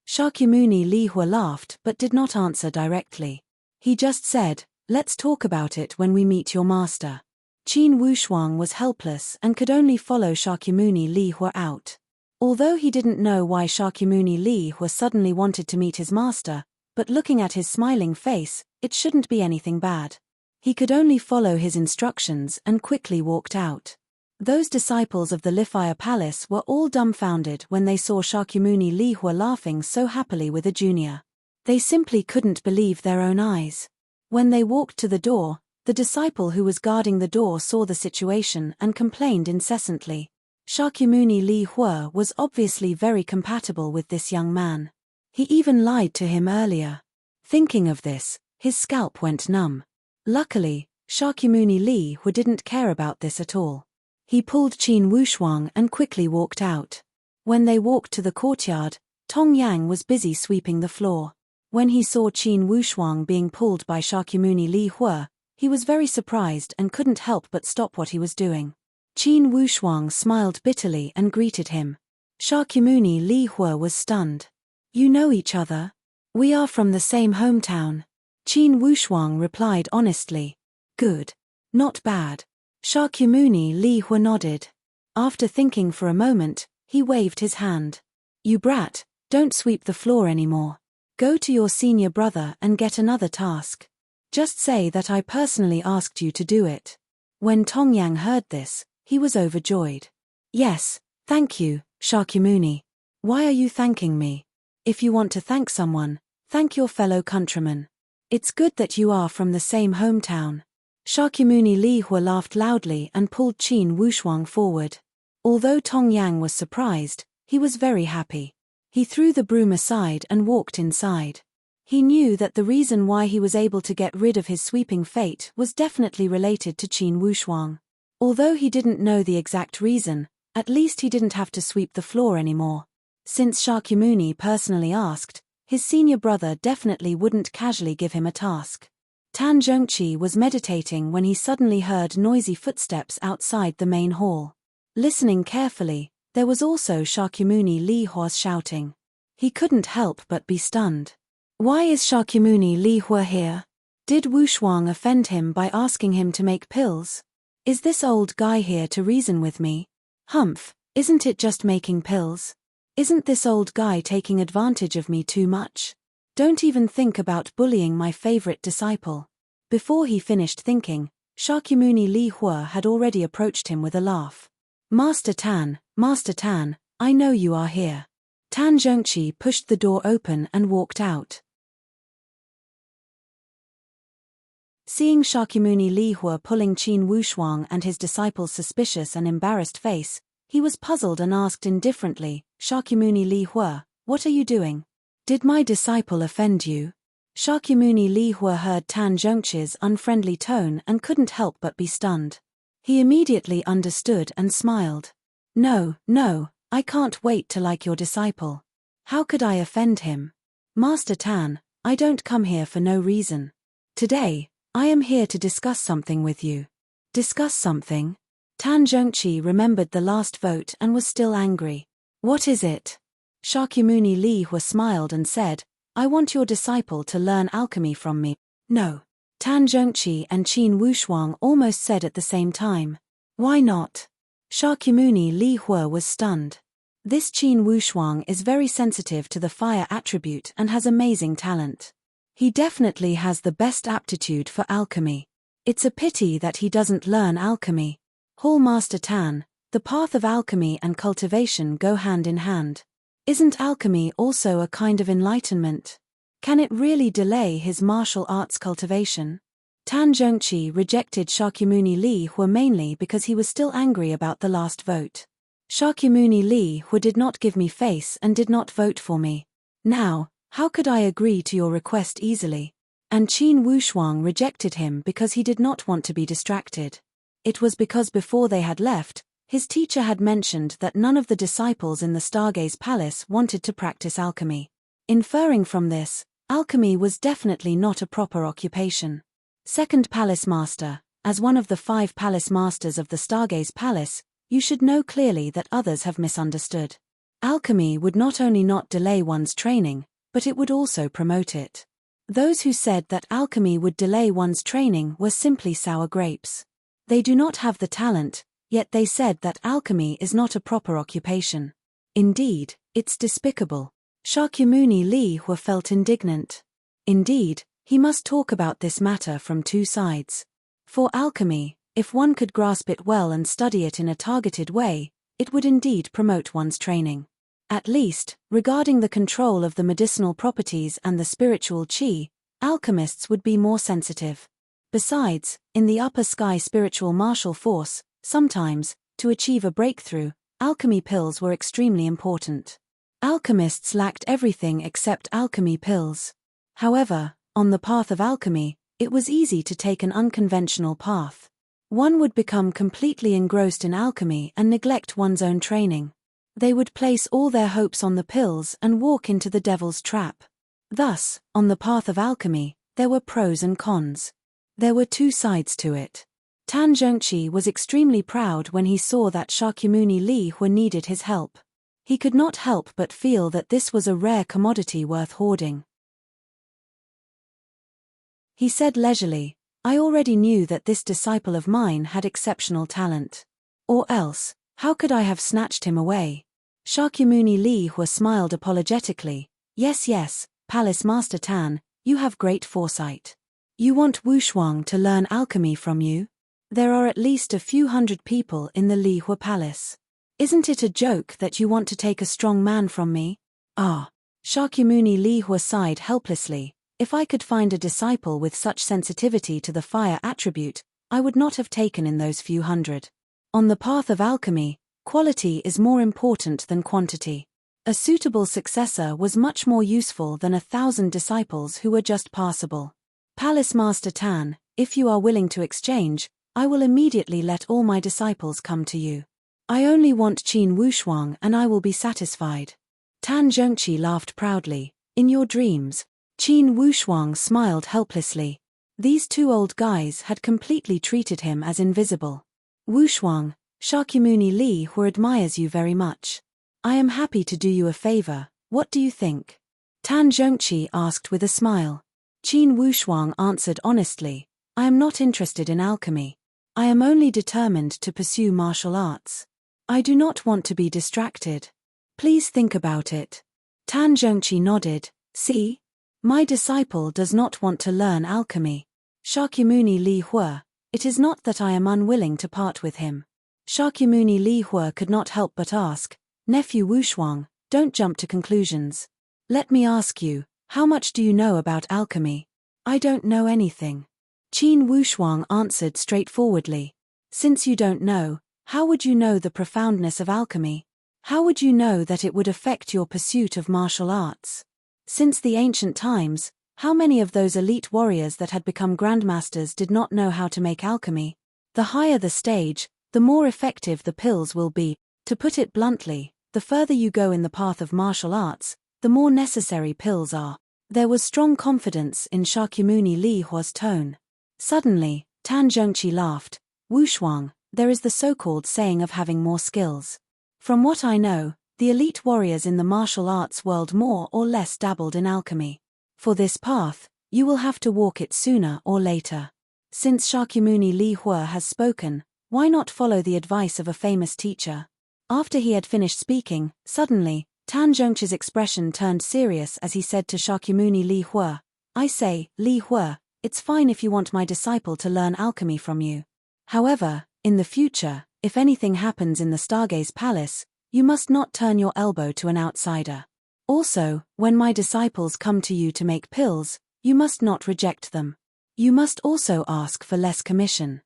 Shakyamuni Li Hua laughed but did not answer directly. He just said, let's talk about it when we meet your master. Qin Wushuang was helpless and could only follow Shakyamuni Li Hua out. Although he didn't know why Shakyamuni Li Hua suddenly wanted to meet his master, but looking at his smiling face, it shouldn't be anything bad. He could only follow his instructions and quickly walked out. Those disciples of the Lifaya Palace were all dumbfounded when they saw Shakyamuni Li Hua laughing so happily with a junior. They simply couldn't believe their own eyes. When they walked to the door, the disciple who was guarding the door saw the situation and complained incessantly. Shakyamuni Li Hua was obviously very compatible with this young man. He even lied to him earlier. Thinking of this, his scalp went numb. Luckily, Shakyamuni Li Hua didn't care about this at all. He pulled Qin Wushuang and quickly walked out. When they walked to the courtyard, Tong Yang was busy sweeping the floor. When he saw Qin Wushuang being pulled by Shakyamuni Li Hua, he was very surprised and couldn't help but stop what he was doing. Qin Wushuang smiled bitterly and greeted him. Shakyamuni Li Hua was stunned. You know each other? We are from the same hometown. Qin Wushuang replied honestly. Good. Not bad. Shakyamuni Li Hua nodded. After thinking for a moment, he waved his hand. You brat, don't sweep the floor anymore. Go to your senior brother and get another task. Just say that I personally asked you to do it. When Tong Yang heard this, he was overjoyed. Yes, thank you, Shakyamuni. Why are you thanking me? If you want to thank someone, thank your fellow countrymen. It's good that you are from the same hometown. Shakyamuni Li Hua laughed loudly and pulled Qin Wushuang forward. Although Tong Yang was surprised, he was very happy. He threw the broom aside and walked inside. He knew that the reason why he was able to get rid of his sweeping fate was definitely related to Qin Wushuang. Although he didn't know the exact reason, at least he didn't have to sweep the floor anymore. Since Shakyamuni personally asked, his senior brother definitely wouldn't casually give him a task. Tan Zhongqi was meditating when he suddenly heard noisy footsteps outside the main hall. Listening carefully, there was also Shakyamuni Li Hua shouting. He couldn't help but be stunned. Why is Shakyamuni Li Hua here? Did Wushuang offend him by asking him to make pills? Is this old guy here to reason with me? Humph, isn't it just making pills? Isn't this old guy taking advantage of me too much? Don't even think about bullying my favorite disciple. Before he finished thinking, Shakyamuni Li Hua had already approached him with a laugh. Master Tan, I know you are here. Tan Zhongqi pushed the door open and walked out. Seeing Shakyamuni Li Hua pulling Qin Wushuang and his disciple's suspicious and embarrassed face, he was puzzled and asked indifferently, Shakyamuni Li Hua, what are you doing? Did my disciple offend you? Shakyamuni Li Hua heard Tan Zhongqi's unfriendly tone and couldn't help but be stunned. He immediately understood and smiled. No, I can't wait to like your disciple. How could I offend him? Master Tan, I don't come here for no reason. Today, I am here to discuss something with you. Discuss something? Tan Zhongqi remembered the last vote and was still angry. What is it? Shakyamuni Li Hua smiled and said, I want your disciple to learn alchemy from me. No. Tan Zhongqi and Qin Wushuang almost said at the same time. Why not? Shakyamuni Li Hua was stunned. This Qin Wushuang is very sensitive to the fire attribute and has amazing talent. He definitely has the best aptitude for alchemy. It's a pity that he doesn't learn alchemy. Hall Master Tan, the path of alchemy and cultivation go hand in hand. Isn't alchemy also a kind of enlightenment? Can it really delay his martial arts cultivation? Tan Zhongqi rejected Shakyamuni Li Hua mainly because he was still angry about the last vote. Shakyamuni Li Hua did not give me face and did not vote for me. Now, How could I agree to your request easily? And Qin Wushuang rejected him because he did not want to be distracted. It was because before they had left, his teacher had mentioned that none of the disciples in the Stargaze Palace wanted to practice alchemy. Inferring from this, alchemy was definitely not a proper occupation. Second Palace Master, as one of the 5 Palace Masters of the Stargaze Palace, you should know clearly that others have misunderstood. Alchemy would not only not delay one's training, but it would also promote it. Those who said that alchemy would delay one's training were simply sour grapes. They do not have the talent, yet they said that alchemy is not a proper occupation. Indeed, it's despicable. Shakyamuni Li Hua felt indignant. Indeed, he must talk about this matter from 2 sides. For alchemy, if one could grasp it well and study it in a targeted way, it would indeed promote one's training. At least, regarding the control of the medicinal properties and the spiritual qi, alchemists would be more sensitive. Besides, in the upper sky spiritual martial force, sometimes, to achieve a breakthrough, alchemy pills were extremely important. Alchemists lacked everything except alchemy pills. However, on the path of alchemy, it was easy to take an unconventional path. One would become completely engrossed in alchemy and neglect one's own training. They would place all their hopes on the pills and walk into the devil's trap. Thus, on the path of alchemy, there were pros and cons. There were 2 sides to it. Tan Zhongqi was extremely proud when he saw that Shakyamuni Li Hua needed his help. He could not help but feel that this was a rare commodity worth hoarding. He said leisurely, I already knew that this disciple of mine had exceptional talent. Or else, how could I have snatched him away? Shakyamuni Li Hua smiled apologetically. Yes, Palace Master Tan, you have great foresight. You want Wushuang to learn alchemy from you? There are at least a few hundred people in the Li Hua Palace. Isn't it a joke that you want to take a strong man from me? Ah. Shakyamuni Li Hua sighed helplessly. If I could find a disciple with such sensitivity to the fire attribute, I would not have taken in those few hundred. On the path of alchemy, quality is more important than quantity. A suitable successor was much more useful than 1,000 disciples who were just passable. Palace Master Tan, if you are willing to exchange, I will immediately let all my disciples come to you. I only want Qin Wushuang and I will be satisfied. Tan Zhongqi laughed proudly. In your dreams. Qin Wushuang smiled helplessly. These 2 old guys had completely treated him as invisible. Wushuang, Shakyamuni Li Hua admires you very much. I am happy to do you a favor, what do you think? Tan Zhongqi asked with a smile. Qin Wushuang answered honestly, I am not interested in alchemy. I am only determined to pursue martial arts. I do not want to be distracted. Please think about it. Tan Zhongqi nodded. See? My disciple does not want to learn alchemy. Shakyamuni Li Hua, it is not that I am unwilling to part with him. Shakyamuni Li Hua could not help but ask, Nephew Wushuang, don't jump to conclusions. Let me ask you, how much do you know about alchemy? I don't know anything. Qin Wushuang answered straightforwardly. Since you don't know, how would you know the profoundness of alchemy? How would you know that it would affect your pursuit of martial arts? Since the ancient times, how many of those elite warriors that had become grandmasters did not know how to make alchemy? The higher the stage, the more effective the pills will be. To put it bluntly, the further you go in the path of martial arts, the more necessary pills are. There was strong confidence in Shakyamuni Li Hua's tone. Suddenly, Tan Zhongqi laughed. Wushuang, there is the so-called saying of having more skills. From what I know, the elite warriors in the martial arts world more or less dabbled in alchemy. For this path, you will have to walk it sooner or later. Since Shakyamuni Li Hua has spoken, why not follow the advice of a famous teacher? After he had finished speaking, suddenly, Tan Zhongqi's expression turned serious as he said to Shakyamuni Li Hua, I say, Li Hua, it's fine if you want my disciple to learn alchemy from you. However, in the future, if anything happens in the Stargaze Palace, you must not turn your elbow to an outsider. Also, when my disciples come to you to make pills, you must not reject them. You must also ask for less commission.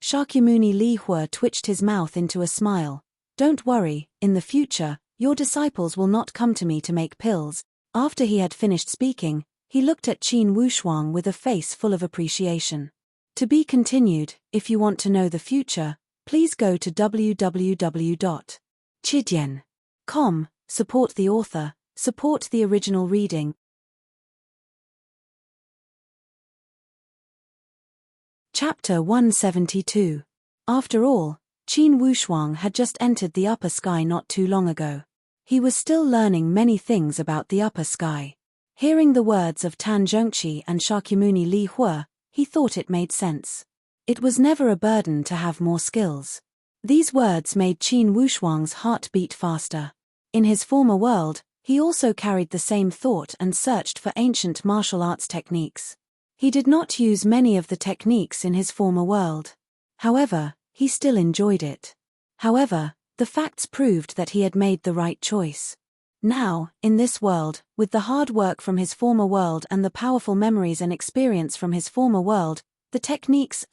Shakyamuni Li Hua twitched his mouth into a smile. Don't worry, in the future, Your disciples will not come to me to make pills. After he had finished speaking, he looked at Qin Wushuang with a face full of appreciation. To be continued. If you want to know the future, please go to www.chidian.com. Support the author, support the original reading. Chapter 172. After all, Qin Wushuang had just entered the upper sky not too long ago. He was still learning many things about the upper sky. Hearing the words of Tan Zhongqi and Shakyamuni Li Hua, he thought it made sense. It was never a burden to have more skills. These words made Qin Wushuang's heart beat faster. In his former world, he also carried the same thought and searched for ancient martial arts techniques. He did not use many of the techniques in his former world. However, he still enjoyed it. However, the facts proved that he had made the right choice. Now, in this world, with the hard work from his former world and the powerful memories and experience from his former world, the techniques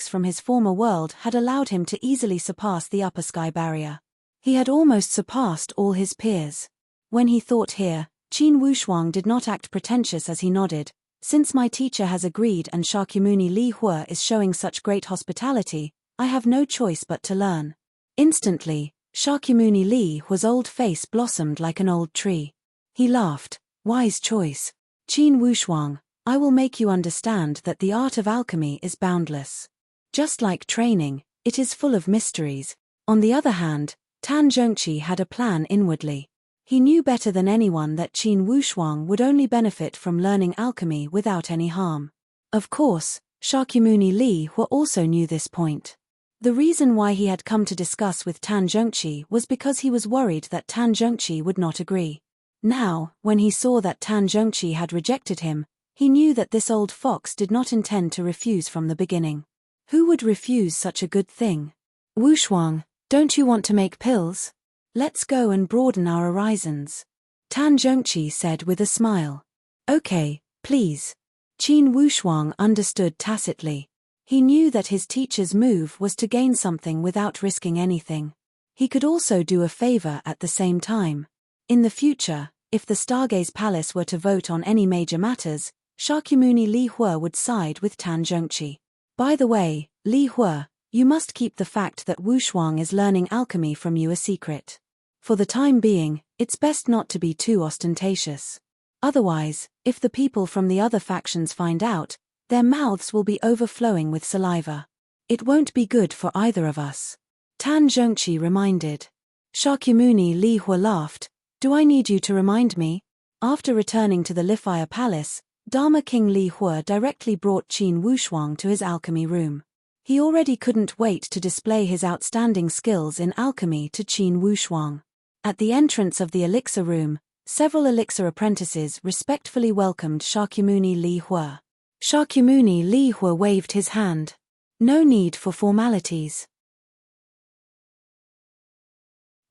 from his former world had allowed him to easily surpass the upper sky barrier. He had almost surpassed all his peers. When he thought here, Qin Wushuang did not act pretentious as he nodded. Since my teacher has agreed and Shakyamuni Li Hua is showing such great hospitality, I have no choice but to learn. Instantly, Shakyamuni Li Hua's old face blossomed like an old tree. He laughed. Wise choice. Qin Wushuang, I will make you understand that the art of alchemy is boundless. Just like training, it is full of mysteries. On the other hand, Tan Zhongqi had a plan inwardly. He knew better than anyone that Qin Wushuang would only benefit from learning alchemy without any harm. Of course, Shakyamuni Li Hua also knew this point. The reason why he had come to discuss with Tan Zhongqi was because he was worried that Tan Zhongqi would not agree. Now, when he saw that Tan Zhongqi had rejected him, he knew that this old fox did not intend to refuse from the beginning. Who would refuse such a good thing? Wushuang, don't you want to make pills? Let's go and broaden our horizons. Tan Zhongqi said with a smile. Okay, please. Qin Wushuang understood tacitly. He knew that his teacher's move was to gain something without risking anything. He could also do a favor at the same time. In the future, if the Stargaze Palace were to vote on any major matters, Shakyamuni Li Hua would side with Tan Zhongqi. By the way, Li Hua, you must keep the fact that Wushuang is learning alchemy from you a secret. For the time being, it's best not to be too ostentatious. Otherwise, if the people from the other factions find out, their mouths will be overflowing with saliva. It won't be good for either of us. Tan Zhongqi reminded. Shakyamuni Li Hua laughed. Do I need you to remind me? After returning to the Lifire Palace, Dharma King Li Hua directly brought Qin Wushuang to his alchemy room. He already couldn't wait to display his outstanding skills in alchemy to Qin Wushuang. At the entrance of the elixir room, several elixir apprentices respectfully welcomed Shakyamuni Li Hua. Shakyamuni Li Hua waved his hand. No need for formalities.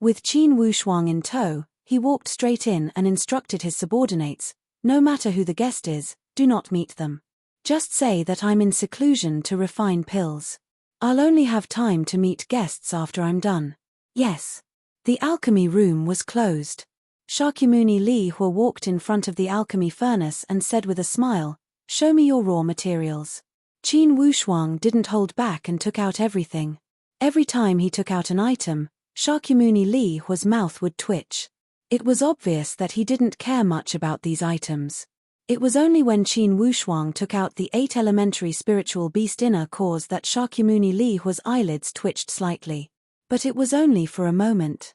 With Qin Wushuang in tow, he walked straight in and instructed his subordinates, no matter who the guest is, do not meet them. Just say that I'm in seclusion to refine pills. I'll only have time to meet guests after I'm done. Yes. The alchemy room was closed. Shakyamuni Li Hua walked in front of the alchemy furnace and said with a smile, show me your raw materials. Qin Wushuang didn't hold back and took out everything. Every time he took out an item, Shakyamuni Li Hua's mouth would twitch. It was obvious that he didn't care much about these items. It was only when Qin Wushuang took out the 8 elementary spiritual beast inner cores that Shakyamuni Li Hua's eyelids twitched slightly. But it was only for a moment.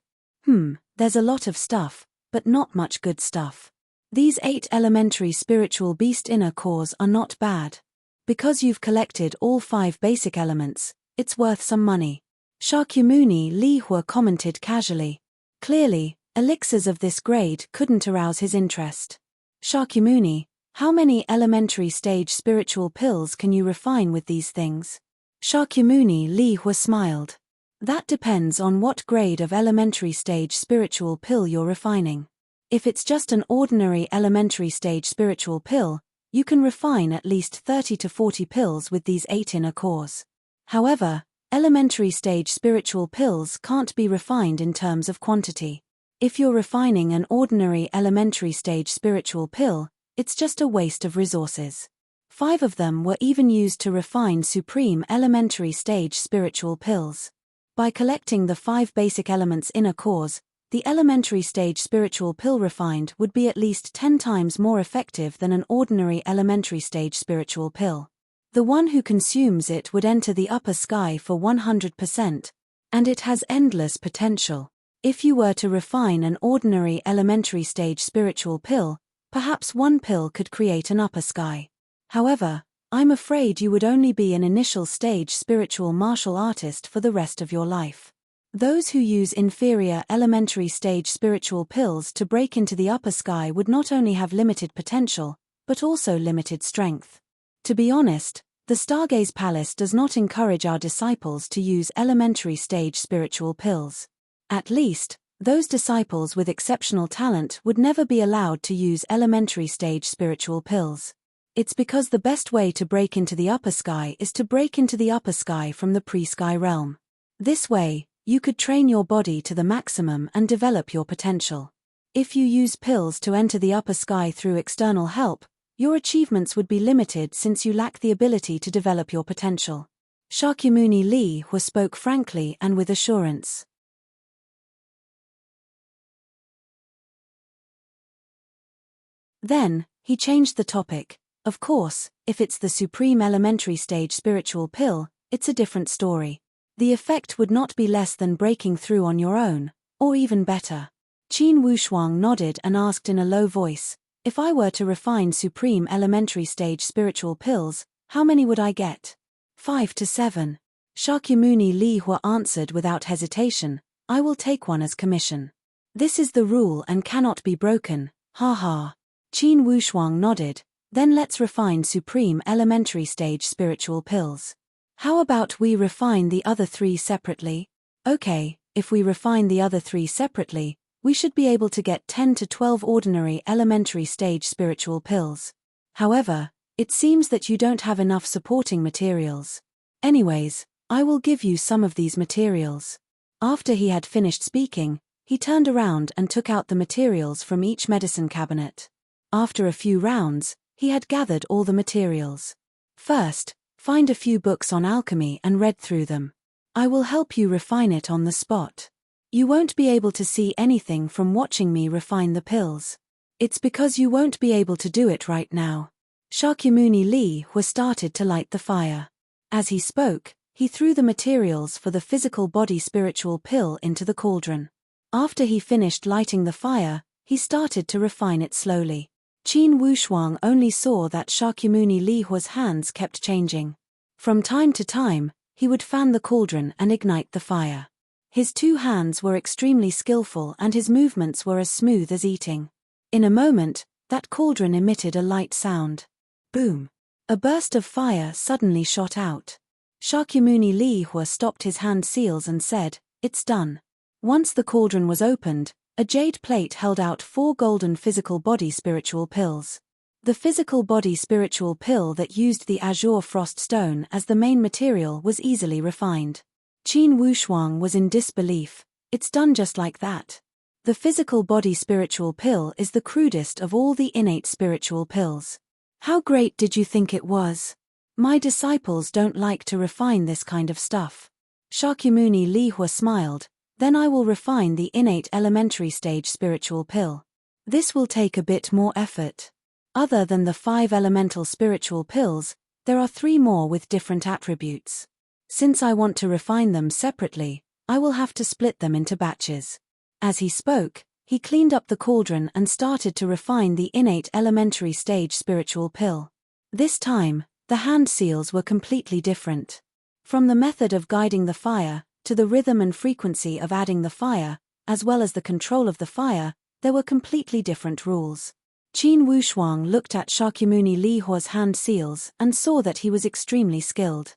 There's a lot of stuff, but not much good stuff. These 8 elementary spiritual beast inner cores are not bad. Because you've collected all 5 basic elements, it's worth some money. Shakyamuni Li Hua commented casually. Clearly, elixirs of this grade couldn't arouse his interest. Shakyamuni, how many elementary stage spiritual pills can you refine with these things? Shakyamuni Li Hua smiled. That depends on what grade of elementary stage spiritual pill you're refining. If it's just an ordinary elementary stage spiritual pill, you can refine at least 30 to 40 pills with these 8 inner cores. However, elementary stage spiritual pills can't be refined in terms of quantity. If you're refining an ordinary elementary stage spiritual pill, it's just a waste of resources. 5 of them were even used to refine supreme elementary stage spiritual pills. By collecting the 5 basic elements' inner cores, the elementary stage spiritual pill refined would be at least 10 times more effective than an ordinary elementary stage spiritual pill. The one who consumes it would enter the upper sky for 100%, and it has endless potential. If you were to refine an ordinary elementary stage spiritual pill, perhaps one pill could create an upper sky. However, I'm afraid you would only be an initial stage spiritual martial artist for the rest of your life. Those who use inferior elementary stage spiritual pills to break into the upper sky would not only have limited potential, but also limited strength. To be honest, the Stargaze Palace does not encourage our disciples to use elementary stage spiritual pills. At least, those disciples with exceptional talent would never be allowed to use elementary stage spiritual pills. It's because the best way to break into the upper sky is to break into the upper sky from the pre-sky realm. This way, you could train your body to the maximum and develop your potential. If you use pills to enter the upper sky through external help, your achievements would be limited since you lack the ability to develop your potential. Shakyamuni Lee spoke frankly and with assurance. Then, he changed the topic. Of course, if it's the supreme elementary stage spiritual pill, it's a different story. The effect would not be less than breaking through on your own, or even better. Qin Wushuang nodded and asked in a low voice, if I were to refine supreme elementary stage spiritual pills, how many would I get? 5 to 7. Shakyamuni Lee answered without hesitation, I will take one as commission. This is the rule and cannot be broken, ha ha. Qin Wushuang nodded, then let's refine supreme elementary stage spiritual pills. How about we refine the other 3 separately? Okay, if we refine the other 3 separately, we should be able to get 10 to 12 ordinary elementary stage spiritual pills. However, it seems that you don't have enough supporting materials. Anyways, I will give you some of these materials. After he had finished speaking, he turned around and took out the materials from each medicine cabinet. After a few rounds, he had gathered all the materials. First, find a few books on alchemy and read through them. I will help you refine it on the spot. You won't be able to see anything from watching me refine the pills. It's because you won't be able to do it right now. Shakyamuni Lee started to light the fire. As he spoke, he threw the materials for the physical body spiritual pill into the cauldron. After he finished lighting the fire, he started to refine it slowly. Qin Wushuang only saw that Shakyamuni Li's hands kept changing. From time to time, he would fan the cauldron and ignite the fire. His 2 hands were extremely skillful and his movements were as smooth as eating. In a moment, that cauldron emitted a light sound. Boom! A burst of fire suddenly shot out. Shakyamuni Li stopped his hand seals and said, "It's done." Once the cauldron was opened, a jade plate held out 4 golden physical body spiritual pills. The physical body spiritual pill that used the azure frost stone as the main material was easily refined. Qin Wushuang was in disbelief. It's done just like that. The physical body spiritual pill is the crudest of all the innate spiritual pills. How great did you think it was? My disciples don't like to refine this kind of stuff. Shakyamuni Li smiled. Then I will refine the innate elementary stage spiritual pill. This will take a bit more effort. Other than the 5 elemental spiritual pills, there are 3 more with different attributes. Since I want to refine them separately, I will have to split them into batches. As he spoke, he cleaned up the cauldron and started to refine the innate elementary stage spiritual pill. This time, the hand seals were completely different. From the method of guiding the fire, to the rhythm and frequency of adding the fire, as well as the control of the fire, there were completely different rules. Qin Wushuang looked at Shakyamuni Li's hand seals and saw that he was extremely skilled.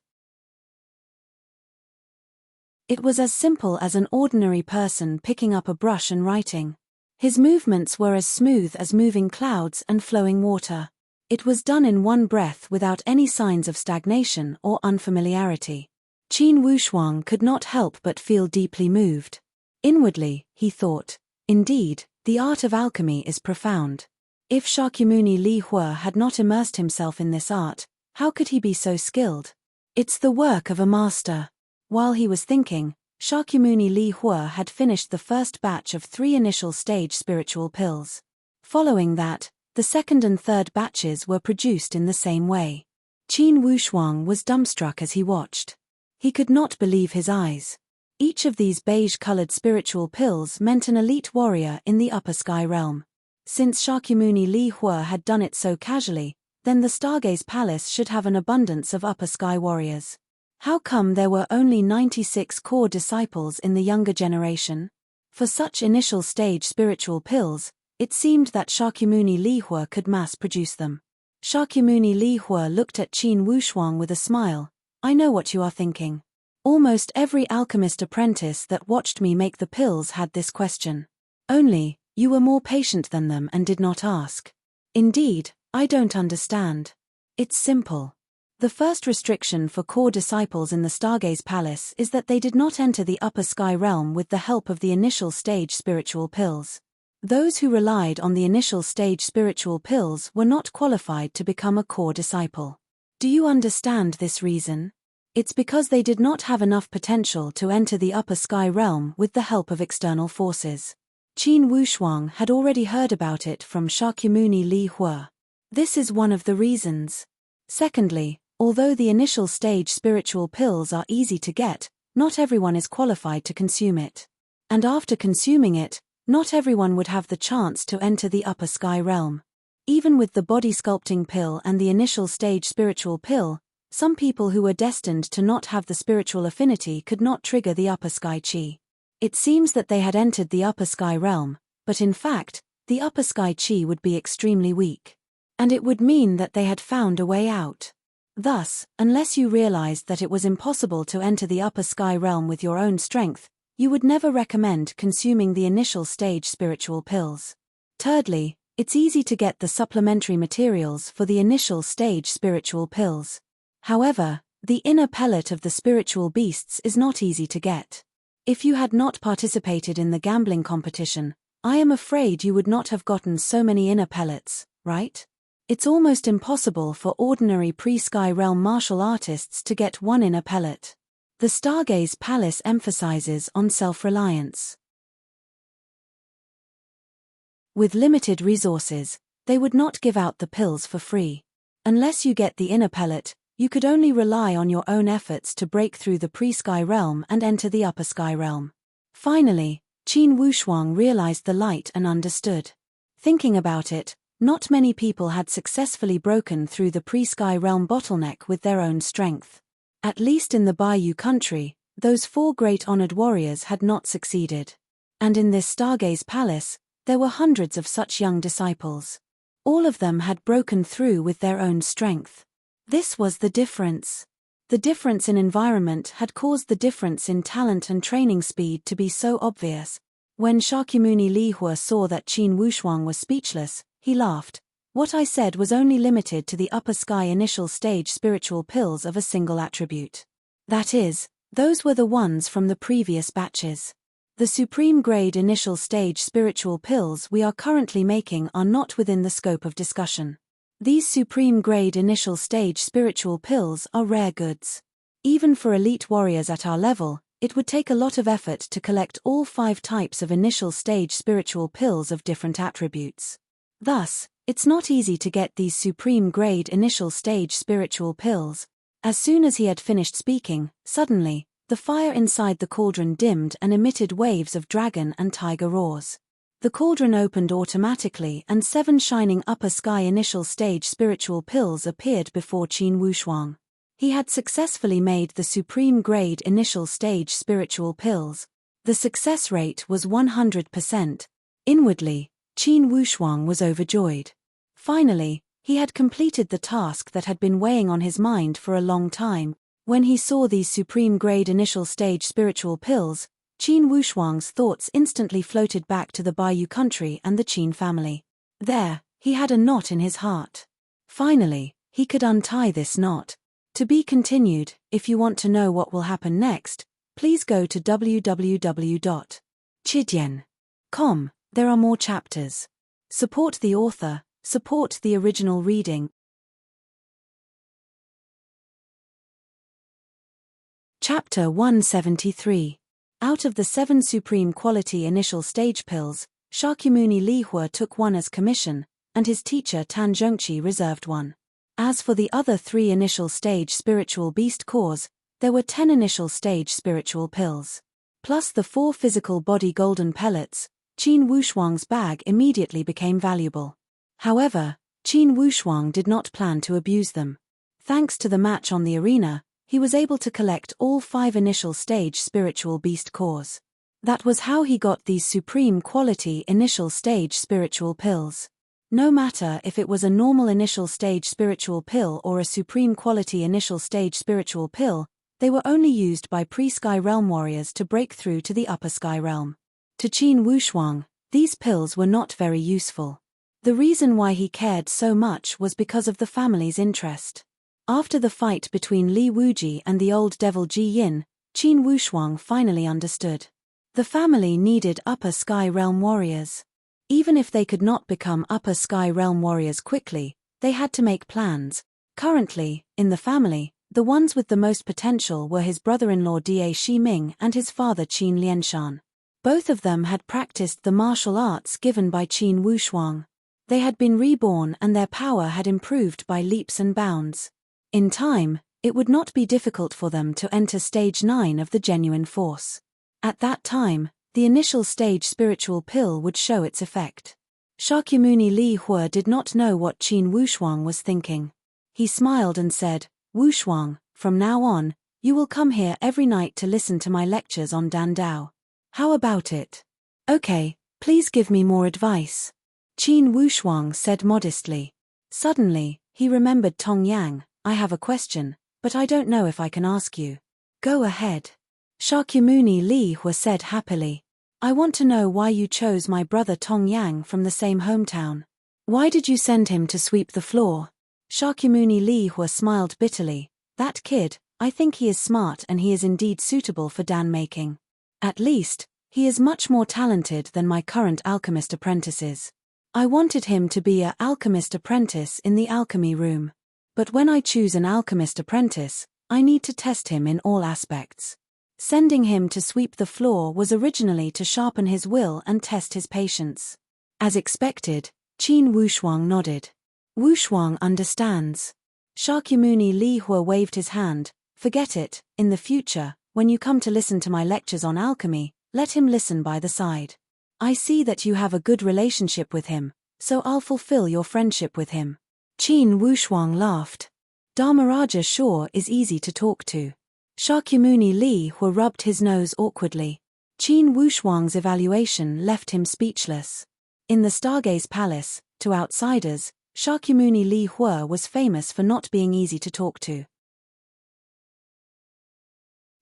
It was as simple as an ordinary person picking up a brush and writing. His movements were as smooth as moving clouds and flowing water. It was done in one breath without any signs of stagnation or unfamiliarity. Qin Wushuang could not help but feel deeply moved. Inwardly, he thought, Indeed, the art of alchemy is profound. If Shakyamuni Li Hua had not immersed himself in this art, how could he be so skilled? It's the work of a master. While he was thinking, Shakyamuni Li Hua had finished the first batch of 3 initial stage spiritual pills. Following that, the second and third batches were produced in the same way. Qin Wushuang was dumbstruck as he watched. He could not believe his eyes. Each of these beige-colored spiritual pills meant an elite warrior in the upper sky realm. Since Shakyamuni Li Hua had done it so casually, then the Stargaze Palace should have an abundance of upper sky warriors. How come there were only 96 core disciples in the younger generation? For such initial stage spiritual pills, it seemed that Shakyamuni Li Hua could mass-produce them. Shakyamuni Li Hua looked at Qin Wushuang with a smile. I know what you are thinking. Almost every alchemist apprentice that watched me make the pills had this question. Only, you were more patient than them and did not ask. Indeed, I don't understand. It's simple. The first restriction for core disciples in the Stargaze Palace is that they did not enter the upper sky realm with the help of the initial stage spiritual pills. Those who relied on the initial stage spiritual pills were not qualified to become a core disciple. Do you understand this reason? It's because they did not have enough potential to enter the upper sky realm with the help of external forces. Qin Wushuang had already heard about it from Shakyamuni Li Hua. This is one of the reasons. Secondly, although the initial stage spiritual pills are easy to get, not everyone is qualified to consume it. And after consuming it, not everyone would have the chance to enter the upper sky realm. Even with the body sculpting pill and the initial stage spiritual pill, some people who were destined to not have the spiritual affinity could not trigger the upper sky chi. It seems that they had entered the upper sky realm, but in fact, the upper sky chi would be extremely weak. And it would mean that they had found a way out. Thus, unless you realized that it was impossible to enter the upper sky realm with your own strength, you would never recommend consuming the initial stage spiritual pills. Thirdly, it's easy to get the supplementary materials for the initial stage spiritual pills. However, the inner pellet of the spiritual beasts is not easy to get. If you had not participated in the gambling competition, I am afraid you would not have gotten so many inner pellets, right? It's almost impossible for ordinary pre-sky realm martial artists to get one inner pellet. The Stargaze Palace emphasizes on self-reliance. With limited resources, they would not give out the pills for free. Unless you get the inner pellet, you could only rely on your own efforts to break through the pre-sky realm and enter the upper sky realm. Finally, Qin Wushuang realized the light and understood. Thinking about it, not many people had successfully broken through the pre-sky realm bottleneck with their own strength. At least in the Bayou country, those 4 great honored warriors had not succeeded. And in this Stargaze Palace, there were hundreds of such young disciples. All of them had broken through with their own strength. This was the difference. The difference in environment had caused the difference in talent and training speed to be so obvious. When Shakyamuni Li Hua saw that Qin Wushuang was speechless, he laughed. What I said was only limited to the upper sky initial stage spiritual pills of a single attribute. That is, those were the ones from the previous batches. The supreme grade initial stage spiritual pills we are currently making are not within the scope of discussion. These supreme grade initial stage spiritual pills are rare goods. Even for elite warriors at our level, it would take a lot of effort to collect all 5 types of initial stage spiritual pills of different attributes. Thus, it's not easy to get these supreme grade initial stage spiritual pills. As soon as he had finished speaking, suddenly, the fire inside the cauldron dimmed and emitted waves of dragon and tiger roars. The cauldron opened automatically and 7 shining upper sky initial stage spiritual pills appeared before Qin Wushuang. He had successfully made the supreme grade initial stage spiritual pills. The success rate was 100%. Inwardly, Qin Wushuang was overjoyed. Finally, he had completed the task that had been weighing on his mind for a long time. When he saw these supreme grade initial stage spiritual pills, Qin Wushuang's thoughts instantly floated back to the Bayou country and the Qin family. There, he had a knot in his heart. Finally, he could untie this knot. To be continued. If you want to know what will happen next, please go to www.chidian.com. There are more chapters. Support the author, support the original reading. Chapter 173. Out of the 7 supreme quality initial stage pills, Shakyamuni Lihua took one as commission, and his teacher Tanjungchi reserved one. As for the other 3 initial stage spiritual beast cores, there were 10 initial stage spiritual pills. Plus the 4 physical body golden pellets, Qin Wushuang's bag immediately became valuable. However, Qin Wushuang did not plan to abuse them. Thanks to the match on the arena, he was able to collect all 5 initial stage spiritual beast cores. That was how he got these supreme quality initial stage spiritual pills. No matter if it was a normal initial stage spiritual pill or a supreme quality initial stage spiritual pill, they were only used by pre-sky realm warriors to break through to the upper sky realm. To Qin Wushuang, these pills were not very useful. The reason why he cared so much was because of the family's interest. After the fight between Li Wuji and the old devil Ji Yin, Qin Wushuang finally understood. The family needed upper sky realm warriors. Even if they could not become upper sky realm warriors quickly, they had to make plans. Currently, in the family, the ones with the most potential were his brother-in-law Da Shiming and his father Qin Lianshan. Both of them had practiced the martial arts given by Qin Wushuang. They had been reborn and their power had improved by leaps and bounds. In time, it would not be difficult for them to enter stage 9 of the genuine force. At that time, the initial stage spiritual pill would show its effect. Shakyamuni Lihua did not know what Qin Wushuang was thinking. He smiled and said, "Wushuang, from now on, you will come here every night to listen to my lectures on Dandao. How about it?" "Okay, please give me more advice," Qin Wushuang said modestly. Suddenly, he remembered Tong Yang. "I have a question, but I don't know if I can ask you." "Go ahead." Shakyamuni Lihua said happily. "I want to know why you chose my brother Tong Yang from the same hometown. Why did you send him to sweep the floor?" Shakyamuni Lihua smiled bitterly. "That kid, I think he is smart and he is indeed suitable for dan making. At least, he is much more talented than my current alchemist apprentices. I wanted him to be an alchemist apprentice in the alchemy room. But when I choose an alchemist apprentice, I need to test him in all aspects. Sending him to sweep the floor was originally to sharpen his will and test his patience." As expected, Qin Wushuang nodded. "Wushuang understands." Shakyamuni Lihua waved his hand. "Forget it, in the future, when you come to listen to my lectures on alchemy, let him listen by the side. I see that you have a good relationship with him, so I'll fulfill your friendship with him." Qin Wushuang laughed. "Dharmaraja sure is easy to talk to." Shakyamuni Lihua rubbed his nose awkwardly. Qin Wushuang's evaluation left him speechless. In the Stargaze Palace, to outsiders, Shakyamuni Lihua was famous for not being easy to talk to.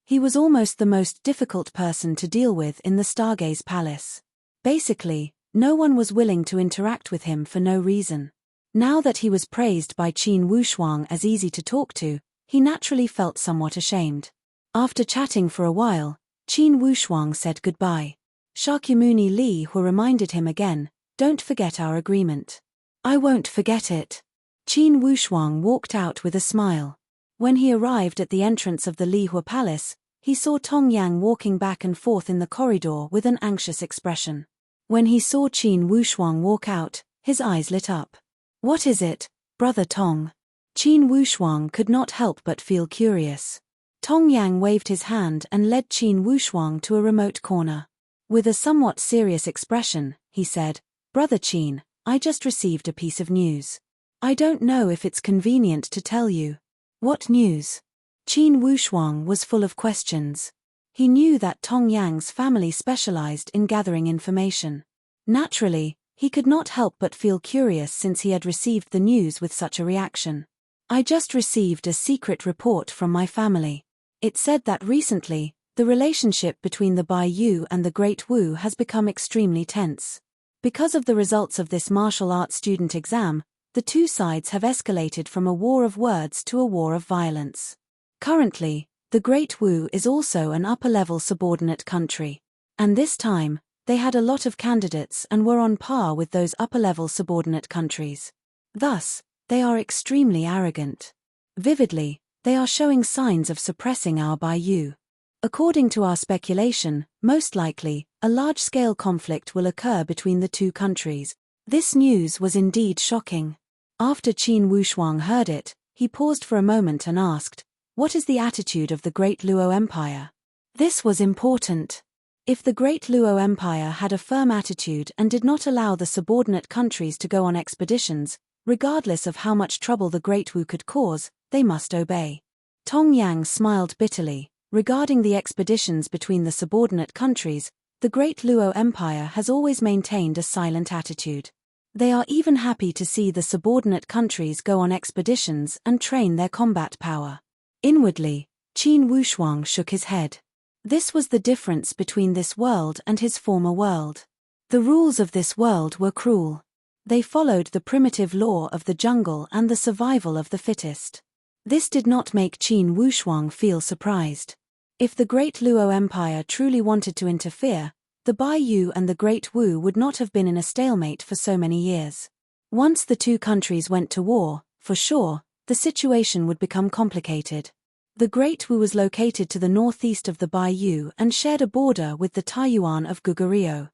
He was almost the most difficult person to deal with in the Stargaze Palace. Basically, no one was willing to interact with him for no reason. Now that he was praised by Qin Wushuang as easy to talk to, he naturally felt somewhat ashamed. After chatting for a while, Qin Wushuang said goodbye. Shakyamuni Lihua reminded him again, "Don't forget our agreement." "I won't forget it." Qin Wushuang walked out with a smile. When he arrived at the entrance of the Lihua Palace, he saw Tong Yang walking back and forth in the corridor with an anxious expression. When he saw Qin Wushuang walk out, his eyes lit up. "What is it, brother Tong?" Qin Wushuang could not help but feel curious. Tong Yang waved his hand and led Qin Wushuang to a remote corner. With a somewhat serious expression, he said, "Brother Qin, I just received a piece of news. I don't know if it's convenient to tell you." "What news?" Qin Wushuang was full of questions. He knew that Tong Yang's family specialized in gathering information. Naturally, he could not help but feel curious since he had received the news with such a reaction. "I just received a secret report from my family. It said that recently, the relationship between the Bai Yu and the Great Wu has become extremely tense. Because of the results of this martial arts student exam, the two sides have escalated from a war of words to a war of violence. Currently, the Great Wu is also an upper-level subordinate country. And this time, They had a lot of candidates and were on par with those upper-level subordinate countries. Thus, they are extremely arrogant. Vividly, they are showing signs of suppressing our Baiyu. According to our speculation, most likely, a large-scale conflict will occur between the two countries. This news was indeed shocking. After Qin Wushuang heard it, he paused for a moment and asked, "What is the attitude of the Great Luo Empire?" This was important. If the Great Luo Empire had a firm attitude and did not allow the subordinate countries to go on expeditions, regardless of how much trouble the Great Wu could cause, they must obey. Tong Yang smiled bitterly. Regarding the expeditions between the subordinate countries, the Great Luo Empire has always maintained a silent attitude. They are even happy to see the subordinate countries go on expeditions and train their combat power. Inwardly, Qin Wushuang shook his head. This was the difference between this world and his former world. The rules of this world were cruel. They followed the primitive law of the jungle and the survival of the fittest. This did not make Qin Wushuang feel surprised. If the Great Luo Empire truly wanted to interfere, the Baiyu and the Great Wu would not have been in a stalemate for so many years. Once the two countries went to war, for sure, the situation would become complicated. The Great Wu was located to the northeast of the Baiyu and shared a border with the Taiyuan of Goguryeo.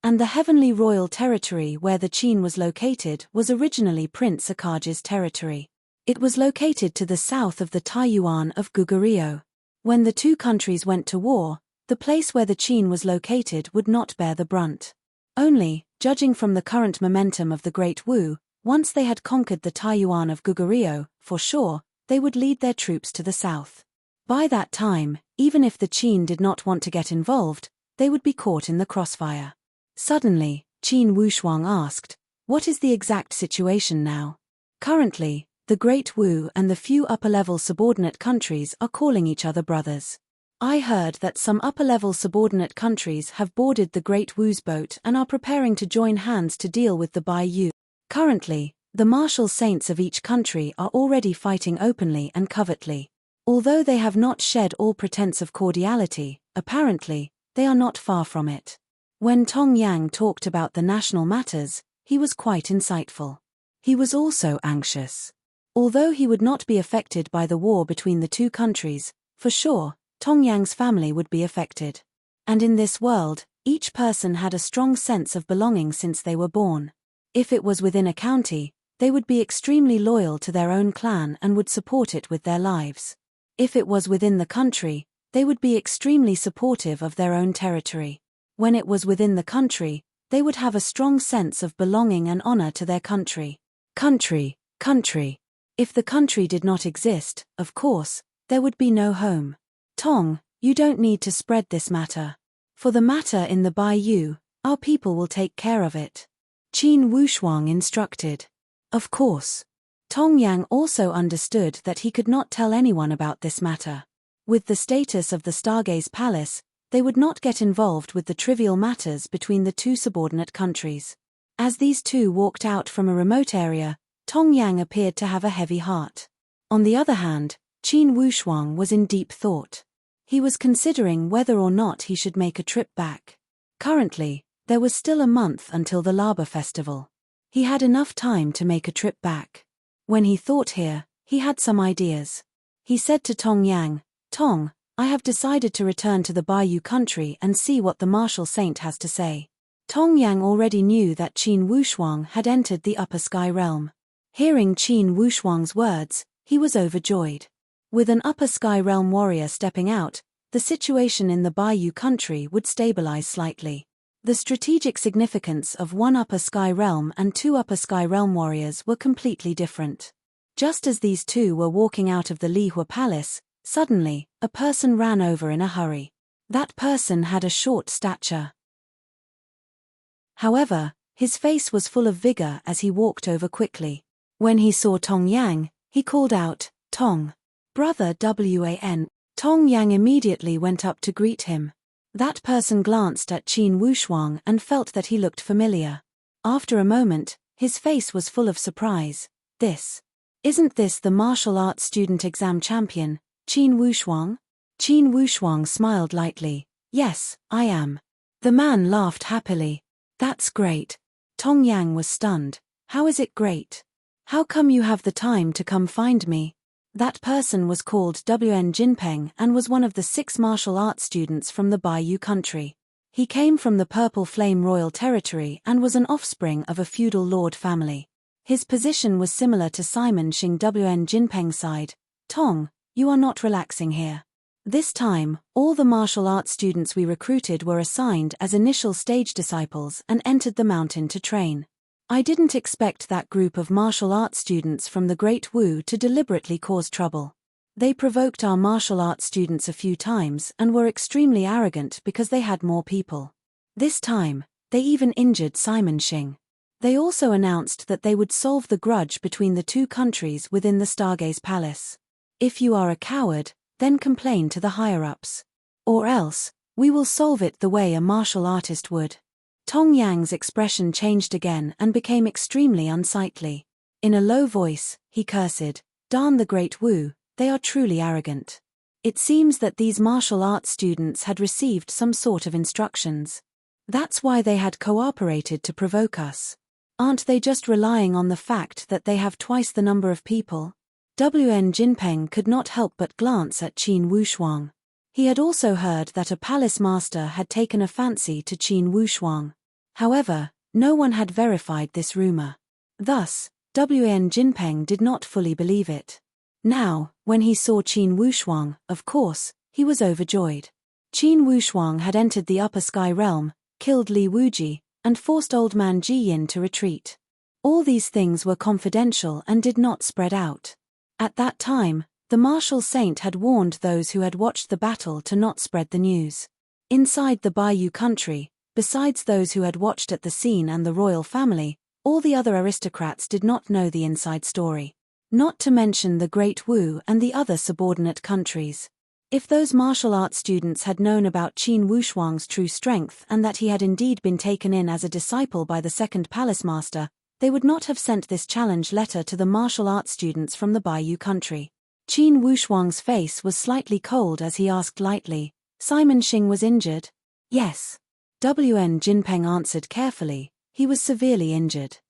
And the heavenly royal territory where the Qin was located was originally Prince Akage's territory. It was located to the south of the Taiyuan of Goguryeo. When the two countries went to war, the place where the Qin was located would not bear the brunt. Only, judging from the current momentum of the Great Wu, once they had conquered the Taiyuan of Goguryeo, for sure, they would lead their troops to the south. By that time, even if the Qin did not want to get involved, they would be caught in the crossfire. Suddenly, Qin Wushuang asked, "What is the exact situation now?" Currently, the Great Wu and the few upper-level subordinate countries are calling each other brothers. I heard that some upper-level subordinate countries have boarded the Great Wu's boat and are preparing to join hands to deal with the Baiyu. Currently, the martial saints of each country are already fighting openly and covertly. Although they have not shed all pretense of cordiality, apparently, they are not far from it. When Tong Yang talked about the national matters, he was quite insightful. He was also anxious. Although he would not be affected by the war between the two countries, for sure, Tong Yang's family would be affected. And in this world, each person had a strong sense of belonging since they were born. If it was within a county, they would be extremely loyal to their own clan and would support it with their lives. If it was within the country, they would be extremely supportive of their own territory. When it was within the country, they would have a strong sense of belonging and honor to their country. Country. If the country did not exist, of course, there would be no home. Tong, you don't need to spread this matter. For the matter in the Baiyu, our people will take care of it. Qin Wushuang instructed. Of course. Tong Yang also understood that he could not tell anyone about this matter. With the status of the Stargaze Palace, they would not get involved with the trivial matters between the two subordinate countries. As these two walked out from a remote area, Tong Yang appeared to have a heavy heart. On the other hand, Qin Wushuang was in deep thought. He was considering whether or not he should make a trip back. Currently, there was still a month until the Laba festival. He had enough time to make a trip back. When he thought here, he had some ideas. He said to Tong Yang, "Tong, I have decided to return to the Baiyu country and see what the martial saint has to say." Tong Yang already knew that Qin Wushuang had entered the upper sky realm. Hearing Qin Wushuang's words, he was overjoyed. With an upper sky realm warrior stepping out, the situation in the Baiyu country would stabilize slightly. The strategic significance of one upper sky realm and two upper sky realm warriors were completely different. Just as these two were walking out of the Lihua Palace, suddenly, a person ran over in a hurry. That person had a short stature. However, his face was full of vigor as he walked over quickly. When he saw Tong Yang, he called out, "Tong. Brother Wan." Tong Yang immediately went up to greet him. That person glanced at Qin Wushuang and felt that he looked familiar. After a moment, his face was full of surprise. Isn't this the martial arts student exam champion, Qin Wushuang?" Qin Wushuang smiled lightly. Yes, I am. The man laughed happily. That's great. Tong Yang was stunned. How is it great? How come you have the time to come find me? That person was called Wn Jinpeng and was one of the 6 martial arts students from the Bayou country. He came from the Purple Flame royal territory and was an offspring of a feudal lord family. His position was similar to Simon Xing Wn Jinpeng's side. Tong, you are not relaxing here. This time, all the martial arts students we recruited were assigned as initial stage disciples and entered the mountain to train. I didn't expect that group of martial arts students from the Great Wu to deliberately cause trouble. They provoked our martial arts students a few times and were extremely arrogant because they had more people. This time, they even injured Simon Xing. They also announced that they would solve the grudge between the 2 countries within the Stargaze Palace. If you are a coward, then complain to the higher-ups. Or else, we will solve it the way a martial artist would. Tong Yang's expression changed again and became extremely unsightly. In a low voice, he cursed, "Darn the Great Wu, they are truly arrogant." It seems that these martial arts students had received some sort of instructions. That's why they had cooperated to provoke us. Aren't they just relying on the fact that they have twice the number of people? Wn Jinpeng could not help but glance at Qin Wushuang. He had also heard that a palace master had taken a fancy to Qin Wushuang. However, no one had verified this rumor. Thus, Wn Jinpeng did not fully believe it. Now, when he saw Qin Wushuang, of course, he was overjoyed. Qin Wushuang had entered the upper sky realm, killed Li Wuji, and forced old man Ji Yin to retreat. All these things were confidential and did not spread out. At that time, the martial saint had warned those who had watched the battle to not spread the news. Inside the Bayou country, besides those who had watched at the scene and the royal family, all the other aristocrats did not know the inside story. Not to mention the Great Wu and the other subordinate countries. If those martial arts students had known about Qin Wushuang's true strength and that he had indeed been taken in as a disciple by the second palace master, they would not have sent this challenge letter to the martial arts students from the Bayou country. Qin Wushuang's face was slightly cold as he asked lightly, "Simon Xing was injured?" "Yes." Wn Jinpeng answered carefully, "He was severely injured."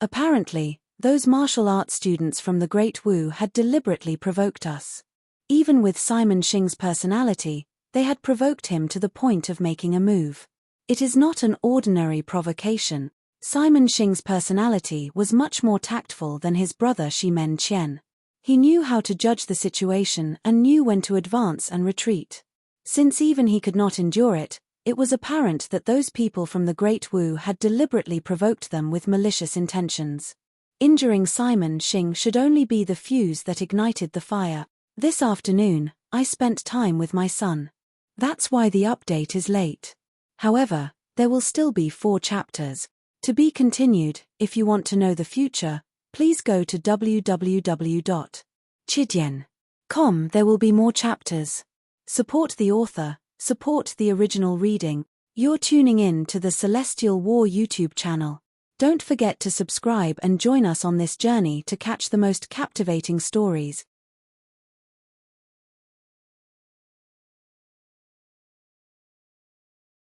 Apparently, those martial arts students from the Great Wu had deliberately provoked us. Even with Simon Xing's personality, they had provoked him to the point of making a move. It is not an ordinary provocation. Simon Xing's personality was much more tactful than his brother Shimen Qian. He knew how to judge the situation and knew when to advance and retreat. Since even he could not endure it, it was apparent that those people from the Great Wu had deliberately provoked them with malicious intentions. Injuring Simon Xing should only be the fuse that ignited the fire. This afternoon, I spent time with my son. That's why the update is late. However, there will still be 4 chapters. To be continued. If you want to know the future, please go to www.chidian.com. There will be more chapters. Support the author, support the original reading. You're tuning in to the Celestial War YouTube channel. Don't forget to subscribe and join us on this journey to catch the most captivating stories.